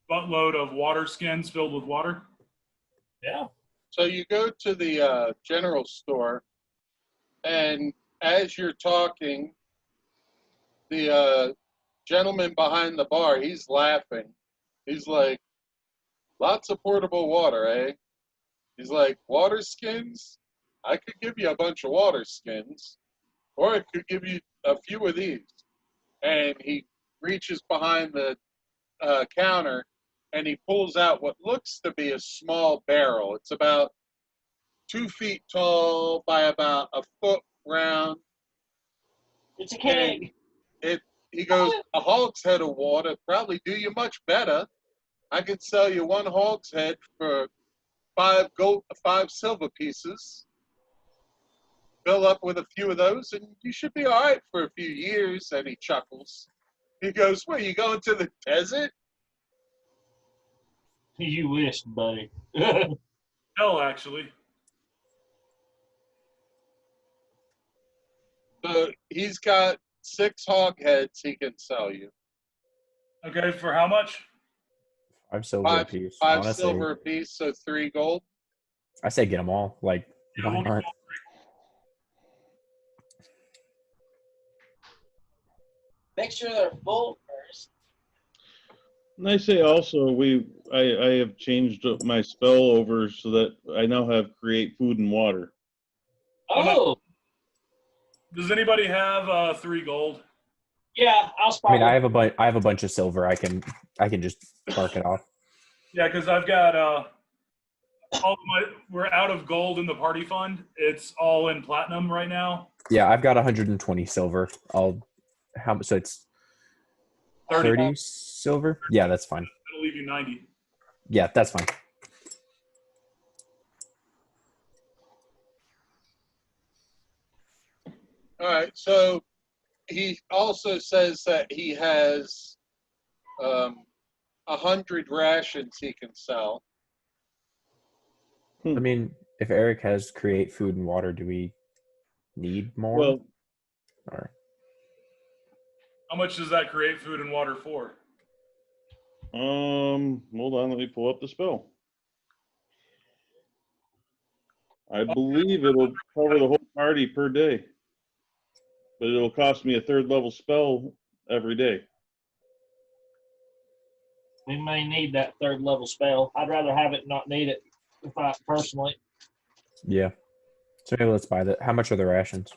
buttload of water skins filled with water. Yeah. So you go to the general store, and as you're talking, the gentleman behind the bar, he's laughing. He's like, lots of portable water, eh? He's like, water skins? I could give you a bunch of water skins, or I could give you a few of these. And he reaches behind the counter, and he pulls out what looks to be a small barrel. It's about 2 feet tall by about a foot round. It's a keg. He goes, a hogshead of water probably do you much better. I could sell you one hogshead for 5 silver pieces. Fill up with a few of those, and you should be all right for a few years. And he chuckles. He goes, "Where you going to the desert?" You wish, buddy. Hell, actually. So he's got 6 hogsheads he can sell you. Okay, for how much? 5 silver Five, apiece. 5 Honestly, silver apiece, so 3 gold. I say get them all. Like, Yeah, why we'll not? get Make sure they're full first. And I say also, I have changed up my spell over so that I now have create food and water. Oh, Does anybody have 3 gold? yeah. I'll I spot mean, one. I have a bunch of silver. I can just mark it off. Yeah, because I've got we're out of gold in the party fund. It's all in platinum right now. Yeah, I've got 120 silver. So it's 30 silver? Yeah, that's fine. It'll leave you 90. Yeah, that's fine. All right, so he also says that he has 100 rations he can sell. I mean, if Eric has create food and water, do we need more? Well, Or How much does that create food and water for? hold on, let me pull up the spell. I believe it'll cover the whole party per day, but it'll cost me a 3rd level spell every day. We may need that 3rd level spell. I'd rather have it and not need it, if I personally. yeah. So maybe let's buy that. How much are the rations?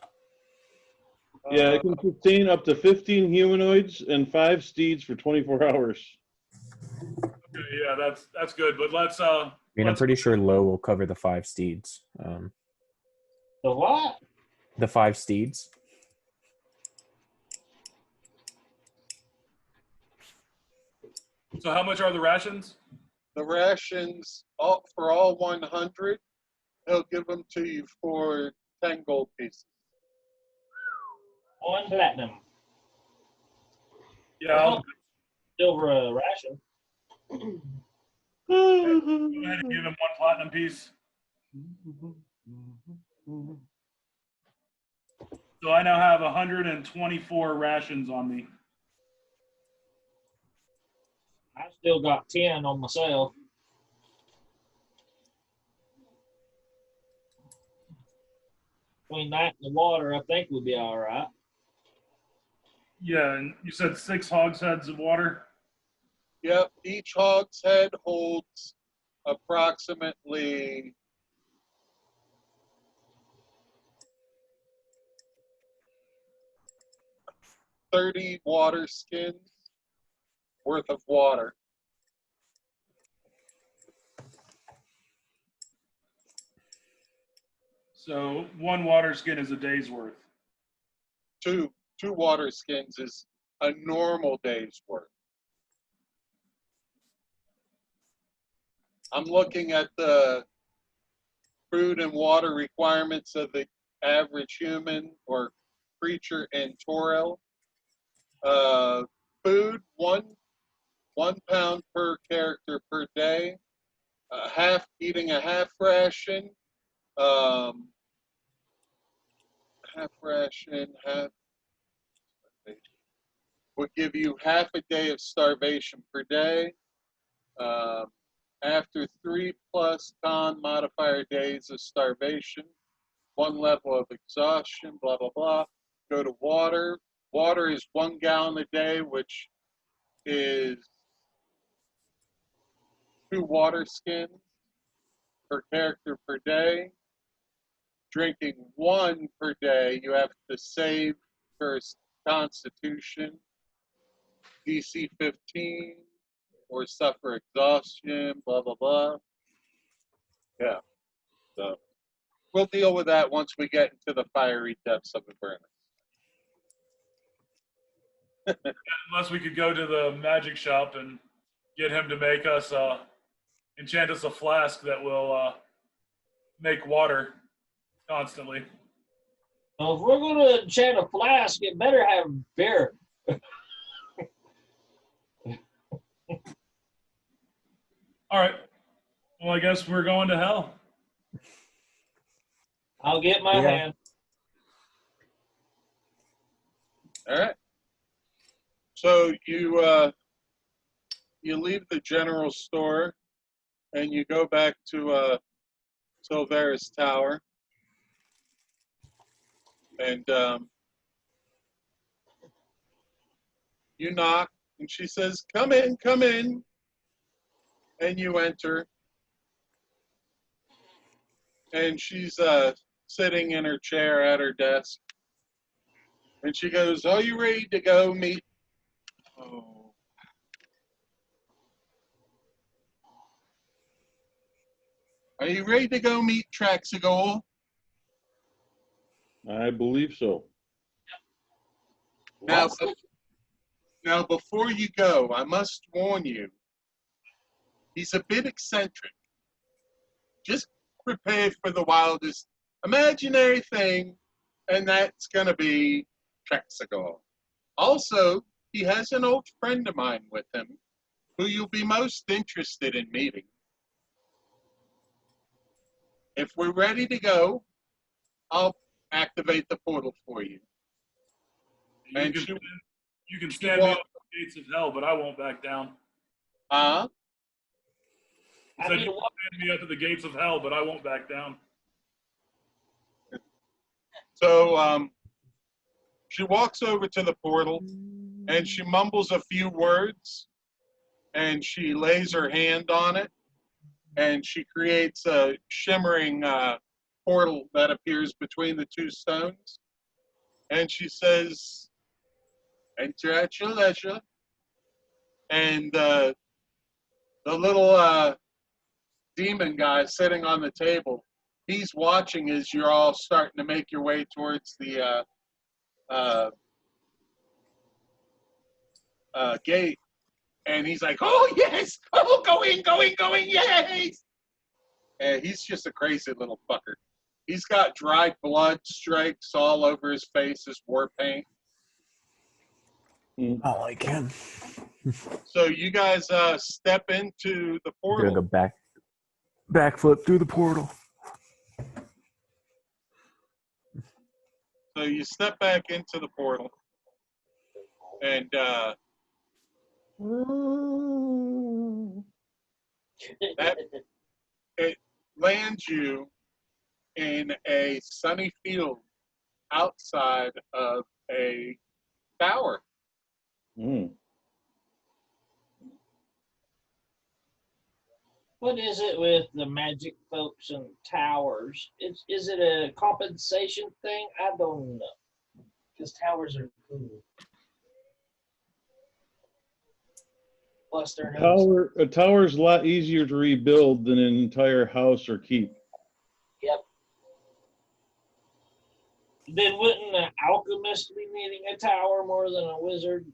Yeah, it can sustain up to 15 humanoids and 5 steeds for 24 hours. Okay, yeah, that's good. But let's I mean, I'm pretty sure low will cover the 5 steeds. The what? The 5 steeds. So how much are the rations? The rations, for all 100, he'll give them to you for 10 gold pieces. 1 platinum. Yeah, I'll Silver ration. go ahead and give him 1 platinum piece. So I now have 124 rations on me. I've still got 10 on myself. Between that and the water, I think we'll be all right. Yeah, and you said 6 hogsheads of water? Yep, each hogshead holds approximately 30 water skins worth of water. So 1 water skin is a day's worth. Two water skins is a normal day's worth. I'm looking at the food and water requirements of the average human or creature in Torel. Food, one pound per character per day. Eating a half ration. Half ration, would give you half a day of starvation per day. After 3+ con modifier days of starvation, 1 level of exhaustion, blah, blah, blah. Go to water. Water is 1 gallon a day, which is 2 water skins per character per day. Drinking 1 per day, you have to save first Constitution, DC 15, or suffer exhaustion, blah, blah, blah. Yeah. So we'll deal with that once we get into the fiery depths of Avernus. Unless we could go to the magic shop and get him to make us enchant us a flask that will make water constantly. So if we're going to enchant a flask, it better have beer. All right. Well, I guess we're going to hell. I'll get my Yeah. hand. All right. So you leave the general store and you go back to Silvera's tower, and you knock, and she says, "Come in, come in," and you enter, and she's sitting in her chair at her desk, and she goes, "Are you ready to go meet?" Oh. Are you ready to go meet Traxigol? I believe so. Now, before you go, I must warn you, he's a bit eccentric. Just prepare for the wildest imaginary thing, and that's going to be Traxigol. Also, he has an old friend of mine with him who you'll be most interested in meeting. If we're ready to go, I'll activate the portal for you. And You can stand me up at the gates of hell, but I won't back down. Uh-huh. You said you can stand me up at the gates of hell, but I won't back down. So she walks over to the portal and she mumbles a few words and she lays her hand on it and she creates a shimmering portal that appears between the 2 stones. And she says, "Enter at your leisure." And the little demon guy sitting on the table, he's watching as you're all starting to make your way towards the gate. And he's like, "Oh, yes! Oh, going, yes!" And he's just a crazy little fucker. He's got dried blood streaks all over his face as war paint. I like him. So you guys step into the I'm gonna portal. go backflip through the portal. So you step back into the portal, and it lands you in a sunny field outside of a tower. Mm. What is it with the magic folks and towers? Is it a compensation thing? I don't know. Because towers are cool. Plus, they're A tower's a lot easier to rebuild than an entire house or keep. Yep. Then wouldn't an alchemist be needing a tower more than a wizard?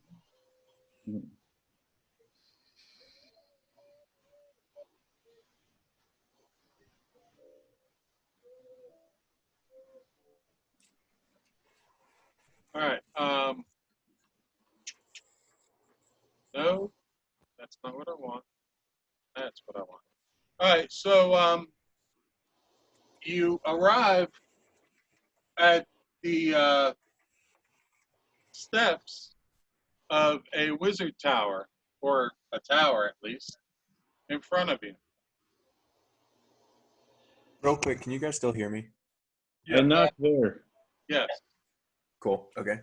All right. No, that's not what I want. That's what I want. All right. So you arrive at the steps of a wizard tower, or a tower at least, in front of you. Real quick, can you guys still hear me? Yeah. And not there. Yes. Cool. Okay.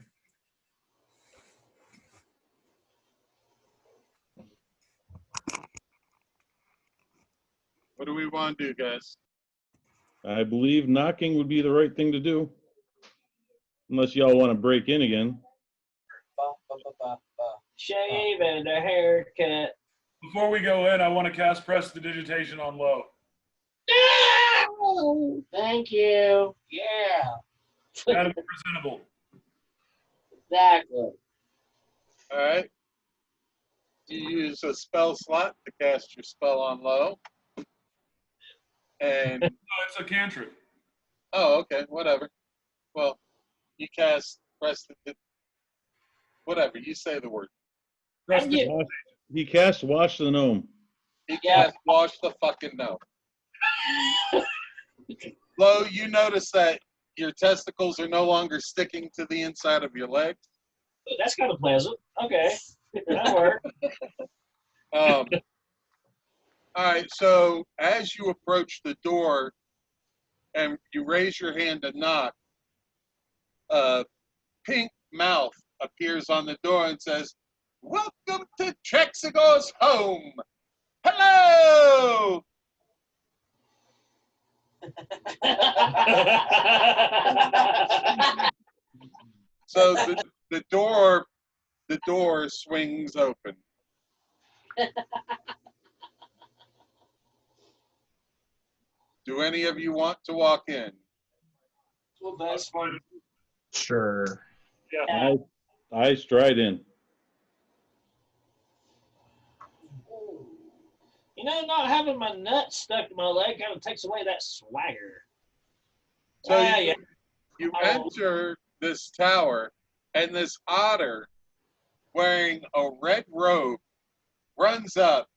What do we want to do, guys? I believe knocking would be the right thing to do. Unless y'all want to break in again. Shave and a haircut. Before we go in, I want to cast Prestidigitation on low. No! Thank you. Yeah. That'd be presentable. Exactly. All right. You use a spell slot to cast your spell on low. And, No, it's a cantrip. oh, okay, whatever. Well, you cast whatever, you say the word. Prestidigitation. He cast Wash the Gnome. He cast Wash the fucking gnome. Lo, you notice that your testicles are no longer sticking to the inside of your legs. That's kind of pleasant. Okay. That worked. All right, so as you approach the door and you raise your hand to knock, a pink mouth appears on the door and says, "Welcome to Trexigo's home. Hello!" So the door swings open. Do any of you want to walk in? Well, that's fun. Sure. Yeah. I stride in. You know, not having my nuts stuck in my leg kind of takes away that swagger. So Yeah. you enter this tower, and this otter wearing a red robe runs up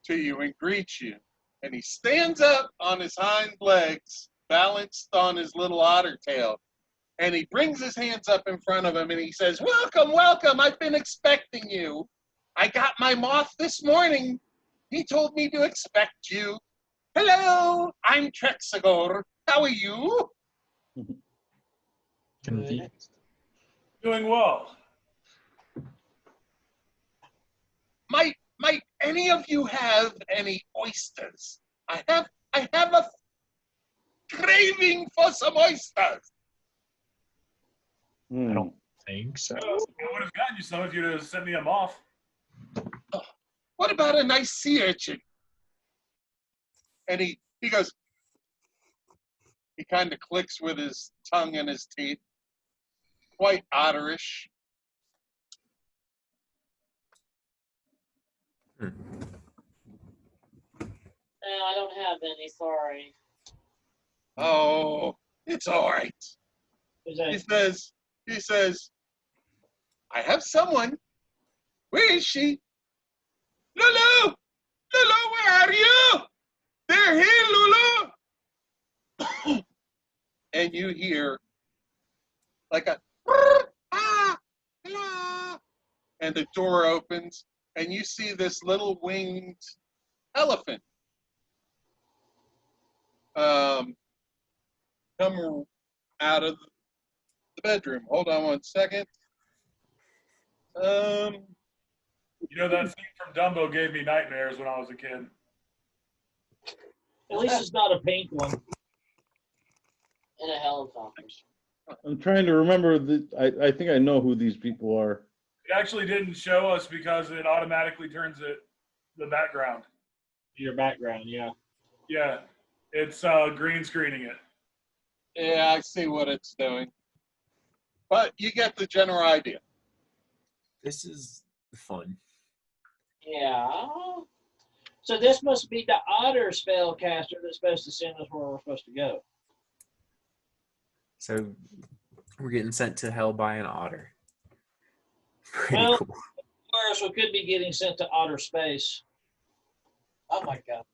to you and greets you. And he stands up on his hind legs, balanced on his little otter tail. And he brings his hands up in front of him and he says, "Welcome, welcome. I've been expecting you. I got my moth this morning. He told me to expect you. Hello, I'm Trexigor. How are you?" Confused. Doing well. Might any of you have any oysters? I have a craving for some oysters. I don't think so. I would have gotten you some if you'd have sent me a moth. What about a nice sea urchin? And he goes, he kind of clicks with his tongue and his teeth. Quite otterish. No, I don't have any, sorry. Oh, it's all right. Is that- He says, "I have someone. Where is she? Lulu! Lulu, where are you? They're here, Lulu!" And you hear like a, hello. And the door opens, and you see this little winged elephant come out of the bedroom. Hold on one second. You know, that scene from Dumbo gave me nightmares when I was a kid. At least it's not a pink one. In a helicopter. I'm trying to remember. I think I know who these people are. It actually didn't show us because it automatically turns it the background. Your background, yeah. Yeah, it's green screening it. Yeah, I see what it's doing. But you get the general idea. This is fun. Yeah. So this must be the otter spellcaster that's supposed to send us where we're supposed to go. So we're getting sent to hell by an otter. Pretty Well, cool. Whereas we could be getting sent to outer space. Oh my god.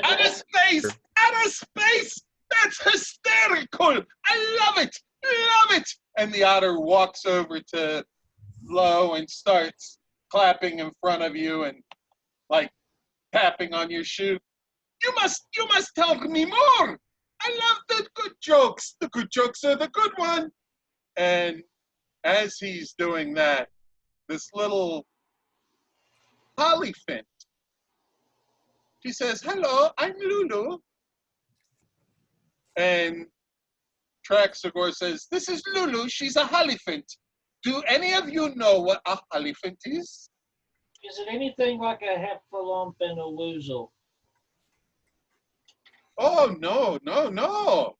Outer space! Outer space! That's hysterical! I love it! Love it! And the otter walks over to low and starts clapping in front of you and like tapping on your shoe. You must tell me more. I love the good jokes. The good jokes are the good one. And as he's doing that, this little Hollyphant, she says, "Hello, I'm Lulu." And Traxagor says, "This is Lulu. She's a Hollyphant. Do any of you know what a Hollyphant is?" Is it anything like a heffalump and a woozle? "Oh, no, no, no."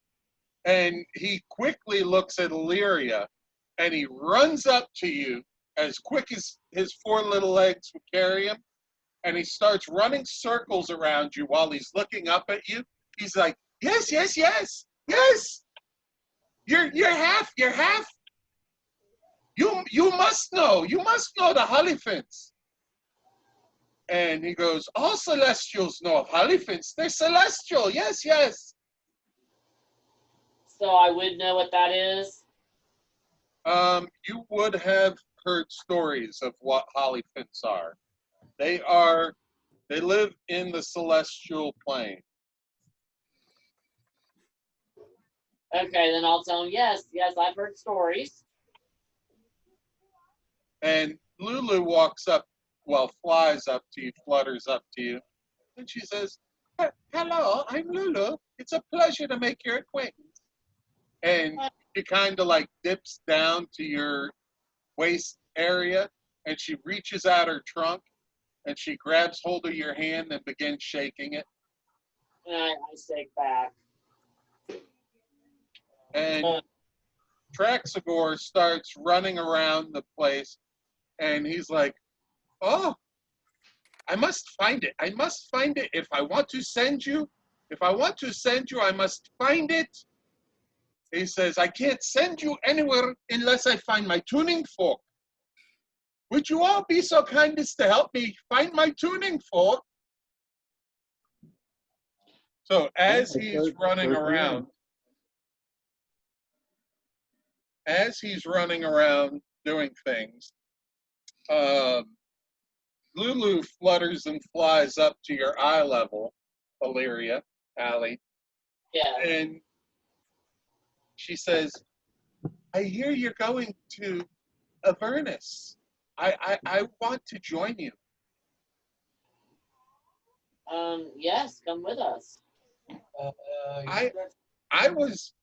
And he quickly looks at Illyria, and he runs up to you as quick as his 4 little legs would carry him, and he starts running circles around you while he's looking up at you. He's like, "Yes, yes, yes, yes. You're half. You must know. You must know the Hollyphants." And he goes, "All Celestials know of Hollyphants. They're celestial. Yes, yes." So I would know what that is. You would have heard stories of what Hollyphants are. They live in the celestial plane. Okay, then I'll tell him, yes, I've heard stories. And Lulu flies up to you, flutters up to you, and she says, "Hello, I'm Lulu. It's a pleasure to make your acquaintance." And she kind of like dips down to your waist area, and she reaches out her trunk, and she grabs hold of your hand and begins shaking it. And I shake back. And Traxagor starts running around the place, and he's like, "Oh, I must find it. I must find it. If I want to send you, I must find it." He says, "I can't send you anywhere unless I find my tuning fork. Would you all be so kind as to help me find my tuning fork?" So as he's running around doing things, Lulu flutters and flies up to your eye level, Illyria, Allie, Yeah. and she says, "I hear you're going to Avernus. I want to join you." Yes, come with us. I was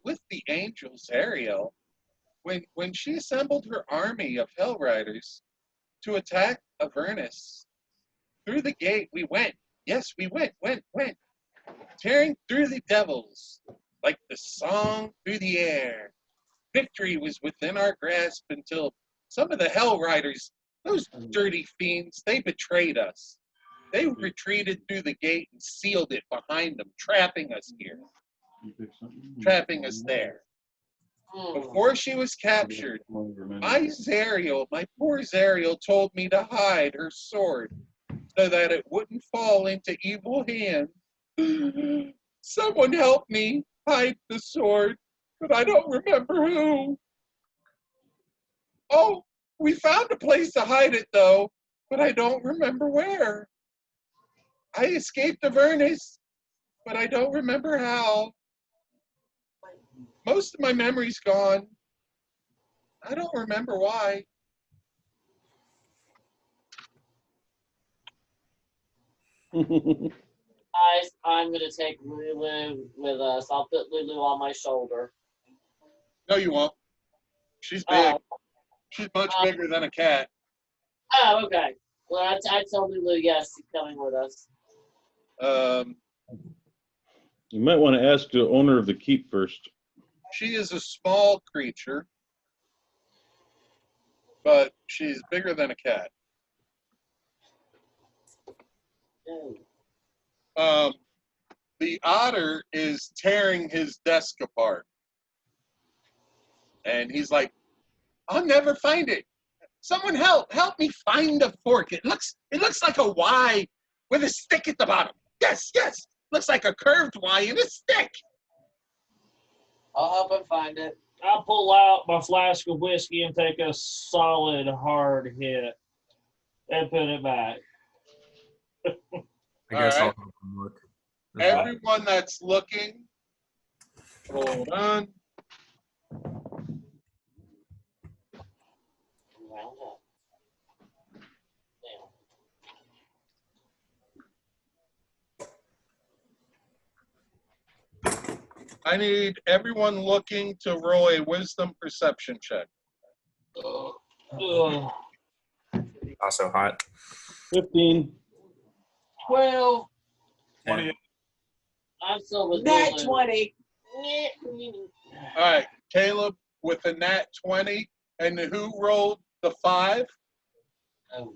with the angels, Ariel, when she assembled her army of Hell Riders to attack Avernus. Through the gate we went. Yes, we went, tearing through the devils like the song through the air. Victory was within our grasp until some of the Hell Riders, those dirty fiends, they betrayed us. They retreated through the gate and sealed it behind them, trapping us here, trapping us there. Before she was captured, my poor Zariel told me to hide her sword so that it wouldn't fall into evil hands. Someone help me hide the sword, but I don't remember who. Oh, we found a place to hide it, though, but I don't remember where. I escaped Avernus, but I don't remember how. Most of my memory's gone. I don't remember why." Guys, I'm going to take Lulu with us. I'll put Lulu on my shoulder. No, you won't. She's big. Oh, She's much bigger than a cat. oh okay. Well, I tell Lulu, yes, she's coming with us. You might want to ask the owner of the keep first. She is a small creature, but she's bigger than a cat. Oh. The otter is tearing his desk apart. And he's like, "I'll never find it. Someone help me find the fork. It looks like a Y with a stick at the bottom. Yes. Looks like a curved Y and a stick." I'll help him find it. I pull out my flask of whiskey and take a solid hard hit and put it back. I All guess I'll right. go and look. as well. Everyone that's looking, hold on. Round up. Down. I need everyone looking to roll a wisdom perception check. Ugh. Also hot. 15. 12. 20. I'm still with Nat Lulu. 20. All right, Caleb with a nat 20. And who rolled the 5? Oh,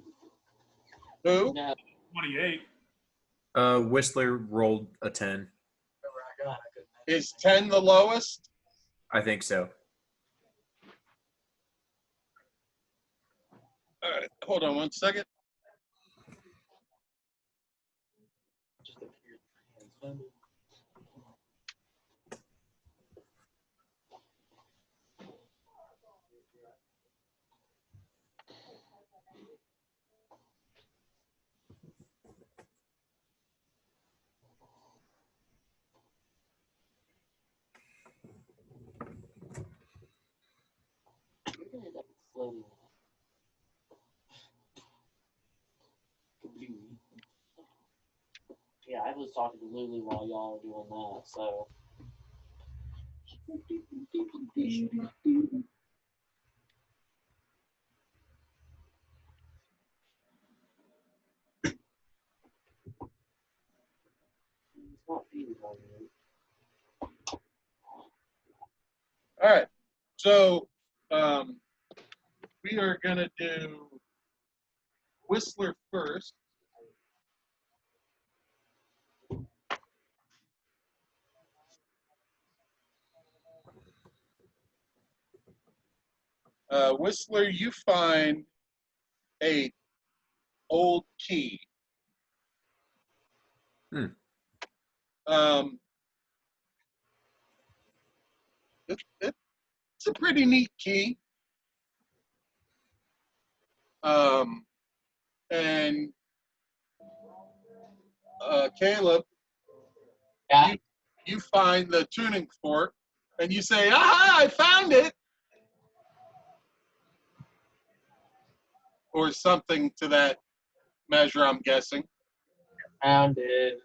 Who? no. 28. Whistler rolled a 10. Is 10 the lowest? I think so. All right, hold on one second. You're gonna end up floating. Yeah, I was talking to Lulu while y'all were doing that, so. It's not feeding on you. All right, so we are going to do Whistler first. Whistler, you find a old key. Hmm. It's a pretty neat key. And Caleb, Yeah. you find the tuning fork, and you say, "Aha! I found it," or something to that measure. I'm guessing. Found it.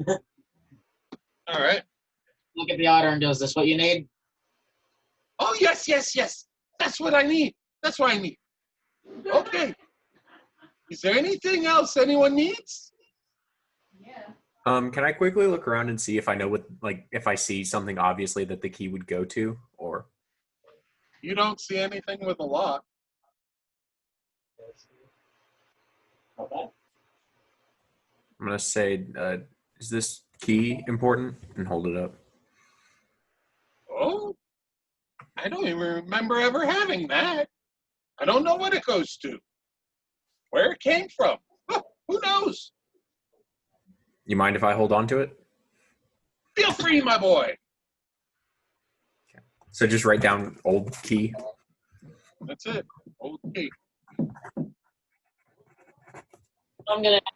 All right. Look at the otter and goes, "This what you need?" Oh yes, yes, yes. That's what I need. That's what I need. Okay. Is there anything else anyone needs? Yeah. Can I quickly look around and see if I know what, like, if I see something obviously that the key would go to, or You don't see anything with a lock. Okay. I'm gonna say, is this key important? And hold it up. Oh, I don't even remember ever having that. I don't know what it goes to. Where it came from. Huh, who knows? You mind if I hold on to it? Feel free, my boy. So just write down old key. That's it. Old key. I'm gonna ask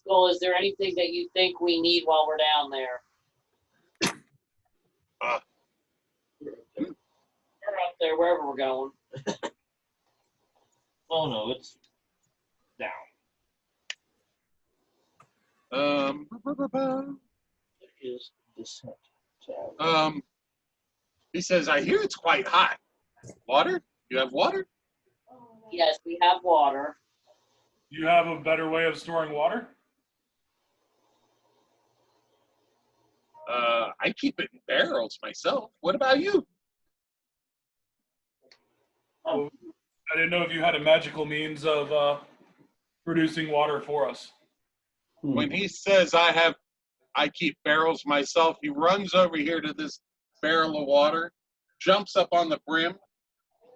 Prexel, is there anything that you think we need while we're down there? We're up there, wherever we're going. Oh no, it's down. It is descent. He says, I hear it's quite hot. Water? You have water? Yes, we have water. You have a better way of storing water? I keep it in barrels myself. What about you? Oh, I didn't know if you had a magical means of producing water for us. When he says I keep barrels myself, he runs over here to this barrel of water, jumps up on the brim,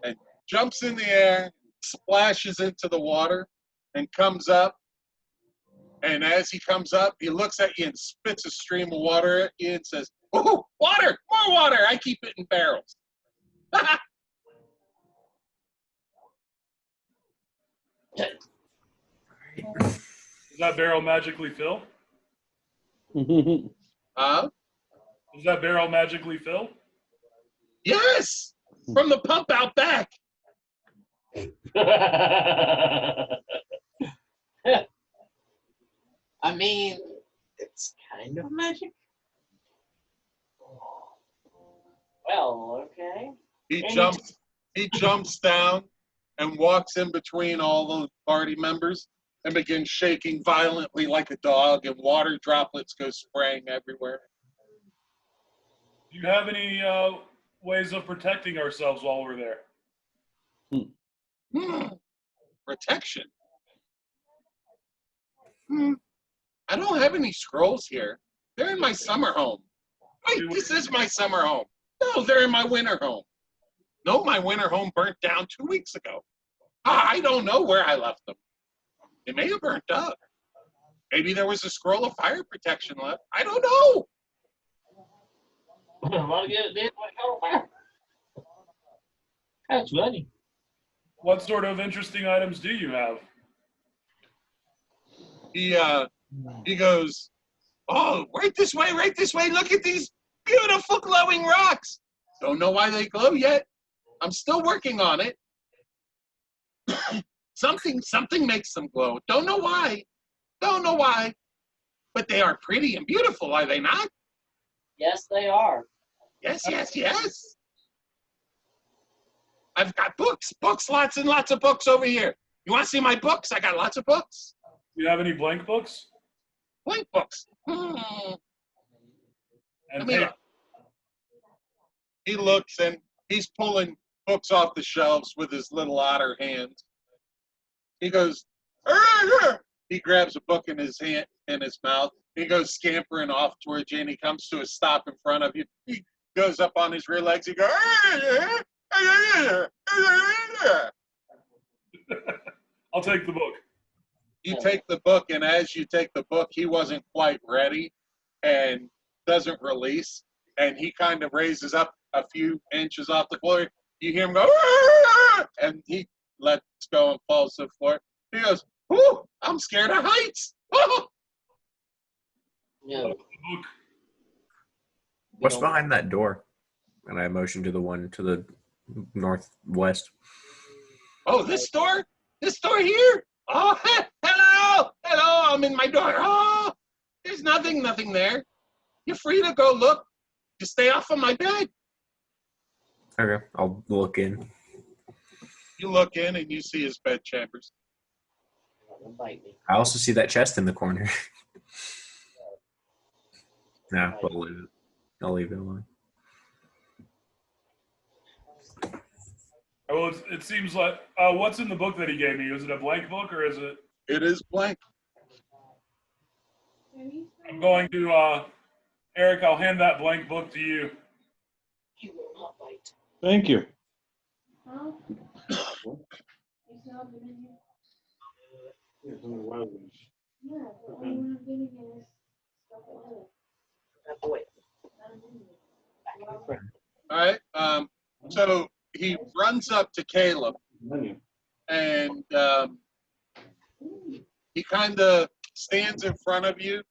and jumps in the air, splashes into the water, and comes up. And as he comes up, he looks at you and spits a stream of water at you and says, Oh, water! More water! I keep it in barrels. Does that barrel magically fill? Huh? Does that barrel magically fill? Yes! From the pump out back. I mean, it's kind of magic. Well, okay. He And jumps down and walks in between all the party members and begins shaking violently like a dog, and water droplets go spraying everywhere. Do you have any ways of protecting ourselves while we're there? Protection. I don't have any scrolls here. They're in my summer home. Wait, this is my summer home. No, they're in my winter home. No, my winter home burnt down 2 weeks ago. I don't know where I left them. They may have burnt up. Maybe there was a scroll of fire protection left. I don't know. That's funny. What sort of interesting items do you have? He goes, oh, right this way, right this way. Look at these beautiful glowing rocks. Don't know why they glow yet. I'm still working on it. Something makes them glow. Don't know why. Don't know why. But they are pretty and beautiful, are they not? yes, they are. Yes, yes, yes. I've got books, lots and lots of books over here. You want to see my books? I got lots of books. Do you have any blank books? Blank books. And Let me look. He looks and he's pulling books off the shelves with his little otter hands. He goes, "Arr!" He grabs a book in his hand, in his mouth. He goes scampering off towards you, and he comes to a stop in front of you. He goes up on his rear legs. He goes, I'll take the book. you take the book, and as you take the book, he wasn't quite ready and doesn't release. And he kind of raises up a few inches off the floor. You hear him go, "Arr!" And he lets go and falls to the floor. He goes, "Ooh, I'm scared of heights." No. Book. What's behind that door? And I motion to the one to the northwest. Oh, this door? This door here? Oh, hello! Hello, I'm in my door. Oh, there's nothing there. You're free to go look. Just stay off of my bed. Okay, I'll look in. You look in and you see his bed chambers. Don't bite me. I also see that chest in the corner. Nah, I'll leave it. I'll leave it alone. Well, it seems like what's in the book that he gave me? Is it a blank book or is it? It is blank. I'm going to Eric. I'll hand that blank book to you. He will not bite. Thank you. Huh? You still have the menu? Yeah, the only one I'm getting is stuff at home. That boy. All right. So he runs up to Caleb and he kind of stands in front of you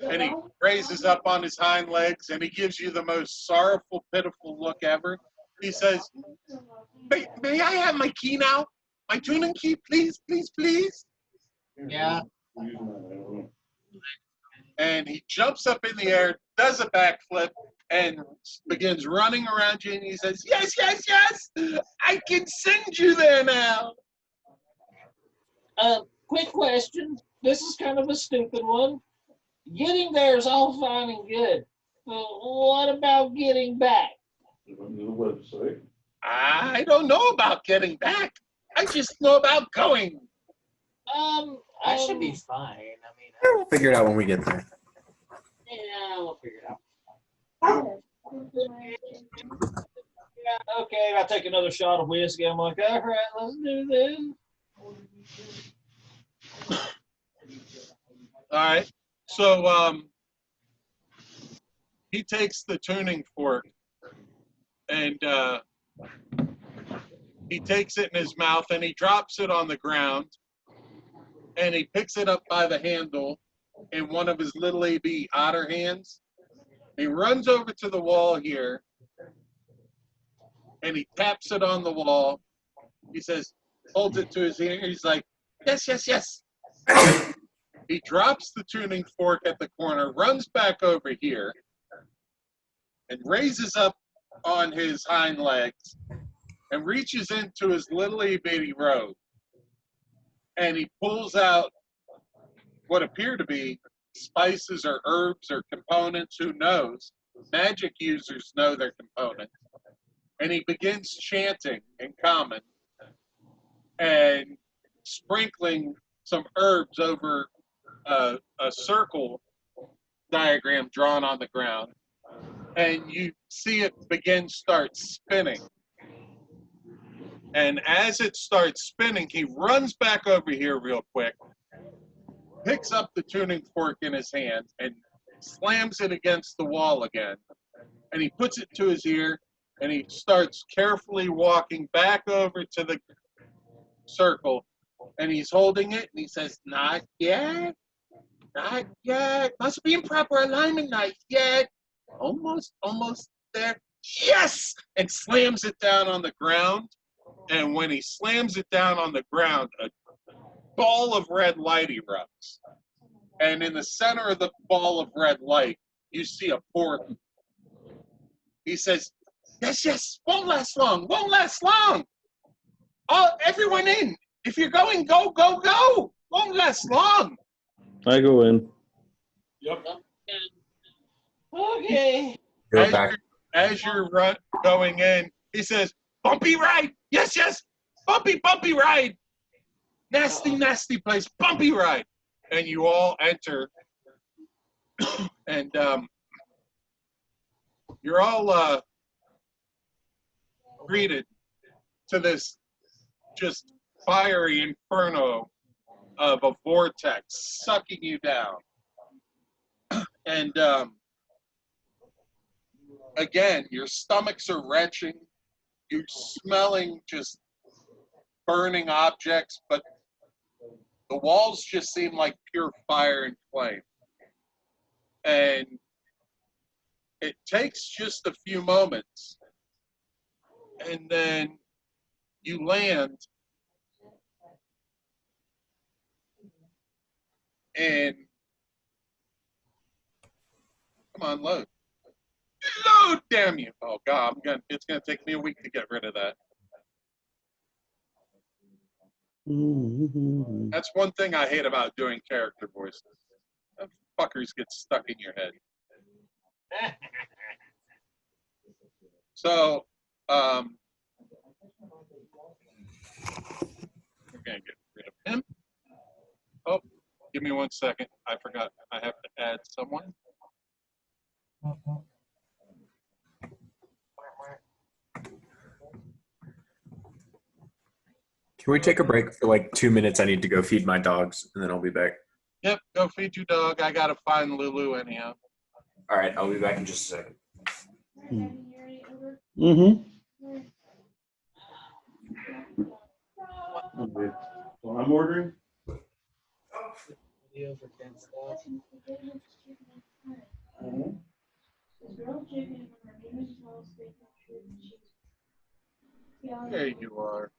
and he raises up on his hind legs and he gives you the most sorrowful, pitiful look ever. He says, may I have my key now? My tuning key, please, please, please. Yeah. And he jumps up in the air, does a backflip, and begins running around you. And he says, yes, yes, yes, I can send you there now. Quick question. This is kind of a stupid one. Getting there is all fine and good. But what about getting back? I don't know about getting back. I just know about going. I should be fine. I mean, We'll figure it out when we get there. yeah, we'll figure it out. Yeah, okay, I take another shot of whiskey. I'm like, all right, let's do this. All right. So he takes the tuning fork and he takes it in his mouth and he drops it on the ground and he picks it up by the handle in one of his little AB otter hands. He runs over to the wall here and he taps it on the wall. He says, holds it to his ear. He's like, yes, yes, yes. He drops the tuning fork at the corner, runs back over here, and raises up on his hind legs and reaches into his little bitty robe. And he pulls out what appear to be spices or herbs or components, who knows? Magic users know their components. And he begins chanting in common and sprinkling some herbs over a circle diagram drawn on the ground. And you see it start spinning. And as it starts spinning, he runs back over here real quick, picks up the tuning fork in his hand and slams it against the wall again. And he puts it to his ear and he starts carefully walking back over to the circle. And he's holding it and he says, not yet, not yet. Must be in proper alignment, not yet. Almost there. Yes! And slams it down on the ground. And when he slams it down on the ground, a ball of red light erupts. And in the center of the ball of red light, you see a portal. He says, yes, yes, won't last long, won't last long. Everyone in. If you're going, go, go, go. Won't last long. I go in. Yep. Okay. Go back. As you're going in, he says, bumpy ride. Yes, yes. Bumpy, bumpy ride. Nasty, nasty place. Bumpy ride. And you all enter. And you're all greeted to this just fiery inferno of a vortex sucking you down. And again, your stomachs are retching. You're smelling just burning objects, but the walls just seem like pure fire and flame. And it takes just a few moments, and then you land and come on, load. Load, damn you. Oh God, it's gonna take me a week to get rid of that. That's one thing I hate about doing character voices. That fuckers get stuck in your head. So, we're gonna get rid of him. Oh, give me 1 second. I forgot. I have to add someone. Can we take a break for like 2 minutes? I need to go feed my dogs, and then I'll be back. Yep, go feed your dog. I gotta find Lulu anyhow. All right, I'll be back in just a second. Mm-hmm. Okay. So I'm ordering. Video for Ken stuff. There you are.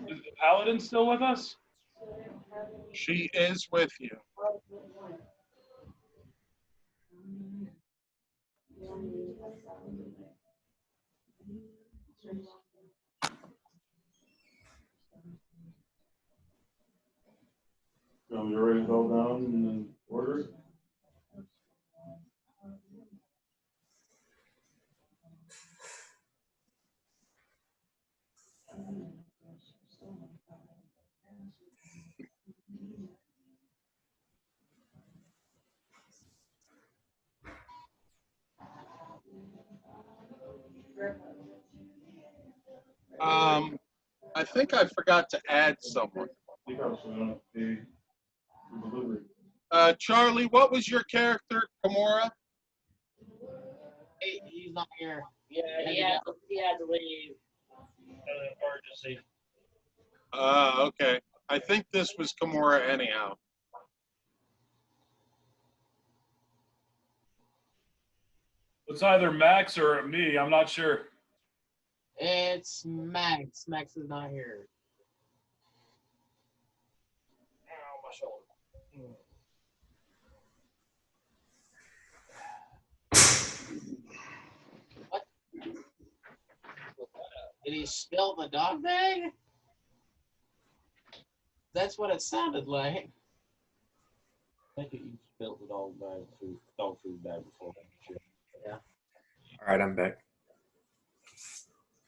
Is the paladin still with us? She is with you. So you're ready to go down and then order it? I think I forgot to add someone. Charlie, what was your character, Kimura? He's not here. Yeah, he had to leave. Emergency. Okay. I think this was Kimura anyhow. It's either Max or me. I'm not sure. It's Max. Max is not here. Ow, my shoulder. What? Did he spill the dog bag? That's what it sounded like. I think you spilled the dog food bag before. Yeah. All right, I'm back.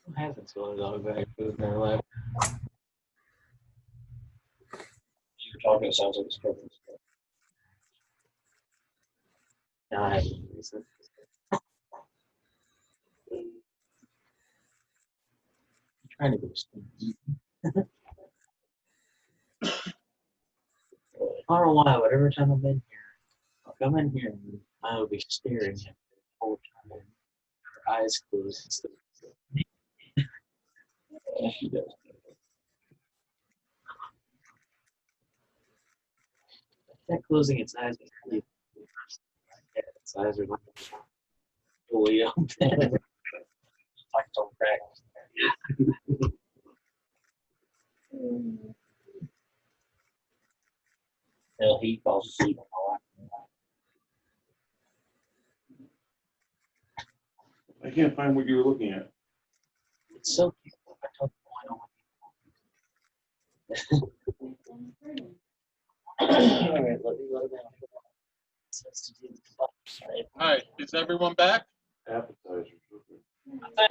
Who hasn't spilled a dog bag food in their life? You're talking, it sounds like it's cooking. No, I haven't recently. Trying to go stinky. I don't know why, but every time I've been here, I'll come in here and I will be staring at the whole time. Her eyes closed and stuff. Yeah, she does. That closing its eyes is really its eyes are like fully open. Like it's on crack. Hell, he falls asleep on my lap. I can't find what you were looking at. It's so cute. I told him I don't want All right, let me let him out. Says to do the fuck, right? All right, is everyone back? Appetizers. That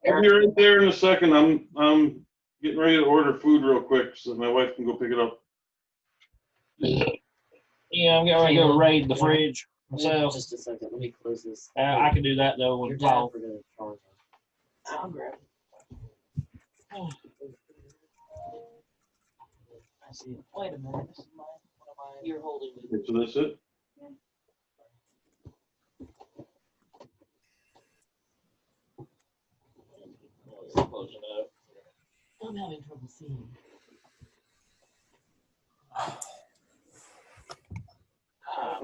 I'll be right there in a second. I'm getting ready to order food real quick so that my wife can go pick it up. Yeah, I'm getting ready to go raid the fridge myself. Just a second, let me close this. I can do that though Your with dad Paul. forgot his charger. I'll grab it. I see. Wait a minute. This is mine. What am I? You're holding it. So that's it? Closing up. I'm having trouble seeing.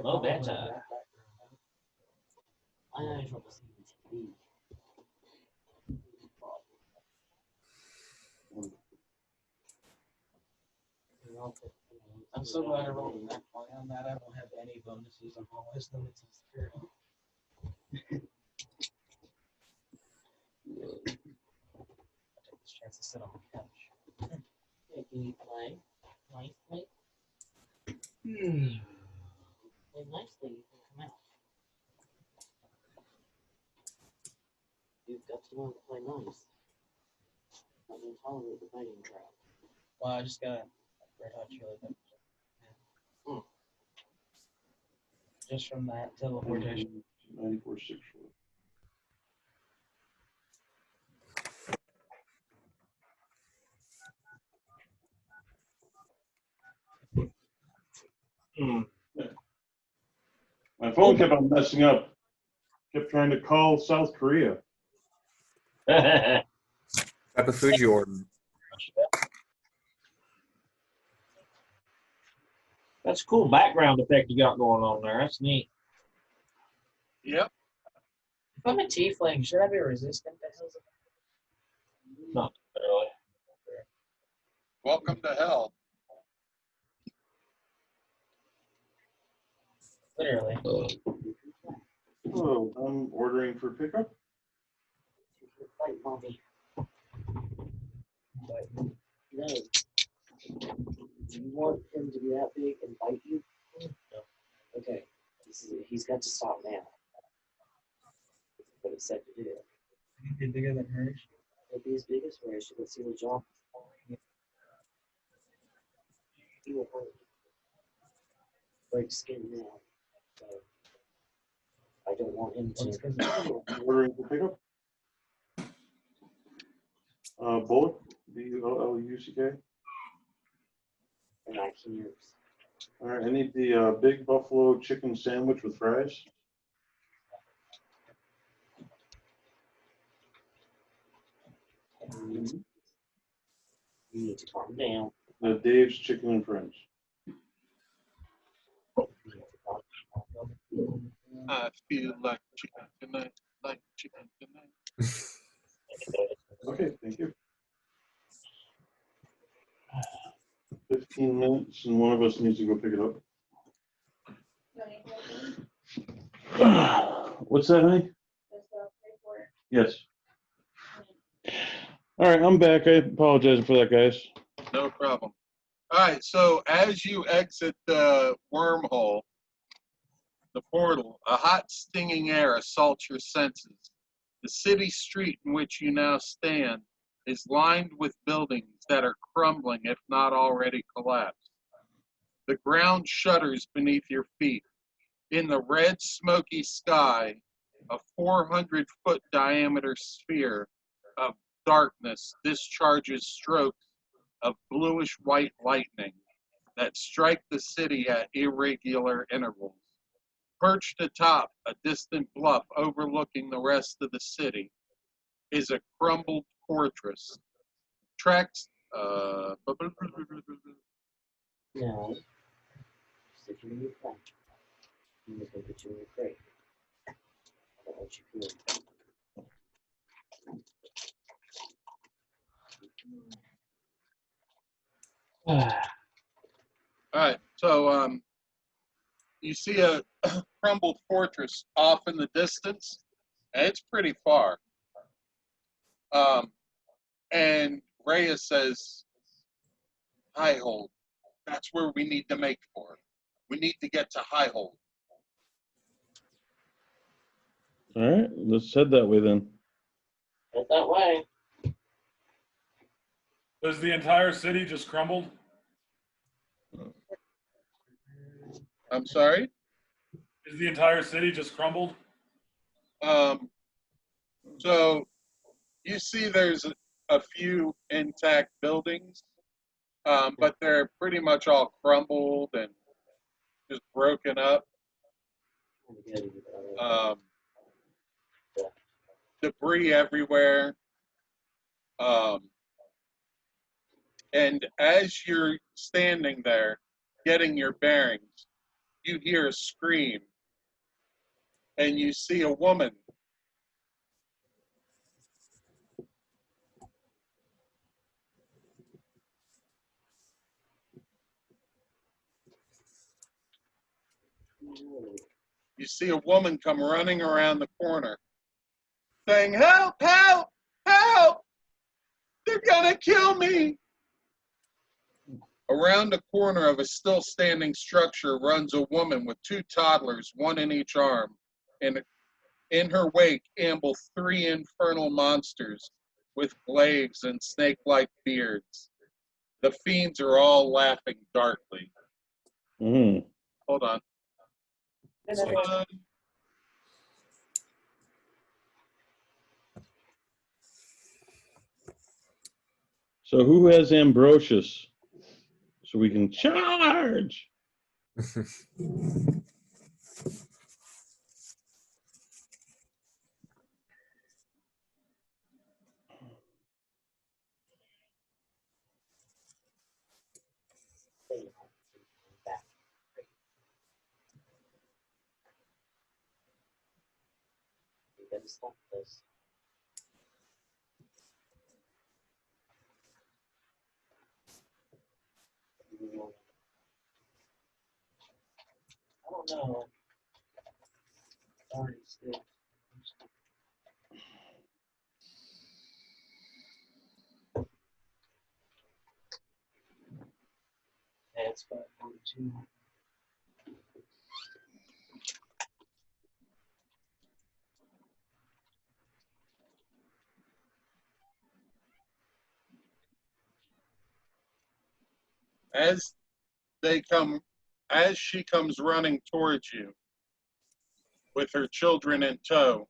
No bedtime. I'm having trouble seeing the TV. I'm so glad I rolled a net point on that. I don't have any bonuses on all wisdom. It's a spirit. I take this chance to sit on the couch. Hey, can you play nicely? Play nicely, you can come out. You've got to learn to play nice. I don't tolerate the fighting crowd. Well, I just got Red Hot Chili Peppers. Just from that teleportation. 94.6. My phone kept on messing up. Kept trying to call South Korea. What type of food you ordered? That's a cool background effect you got going on there. That's neat. Yep. If I'm a tiefling, should I be resistant to hell's? Not really. Welcome to hell. Literally. Oh, I'm ordering for pickup. Fight mommy. No. Do you want him to be that big and bite you? No. Okay. He's got to stop now. That's what it said to do. He'd be bigger than hers. He'll be as big as hers. She can see the jaw. He will hurt. Break skin now. So I don't want him to. Ordering for pickup. Bullock, B-U-L-L-U-C-K. And I hear. All right, I need the big buffalo chicken sandwich with fries. You need to calm down. Dave's Chicken and Friends. I feel like chicken tonight, like chicken tonight. Okay, thank you. 15 minutes, and one of us needs to go pick it up. What's that, honey? Yes. All right, I'm back. I apologize for that, guys. No problem. All right, so as you exit the wormhole, the portal, a hot, stinging air assaults your senses. The city street in which you now stand is lined with buildings that are crumbling, if not already collapsed. The ground shudders beneath your feet. In the red, smoky sky, a 400-foot diameter sphere of darkness discharges strokes of bluish-white lightning that strike the city at irregular intervals. Perched atop a distant bluff overlooking the rest of the city is a crumbled fortress. Tracks. No. Stick you in your crate. I'm just gonna put you in your crate. I'll let you feel. All right, so you see a crumbled fortress off in the distance, and it's pretty far. And Rhea says, Highhold, that's where we need to make for. We need to get to Highhold. All right, let's head that way then. Head that way. Has the entire city just crumbled? I'm sorry? Is the entire city just crumbled? So you see there's a few intact buildings, but they're pretty much all crumbled and just broken up. Debris everywhere. And as you're standing there, getting your bearings, you hear a scream, and you see a woman. You see a woman come running around the corner, saying, "Help! Help! Help! They're gonna kill me!" Around the corner of a still standing structure runs a woman with two toddlers, one in each arm. And in her wake amble three infernal monsters with glaives and snake-like beards. The fiends are all laughing darkly. Mm. Hold on. So who has Ambrosius? So we can charge. You gotta stop this. I don't know. Sorry, still. That's 542. As she comes running towards you with her children in tow,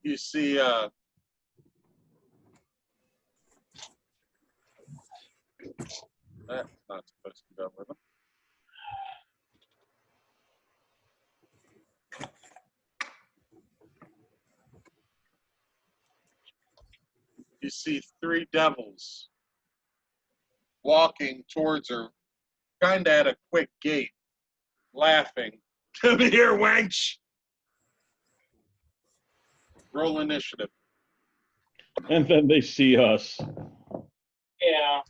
you see That's not supposed to go with them. You see 3 devils walking towards her, kind of at a quick gait, laughing. Come here, wench! Roll initiative. And then they see us. Yeah.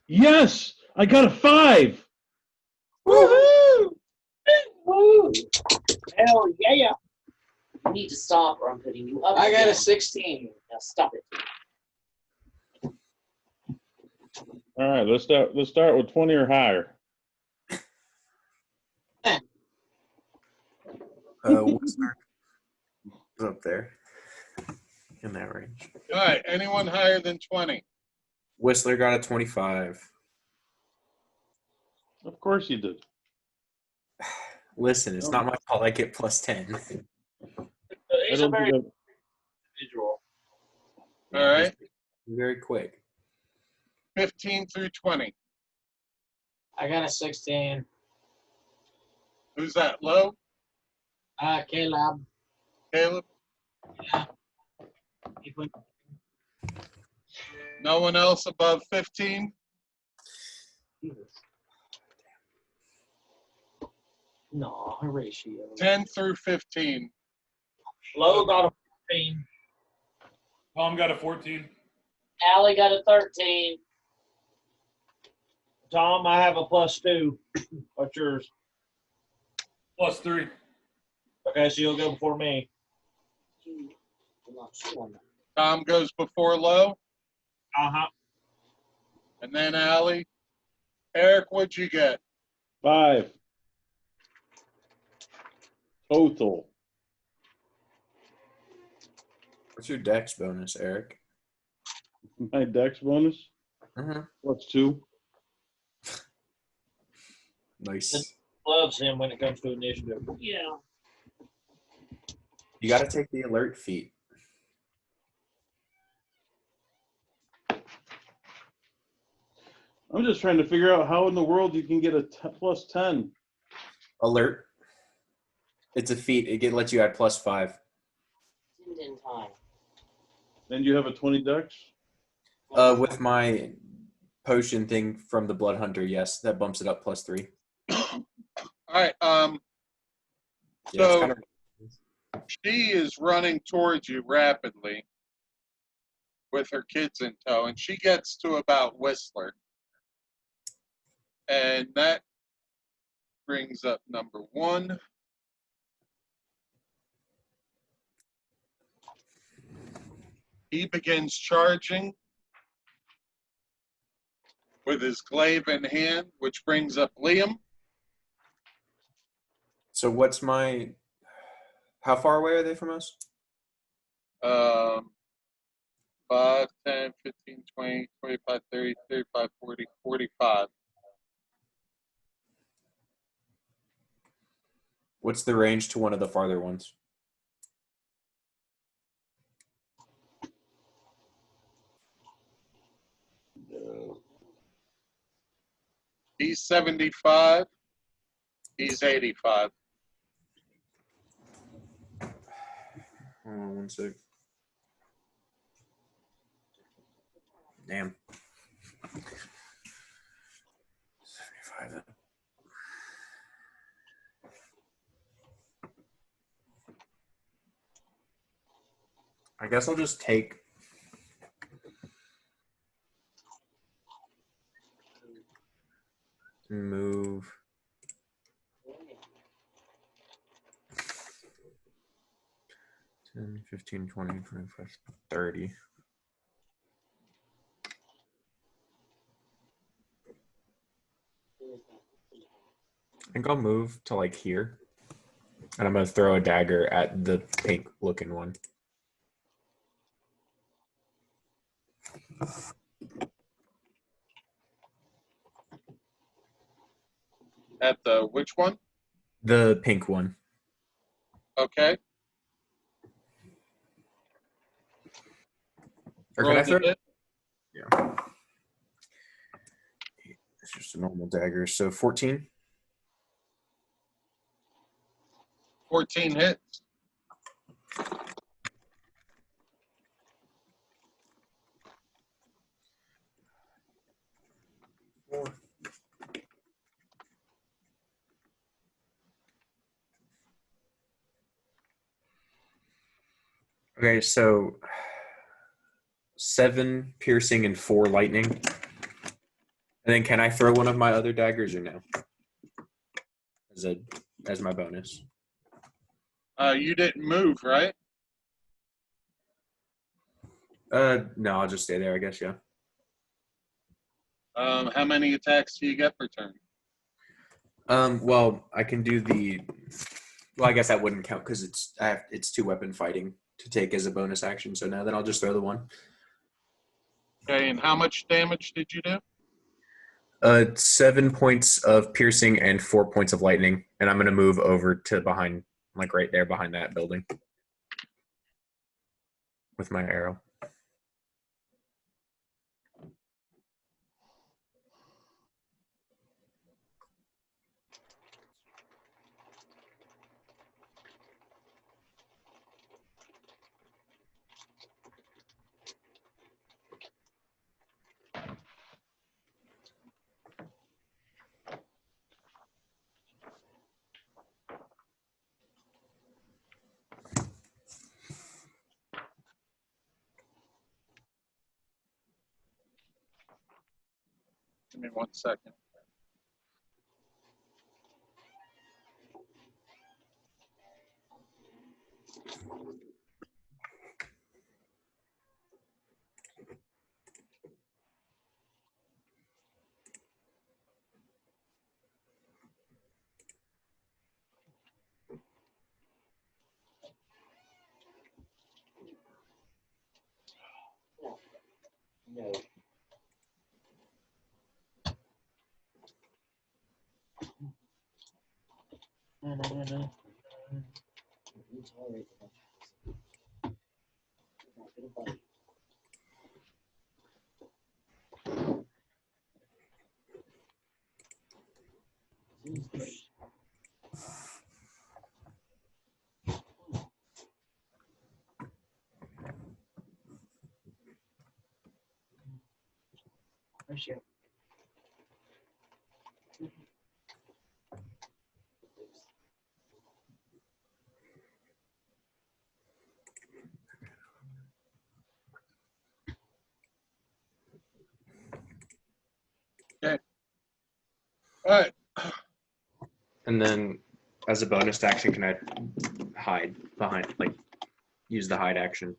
Yes, I got a 5. Woohoo! Woo! Hell yeah! You need to stop or I'm putting you up. I got a again. 16. Now stop it. All right, let's start with 20 or higher. Whistler is up there in that range. All right, anyone higher than 20? Whistler got a 25. Of course you did. Listen, it's not my fault. I get plus 10. I He's a don't very think individual. All right, Very quick. 15 through 20. I got a 16. Who's that, low? Caleb. Caleb? He put- No one else above 15? No, Horatio. 10 through 15. Low got a 14. Tom got a 14. Allie got a 13. Tom, I have a +2. What's yours? Plus 3. Okay, so you'll go before me. I'm not sure on that. Tom goes before low, Uh-huh. and then Allie. Eric, what'd you get? 5 total. What's your dex bonus, Eric? My dex bonus. Mm-hmm. What's 2? Nice. Loves him when it comes to initiative. Yeah. You got to take the alert feat. I'm just trying to figure out how in the world you can get a plus 10. Alert. It's a feat. It lets you add +5. In time. And you have a 20 dex? With my potion thing from the Blood Hunter, yes, that bumps it up +3. All right, Yeah, it's so kind of. she is running towards you rapidly with her kids in tow, and she gets to about Whistler. And that brings up number 1. He begins charging with his glaive in hand, which brings up Liam. So what's my? How far away are they from us? 5, 10, 15, 20, 25, 30, 35, 40, 45. What's the range to one of the farther ones? He's 75. He's 85. Hold on 1 sec. Damn. 75. I guess I'll just take. Move. $10, $15, $20, $25, $30. I think I'll move to like here. And I'm going to throw a dagger at the pink looking one. At the which one? The pink one. Okay. Or Roll can I the throw? hit. Yeah. just a normal dagger. So 14. 14 hits. Okay, so 7 piercing and 4 lightning. And then can I throw one of my other daggers or no? As my bonus. You didn't move, right? No, I'll just stay there, I guess, yeah. How many attacks do you get per turn? Well, I can do the. Well, I guess that wouldn't count because it's 2 weapon fighting to take as a bonus action. So now then I'll just throw the one. Okay, and how much damage did you do? 7 points of piercing and 4 points of lightning, and I'm gonna move over to behind, like right there behind that building, with my arrow. Give me 1 second. No. No. You tolerate the much. Not gonna bite. Seems great. Where's your? Okay. All right. And then, as a bonus action, can I hide behind, like, use the hide action?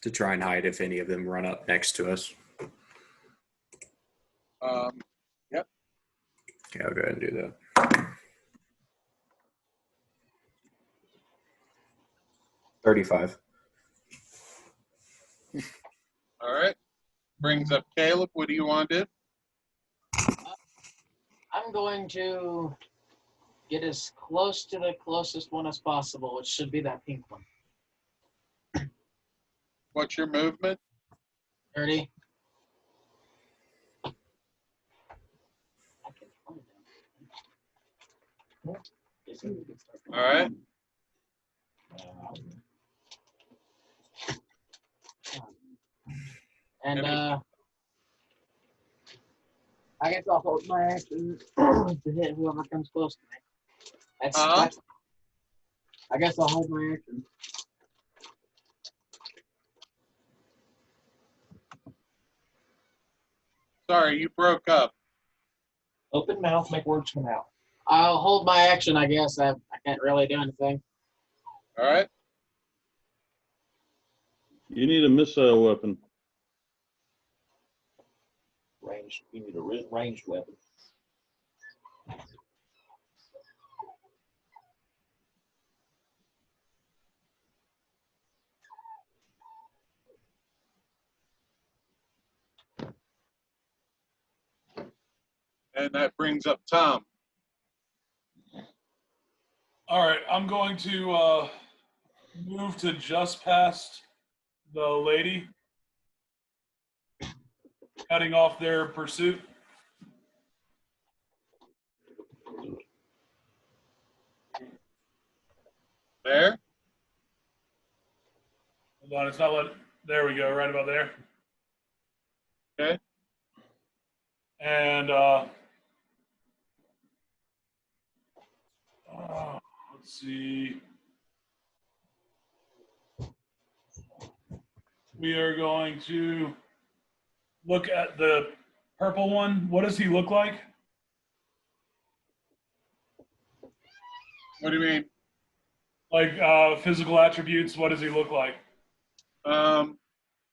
To try and hide if any of them run up next to us. Yep. Okay, I'll go ahead and do that. 35. All right. Brings up Caleb. What do you want to do? I'm going to get as close to the closest one as possible, which should be that pink one. What's your movement? 30. I can find them. Yes, we can start. All right. And I guess I'll hold my action to hit whoever comes close to me. That's I guess I'll hold my action. Sorry, you broke up. Open mouth, make words come out. I'll hold my action, I guess. I can't really do anything. All right. You need a missile weapon. Ranged. You need a ranged weapon. And that brings up Tom. All right, I'm going to move to just past the lady, cutting off their pursuit. There? Hold on, it's not letting. There we go, right about there. Okay. And let's see. We are going to look at the purple one. What does he look like? What do you mean? Like physical attributes, what does he look like?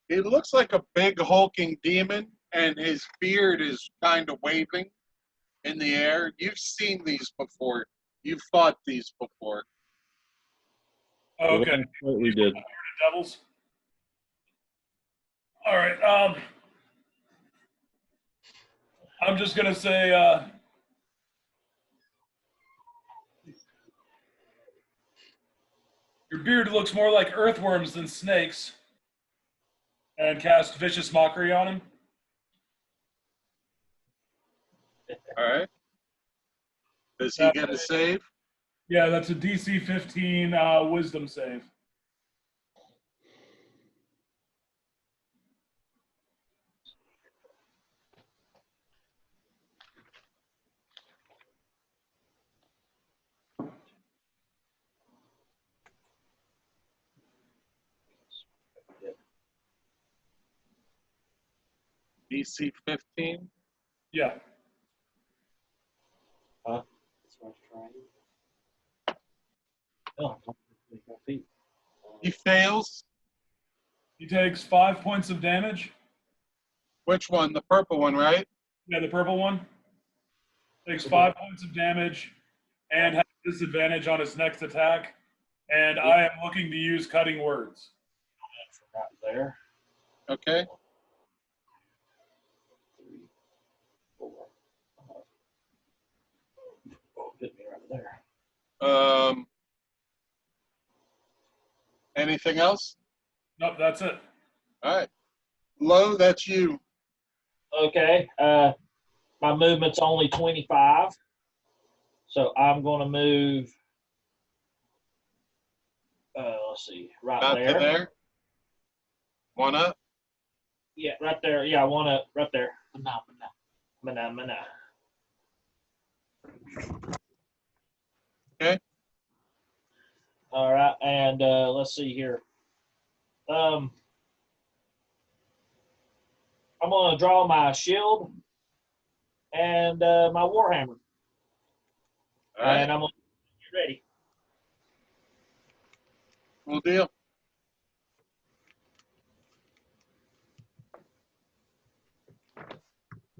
He looks like a big hulking demon, and his beard is kind of waving in the air. You've seen these before. You've fought these before. Oh, okay. We did. Devils. All right. I'm just gonna say your beard looks more like earthworms than snakes, and cast vicious mockery on him. All right. Does he get a save? Yeah, that's a DC 15 Wisdom save. DC 15? Yeah. That's worth trying. Oh, 25 feet. He fails. He takes 5 points of damage. Which one? The purple one, right? Yeah, the purple one. Takes 5 points of damage and has disadvantage on his next attack. And I am looking to use cutting words. Right there. Okay. 3, 4. Oh, hit me right there. Anything else? Nope, that's it. All right. Low, that's you. Okay. My movement's only 25. So I'm going to move, let's see, right About there. to there. One up. Yeah, right there. Yeah, I want to, right there. Mana. Mana. Okay. All right, and let's see here. I'm going to draw my shield and my warhammer, All right. and I'm going to get ready. Cool deal.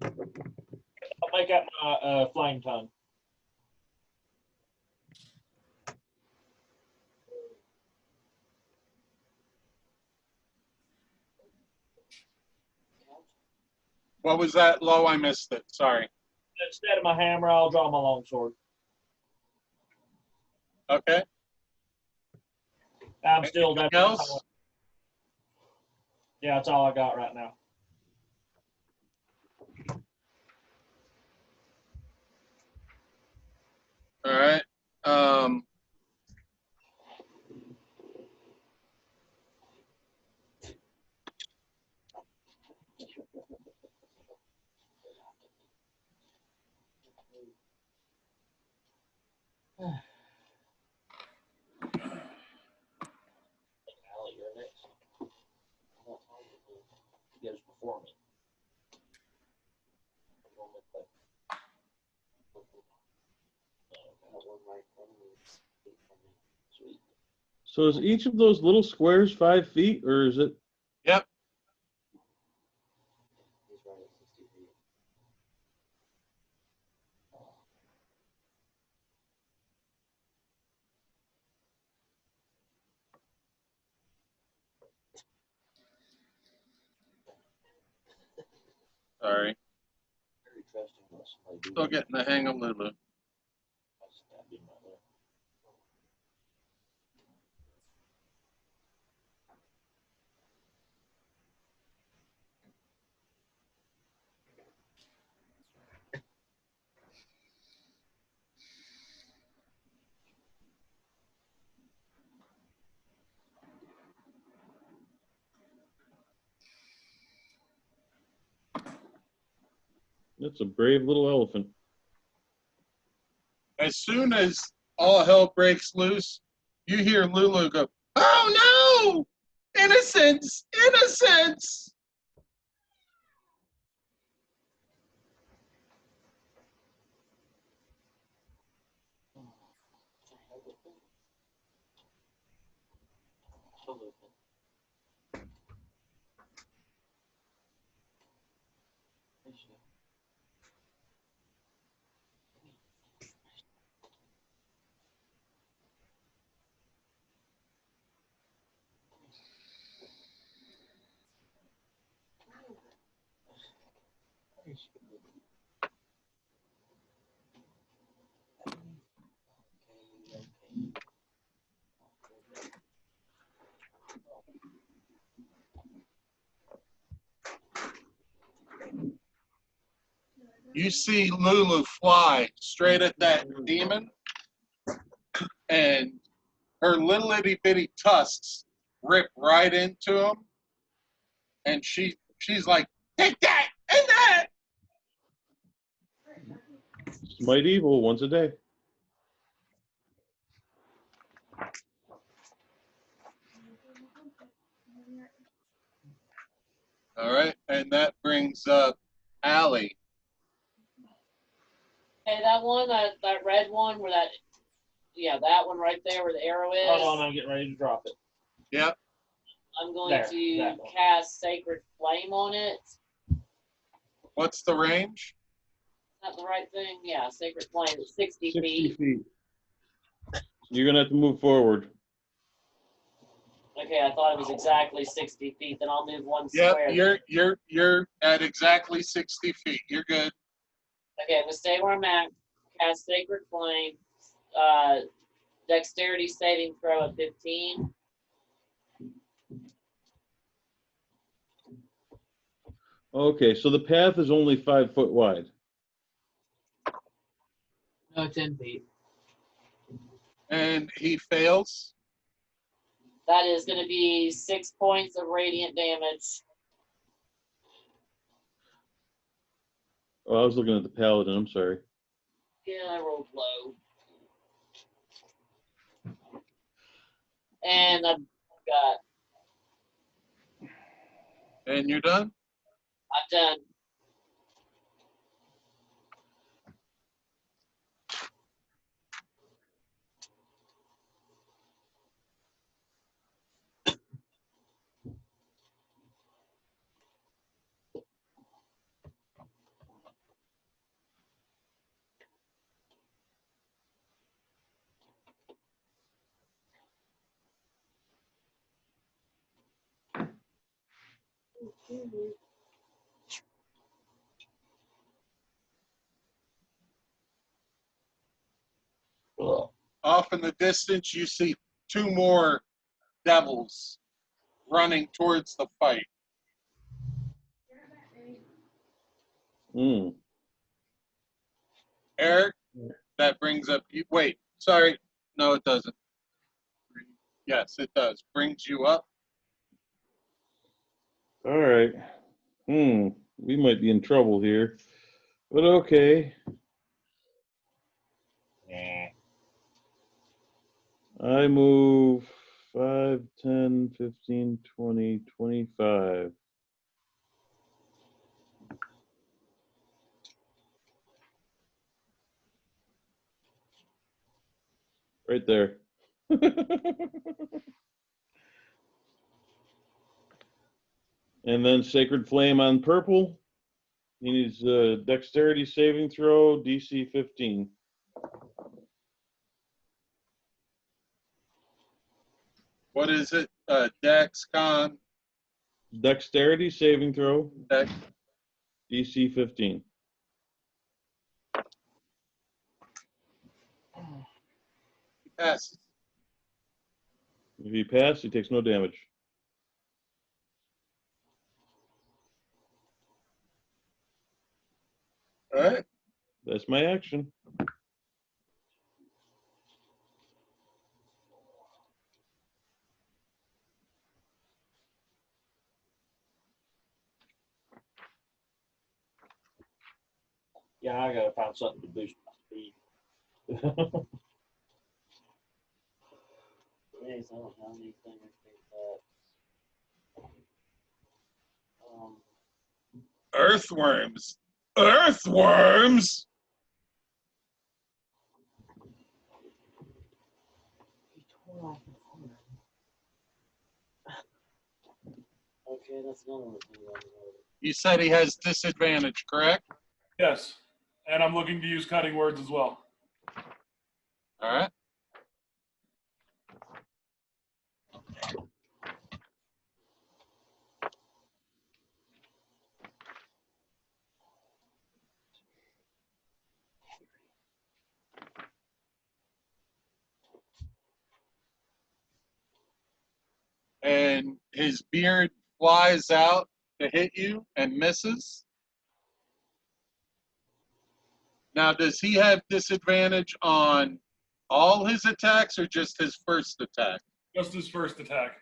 I'll make up my flame tongue. What was that, Low? I missed it. Sorry. Instead of my hammer, I'll draw my longsword. Okay. I'm still Anything that. else? Yeah, that's all I got right now. All right. Allie, you're next. He goes before me. Sweet. So is each of those little squares 5 feet, or is it? Yep. He's right at 60 feet. Sorry. Very trusting about somebody doing Still getting the hang of Lulu. I stabbed him right there. It's a brave little elephant. As soon as all hell breaks loose, you hear Lulu go, "Oh no! Innocence! Innocence!" You see Lulu fly straight at that demon, and her little itty bitty tusks rip right into him, and she's like, "Take that and that!" Smite evil once a day. All right, and that brings up Allie. Hey, that one, that red one, where that one right there where the arrow is. Hold on, I'm getting ready to drop it. Yep. I'm going There, to that one. cast Sacred Flame on it. What's the range? Is that the right thing? Yeah, Sacred Flame. It's 60 60 feet. feet. You're gonna have to move forward. Okay, I thought it was exactly 60 feet. Then I'll move one Yep, square. you're at exactly 60 feet. You're good. Okay, I'm gonna stay where I'm at. Cast Sacred Flame. Dexterity saving throw at 15. Okay, so the path is only 5 foot wide. No, 10 feet. And he fails. That is going to be 6 points of radiant damage. Oh, I was looking at the paladin. I'm sorry. Yeah, I rolled low. And I've got. And you're done? I'm done. Off in the distance, you see 2 more devils running towards the fight. Hmm. Eric, that brings up you. Wait, sorry. No, it doesn't. Yes, it does. Brings you up. All right. We might be in trouble here, but okay. I move 5, 10, 15, 20, 25. Right there. And then Sacred Flame on purple. He needs a dexterity saving throw, DC 15. What is it? Dex, Con, Dexterity saving throw, Dex. DC 15. Passes. If he passes, he takes no damage. All right. That's my action. Yeah, I gotta find something to boost my speed. Yes, I don't have anything like that. Earthworms. Earthworms. He tore off an arm. Okay, that's another one. You said he has disadvantage, correct? Yes. And I'm looking to use cutting words as well. All right. And his beard flies out to hit you and misses. Now, does he have disadvantage on all his attacks or just his first attack? Just his first attack.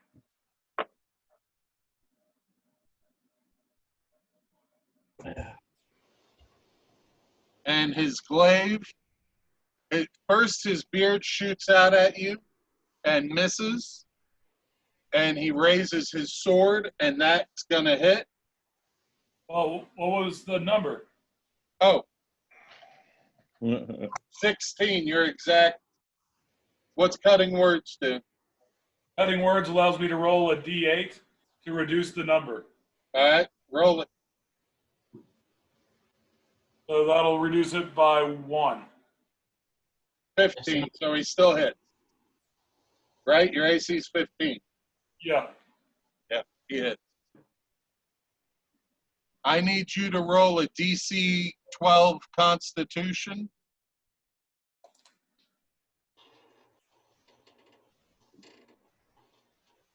And his glaive, first his beard shoots out at you and misses. And he raises his sword, and that's going to hit. Oh, what was the number? Oh, 16, you're exact. What's cutting words do? Cutting words allows me to roll a d8 to reduce the number. All right, roll it. So that'll reduce it by 1. 15, so he still hits. Right? Your AC is 15. Yeah. Yeah, he hits. I need you to roll a DC 12 Constitution.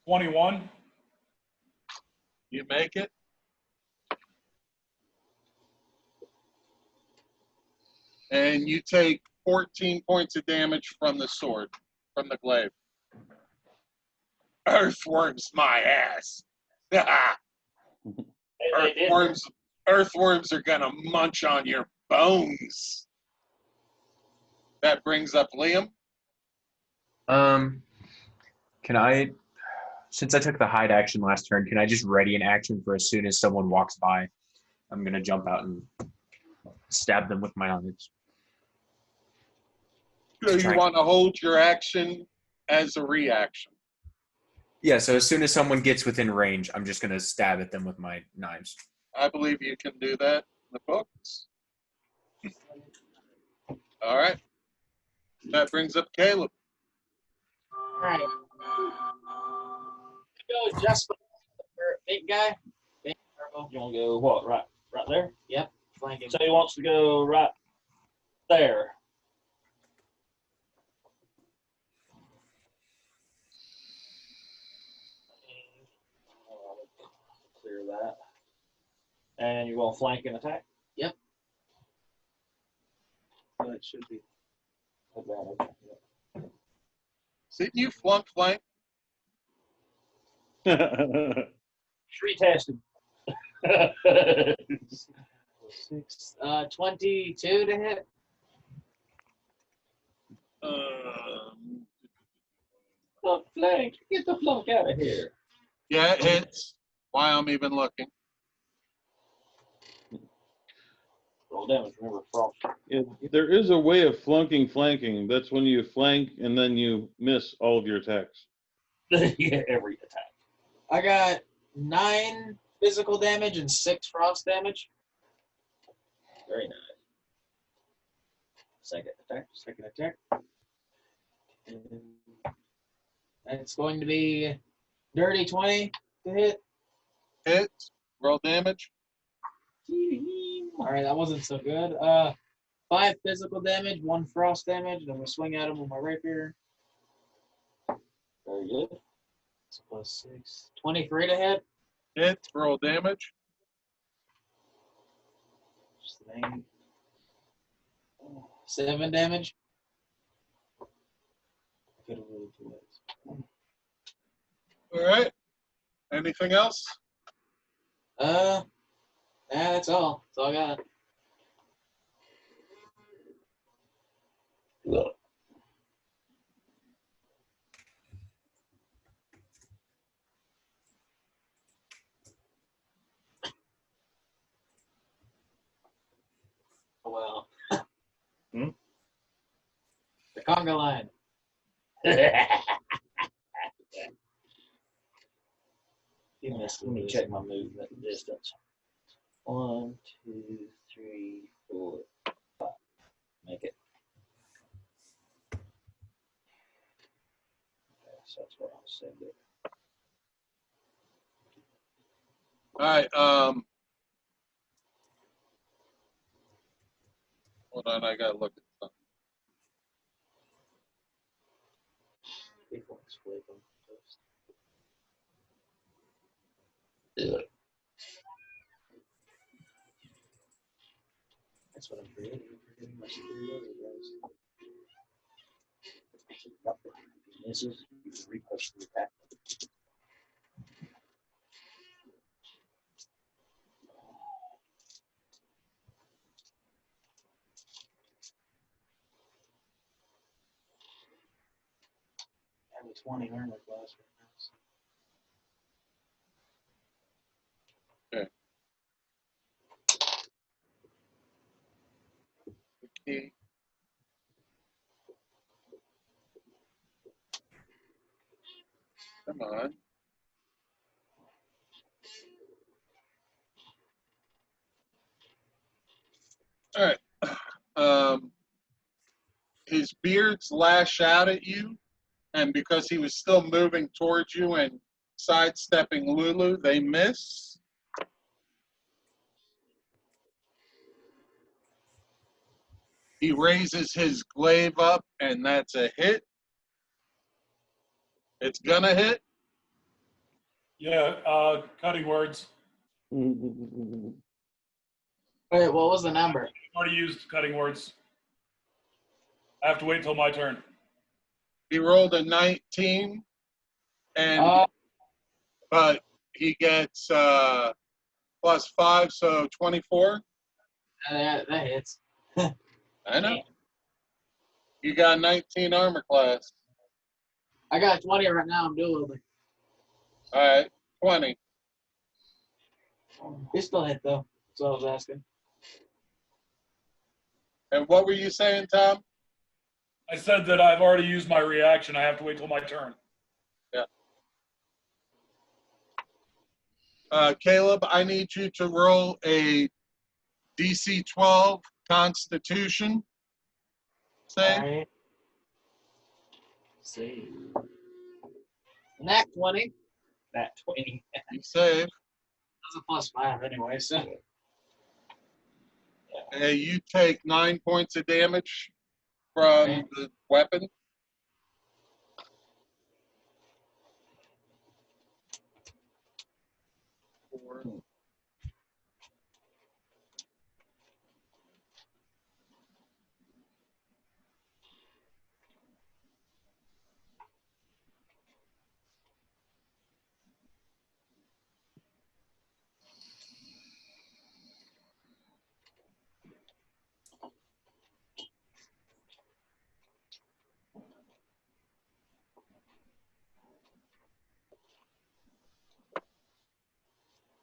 $21. You make it. And you take 14 points of damage from the sword, from the glaive. Earthworms, my ass. Earthworms are gonna munch on your bones. That brings up Liam. Can I, since I took the hide action last turn, can I just ready an action for as soon as someone walks by? I'm gonna jump out and stab them with my knives. So you want to hold your action as a reaction. Yeah, so as soon as someone gets within range, I'm just gonna stab at them with my knives. I believe you can do that in the books. All right. That brings up Caleb. All right. Go Jasper, big guy. Big turbo. You want to go what? Right there. Yep. Flanking. So he wants to go right there. Clear that. And you're going to flank and attack? Yep. That should be. Didn't you flunk flank? Tree tested. 22 to hit. Flunk, flank. Get the flunk out of here. Yeah, it hits. Why I'm even looking. Roll damage, remember, frost. Yeah, there is a way of flunking flanking. That's when you flank and then you miss all of your attacks. Yeah, every attack. I got 9 physical damage and 6 frost damage. Very nice. Second attack. And it's going to be dirty 20 to hit. Hit. Roll damage. All right, that wasn't so good. 5 physical damage, 1 frost damage, and I'm gonna swing at him with my rapier. Very good. So plus 6. 23 to hit. Hit. Roll damage. Just 7 damage. Could have really two ways. All right. Anything else? Yeah, that's all. That's all I got. Well. Hmm? The conga line. You missed. Let me check my movement distance. 1, 2, 3, 4, 5. Make it. Okay, so that's where I'll send it. All right. Hold on, I gotta look at something. Before I split them first. That's what I'm creating. I'm creating my studio, guys. This is you can repost the pack. I have a 20 armor class right now. So. Okay. Come on. All right. His beards lash out at you, and because he was still moving towards you and sidestepping Lulu, they miss. He raises his glaive up, and that's a hit. It's gonna hit. Yeah, cutting words. Wait, what was the number? Already used cutting words. I have to wait till my turn. He rolled a 19, and but he gets +5, so 24. That hits. I know. You got 19 armor class. I got 20 right now. I'm dual wielding. All right, 20. He still hit though. That's what I was asking. And what were you saying, Tom? I said that I've already used my reaction. I have to wait till my turn. Yeah. Caleb, I need you to roll a DC 12 Constitution save. All right. Save. Nat 20. Nat 20. You save. That's a +5 anyway, so. You take 9 points of damage from the weapon.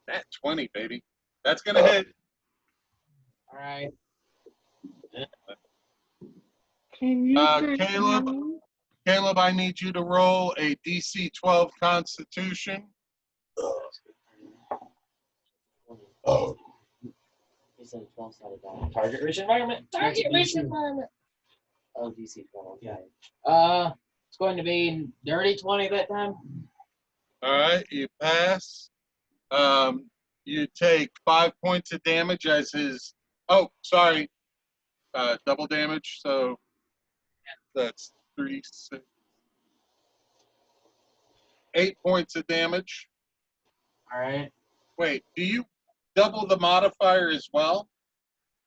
Nat 20, baby. That's gonna hit. All right. Caleb, I need you to roll a DC 12 Constitution. Oh. He said 12 sided die. Target rich environment. Target rich environment. Oh, DC 12. Yeah. It's going to be dirty 20 that time. All right, you pass. You take 5 points of damage as his. Oh, sorry. Double damage. So that's 3, 6, 8 points of damage. All right. Wait, do you double the modifier as well?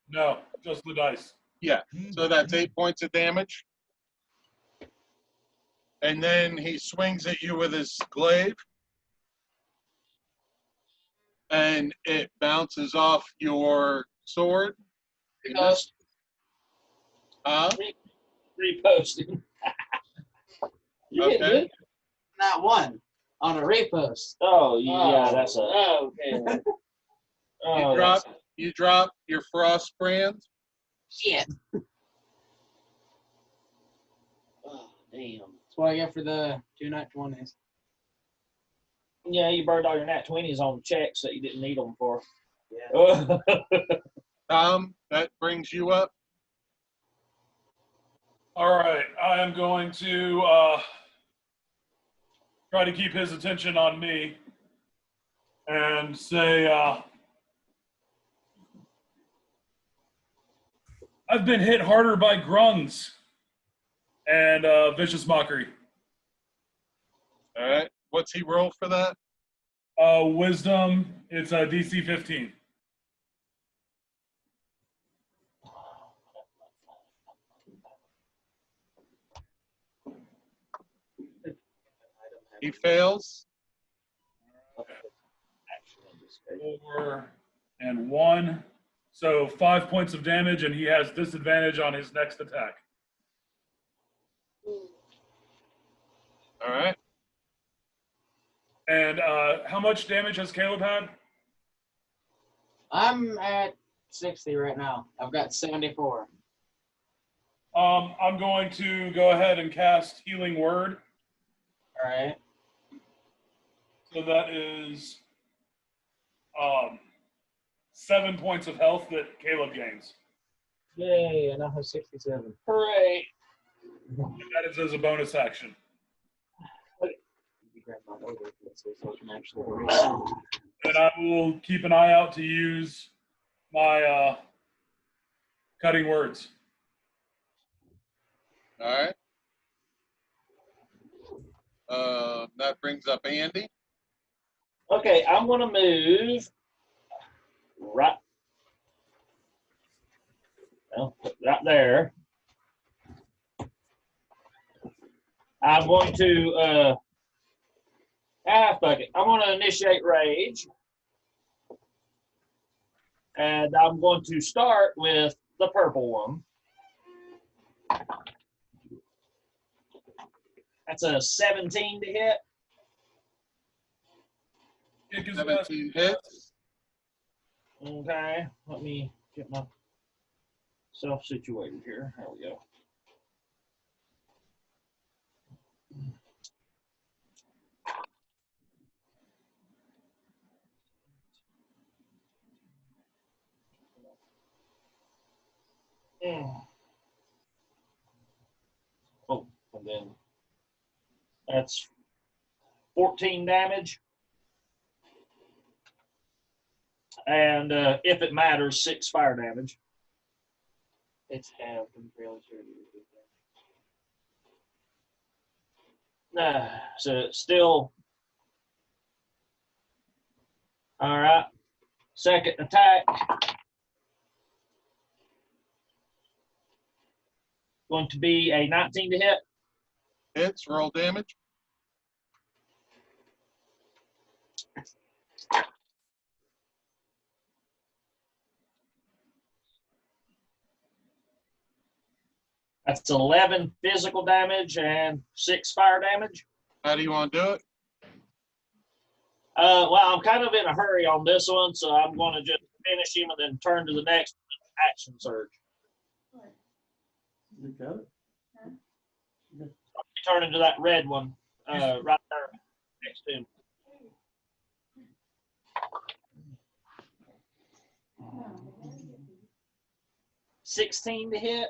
No, just the dice. Yeah. So that's 8 points of damage. And then he swings at you with his glaive. And it bounces off your sword. Because Huh? reposting. You get Okay. good. Not one on a repost. Oh, yeah, that's a. Oh, okay. Oh, You drop your frost brand. Shit. Oh, damn. That's what I get for the 2 nat 20s. yeah, you burned all your nat 20s on checks that you didn't need them for. Yeah. Tom, that brings you up. All right, I am going to try to keep his attention on me and say, I've been hit harder by grungs and vicious mockery. All right. What's he roll for that? Wisdom, it's a DC 15. He fails. 4 and 1. So 5 points of damage, and he has disadvantage on his next attack. All right. And how much damage has Caleb had? I'm at 60 right now. I've got 74. I'm going to go ahead and cast Healing Word. All right. So that is 7 points of health that Caleb gains. Yay, I now have 67. Hooray. And that is as a bonus action. And I will keep an eye out to use my cutting words. All right. That brings up Andy. Okay, I'm going to move right there. I'm going to, fuck it. I'm going to initiate rage. And I'm going to start with the purple one. That's a 17 to hit. Kick his 17 hits. Okay, let me get myself situated here. There we go. Oh, and then that's 14 damage. And if it matters, 6 fire damage. It's halved. I'm fairly sure you did So still. All right. Second attack. Going to be a 19 to hit. Hits. Roll damage. That's 11 physical damage and 6 fire damage. How do you want to do it? Well, I'm kind of in a hurry on this one, so I'm going to just finish him and then turn to the next action surge. You got it? Turn into that red one right there next to him. 16 to hit.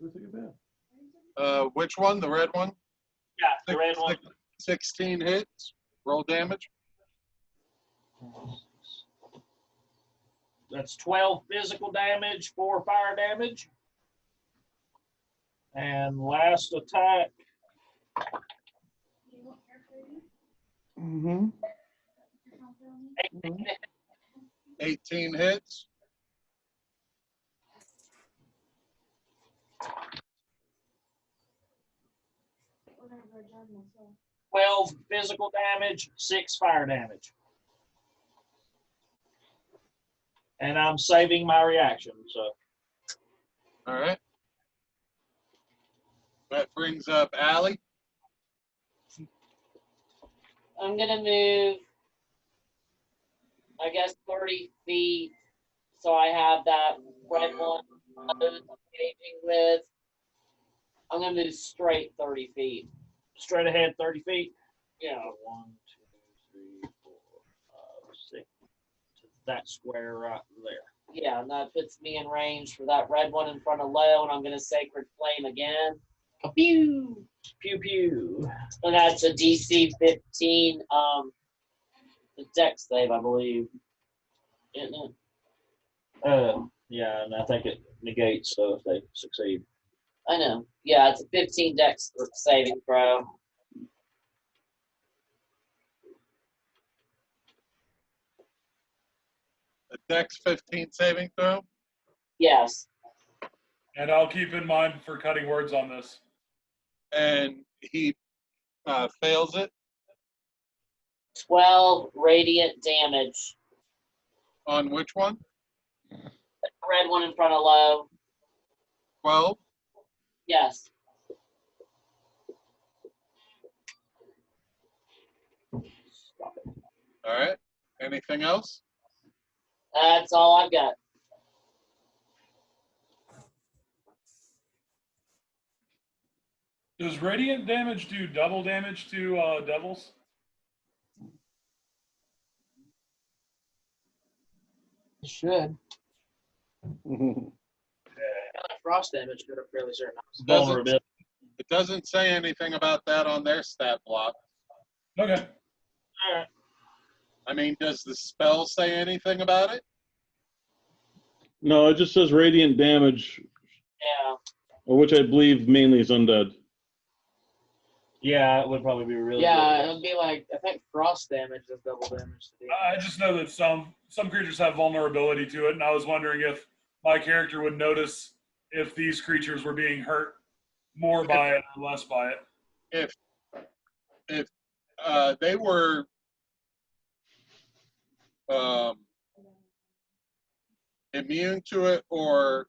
Go take a bath. Which one? The red one? Yeah, the red one. 16 hits. Roll damage. That's 12 physical damage, 4 fire damage. And last attack. Mm-hmm. 18 hits. 12 physical damage, 6 fire damage. And I'm saving my reaction, so. All right. That brings up Allie. I'm gonna move, I guess, 30 feet, so I have that red one I'm engaging with. I'm gonna move straight 30 feet. Straight ahead 30 feet. Yeah. 1, 2, 3, 4, 5, 6. To that square right there. Yeah, and that puts me in range for that red one in front of Leo, and I'm gonna Sacred Flame again. Pew! Pew pew. And that's a DC 15 the dex save, I believe. Isn't it? Yeah, and I think it negates so if they succeed. I know. Yeah, it's a 15 dex saving throw. A Dex 15 saving throw. Yes. And I'll keep in mind for cutting words on this. And he fails it 12 radiant damage. on which one? The red one in front of Low. 12. Yes. All right. Anything else? That's all I've got. Does radiant damage do double damage to devils? It should. Frost damage could have fairly certain. Vulnerability. It doesn't say anything about that on their stat block. Okay. All right. I mean, does the spell say anything about it? No, it just says radiant damage, Yeah. which I believe mainly is undead. Yeah, it would probably be really Yeah, good. it would be like, I think frost damage is double damage to the I just know that some creatures have vulnerability to it, and I was wondering if my character would notice if these creatures were being hurt more by it or less by it. If they were immune to it or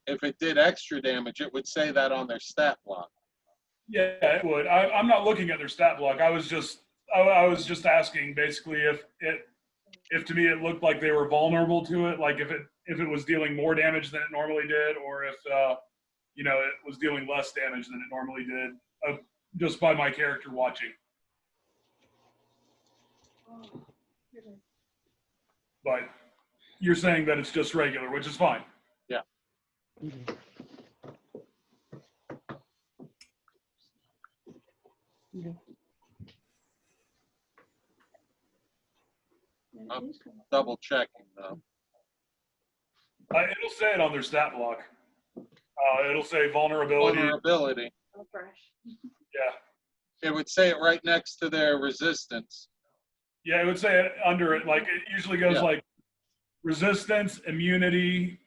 if it did extra damage, it would say that on their stat block. Yeah, it would. I'm not looking at their stat block. I was just asking basically if to me it looked like they were vulnerable to it, like if it was dealing more damage than it normally did, or if it was dealing less damage than it normally did, just by my character watching. But you're saying that it's just regular, which is fine. Yeah. I'm double checking though. It'll say it on their stat block. It'll say vulnerability. Vulnerability. Oh, fresh. Yeah. It would say it right next to their resistance. Yeah, it would say it under it. Like it usually goes Yeah. like resistance, immunity,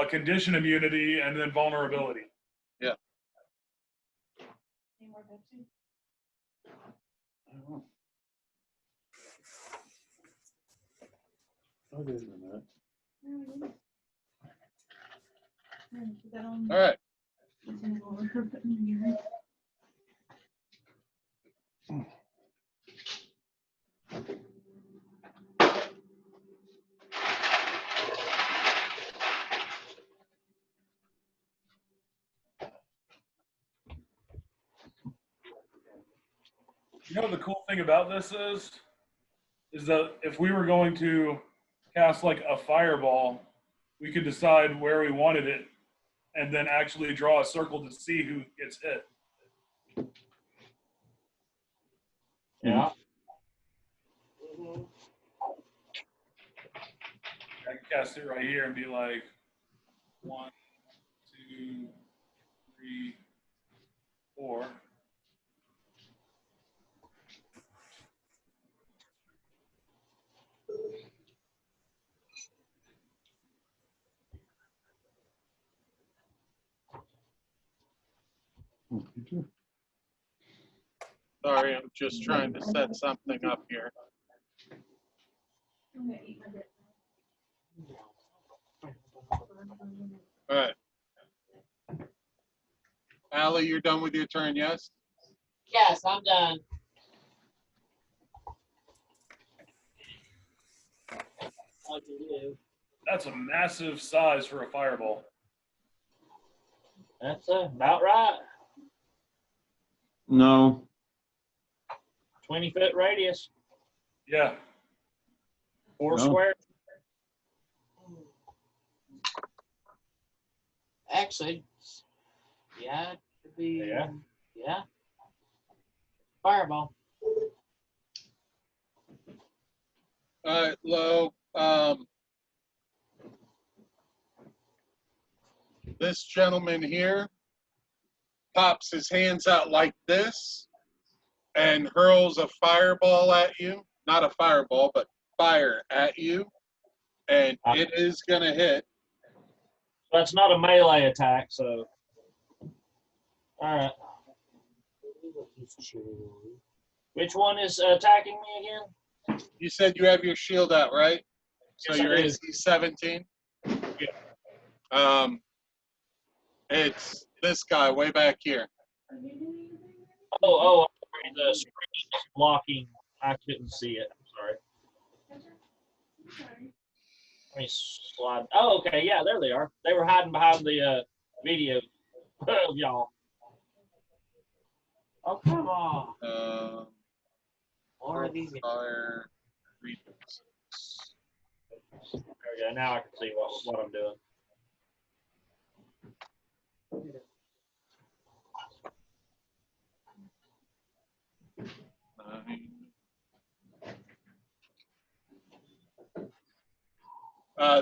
condition immunity, and then vulnerability. Yeah. Any more Pepsi? I'll give you a minute. No, we didn't. Put that on. All right. It's in order, put in here. You know what the cool thing about this is that if we were going to cast like a fireball, we could decide where we wanted it and then actually draw a circle to see who gets hit. Yeah. I can cast it right here and be like 1, 2, 3, 4. Oh, you do. Sorry, I'm just trying to set something up here. I'm gonna eat my breakfast. All right. Allie, you're done with your turn, yes? Yes, I'm done. What to do? That's a massive size for a fireball. That's about right. No. 20-foot radius, Yeah. 4 No. square. Actually, yeah, it could be. Yeah. Yeah. Fireball. All right, Lo. This gentleman here pops his hands out like this and hurls a fireball at you. Not a fireball, but fire at you. And it is going to hit. That's not a melee attack, so. All right. Which one is attacking me again? You said you have your shield out, right? So Yes, I your do. AC 17? Yeah. It's this guy way back here. Oh, the screen is blocking. I couldn't see it. I'm sorry. Let me slide. Oh, okay. Yeah, there they are. They were hiding behind the video of y'all. Oh, come on. More More of these. fire. There we go. Now I can see what I'm doing.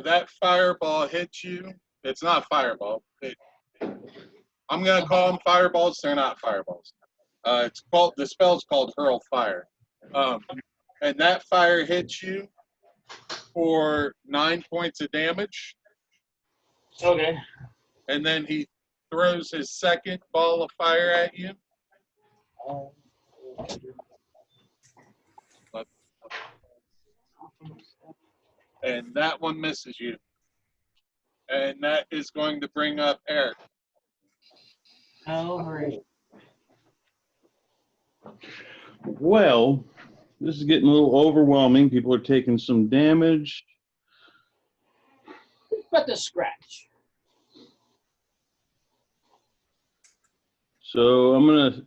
That fireball hits you. It's not fireball. I'm gonna call them fireballs. They're not fireballs. It's called, the spell's called Hurl Fire. And that fire hits you for 9 points of damage. Okay. And then he throws his second ball of fire at you. And that one misses you. And that is going to bring up Eric. Over. Well, this is getting a little overwhelming. People are taking some damage. But the scratch. So I'm going to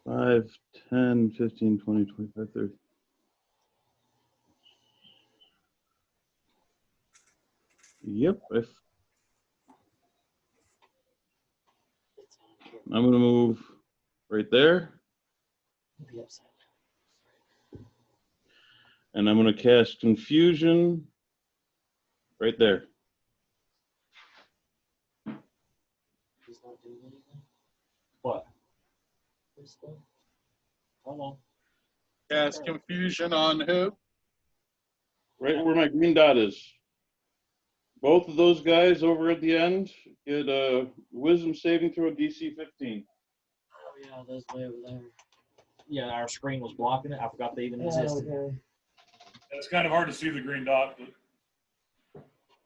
5, 10, 15, 20, 25, 30. Yep. I'm going to move right there. And I'm going to cast Confusion right there. He's not doing anything. What? This stuff. Hold on. Cast Confusion on who? Right where my green dot is. Both of those guys over at the end get a Wisdom saving throw DC 15. Oh, yeah, those way over there. Yeah, our screen was blocking it. I forgot they even existed. Okay. It's kind of hard to see the green dot, but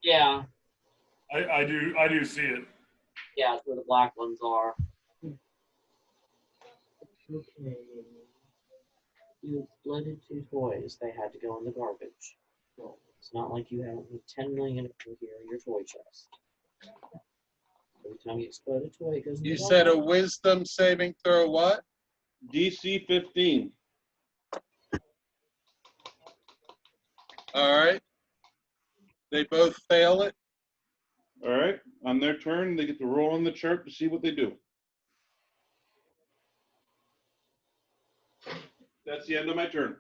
Yeah. I do see it. Yeah, it's where the black ones are. Okay. You exploded 2 toys. They had to go in the garbage. It's not like you have 10 million here in your toy chest. Every time you explode a toy, it goes in the You garbage. said a Wisdom saving throw what? DC 15. All right. They both fail it. All right. On their turn, they get to roll on the chart to see what they do. That's the end of my turn.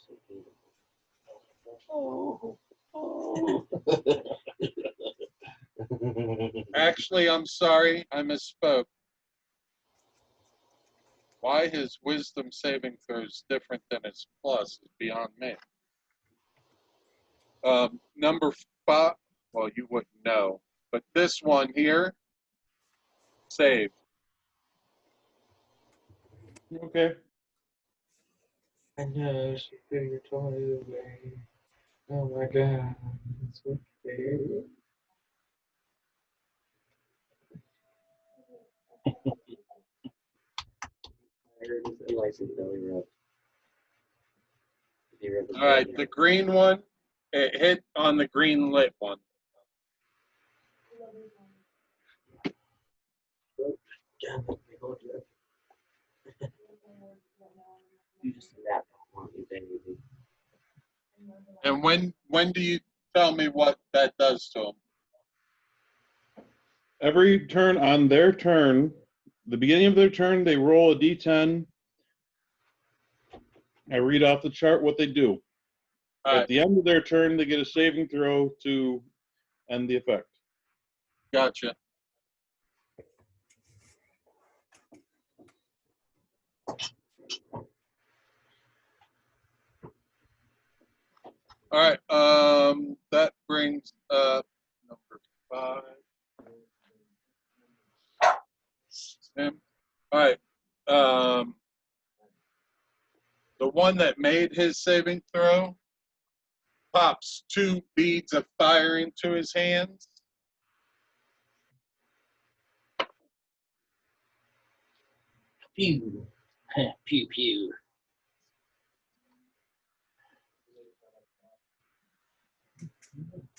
so beautiful. Actually, I'm sorry, I misspoke. Why his wisdom saving throw is different than his plus is beyond me. Number 5, well, you wouldn't know, but this one here, save. Okay. I know she threw your toy away. Oh my god, it's okay. I heard it's a license belly rub. He rubbed his All right, belly. the green one, it hit on the green lit one. Damn it, I told you. You just that want you, baby. And when do you tell me what that does to him? Every turn on their turn, the beginning of their turn, they roll a d10. I read off the chart what they do. All At right, the end of their turn, they get a saving throw to end the effect. gotcha. All right, that brings up number 5. Him. All right, the one that made his saving throw pops 2 beads of fire into his hands. Pew. Pew pew.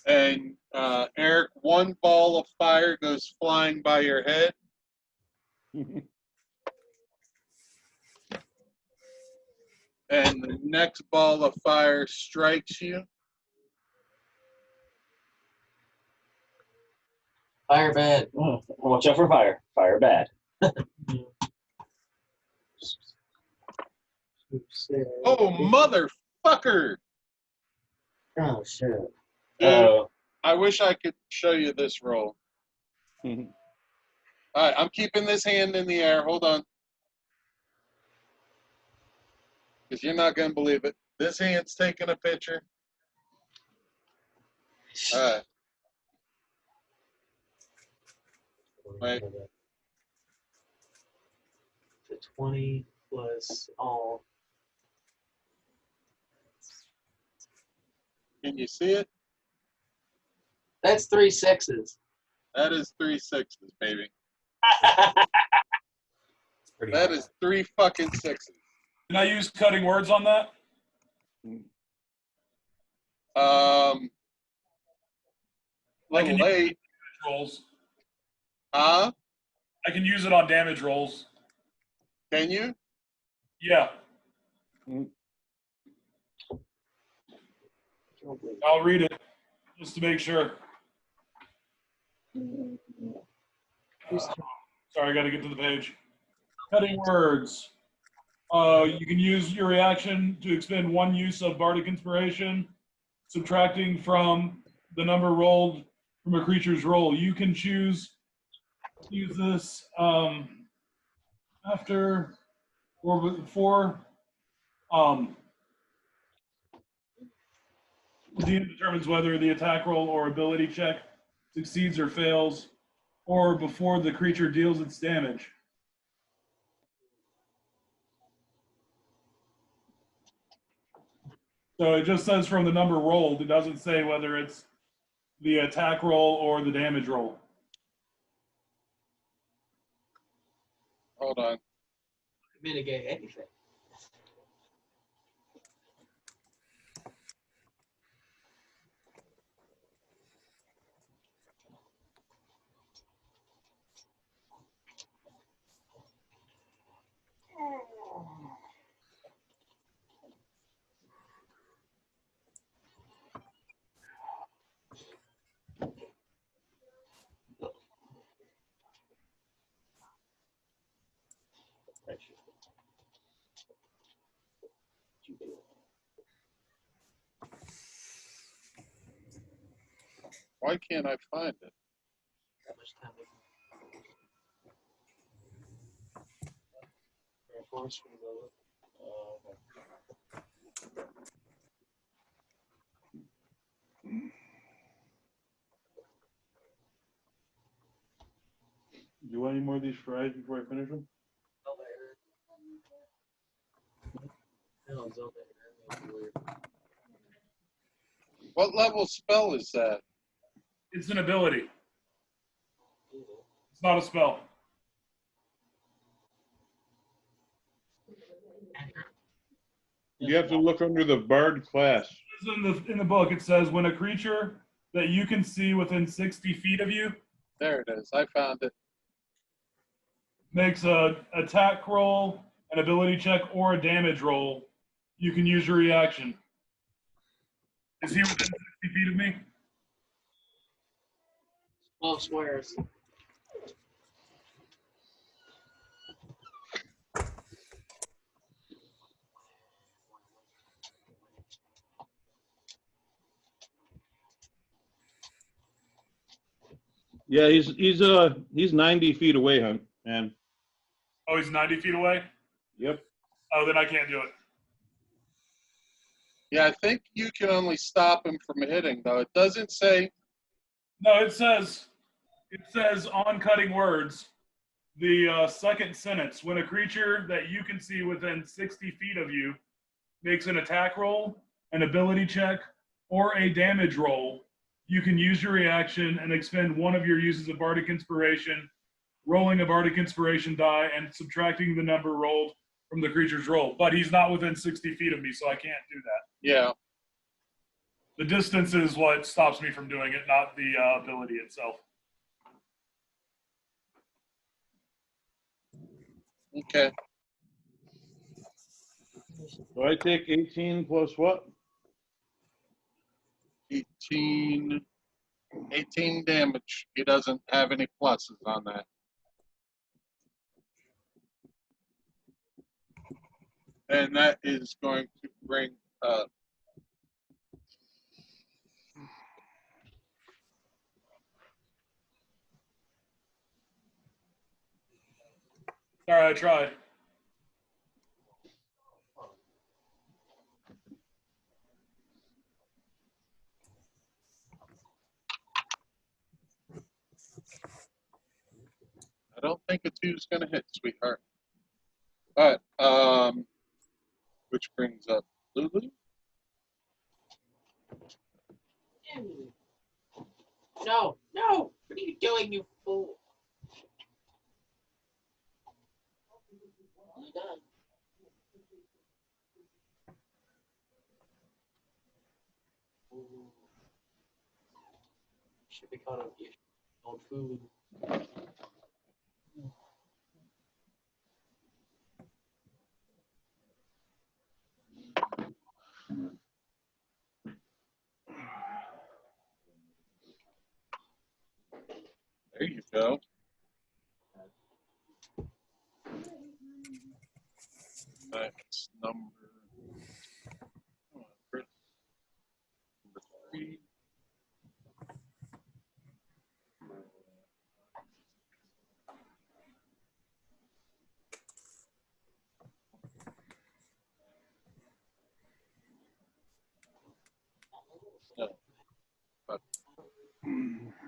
And Eric, 1 ball of fire goes flying by your head. And the next ball of fire strikes you. Fire bad. Watch out for fire. Fire bad. Oh, motherfucker! Oh shit. Dude, I wish I could show you this roll. All right, I'm keeping this hand in the air. Hold on. Because you're not going to believe it. This hand's taking a picture. All right. Wait. The 20 plus all. Can you see it? That's 3 6s. That is 3 6s, baby. Pretty That high. is 3 fucking 6s. Can I use cutting words on that? Little late. Rolls. Huh? I can use it on damage rolls. Can you? Yeah. I'll read it just to make sure. Sorry, I got to get to the page. Cutting words. You can use your reaction to expend 1 use of Bardic Inspiration, subtracting from the number rolled from a creature's roll. You can choose to use this after or before. The DM determines whether the attack roll or ability check succeeds or fails, or before the creature deals its damage. So it just says from the number rolled. It doesn't say whether it's the attack roll or the damage roll. Hold on. Mitigate anything. Why can't I find it? How much time we- Air Force, we go with- Do you want any more of these fries before I finish them? No, it's over there. What level spell is that? It's an ability. It's not a spell. You have to look under the Bard class. In the book, it says when a creature that you can see within 60 feet of you There it is. I found it. makes a attack roll, an ability check, or a damage roll, you can use your reaction. Is he within 60 feet of me? 12 squares. Yeah, he's 90 feet away, man. Oh, he's 90 feet away? Yep. Oh, then I can't do it. Yeah, I think you can only stop him from hitting, though. It doesn't say. No, it says on cutting words, the second sentence, when a creature that you can see within 60 feet of you makes an attack roll, an ability check, or a damage roll, you can use your reaction and expend one of your uses of Bardic Inspiration, rolling a Bardic Inspiration die and subtracting the number rolled from the creature's roll. But he's not within 60 feet of me, so I can't do that. Yeah. The distance is what stops me from doing it, not the ability itself. Okay. So I take 18 plus what? 18 damage. He doesn't have any pluses on that. And that is going to bring up. Sorry, I tried. I don't think a 2 is going to hit, sweetheart. But, which brings up Lulu. No, no! What are you doing, you fool? You done? Should be caught up you on food. There you go. That's number 3.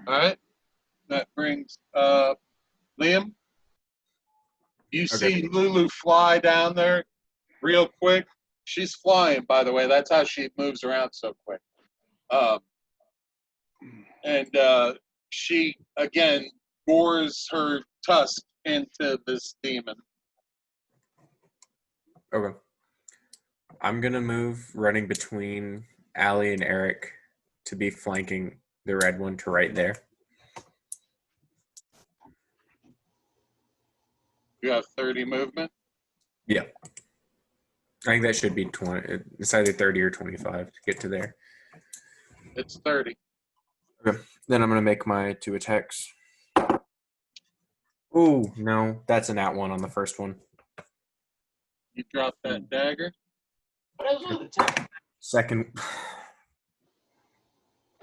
All right. That brings Liam. You see Lulu fly down there real quick. She's flying, by the way. That's how she moves around so quick. And she, again, bores her tusk into this demon. Okay. I'm going to move running between Allie and Eric to be flanking the red one to right there. You have 30 movement. Yeah. I think that should be 20. It's either 30 or 25 to get to there. It's 30. Okay. Then I'm going to make my 2 attacks. Oh, no. That's an @1 on the first one. You drop that dagger. What else was the time? Second.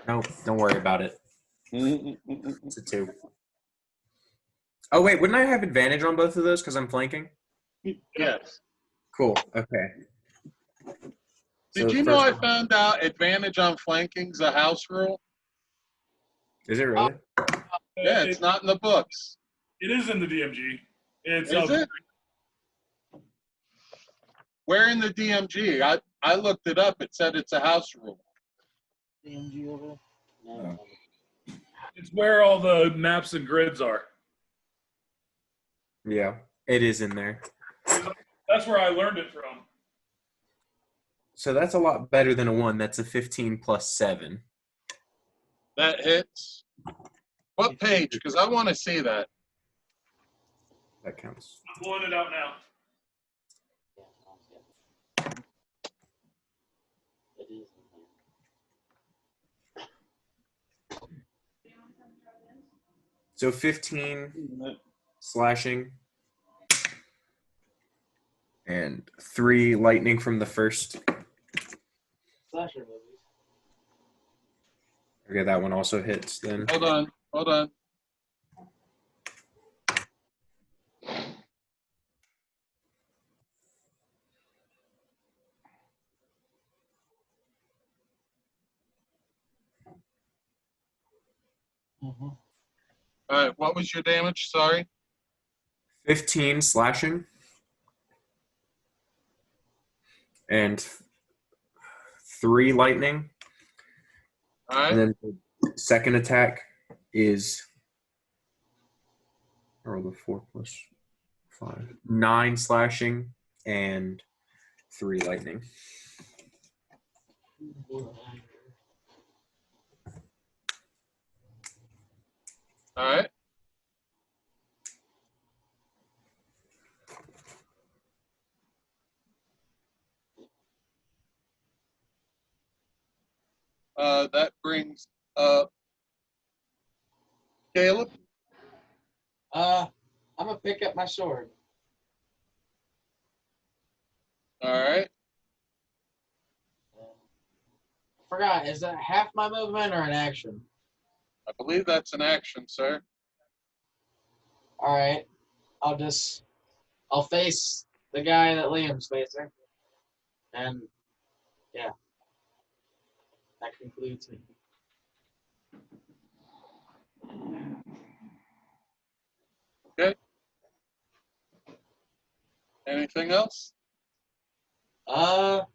Nope. Don't worry about it. It's a 2. Oh wait, wouldn't I have advantage on both of those because I'm flanking? Yes. Cool. Okay. Did So you know first I one- found out advantage on flanking's a house rule? Is it really? Yeah, it's not in the books. It is in the DMG. It's Is it? Where in the DMG? I looked it up. It said it's a house rule. DMG over there? No. It's where all the maps and grids are. Yeah, it is in there. That's where I learned it from. So that's a lot better than a 1. That's a 15 plus 7. That hits. What page? Because I want to see that. That counts. I'm pulling it out now. It is in there. So 15 slashing and 3 lightning from the first. Slasher movies. Okay, that one also hits then. Hold on. Hold on. Mm-hmm. All right. What was your damage? Sorry. 15 slashing and 3 lightning. All right. And then the second attack is roll the 4 plus 5. 9 slashing and 3 lightning. All right. That brings up Caleb. I'm gonna pick up my sword. All right. Forgot, is that half my movement or an action? I believe that's an action, sir. All right, I'll face the guy that Liam's facing, and yeah, that concludes me. Okay. Anything else? That'll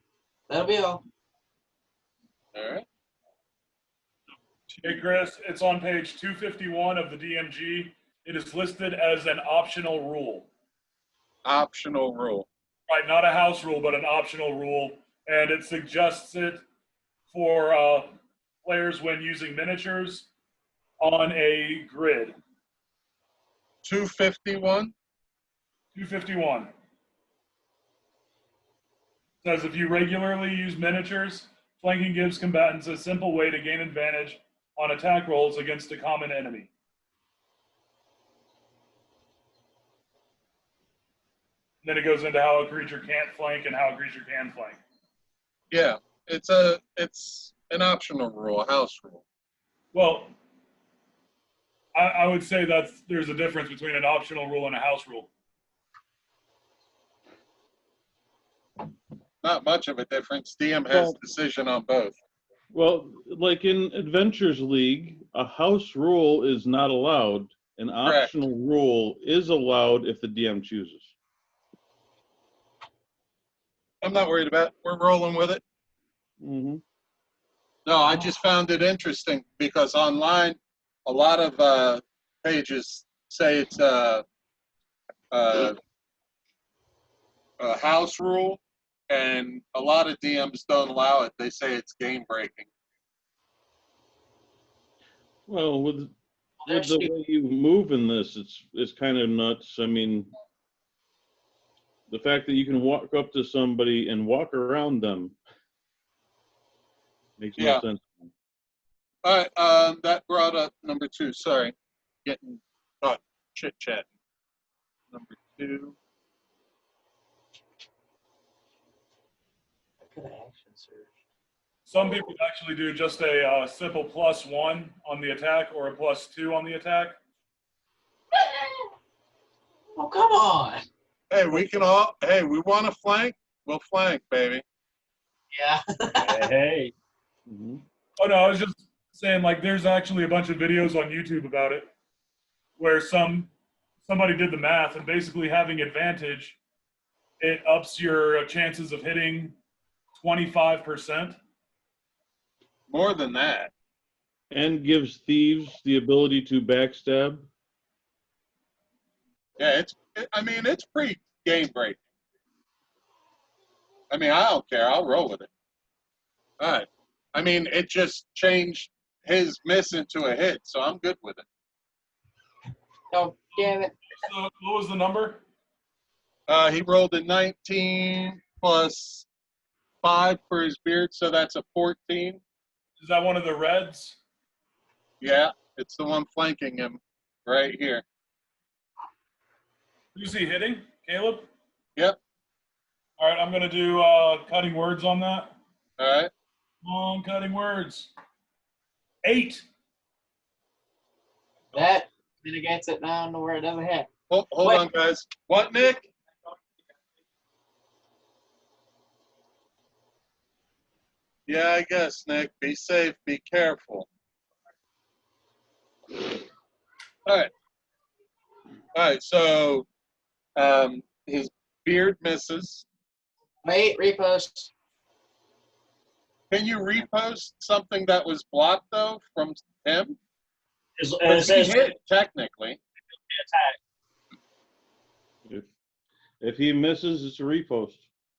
be all. All right. Hey, Chris, it's on page 251 of the DMG. It is listed as an optional rule. Optional rule. Right, not a house rule, but an optional rule. And it suggests it for players when using miniatures on a grid. 251. 251. Says if you regularly use miniatures, flanking gives combatants a simple way to gain advantage on attack rolls against a common enemy. Then it goes into how a creature can't flank and how a creature can flank. Yeah, it's an optional rule, a house rule. Well, I would say that there's a difference between an optional rule and a house rule. Not much of a difference. DM has Well- decision on both. Well, like in Adventures League, a house rule is not allowed. An Correct. optional rule is allowed if the DM chooses. I'm not worried about it. We're rolling with it. Mm-hmm. No, I just found it interesting because online, a lot of pages say it's a house rule, and a lot of DMs don't allow it. They say it's game breaking. Well, with the way you move in this, it's kind of nuts. I mean, the fact that you can walk up to somebody and walk around them makes no Yeah. sense. All right, that brought up number 2. Sorry, getting caught chit chatting. Number 2. I could have action surge. Some people actually do just a simple +1 on the attack or a +2 on the attack. Oh, come on. Hey, we want to flank? We'll flank, baby. Yeah. Hey. Mhm. Oh no, I was just saying, like, there's actually a bunch of videos on YouTube about it, where somebody did the math, and basically having advantage, it ups your chances of hitting 25%. More than that. And gives thieves the ability to backstab. Yeah, it's pretty game breaking. I mean, I don't care. I'll roll with it. All right. I mean, it just changed his miss into a hit, so I'm good with it. Oh, damn it. So what was the number? He rolled a 19 plus 5 for his beard, so that's a 14. Is that one of the reds? Yeah, it's the one flanking him right here. Who's he hitting? Caleb? Yep. All right, I'm going to do cutting words on that. All right. Long cutting words. 8. That mitigates it down to where it doesn't hit. Hold Wait. on, guys. What, Nick? Yeah, I guess, Nick. Be safe. Be careful. All right. All right, so his beard misses. Wait, repost. Can you repost something that was blocked, though, from him? It Because he says hit, technically. attack. If he misses, it's a repost.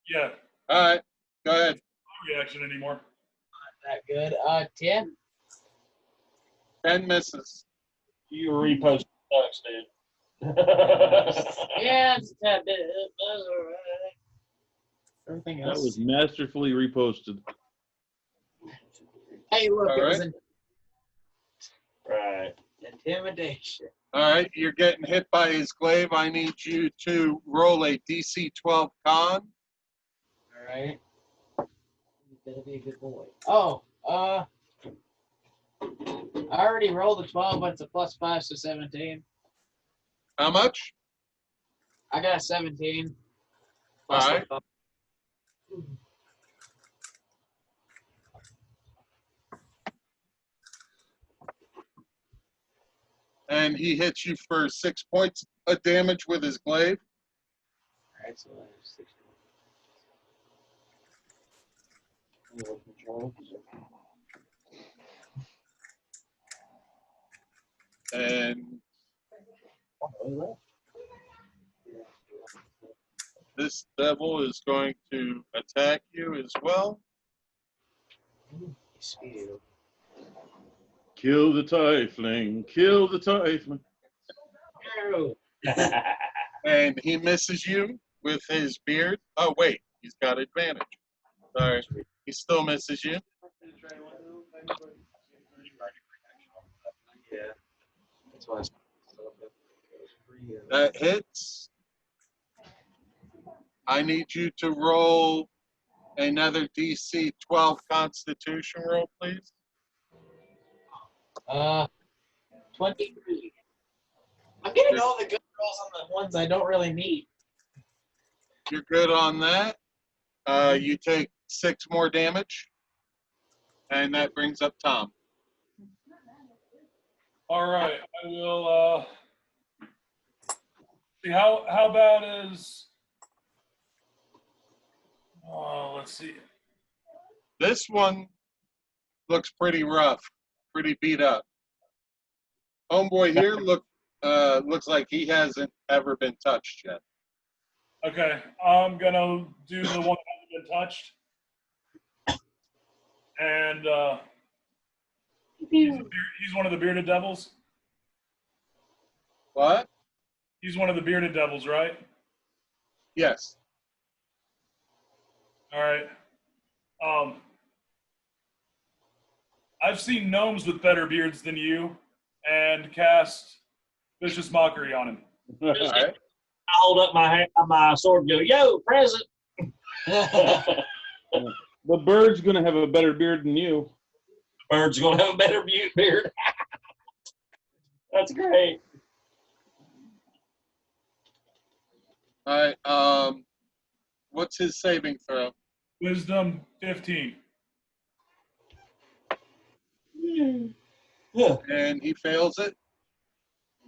Yeah, All right, go ahead. no reaction anymore. That good. 10. 10 misses. You repost sucks, dude. Yeah, it's a bit. It does all right. Everything That else. was masterfully reposted. Hey, look, All it was right. Right. intimidation. All right, you're getting hit by his glaive. I need you to roll a DC 12 con. All right. You better be a good boy. Oh, I already rolled a 12, but it's a +5, so 17. How much? I got a 17. All Plus right. the- And he hits you for 6 points of damage with his glaive. All right, so that's 16. Your control. And this devil is going to attack you as well. Spew. Kill the Tiefling. Kill the Tiefling. Ew. And he misses you with his beard. Oh, wait, he's got advantage. Sorry, he still misses you. Yeah. That's why. That hits. I need you to roll another DC 12 Constitution roll, please. 23. I'm getting all the good rolls on the ones I don't really need. You're good on that. You take 6 more damage. And that brings up Tom. All right, I will see how bad is let's see. This one looks pretty rough, pretty beat up. Homeboy here looks like he hasn't ever been touched yet. Okay, I'm gonna do the one that hasn't been touched. And he's one of the bearded devils. What? He's one of the bearded devils, right? Yes. All right. I've seen gnomes with better beards than you, and cast vicious mockery on him. All right. I hold up my sword and go, yo, present. The bird's gonna have a better beard than you. Bird's gonna have a better beard. That's great. All right. What's his saving throw? Wisdom 15. Yeah. And he fails it.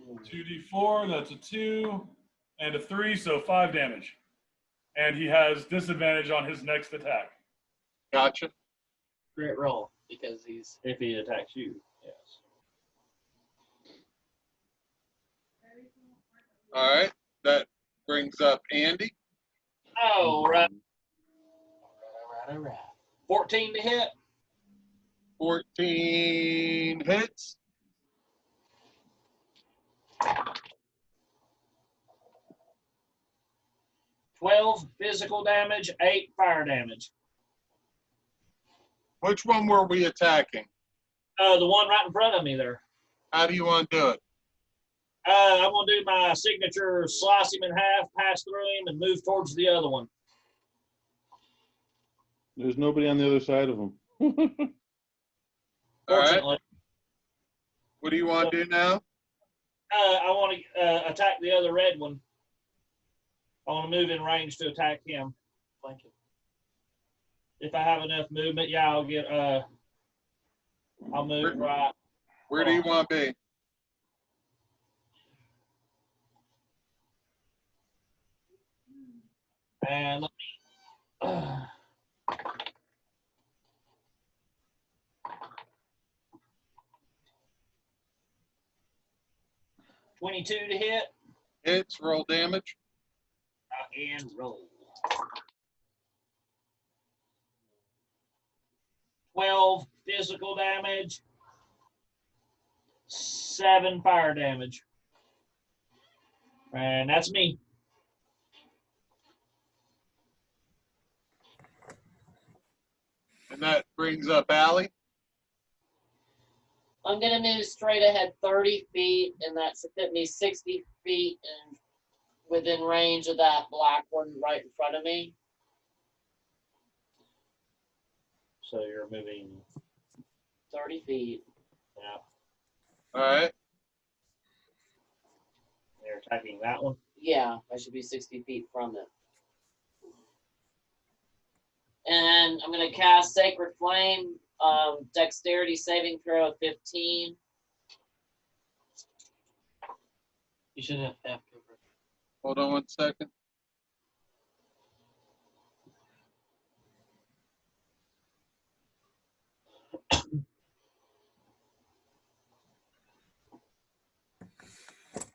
2d4, that's a 2, and a 3, so 5 damage. And he has disadvantage on his next attack. Gotcha. Crit roll because he's. If he attacks you, yes. All right. That brings up Andy. Oh, right. All right. 14 to hit. 14 hits. $12 physical damage, 8 fire damage. Which one were we attacking? The one right in front of me there. How do you want to do it? I'm gonna do my signature, slice him in half, pass through him, and move towards the other one. There's nobody on the other side of him. All right. Fortunately, What do you want to do now? I want to attack the other red one. I want to move in range to attack him. Flank him. If I have enough movement, yeah, I'll get. I'll move right. Where do you want to be? And let me. 22 to hit. Hits, roll damage. And roll. 12 physical damage. 7 fire damage. And that's me. And that brings up Allie. I'm gonna move straight ahead 30 feet, and that should fit me 60 feet and within range of that black one right in front of me. So you're moving. 30 feet. Yeah. All right. You're attacking that one. Yeah, I should be 60 feet from it. And I'm gonna cast Sacred Flame. Dexterity saving throw of 15. You should have half cover. Hold on 1 second.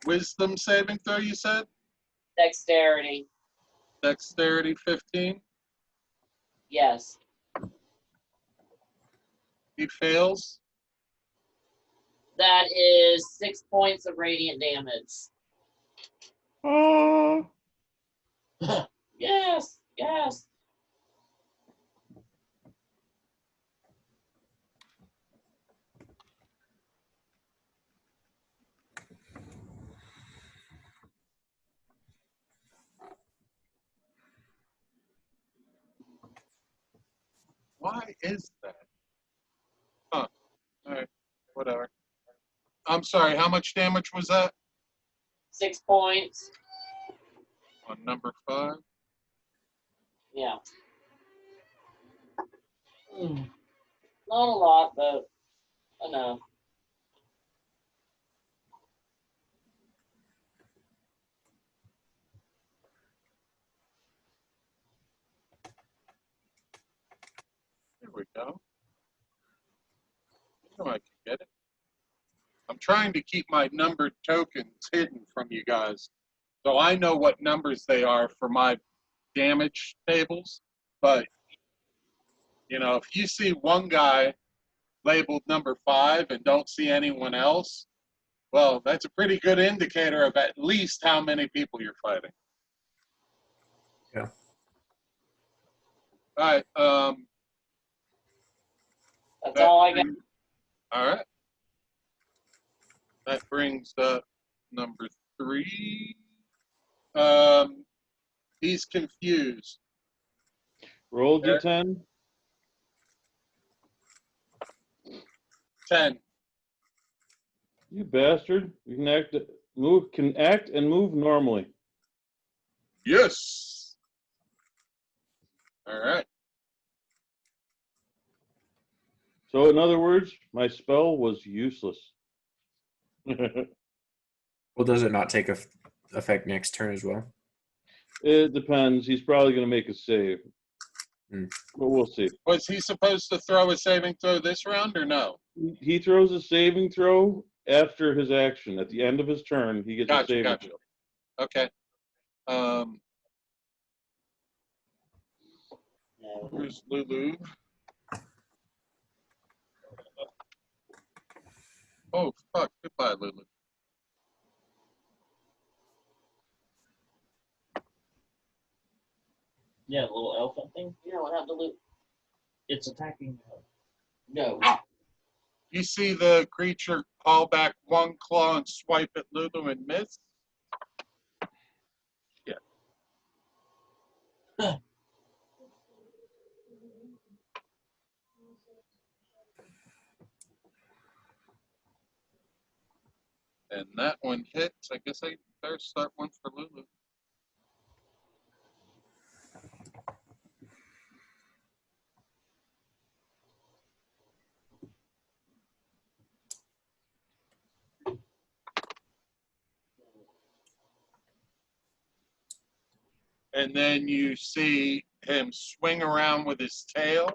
Wisdom saving throw, you said? Dexterity. Dexterity 15. Yes. He fails. That is 6 points of radiant damage. Oh. Yes, yes. Why is that? Huh. All right. Whatever. I'm sorry. How much damage was that? 6 points. On number 5. Yeah. Not a lot, but enough. There we go. I know I can get it. I'm trying to keep my numbered tokens hidden from you guys, so I know what numbers they are for my damage tables. But, you know, if you see one guy labeled number 5 and don't see anyone else, well, that's a pretty good indicator of at least how many people you're fighting. Yeah. All right. That's all I got. All right. That brings up number 3. He's confused. Roll D10. 10. You bastard. You can act and move normally. Yes. All right. So in other words, my spell was useless. Well, does it not take effect next turn as well? It depends. He's probably going to make a save. But we'll see. Was he supposed to throw a saving throw this round or no? He throws a saving throw after his action. At the end of his turn, he gets a Gotcha, saving gotcha. throw. Okay. Where's Lulu? Oh, fuck. Goodbye, Lulu. Yeah, the little elephant thing. Yeah, what happened to Luke? It's attacking. No. You see the creature call back one claw and swipe at Lulu and miss? Yeah. And that one hits. I guess I better start one for Lulu. And then you see him swing around with his tail.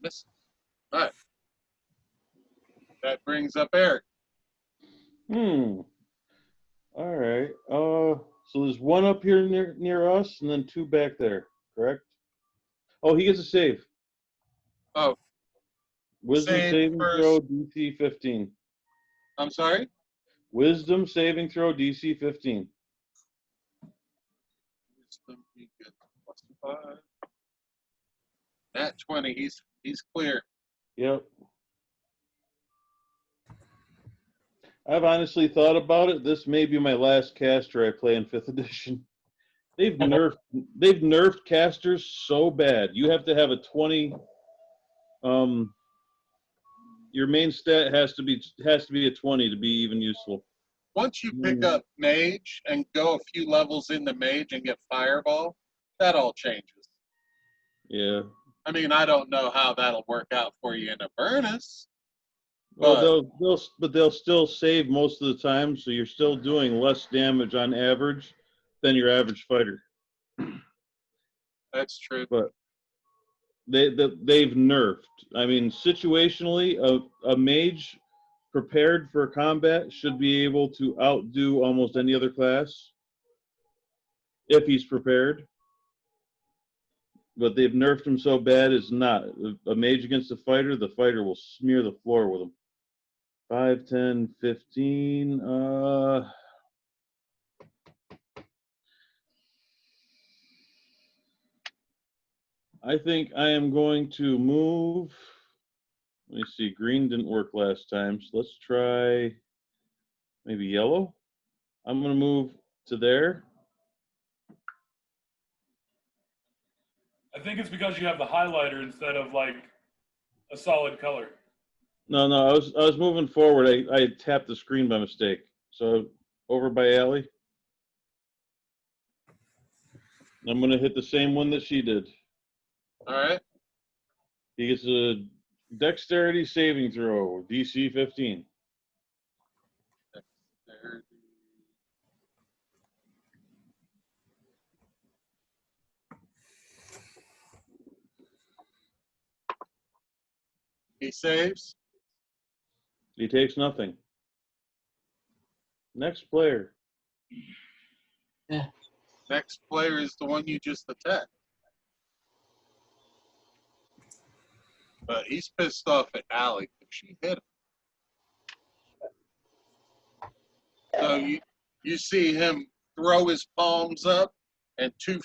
Misses. All right. That brings up Eric. All right. So there's one up here near us, and then two back there. Correct? Oh, he gets a save. Oh. Wisdom Save saving first. throw DC 15. I'm sorry? Wisdom saving throw DC 15. He gets +5. At 20, he's clear. Yep. I've honestly thought about it. This may be my last caster I play in 5th edition. They've nerfed casters so bad. You have to have a 20. Your main stat has to be a 20 to be even useful. Once you pick up Mage and go a few levels into Mage and get Fireball, that all changes. Yeah. I mean, I don't know how that'll work out for you in Avernus. Well, they'll still save most of the time, so you're still doing less damage on average than your average fighter. That's true. But they've nerfed. I mean, situationally, a mage prepared for combat should be able to outdo almost any other class if he's prepared. But they've nerfed him so bad, it's not. A mage against a fighter, the fighter will smear the floor with him. 5, 10, 15. I think I am going to move. Let me see. Green didn't work last time, so let's try maybe yellow. I'm going to move to there. I think it's because you have the highlighter instead of like a solid color. No, I was moving forward. I tapped the screen by mistake. So over by Allie. I'm going to hit the same one that she did. All right. He gets a dexterity saving throw, DC 15. Dexterity. He saves. He takes nothing. Next player. Next player is the one you just attacked. But he's pissed off at Allie because she hit him. So you see him throw his palms up, and two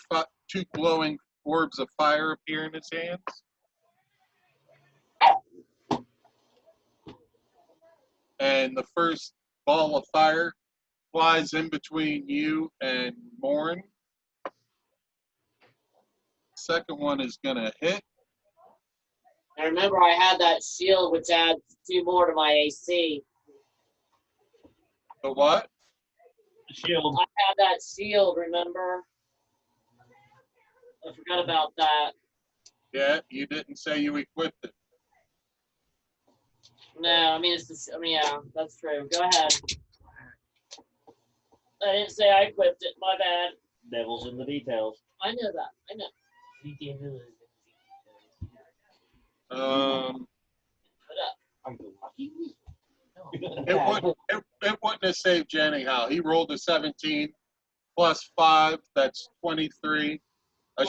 glowing orbs of fire appear in his hands. And the first ball of fire flies in between you and Morin. second one is gonna hit. And remember, I had that shield, which adds 2 more to my AC. The what? Shield. I had that shield, remember? I forgot about that. Yeah, you didn't say you equipped it. No, I mean, yeah, that's true. Go ahead. I didn't say I equipped it. My bad. Devil's in the details. I know that. I know. Are you lucky? It wouldn't have saved you anyhow. He rolled a 17 plus 5, that's 23. A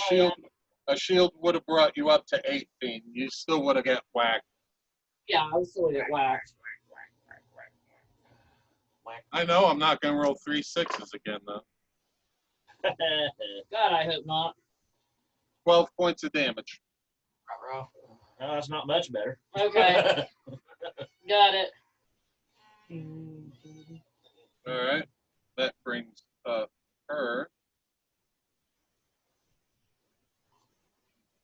shield would have brought you up to 18. You still would have got whacked. Yeah, I was still get whacked. I know I'm not gonna roll 3 6s again though. God, I hope not. 12 points of damage. No, that's not much better. Okay. Got it. Alright. That brings up her.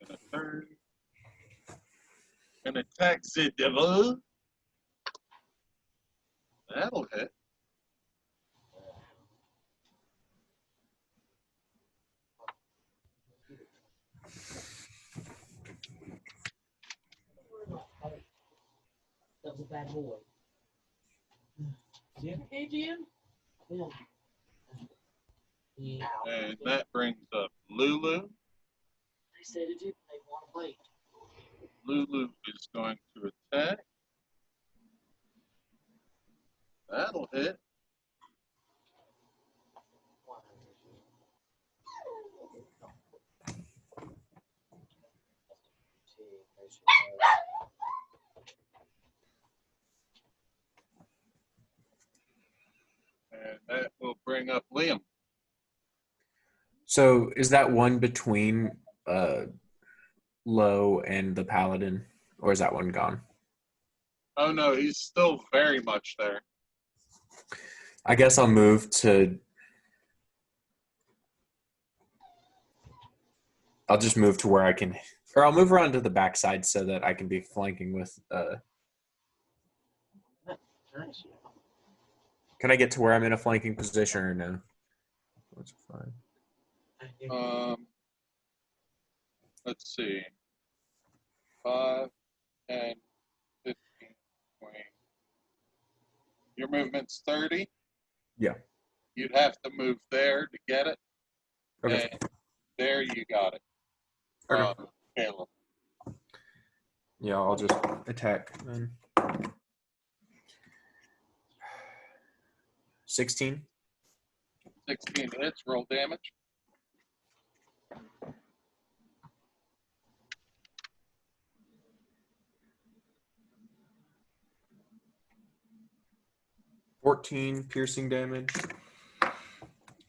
And a third. And attack the devil. That'll hit. That was a bad boy. Do you have an AGM? Yeah. Yeah. And that brings up Lulu. I said to do they want to wait. Lulu is going to attack. That'll hit. And that will bring up Liam. So is that one between Low and the Paladin, or is that one gone? Oh no, he's still very much there. I guess I'll move to. I'll just move to where I can, or I'll move around to the backside so that I can be flanking with. Can I get to where I'm in a flanking position or no? That's fine. Let's see. 5, 10, 15, 20. Your movement's 30? Yeah. You'd have to move there to get it. Okay. And there you got it. Okay. Caleb. Yeah, I'll just attack then. 16. 16 hits, roll damage. $14 piercing damage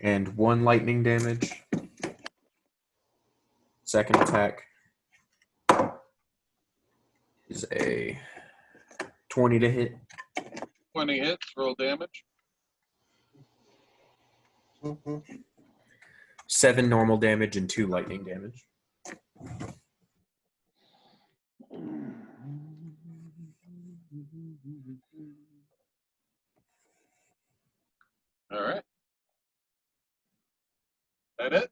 and 1 lightning damage. Second attack is a 20 to hit. 20 hits, roll damage. 7 normal damage and 2 lightning damage. All right. That it?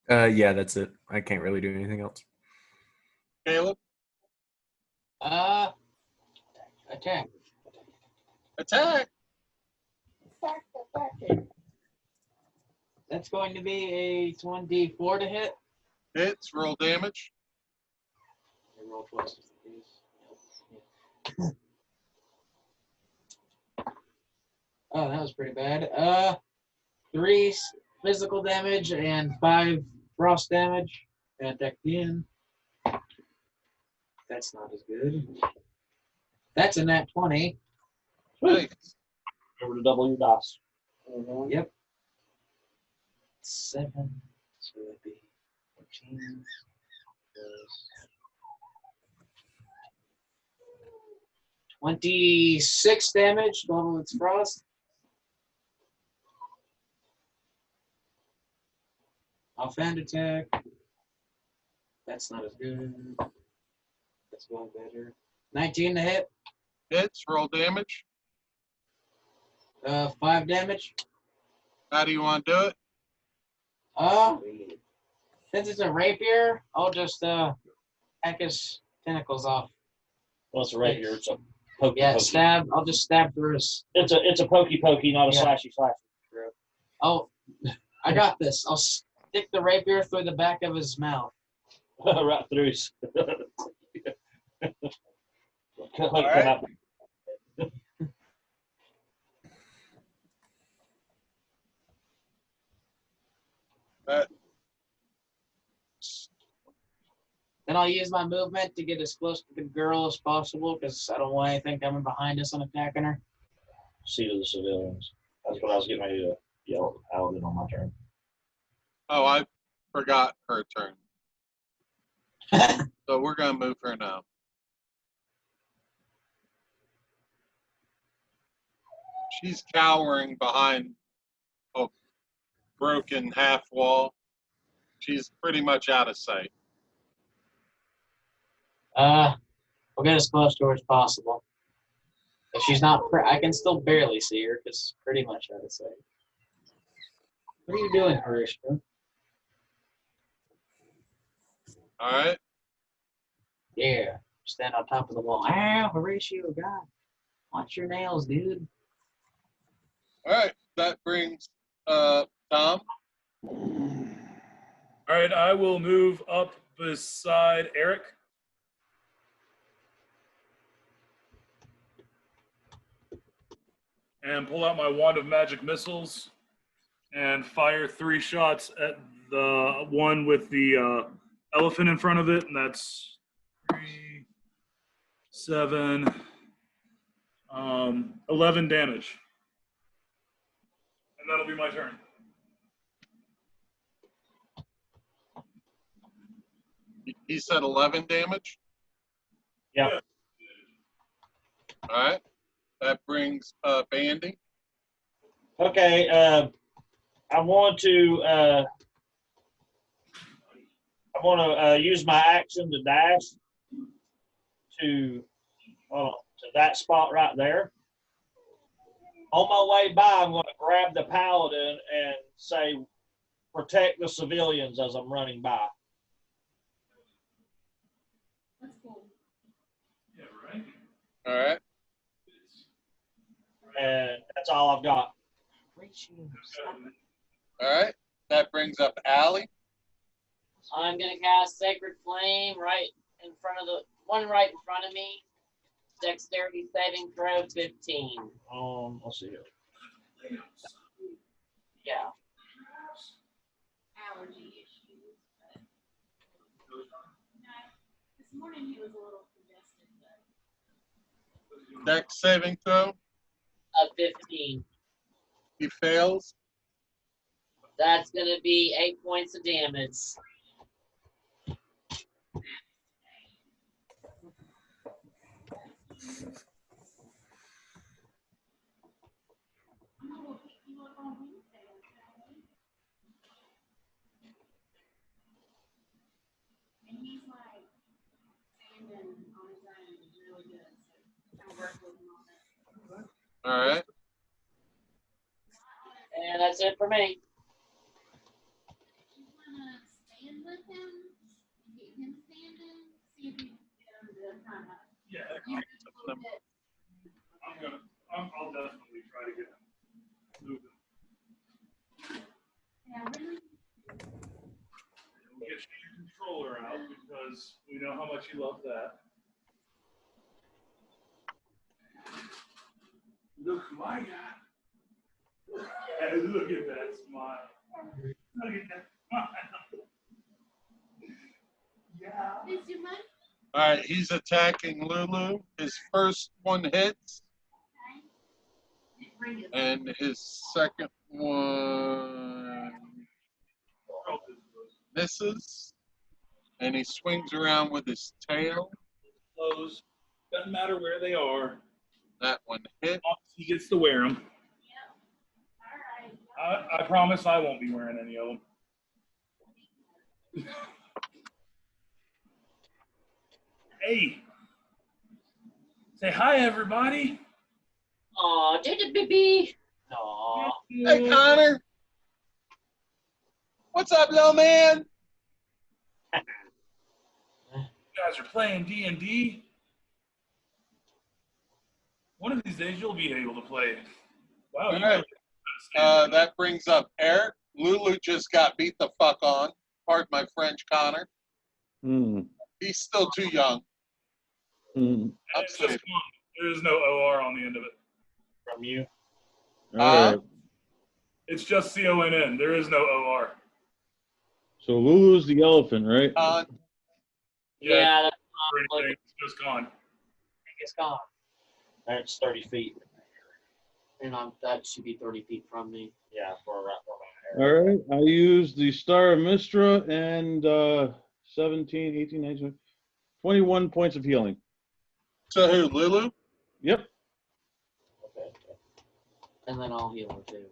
Yeah, that's it. I can't really do anything else. Caleb? Attack. Attack! That's going to be a 1d4 to hit. Hits, roll damage. Roll twice. Oh, that was pretty bad. 3 physical damage and 5 frost damage. Attack again. That's not as good. That's a nat 20. Nice. Remember to double your dice. Yep. 7. So that'd be 14. 26 damage. Double its frost. Offhand attack. That's not as good. That's a lot better. 19 to hit. Hits, roll damage. 5 damage. How do you want to do it? Since it's a rapier, I'll just hack his tentacles off. Well, it's a rapier. It's a pokey Yeah, pokey. stab. I'll just stab through his. It's a pokey pokey, not a Yeah. slashy slashy. Oh, I got this. I'll stick the rapier through the back of his mouth. Right through his. Come right. out. That Then I'll use my movement to get as close to the girl as possible because I don't want anything coming behind us and attacking her. See to the civilians. That's what I was getting ready to yell at Paladin on my turn. Oh, I forgot her turn. So we're gonna move her now. She's cowering behind a broken half wall. She's pretty much out of sight. We'll get as close to her as possible. If she's not, I can still barely see her because pretty much out of sight. What are you doing, Horatio? All right. Yeah, stand on top of the wall. Ow, Horatio, God, watch your nails, dude. All right. That brings Tom. All right, I will move up beside Eric. And pull out my wand of magic missiles and fire 3 shots at the one with the elephant in front of it. And that's 3, 7, 11 damage. And that'll be my turn. He said 11 damage. Yeah. All right. That brings Bandy. Okay, I want to use my action to dash to that spot right there. On my way by, I'm going to grab the paladin and say, "Protect the civilians" as I'm running by. That's cool. Yeah, right? All right. And that's all I've got. All right. That brings up Allie. I'm gonna cast Sacred Flame right in front of the one right in front of me. Dexterity saving throw 15. Let's see here. Yeah. Allergy issues. But this morning he was a little congested, but Dex saving throw. 15. He fails. That's gonna be 8 points of damage. I'm gonna pick you up on Wednesday, okay? And he's like standing on his own really good, so kind of work with him on that. All right. And that's it for me. You wanna stand with him, get him standing, see if you can get him to kind of. Yeah, You can a little bit. I'll definitely try to get him moving. Yeah, really. We'll get your controller out because we know how much you love that. Look who I got. Look at that smile. Look at that smile. Yeah. Is your money? All right. He's attacking Lulu. His first one hits, Bring it. and his second one misses. And he swings around with his tail. Clothes. Doesn't matter where they are. That one hit. He gets to wear them. All right. I promise I won't be wearing any of them. Hey. Say hi, everybody. Aw, did it, baby? Aw. Hey, Connor. What's up, little man? You guys are playing D&D. One of these days, you'll be able to play. Wow, All you right. really That brings up Eric. Lulu just got beat the fuck on. Pardon my French, Connor. Hmm. He's still too young. Hmm. I'm it's just saying. fun. There is no OR on the end of it. From you. All right. It's just CONN. There is no OR. So Lulu's the elephant, right? Yeah, that's For anything, it's just gone. it's gone. That's 30 feet. And that should be 30 feet from me. Yeah, for All my area. right. I used the Star of Mistra and 17, 18, 19, 21 points of healing. So who, Lulu? Yep. Okay. And then I'll heal her too.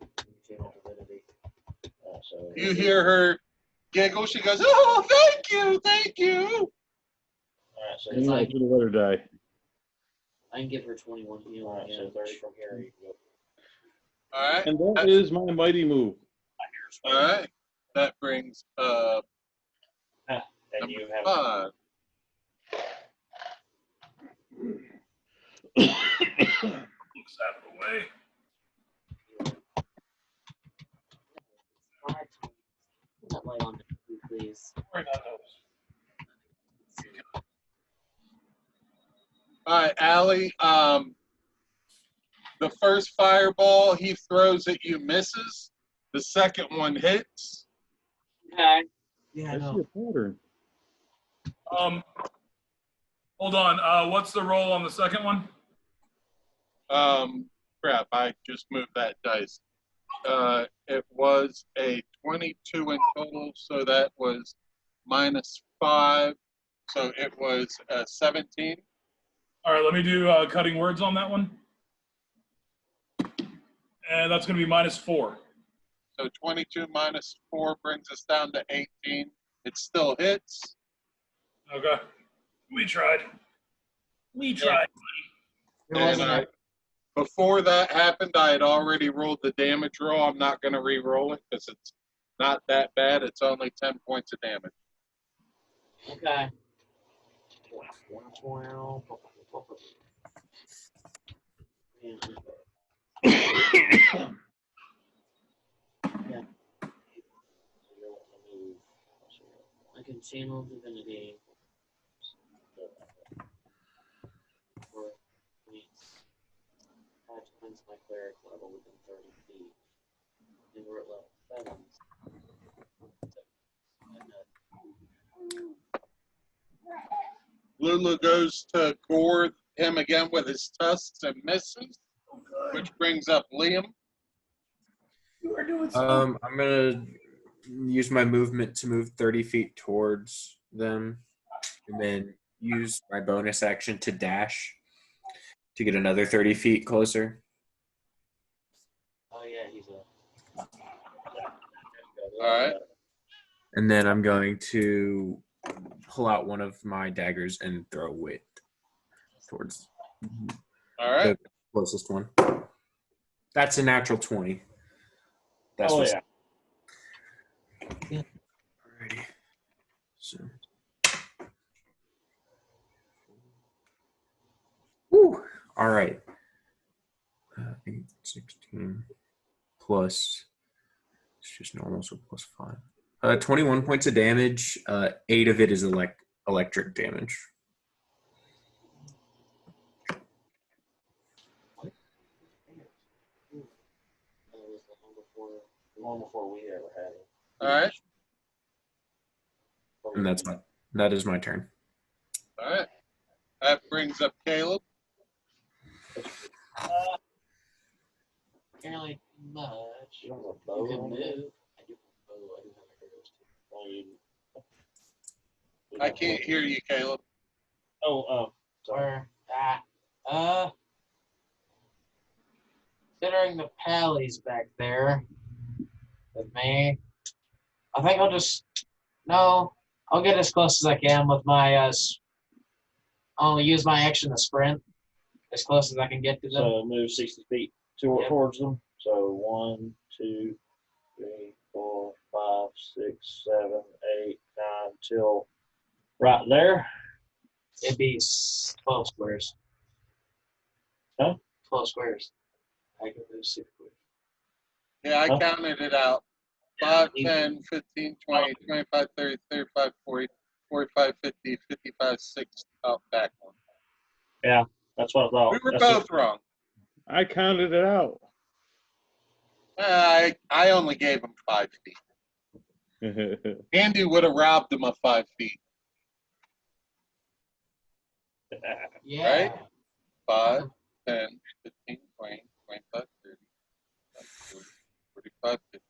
Channel divinity. So You hear her giggle. She goes, "Oh, thank you, thank you." All right, so And I should have let her die. I can give her 21 heal. all right, Yeah. so 30 from here. You go. All right. And that is my mighty move. All right. That brings And number you have 5. Looks out of the way. Alright. Put that light on, please. Right on those. All right, Allie. The first fireball he throws at you misses. The second one hits. Okay. Yeah, I see a pattern. Hold on. What's the roll on the second one? Crap, I just moved that dice. It was a 22 in total, so that was -5. So it was 17. All right, let me do cutting words on that one. And that's going to be -4. So 22 -4 brings us down to 18. It still hits. Okay. We tried. We tried. And before that happened, I had already rolled the damage roll. I'm not going to re-roll it because it's not that bad. It's only 10 points of damage. Okay. Yeah. I can channel divinity for points. 5 times my cleric level within 30 feet. And we're at level 7. Lulu goes to gore him again with his tusks and misses, which brings up Liam. You are doing so. I'm gonna use my movement to move 30 feet towards them, and then use my bonus action to dash to get another 30 feet closer. Oh yeah, he's a. All right. And then I'm going to pull out one of my daggers and throw it towards All right. the closest one. That's a natural 20. That's Oh, what's- yeah. Alrighty. So. Woo! All right. 8, 16 plus. It's just normal, so +5. 21 points of damage. 8 of it is electric damage. Long before we ever had it. All right. And that is my turn. All right. That brings up Caleb. Fairly much. You don't have a You bow can on move. it? I do have a bow. I do have arrows too. Oh, you- I can't hear you, Caleb. Oh, sorry. Where at? Considering the pally's back there with me, I think I'll just no. I'll get as close as I can with my I'll only use my action to sprint as close as I can get to them. So move 60 feet towards them. So 1, 2, 3, 4, 5, 6, 7, 8, 9, till right there. It'd be 12 squares. Huh? 12 squares. I can move 6 squares. Yeah, I Huh? counted it out. 5, 10, 15, 20, 25, 30, 35, 40, 45, 50, 55, 60 out back one. Yeah, that's what I thought. We were That's both wrong. I counted it out. I only gave him 5 feet. Andy would have robbed him of 5 feet. Yeah. Right? 5, 10, 15, 20, 25, 30, 40, 45, 50,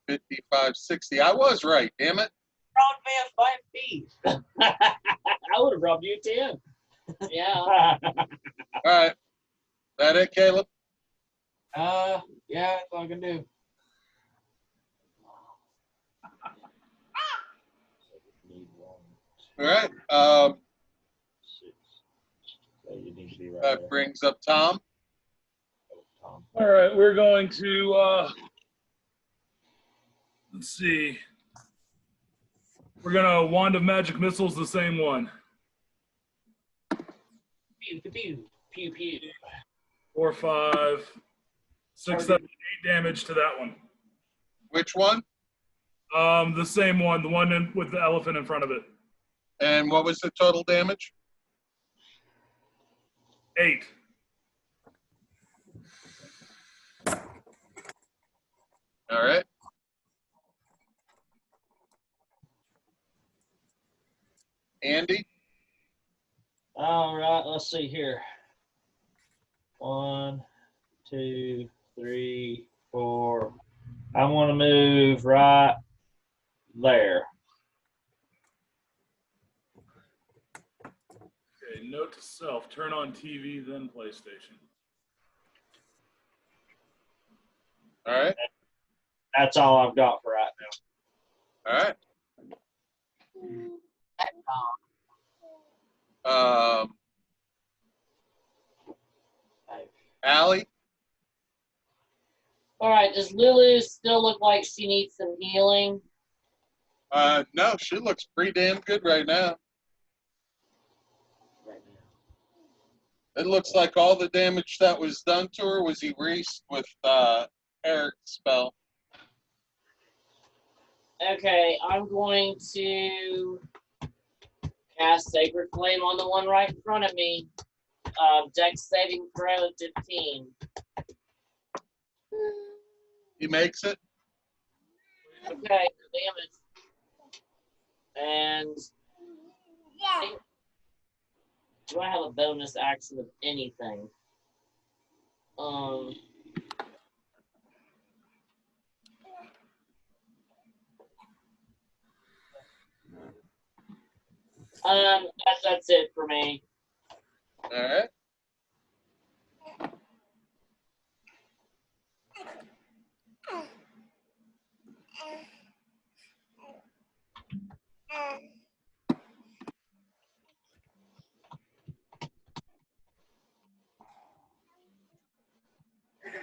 55, 60. I was right, damn it. Robbed me of 5 feet. I would have robbed you 10. Yeah. All right. That it, Caleb? Yeah, that's all I can do. All right. 6. So you need to be right That there. brings up Tom. All right, we're going to, let's see. We're going to Wand of Magic Missiles, the same one. Pew, pew, pew, pew, pew. 4, 5, 6, 7, 8 damage to that one. Which one? The same one, the one with the elephant in front of it. And what was the total damage? 8. All right. Andy? All right, let's see here. 1, 2, 3, 4. I want to move right there. Okay, note to self, turn on TV, then PlayStation. All right. That's all I've got for right now. All right. Allie? All right, does Lulu still look like she needs some healing? No, she looks pretty damn good right now. It looks like all the damage that was done to her was erased with Eric's spell. Okay, I'm going to cast Sacred Flame on the one right in front of me. Dex saving throw 15. He makes it. Okay, damage. And do I have a bonus action of anything? That's it for me. All right.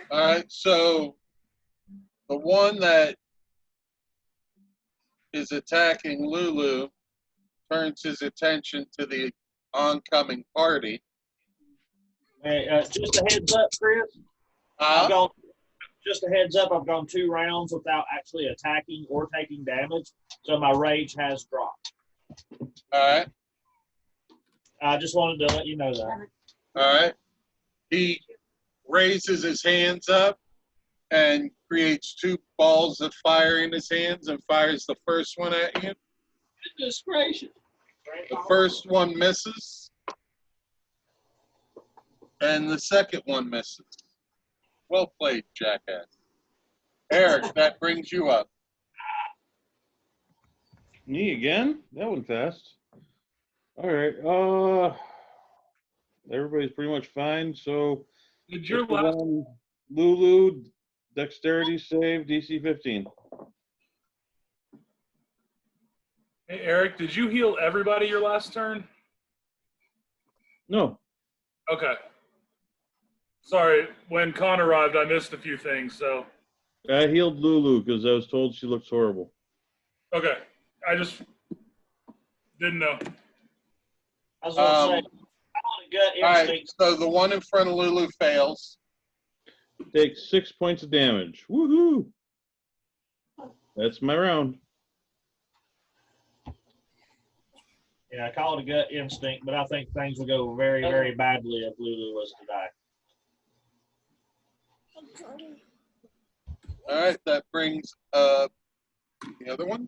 All right, so the one that is attacking Lulu turns his attention to the oncoming party. Hey, just a heads up, Chris. Just a heads up, I've gone 2 rounds without actually attacking or taking damage, so my rage has dropped. All right. I just wanted to let you know that. All right. He raises his hands up and creates 2 balls of fire in his hands and fires the first one at you. Goodness gracious. The first one misses, and the second one misses. Well played, jackass. Eric, that brings you up. Me again? That went fast. All right. Everybody's pretty much fine. So, Did your the last one, Lulu, dexterity save, DC 15. Hey, Eric, did you heal everybody your last turn? No. Okay. Sorry, when Con arrived, I missed a few things, so. I healed Lulu because I was told she looks horrible. Okay. I just didn't know. I was going to say, I want a gut All right, instinct. so the one in front of Lulu fails. Takes 6 points of damage. Woohoo! That's my round. Yeah, I call it a gut instinct, but I think things will go very, very badly if Lulu was to die. All right, that brings up the other one.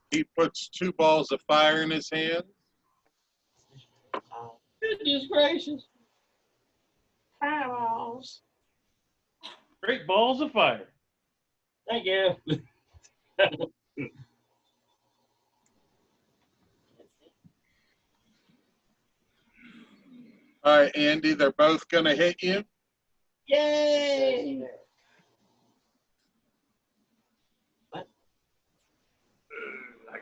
He puts 2 balls of fire in his hand. Goodness gracious. Fireballs. Great balls of fire. Thank you. All right, Andy, they're both going to hit you. Yay! I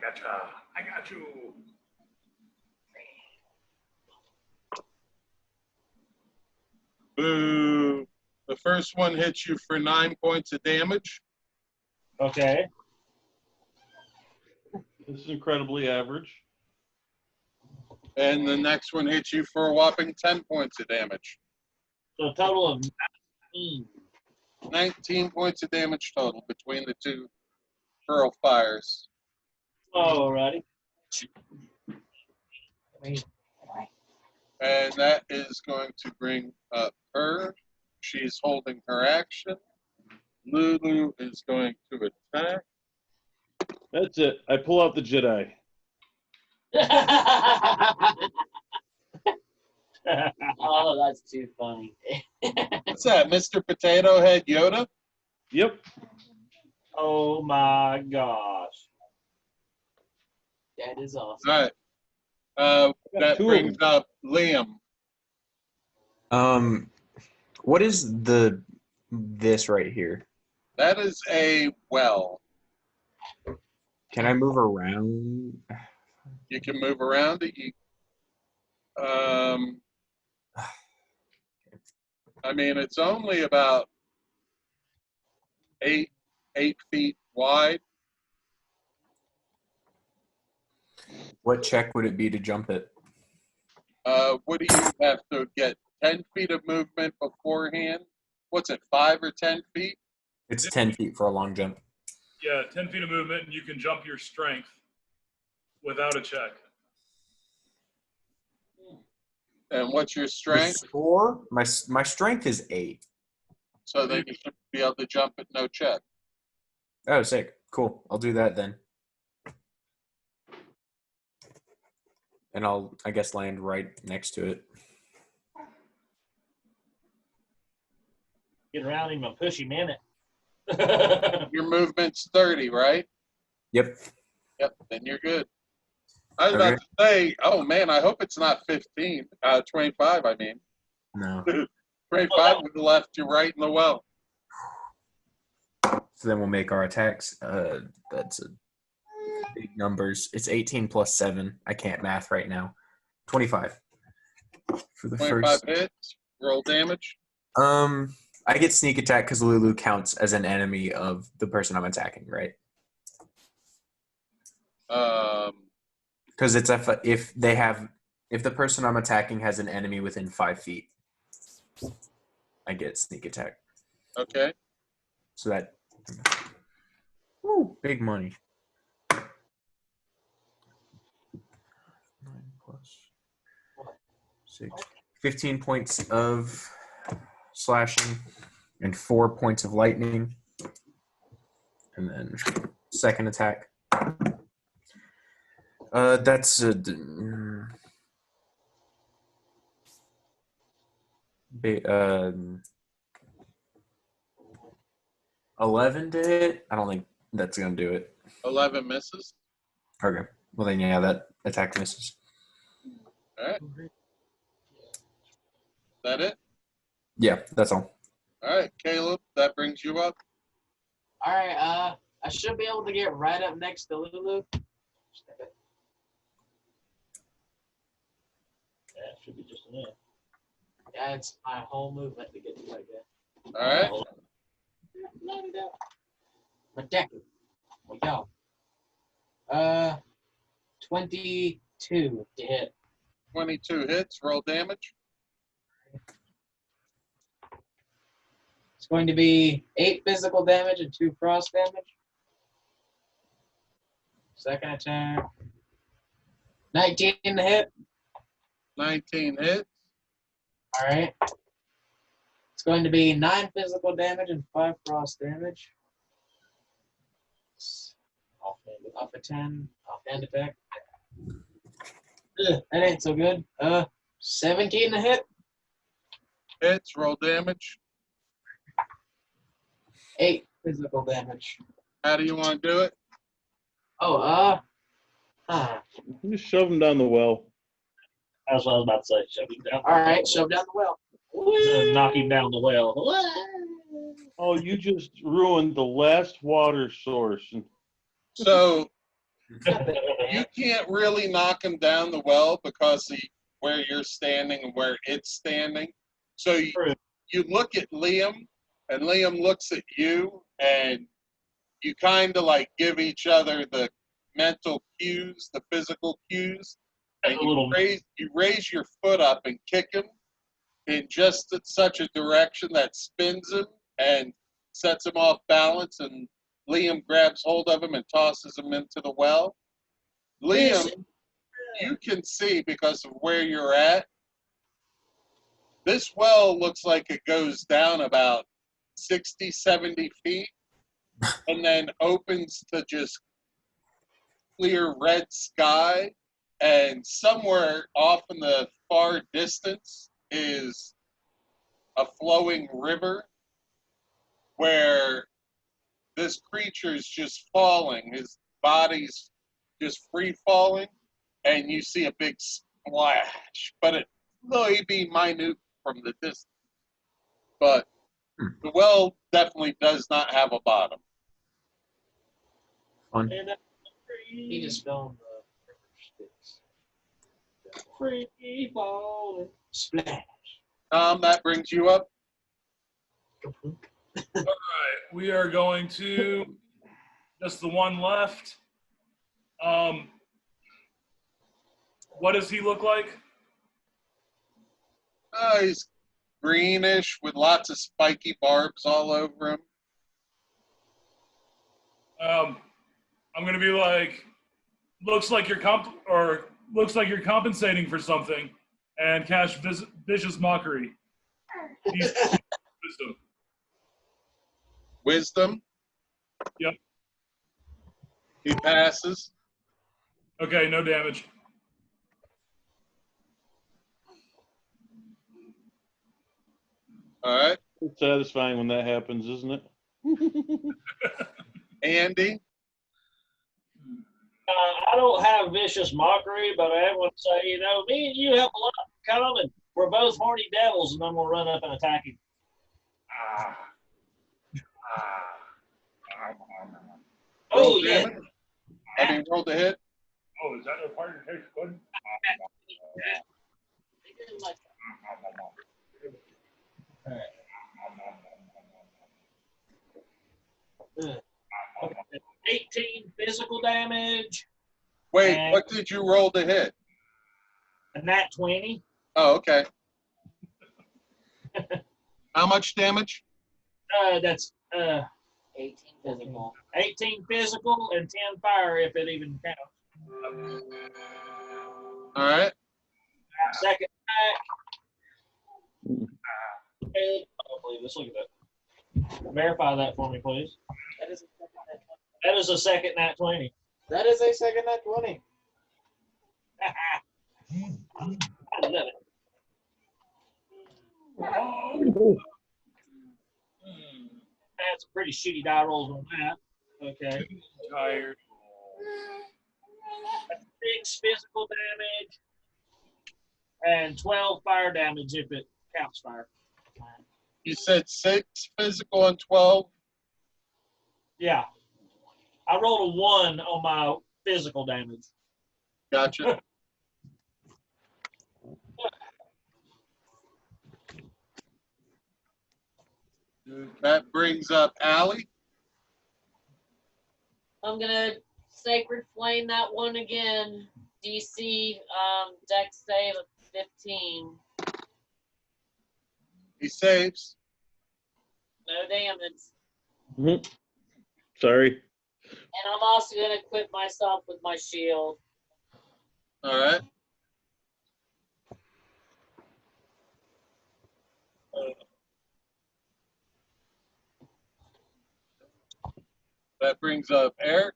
gotcha. I got you. Boo. The first one hits you for 9 points of damage. Okay. This is incredibly average. And the next one hits you for a whopping 10 points of damage. So a total of 19. 19 points of damage total between the 2 pearl fires. Alrighty. And that is going to bring up her. She's holding her action. Lulu is going to attack. That's it. I pull out the Jedi. Oh, that's too funny. What's that, Mr. Potato Head Yoda? Yep. Oh my gosh. That is awesome. All right. That 2 of brings them. up Liam. What is this right here? That is a well. Can I move around? You can move around it. I mean, it's only about 8 feet wide. What check would it be to jump it? What do you have to get? 10 feet of movement beforehand? What's it, 5 or 10 feet? It's 10 feet for a long jump. Yeah, 10 feet of movement, and you can jump your strength without a check. And what's your The strength? score? My strength is 8. So then you should be able to jump at no check. Oh, sick. Cool. I'll do that then. And I'll, I guess, land right next to it. Get around him and push him in it. Your movement's 30, right? Yep. Yep, then you're good. I was about to say, oh man, I hope it's not 15. 25, I mean. No. 25 would have left you right in the well. So then we'll make our attacks. That's a big numbers. It's 18 plus 7. I can't math right now. 25. For the 25 first. hits, roll damage. I get sneak attack because Lulu counts as an enemy of the person I'm attacking, right? Because it's if the person I'm attacking has an enemy within 5 feet, I get sneak attack. Okay. So that, woo, big money. 9 plus 6, 15 points of slashing and 4 points of lightning, and then second attack. That's 11 to hit. I don't think that's gonna do it. 11 misses. Okay. Well then, yeah, that attack misses. All right. Is that it? Yeah, that's all. All right, Caleb, that brings you up. All right. I should be able to get right up next to Lulu. Yeah, it should be just enough. Yeah, it's my whole movement to get to that guy. All right. Let it out. But deck it. We go. 22 to hit. 22 hits. Roll damage. It's going to be 8 physical damage and 2 frost damage. Second attack. 19 to hit. 19 hits. All right. It's going to be 9 physical damage and 5 frost damage. Off a 10. Offhand attack. Ugh, that ain't so good. 17 to hit. Hits. Roll damage. 8 physical damage. How do you want to do it? Oh, Just shove him down the well. That's what I was about to say. Shove him down. all right. Shove down the well. Knock him down the well. Oh, you just ruined the last water source. So you can't really knock him down the well because where you're standing and where it's standing. So you look at Liam, and Liam looks at you, and you kind of like give each other the mental cues, the physical cues, and you raise your foot up and kick him in just such a direction that spins him and sets him off balance, and Liam grabs hold of him and tosses him into the well. Liam, you can see because of where you're at, this well looks like it goes down about 60, 70 feet and then opens to just clear red sky. And somewhere off in the far distance is a flowing river where this creature is just falling. His body's just free falling, and you see a big splash. But it may be minute from the distance. But the well definitely does not have a bottom. Fun. He just fell in the river sticks. Free falling. Splash. That brings you up. All right, we are going to just the one left. What does he look like? He's greenish with lots of spiky barbs all over him. I'm gonna be like, looks like you're compensating for something, and cast vicious mockery. He's wisdom. Wisdom. Yep. He passes. Okay, no damage. All right. It's satisfying when that happens, isn't it? Andy. I don't have vicious mockery, but I want to say, me and you have a lot in common. We're both horny devils, and I'm going to run up and attack him. Oh, yeah. Roll the hit. Oh, is that a part of your taste good? Okay. 18 physical damage. Wait, and what did you roll to hit? A nat 20. Oh, okay. How much damage? That's 18 physical. 18 physical and 10 fire if it even counts. All right. Second attack. I don't believe this. Look at that. Verify that for me, please. That is a second nat 20. That is a second nat 20. That is a second nat 20. I love it. That's a pretty shitty die rolls on that. Okay. Tired. 6 physical damage and 12 fire damage if it counts fire. You said 6 physical and 12? Yeah. I rolled a 1 on my physical damage. Gotcha. That brings up Allie. I'm gonna Sacred Flame that one again. DC Dex save of 15. He saves. No damage. Mhm. Sorry. And I'm also gonna equip myself with my shield. All right. That brings up Eric.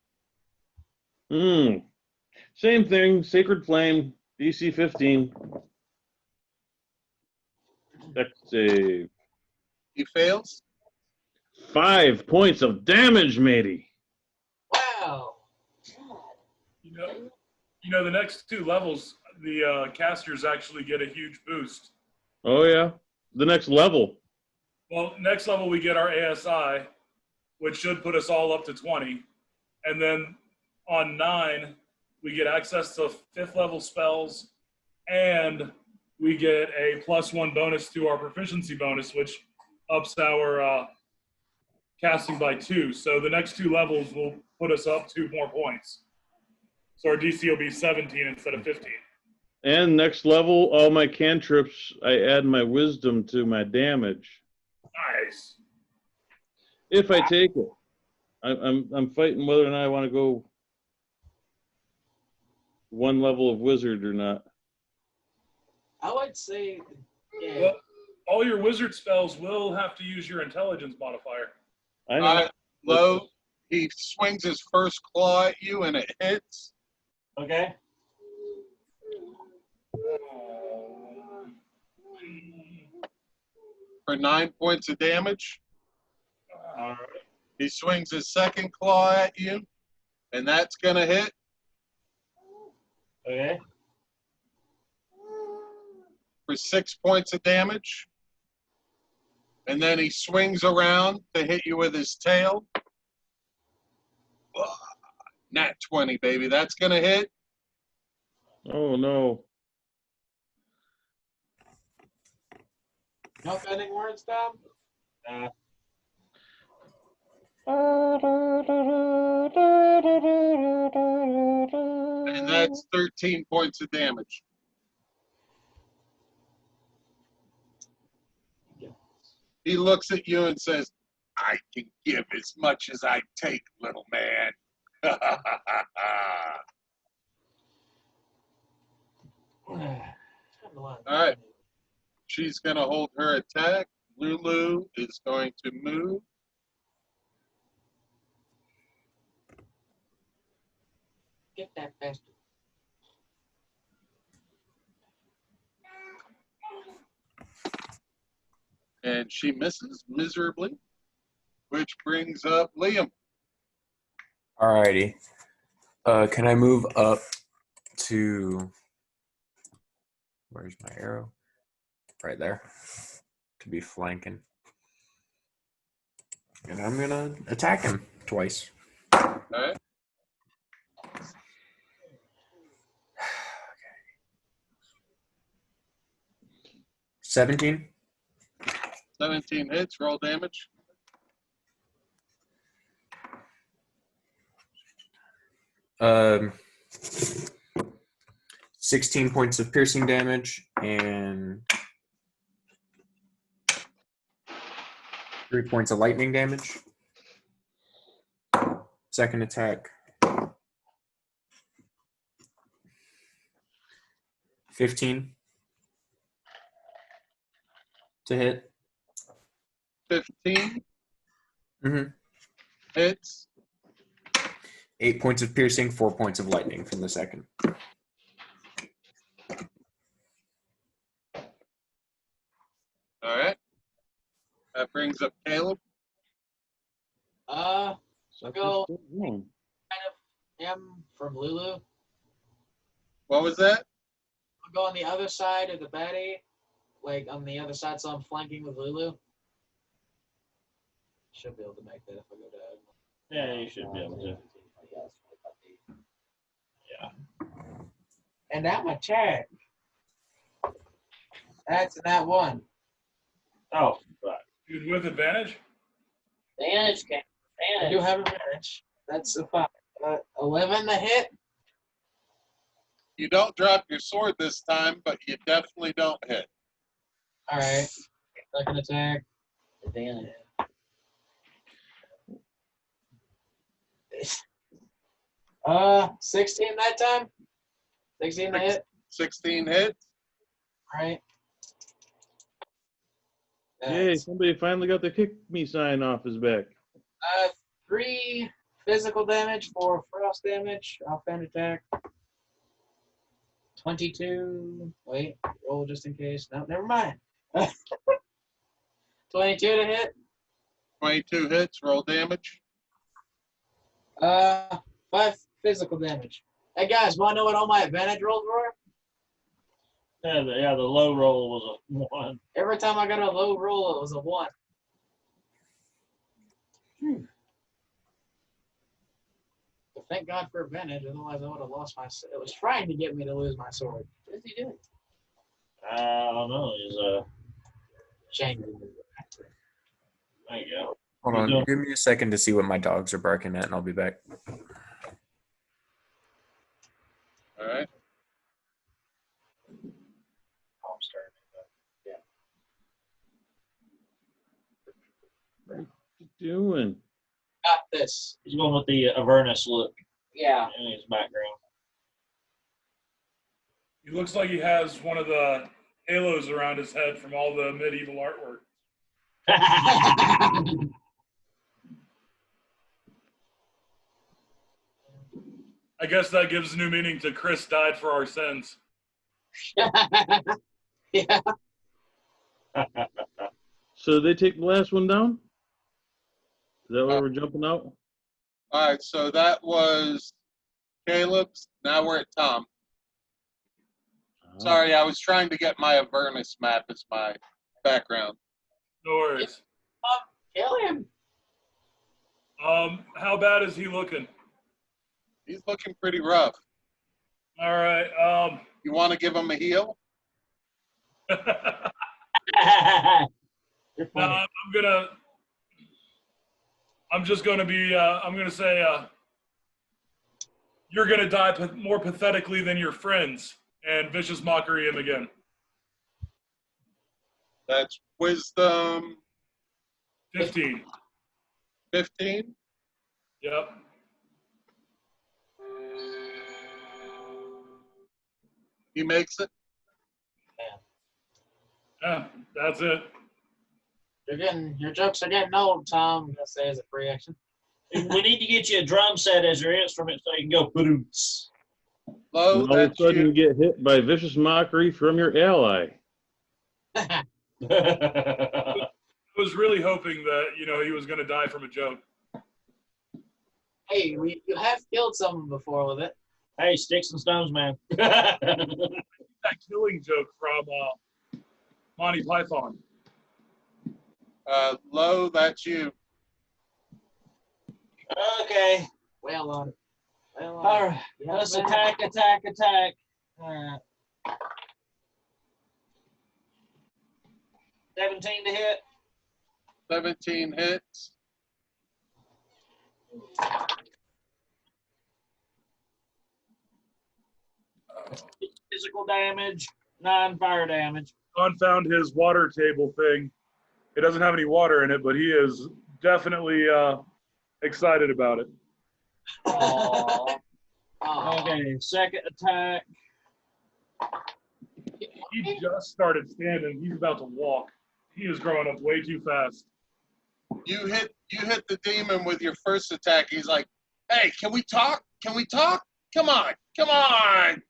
Same thing. Sacred Flame, DC 15. Dex save. He fails. 5 points of damage, matey. Wow. You know, the next 2 levels, the casters actually get a huge boost. Oh, yeah. The next level. Well, next level we get our ASI, which should put us all up to 20. And then on 9, we get access to 5th level spells, and we get a +1 bonus to our proficiency bonus, which ups our casting by 2. So the next 2 levels will put us up 2 more points. So our DC will be 17 instead of 15. And next level, all my cantrips, I add my wisdom to my damage. Nice. If I take it. I'm fighting whether or not I want to go 1 level of wizard or not. I would say, yeah. Well, all your wizard spells will have to use your intelligence modifier. I know. All right. Low. He swings his first claw at you and it hits. Okay. For 9 points of damage. All right. He swings his second claw at you, and that's going to hit Okay. for 6 points of damage. And then he swings around to hit you with his tail. Nat 20, baby. That's going to hit. Oh, no. No offending words, Tom? And that's 13 points of damage. He looks at you and says, I can give as much as I take, little man. All right. She's going to hold her attack. Lulu is going to move. Get that bastard. And she misses miserably, which brings up Liam. Alrighty. Can I move up to, where's my arrow? Right there. To be flanking. And I'm gonna attack him twice. All right. 17. 17 hits, roll damage. Um, 16 points of piercing damage and 3 points of lightning damage. Second attack. 15 to hit. 15 Mm-hmm. hits. 8 points of piercing, 4 points of lightning from the second. All right. That brings up Caleb. I'll go Hmm. him from Lulu. What was that? I'll go on the other side of the Betty, like on the other side, so I'm flanking with Lulu. Should be able to make that if I go diagonal. Yeah, you should be able to. And I'm attack. That's that one. Oh, right. Dude, with advantage? Advantage, Ken. I do Advantage. have advantage. That's a 5. 11 to hit. You don't drop your sword this time, but you definitely don't hit. All right. Second attack. Advantage. 16 that time. 16 to hit. 16 hits. All right. Yay, somebody finally got the kick me sign off his back. 3 physical damage for frost damage. Offhand attack. 22. Wait, roll just in case. No, never mind. 22 to hit. 22 hits, roll damage. 5 physical damage. Hey guys, want to know what all my advantage rolls were? Yeah, the low roll was a 1. Every time I got a low roll, it was a 1. But thank God for advantage, otherwise I would have lost my. It was trying to get me to lose my sword. What is he doing? I don't know. He's Shame. there you go. Hold on. Give me a second to see what my dogs are barking at, and I'll be back. All right. What are you doing? Got this. He's going with the Avernus look Yeah. in his background. He looks like he has one of the halos around his head from all the medieval artwork. I guess that gives new meaning to Chris died for our sins. Yeah. So they take the last one down? Is that why we're jumping out? All right, so that was Caleb's. Now we're at Tom. Sorry, I was trying to get my Avernus map as my background. No worries. Kill him. How bad is he looking? He's looking pretty rough. All right. You want to give him a heal? You're No, funny. I'm just gonna be. I'm gonna say. You're gonna die more pathetically than your friends, and vicious mockery him again. That's wisdom 15. 15. Yep. He makes it. Yeah, that's it. Your jokes are getting old, Tom. I'm gonna say as a free action. We need to get you a drum set as your instrument so you can go boots. Low, And all of a that's sudden you. you get hit by vicious mockery from your ally. I was really hoping that he was gonna die from a joke. Hey, you have killed someone before with it. Hey, sticks and stones, man. That killing joke from Monty Python. Low, that's you. Okay. Well on it. Well on All it. right. You have Let's advantage. attack. All right. 17 to hit. 17 hits. Physical damage. 9 fire damage. Don found his water table thing. It doesn't have any water in it, but he is definitely excited about it. Aww. Aw. Okay. Second attack. He just started standing. He's about to walk. He is growing up way too fast. You hit the demon with your first attack. He's like, "Hey, can we talk? Can we talk? Come on, come on!"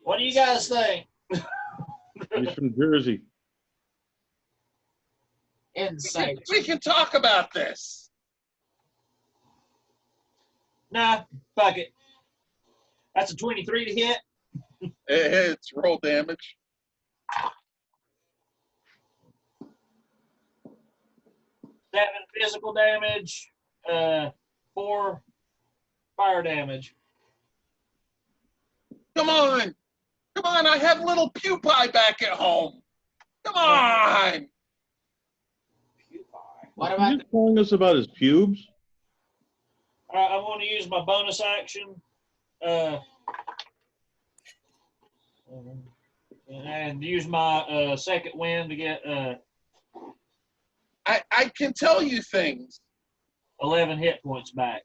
What do you guys think? He's from Jersey. Insight. We can talk about this. Nah, fuck it. That's a 23 to hit. It hits. Roll damage. 7 physical damage, 4 fire damage. Come on. Come on. I have little pewpie back at home. Come on. What Is about he just telling us about his pubes? All right, I want to use my bonus action. And use my second wind to get I can tell you things. 11 hit points back.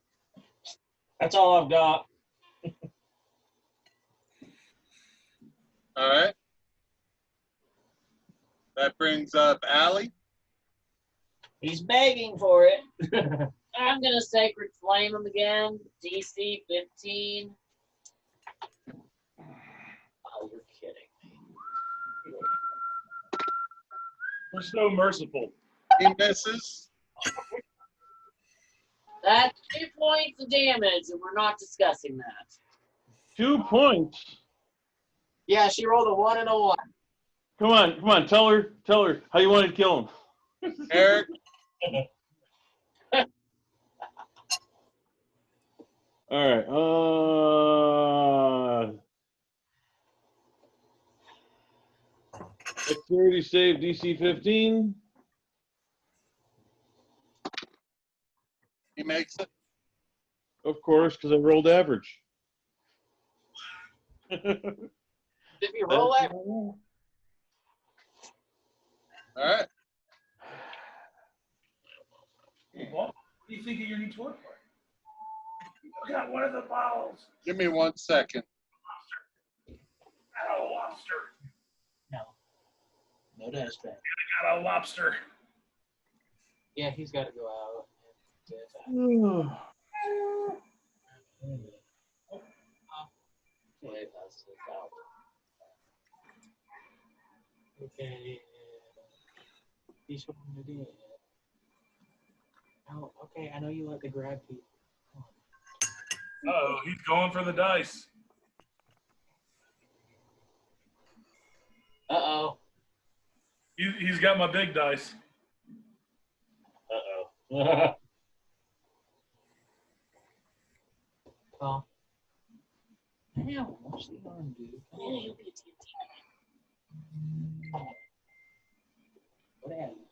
That's all I've got. All right. That brings up Allie. He's begging for it. I'm gonna Sacred Flame him again. DC 15. Oh, you're kidding me. We're so merciful. He misses. That's 2 points of damage, and we're not discussing that. 2 points. Yeah, she rolled a 1 and a 1. Come on. Tell her how you wanted to kill him. Eric. All right. Dexterity save DC 15. He makes it. Of course, because I rolled average. Did you roll that? All right. What do you think of your new toy? Look at one of the bottles. Give me 1 second. Got a lobster. No dash back. Got a lobster. Yeah, he's got to go out. Okay. He's holding it in. Oh, okay. I know you like to grab people. Oh, he's going for the dice. Uh-oh. He's got my big dice. Uh-oh. Oh. Damn, what's the arm do? Yeah, you'll be a TNT. What happened?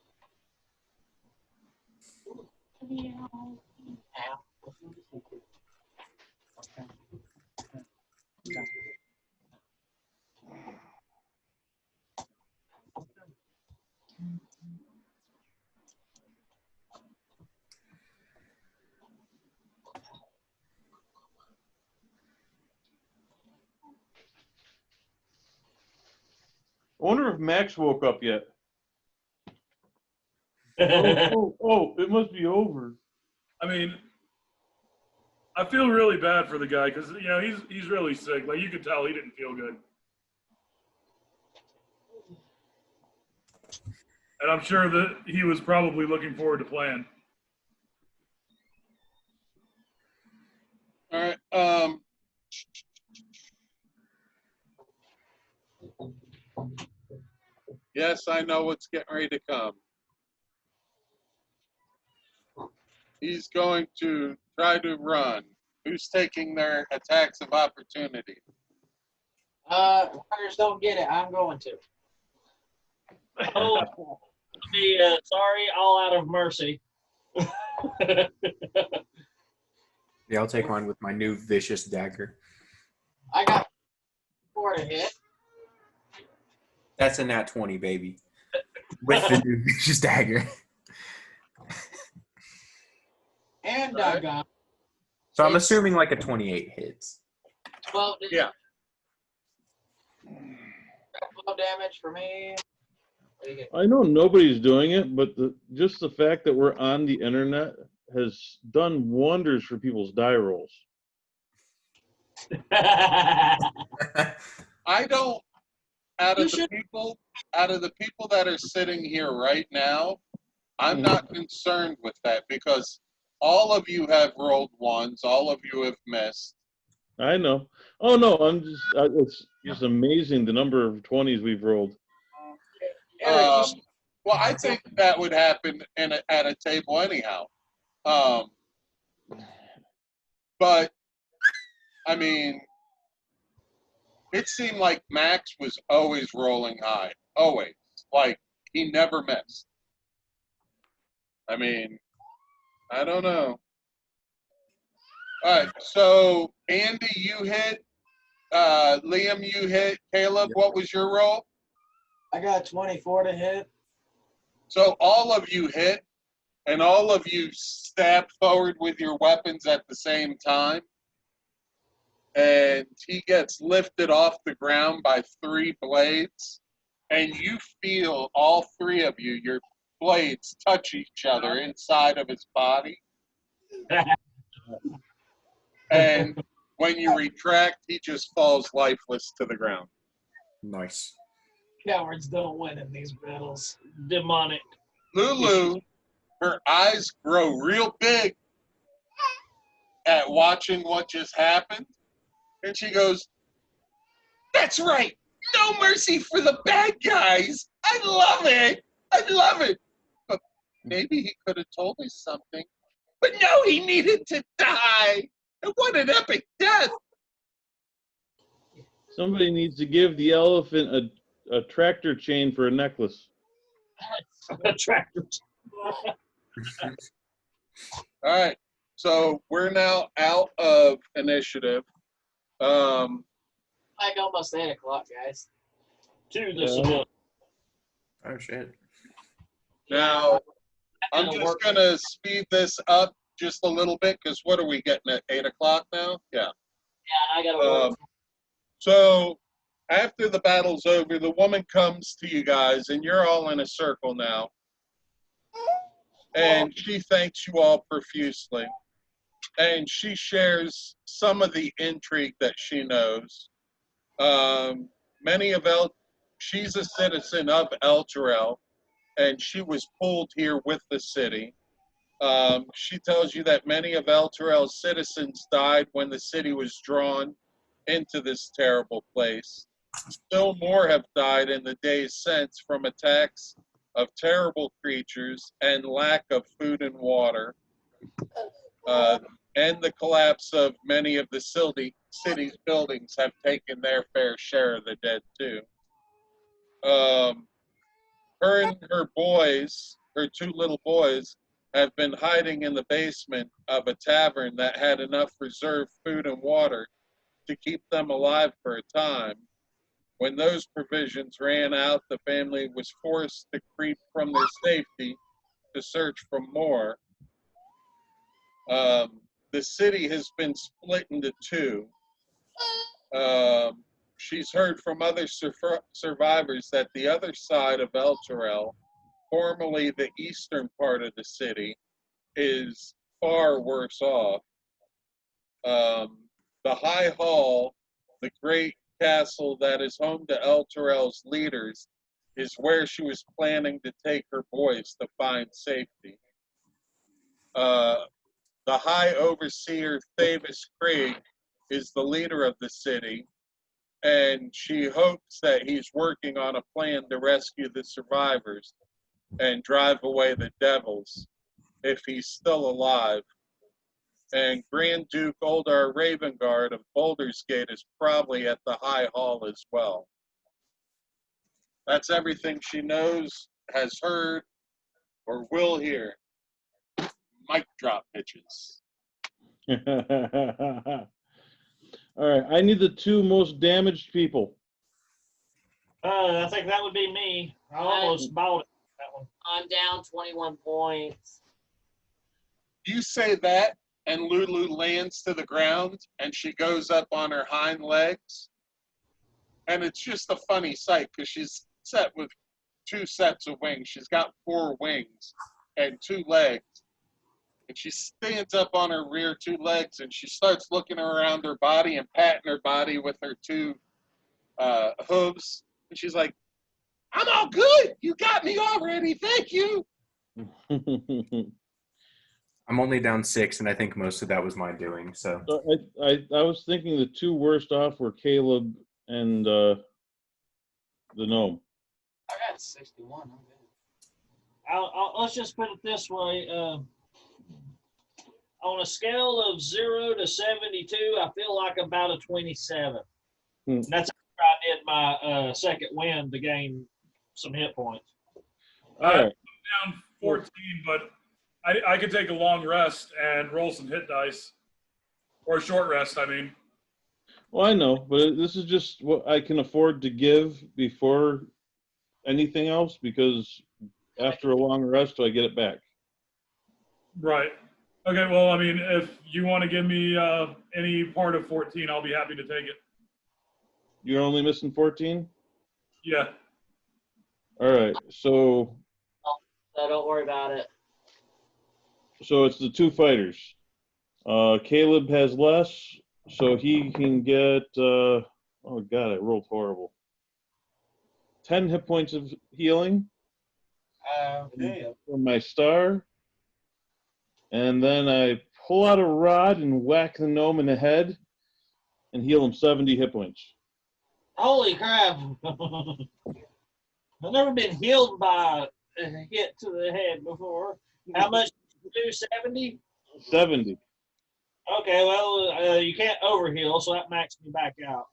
I wonder if Max woke up yet. Oh, it must be over. I mean, I feel really bad for the guy because he's really sick. Like you could tell he didn't feel good, and I'm sure that he was probably looking forward to playing. All right. Yes, I know what's getting ready to come. He's going to try to run. Who's taking their attacks of opportunity? Runners don't get it. I'm going to. Oh, sorry, all out of mercy. Yeah, I'll take mine with my new vicious dagger. I got 4 to hit. That's a nat 20, baby. With the new vicious dagger. And I got So I'm assuming like a 28 hits. 12 damage. Yeah. 12 damage for me. I know nobody's doing it, but just the fact that we're on the internet has done wonders for people's die rolls. I don't. Out of the people that are sitting here right now, I'm not concerned with that because all of you have rolled ones. All of you have missed. I know. Oh no, it's just amazing the number of 20s we've rolled. Eric, Well, I think that would happen at a table anyhow. But I mean, it seemed like Max was always rolling high, always. Like he never missed. I mean, I don't know. All right, so Andy, you hit. Liam, you hit. Caleb, what was your roll? I got 24 to hit. So all of you hit, and all of you stab forward with your weapons at the same time. And he gets lifted off the ground by 3 blades. And you feel all 3 of you, your blades touch each other inside of his body. And when you retract, he just falls lifeless to the ground. Nice. Cowards don't win in these battles. Demonic. Lulu, her eyes grow real big at watching what just happened. And she goes, "That's right. No mercy for the bad guys. I love it. I love it. But maybe he could have told me something. But no, he needed to die. And what an epic death." Somebody needs to give the elephant a tractor chain for a necklace. Tractor. All right. So we're now out of initiative. Like almost 8 o'clock, guys. To the civilian. Oh shit. Now, I'm just going to speed this up just a little bit because what are we getting at? 8 o'clock now? Yeah. Yeah, I got to So after the battle's over, the woman comes to you guys, and you're all in a circle now. And she thanks you all profusely. And she shares some of the intrigue that she knows. She's a citizen of El Terrell, and she was pulled here with the city. She tells you that many of El Terrell's citizens died when the city was drawn into this terrible place. Still more have died in the days since from attacks of terrible creatures and lack of food and water. And the collapse of many of the city's buildings have taken their fair share of the dead too. Her and her boys, her 2 little boys, have been hiding in the basement of a tavern that had enough reserved food and water to keep them alive for a time. When those provisions ran out, the family was forced to creep from their safety to search for more. The city has been split into 2. She's heard from other survivors that the other side of El Terrell, formerly the eastern part of the city, is far worse off. The High Hall, the great castle that is home to El Terrell's leaders, is where she was planning to take her boys to find safety. The High Overseer Thavis Craig is the leader of the city, and she hopes that he's working on a plan to rescue the survivors and drive away the devils if he's still alive. And Grand Duke Oldar Ravengard of Baldur's Gate is probably at the High Hall as well. That's everything she knows, has heard, or will hear. Mic drop, bitches. All right, I need the 2 most damaged people. I think that would be me. I almost bought it. That one. I'm down 21 points. You say that, and Lulu lands to the ground, and she goes up on her hind legs. And it's just a funny sight because she's set with 2 sets of wings. She's got 4 wings and 2 legs. And she stands up on her rear 2 legs, and she starts looking around her body and patting her body with her 2 hooves. And she's like, "I'm all good. You got me already. Thank you." I'm only down 6, and I think most of that was my doing. So I was thinking the 2 worst off were Caleb and the gnome. I got 61. I'm good. let's just put it this way. On a scale of 0 to 72, I feel like about a 27. And that's after I did my second win to gain some hit points. All right. I'm down 14, but I could take a long rest and roll some hit dice. Or a short rest, I mean. Well, I know, but this is just what I can afford to give before anything else, because after a long rest, I get it back. Right. Okay, well, I mean, if you want to give me any part of 14, I'll be happy to take it. You're only missing 14? Yeah. All right. So don't worry about it. it's the two fighters. Caleb has less, so he can get, oh God, I rolled horrible. 10 hit points of healing Okay. from my star. And then I pull out a rod and whack the gnome in the head and heal him 70 hit points. Holy crap. I've never been healed by a hit to the head before. How much did you do? 70? 70. Okay, well, you can't overheal, so that maxed me back out.